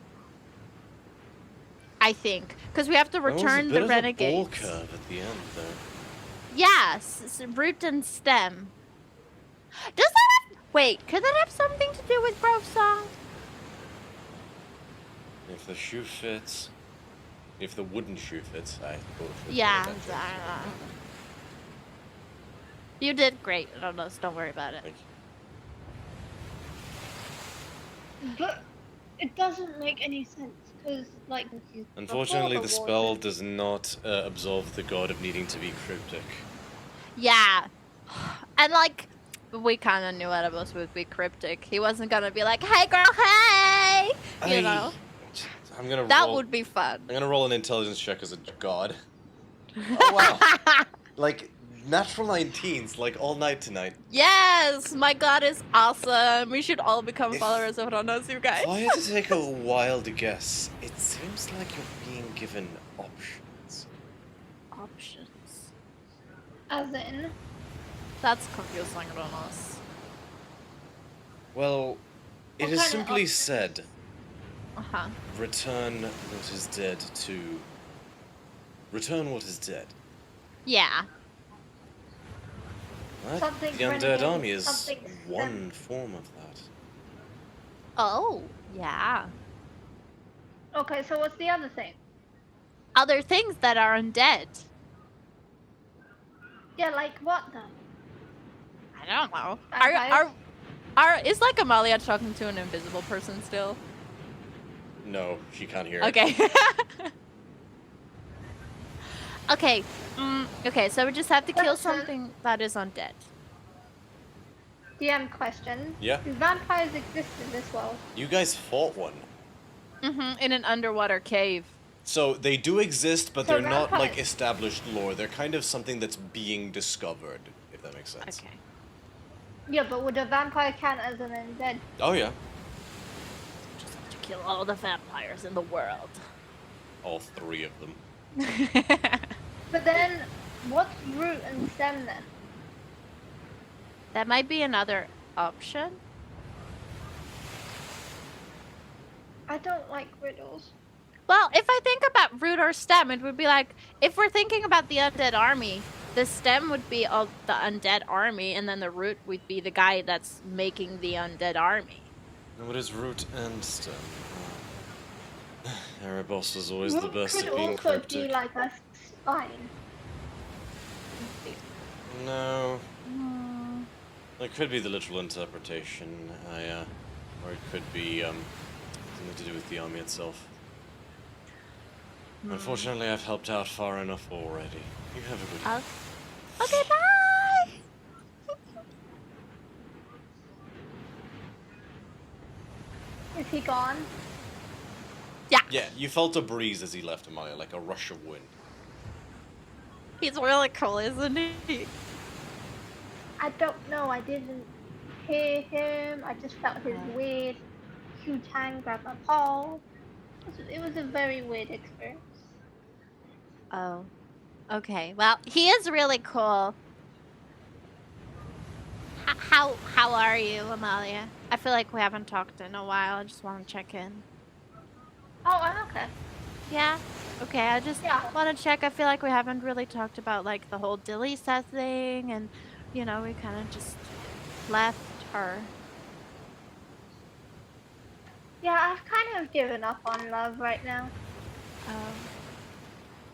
Speaker 2: I think, cause we have to return the renegades.
Speaker 1: There was a bit of a ball curve at the end, though.
Speaker 2: Yes, root and stem. Does that have, wait, could that have something to do with Grove Song?
Speaker 1: If the shoe fits, if the wooden shoe fits, I thought it
Speaker 2: Yeah.
Speaker 1: eventually.
Speaker 2: You did great. Don't worry about it.
Speaker 1: Thank you.
Speaker 6: But it doesn't make any sense because, like,
Speaker 1: Unfortunately,
Speaker 6: before
Speaker 1: the
Speaker 6: war,
Speaker 1: spell does not absolve the god of needing to be cryptic.
Speaker 2: Yeah. And like, we kind of knew Oedipus would be cryptic. He wasn't gonna be like, "Hey, girl, hey," you know.
Speaker 1: I'm gonna
Speaker 2: That
Speaker 1: roll,
Speaker 2: would be fun.
Speaker 1: I'm gonna roll an intelligence check as a god. Oh wow! Like natural 19s, like all night tonight.
Speaker 2: Yes, my god is awesome. We should all become followers of Ronos, you guys.
Speaker 1: If I had to take a wild guess, it seems like you're being given options.
Speaker 2: Options.
Speaker 6: as in,
Speaker 2: That's confusing, Ronos.
Speaker 1: Well, it
Speaker 6: What
Speaker 1: is
Speaker 6: kind of
Speaker 1: simply
Speaker 6: options?
Speaker 1: said,
Speaker 2: Uh-huh.
Speaker 1: return what is dead to... Return what is dead.
Speaker 2: Yeah.
Speaker 1: Right?
Speaker 6: Something
Speaker 1: The undead
Speaker 6: renegade,
Speaker 1: army is
Speaker 6: something
Speaker 1: one form of that.
Speaker 2: Oh, yeah.
Speaker 6: okay, so what's the other thing?
Speaker 2: Other things that are undead.
Speaker 6: Yeah, like what then?
Speaker 2: I don't know.
Speaker 6: Vampires?
Speaker 2: Is like Amalia talking to an invisible person still?
Speaker 1: No, she can't hear it.
Speaker 2: Okay. Okay. Okay, so we just have to kill
Speaker 6: Question.
Speaker 2: something that is undead.
Speaker 6: DM question.
Speaker 1: Yeah?
Speaker 6: Do vampires exist in this world?
Speaker 1: You guys fought one.
Speaker 2: In an underwater cave.
Speaker 1: So they do exist, but
Speaker 6: So
Speaker 1: they're not like
Speaker 6: vampires-
Speaker 1: established lore. They're kind of something that's being discovered, if that makes sense.
Speaker 2: Okay.
Speaker 6: Yeah, but would a vampire count as an undead?
Speaker 1: Oh yeah,
Speaker 2: Just have to kill all the vampires in the world.
Speaker 1: all three of them.
Speaker 6: But then, what's root and stem then?
Speaker 2: That might be another option.
Speaker 6: I don't like riddles.
Speaker 2: Well, if I think about root or stem, it would be like, if we're thinking about the undead army, the stem would be of the undead army, and then the root would be the guy that's making the undead army.
Speaker 1: And what is root and stem? Erebos was always
Speaker 6: Root
Speaker 1: the best
Speaker 6: could
Speaker 1: at being
Speaker 6: also
Speaker 1: cryptic.
Speaker 6: be like a spine.
Speaker 1: No, it could be the literal interpretation. Or it could be something to do with the army itself. Unfortunately, I've helped out far enough already. You have a good day.
Speaker 2: Okay, bye!
Speaker 6: Is he gone?
Speaker 2: Yeah,
Speaker 1: Yeah, you felt a breeze as he left, Amalia, like a rush of wind.
Speaker 2: he's really cool, isn't he?
Speaker 6: I don't know. I didn't hear him. I just felt his weird huge hand grab my paw. It was a very weird experience.
Speaker 2: Oh. Okay, well, he is really cool. How are you, Amalia? I feel like we haven't talked in a while. I just want to check in.
Speaker 6: Oh, I'm okay.
Speaker 2: Yeah? Okay, I just
Speaker 6: Yeah.
Speaker 2: want to check. I feel like we haven't really talked about, like, the whole Dilisa thing, and, you know, we kind of just left her.
Speaker 6: Yeah, I've kind of given up on love right now.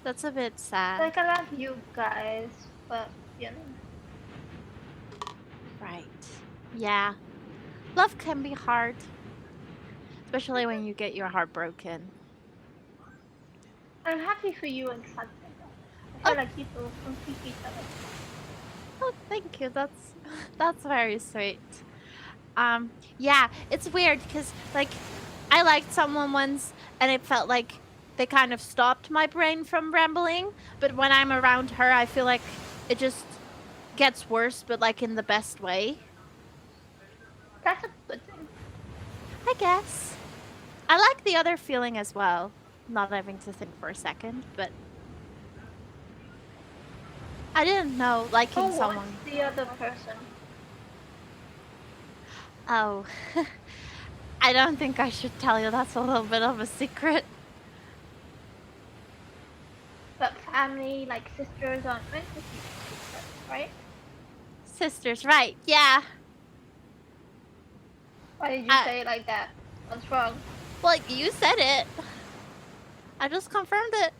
Speaker 2: That's a bit sad.
Speaker 6: Like, I love you guys, but, you know.
Speaker 2: Right. Yeah. Love can be hard. Especially when you get your heart broken.
Speaker 6: I'm happy for you and something. I feel like people complete each other.
Speaker 2: Oh, thank you. That's very sweet. Yeah, it's weird because, like, I liked someone once and it felt like they kind of stopped my brain from rambling, but when I'm around her, I feel like it just gets worse, but like in the best way.
Speaker 6: That's a good thing.
Speaker 2: I guess. I like the other feeling as well. Not having to think for a second, but I didn't know liking
Speaker 6: Who
Speaker 2: someone.
Speaker 6: wants the other person?
Speaker 2: Oh, I don't think I should tell you. That's a little bit of a secret.
Speaker 6: But family, like sisters, aren't meant to keep secrets, right?
Speaker 2: Sisters, right? Yeah.
Speaker 6: Why did you say it like that? What's wrong?
Speaker 2: Well, you said it. I just confirmed it.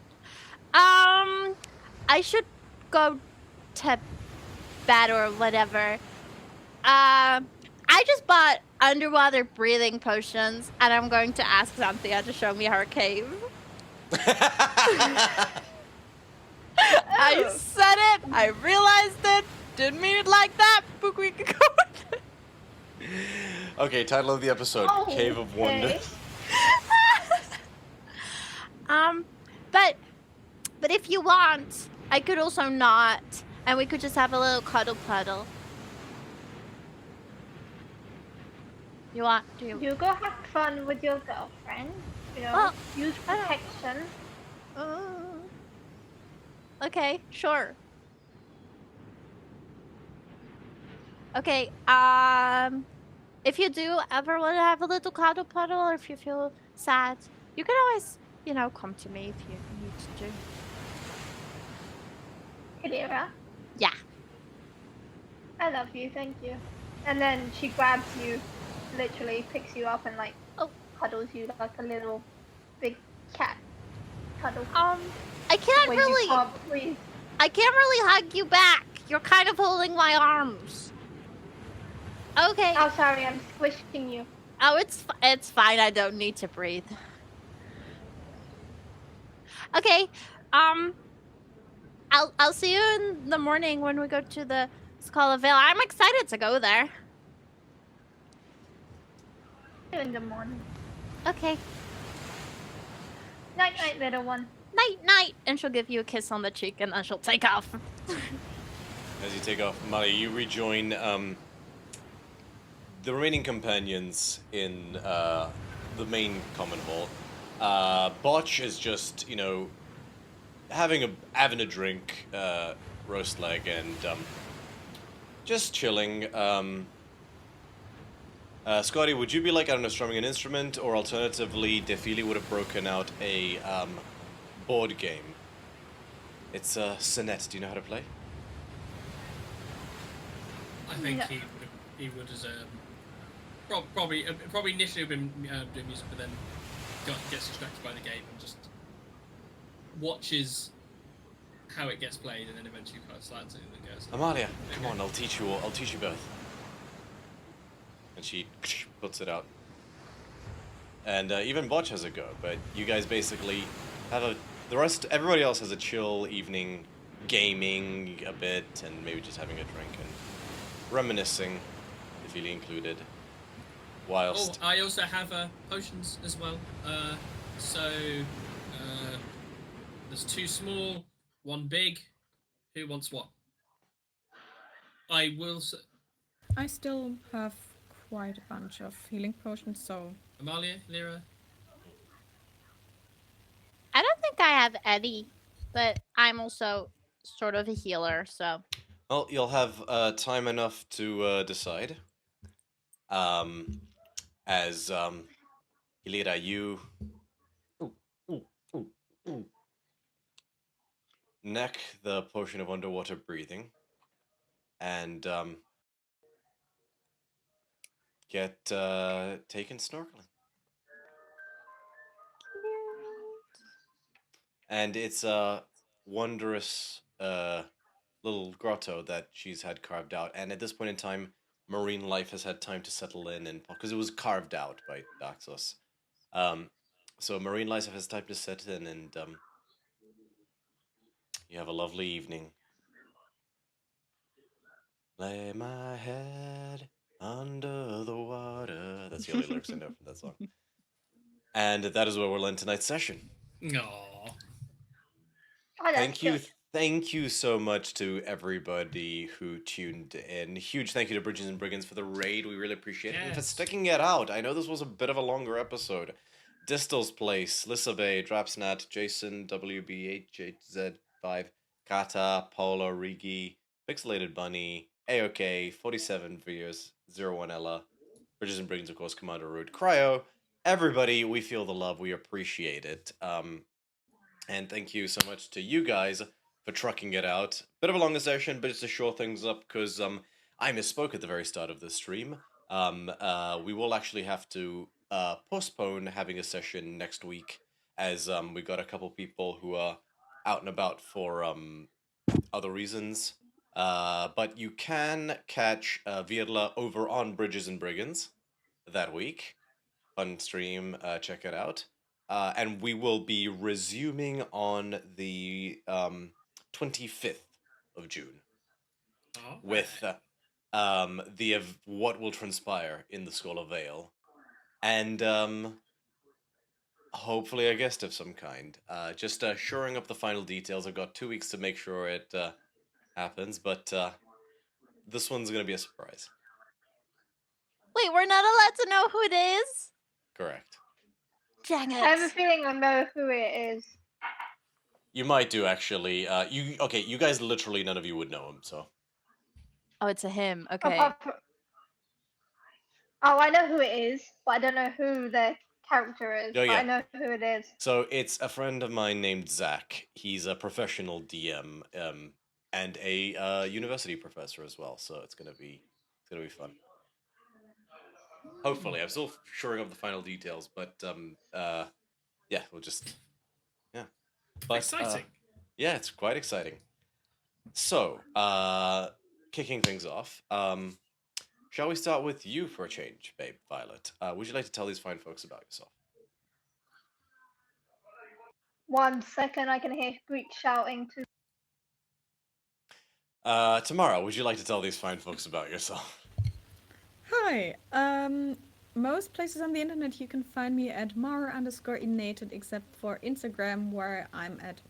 Speaker 2: I should go to bed or whatever. I just bought underwater breathing potions, and I'm going to ask Xanthia to show me her cave. I said it. I realized it. Didn't mean it like that. But we could go.
Speaker 1: Okay, title of the episode: Cave of Wonders.
Speaker 2: But if you want, I could also not, and we could just have a little cuddle puddle. You want? Do you?
Speaker 6: You go have fun with your girlfriend. You know,
Speaker 2: Well,
Speaker 6: use protection.
Speaker 2: Okay, sure. Okay, if you do ever want to have a little cuddle puddle, or if you feel sad, you can always, come to me if you need to.
Speaker 6: Hilira,
Speaker 2: Yeah.
Speaker 6: I love you, thank you. And then she grabs you, literally picks you up and cuddles you like a little big cat cuddle.
Speaker 2: I can't
Speaker 6: When
Speaker 2: really.
Speaker 6: you can't breathe.
Speaker 2: I can't really hug you back. You're kind of holding my arms. Okay.
Speaker 6: Oh, sorry, I'm squishing you.
Speaker 2: Oh, it's fine. I don't need to breathe. Okay. I'll see you in the morning when we go to the Skull Vale. I'm excited to go there.
Speaker 6: In the morning.
Speaker 2: Okay.
Speaker 6: Night, night, little one.
Speaker 2: Night, night. And she'll give you a kiss on the cheek, and then she'll take off.
Speaker 1: As you take off, Molly, you rejoin the remaining companions in the main common hall. Botch is just, having a drink, roast leg, and just chilling. Scotty, would you be like, I don't know, strumming an instrument, or alternatively, Defili would have broken out a board game. It's Sonnet. Do you know how to play?
Speaker 3: I think
Speaker 6: No.
Speaker 3: he would as probably initially have been doing music, but then gets distracted by the game and just watches how it gets played, and then eventually kind of slides in and goes.
Speaker 1: Amalia, come on, I'll teach you both. And she puts it out. And even Botch has a go, but you guys basically have everybody else has a chill evening, gaming a bit, and maybe just having a drink and reminiscing, Defili included. Whilst
Speaker 3: I also have potions as well. There's 2 small, 1 big. Who wants what? I
Speaker 4: still have quite a bunch of healing potions, so...
Speaker 3: Amalia, Lyra?
Speaker 2: I don't think I have any, but I'm also sort of a healer, so...
Speaker 1: Well, you'll have time enough to decide. As Hilira, you neck the potion of underwater breathing, and get taken snorkeling. And it's a wondrous little grotto that she's had carved out. And at this point in time, marine life has had time to settle in, and because it was carved out by Daxos. So marine life has time to set in, and you have a lovely evening. Lay my head under the water. That's the only lyrics I know from that song. And that is where we'll end tonight's session.
Speaker 3: Aww.
Speaker 6: Oh, that's
Speaker 1: Thank you.
Speaker 6: cute.
Speaker 1: thank you so much to everybody who tuned in. Huge thank you to Bridges and Brigands for the raid. We really appreciate it. And for
Speaker 3: Yes.
Speaker 1: sticking it out. I know this was a bit of a longer episode. Distal's Place, Lissa Bay, Drapsnat, Jason, WBHHZ5, Kata, Paula, Rigi, Pixelated Bunny, AOK, 47 Viers, 01 Ella, Bridges and Brigands, of course, Commander Rude, Cryo. Everybody, we feel the love. We appreciate it. And thank you so much to you guys for trucking it out. Bit of a longer session, but it's to shore things up because I misspoke at the very start of the stream. We will actually have to postpone having a session next week as we got a couple people who are out and about for other reasons. But you can catch Virla over on Bridges and Brigands that week. Fun stream, check it out. And we will be resuming on the 25th of June
Speaker 3: Oh,
Speaker 1: with what will transpire in the Skull of Vale, and hopefully a guest of some kind. Just shoring up the final details. I've got 2 weeks to make sure it happens, but this one's gonna be a surprise.
Speaker 2: Wait, we're not allowed to know who it is?
Speaker 1: Correct.
Speaker 2: Dang it.
Speaker 6: I have a feeling I know who it is.
Speaker 1: You might do actually. You guys literally none of you would know him, so.
Speaker 2: Oh, it's a him. Okay.
Speaker 6: Oh, I know who it is, but I don't know who the character is.
Speaker 1: Oh,
Speaker 6: But
Speaker 1: yeah.
Speaker 6: I know who it is.
Speaker 1: So it's a friend of mine named Zach. He's a professional DM and a university professor as well. So it's gonna be fun. Hopefully, I'm still shoring up the final details, but yeah, we'll just But,
Speaker 3: exciting.
Speaker 1: Yeah, it's quite exciting. So, kicking things off, shall we start with you for a change, babe, Violet? Would you like to tell these fine folks about yourself?
Speaker 6: 1 second, I can hear Greek shouting to.
Speaker 1: Tamara, would you like to tell these fine folks about yourself?
Speaker 4: Hi. Most places on the internet you can find me at mar_inated, except for Instagram, where I'm at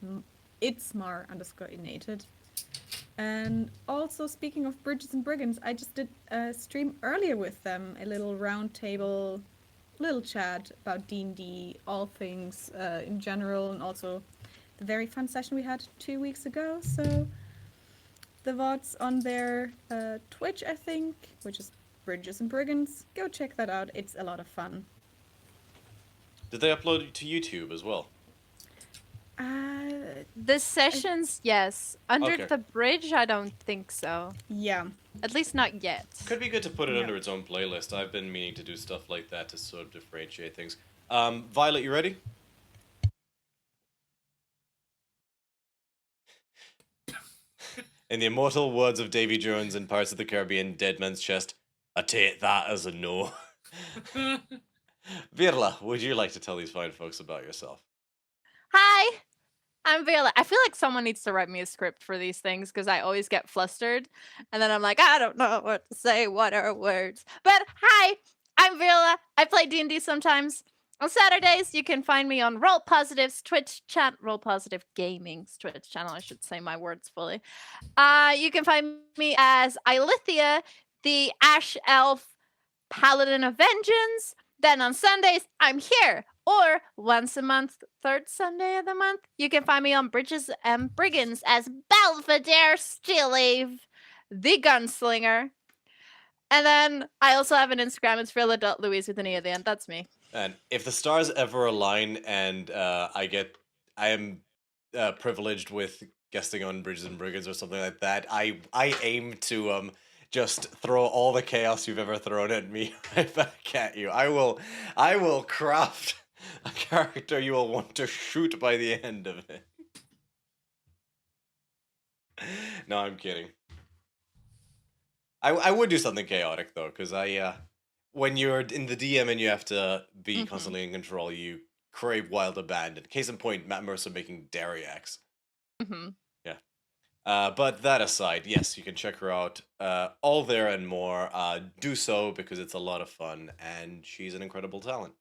Speaker 4: it's mar_inated. And also, speaking of Bridges and Brigands, I just did a stream earlier with them, a little round table, little chat about D&D, all things in general, and also the very fun session we had 2 weeks ago. So the VOD's on their Twitch, I think, which is Bridges and Brigands. Go check that out. It's a lot of fun.
Speaker 1: Did they upload it to YouTube as well?
Speaker 2: The sessions, yes. Under
Speaker 1: Okay.
Speaker 2: the bridge, I don't think so.
Speaker 4: Yeah.
Speaker 2: At least not yet.
Speaker 1: Could be good to put it
Speaker 4: Yeah.
Speaker 1: under its own playlist. I've been meaning to do stuff like that to sort of differentiate things. Violet, you ready? In the immortal words of Davy Jones in Pirates of the Caribbean, Dead Man's Chest, I take that as a no. Virla, would you like to tell these fine folks about yourself?
Speaker 2: Hi, I'm Viola. I feel like someone needs to write me a script for these things because I always get flustered. And then I'm like, I don't know what to say. What are words? But hi, I'm Viola. I play D&D sometimes. On Saturdays, you can find me on Roll Positive's Twitch channel, Roll Positive Gaming's Twitch channel. I should say my words fully. You can find me as Ilithia, the Ash Elf Paladin of Vengeance. Then on Sundays, I'm here. Or once a month, third Sunday of the month, you can find me on Bridges and Brigands as Belvedere Steelave, the Gunslinger. And then I also have an Instagram. It's Rilla.Louise with an E at the end. That's me.
Speaker 1: And if the stars ever align and I am privileged with guesting on Bridges and Brigands or something like that, I aim to just throw all the chaos you've ever thrown at me right back at you. I will craft a character you will want to shoot by the end of it. No, I'm kidding. I would do something chaotic though, because when you're in the DM and you have to be constantly in control, you crave wild abandon. Case in point, Matt Mercer making Dariax. Yeah. But that aside, yes, you can check her out. All there and more. Do so because it's a lot of fun, and she's an incredible talent.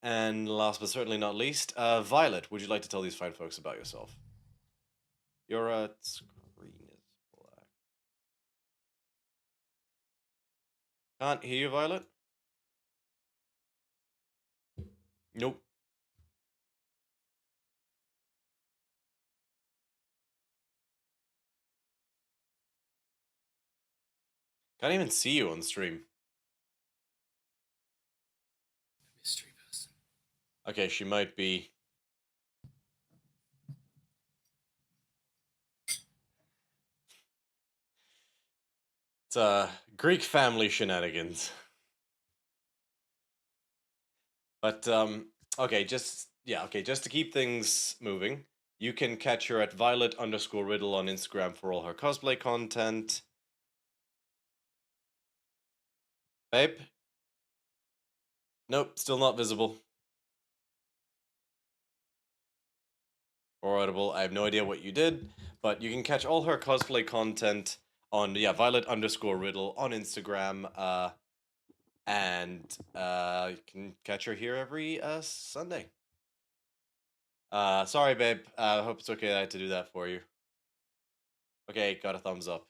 Speaker 1: And last but certainly not least, Violet, would you like to tell these fine folks about yourself? Your screen is black. Can't hear you, Violet? Nope. Can't even see you on stream.
Speaker 3: Mystery person.
Speaker 1: Okay, she might be. It's Greek family shenanigans. But okay, just to keep things moving, you can catch her at Violet_Riddle on Instagram for all her cosplay content. Babe? Nope, still not visible. Or audible. I have no idea what you did, but you can catch all her cosplay content on Violet_Riddle on Instagram. And you can catch her here every Sunday. Sorry, babe. I hope it's okay that I had to do that for you. Okay, got a thumbs up.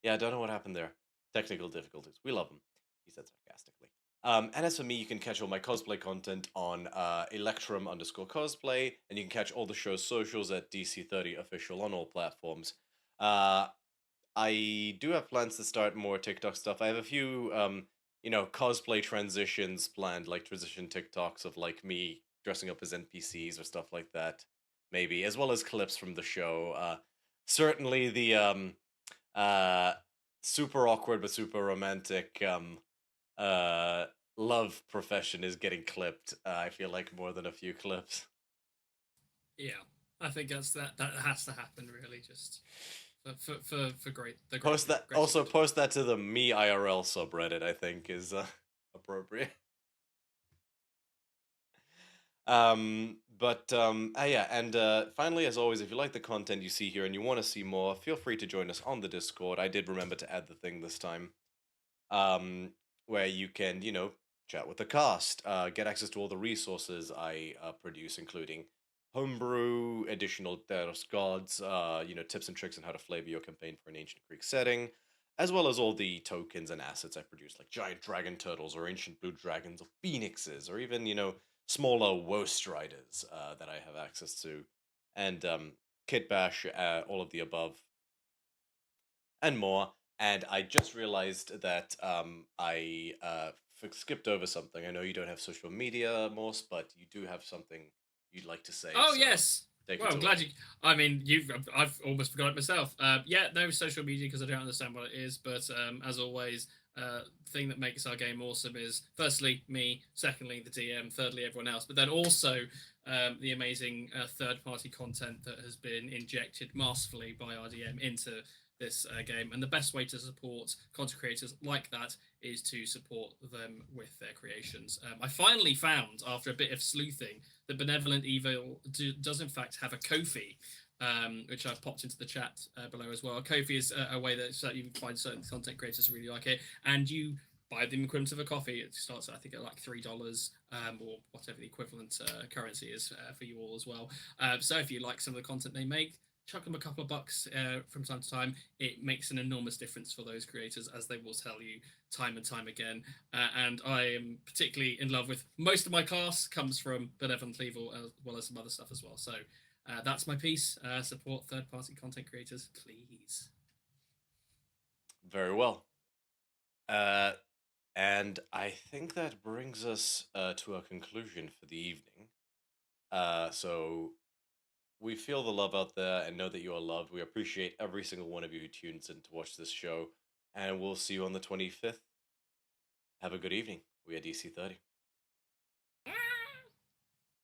Speaker 1: Yeah, I don't know what happened there. Technical difficulties. We love them, he said sarcastically. And as for me, you can catch all my cosplay content on Electrum_cosplay, and you can catch all the show's socials at DC30 official on all platforms. I do have plans to start more TikTok stuff. I have a few, cosplay transitions planned, like transition TikToks of like me dressing up as NPCs or stuff like that, maybe, as well as clips from the show. Certainly the super awkward but super romantic love profession is getting clipped. I feel like more than a few clips.
Speaker 3: Yeah, I think that has to happen really, just for great.
Speaker 1: Post that also. Post that to the Me IRL subreddit. I think is appropriate. Yeah, and finally, as always, if you like the content you see here and you want to see more, feel free to join us on the Discord. I did remember to add the thing this time, where you can, chat with the cast, get access to all the resources I produce, including Home-brew, additional Theros gods, tips and tricks on how to flavor your campaign for an ancient Greek setting, as well as all the tokens and assets I produce, like giant dragon turtles or ancient blue dragons or phoenixes, or even, smaller Woe Striders that I have access to, and Kit Bash, all of the above, and more. And I just realized that I skipped over something. I know you don't have social media, Morse, but you do have something you'd like to say.
Speaker 3: Oh,
Speaker 1: so
Speaker 3: yes.
Speaker 1: Well,
Speaker 3: I'm glad you. I mean, I've almost forgot it myself. Yeah, no social media because I don't understand what it is. But as always, the thing that makes our game awesome is firstly me, secondly the DM, thirdly everyone else, but then also the amazing third-party content that has been injected masterfully by our DM into this game. And the best way to support content creators like that is to support them with their creations. I finally found, after a bit of sleuthing, that Benevolent Evil does in fact have a Ko-fi, which I've popped into the chat below as well. Ko-fi is a way that you can find certain content creators who really like it, and you buy the equivalent of a coffee. It starts, I think, at like $3, or whatever the equivalent currency is for you all as well. So if you like some of the content they make, chuck them a couple of bucks from time to time. It makes an enormous difference for those creators, as they will tell you time and time again. And I am particularly in love with most of my class comes from Benevolent Evil, as well as some other stuff as well. So that's my piece. Support third-party content creators, please.
Speaker 1: Very well. And I think that brings us to a conclusion for the evening. So we feel the love out there and know that you are loved. We appreciate every single one of you who tunes in to watch this show. And we'll see you on the 25th. Have a good evening. We are DC30.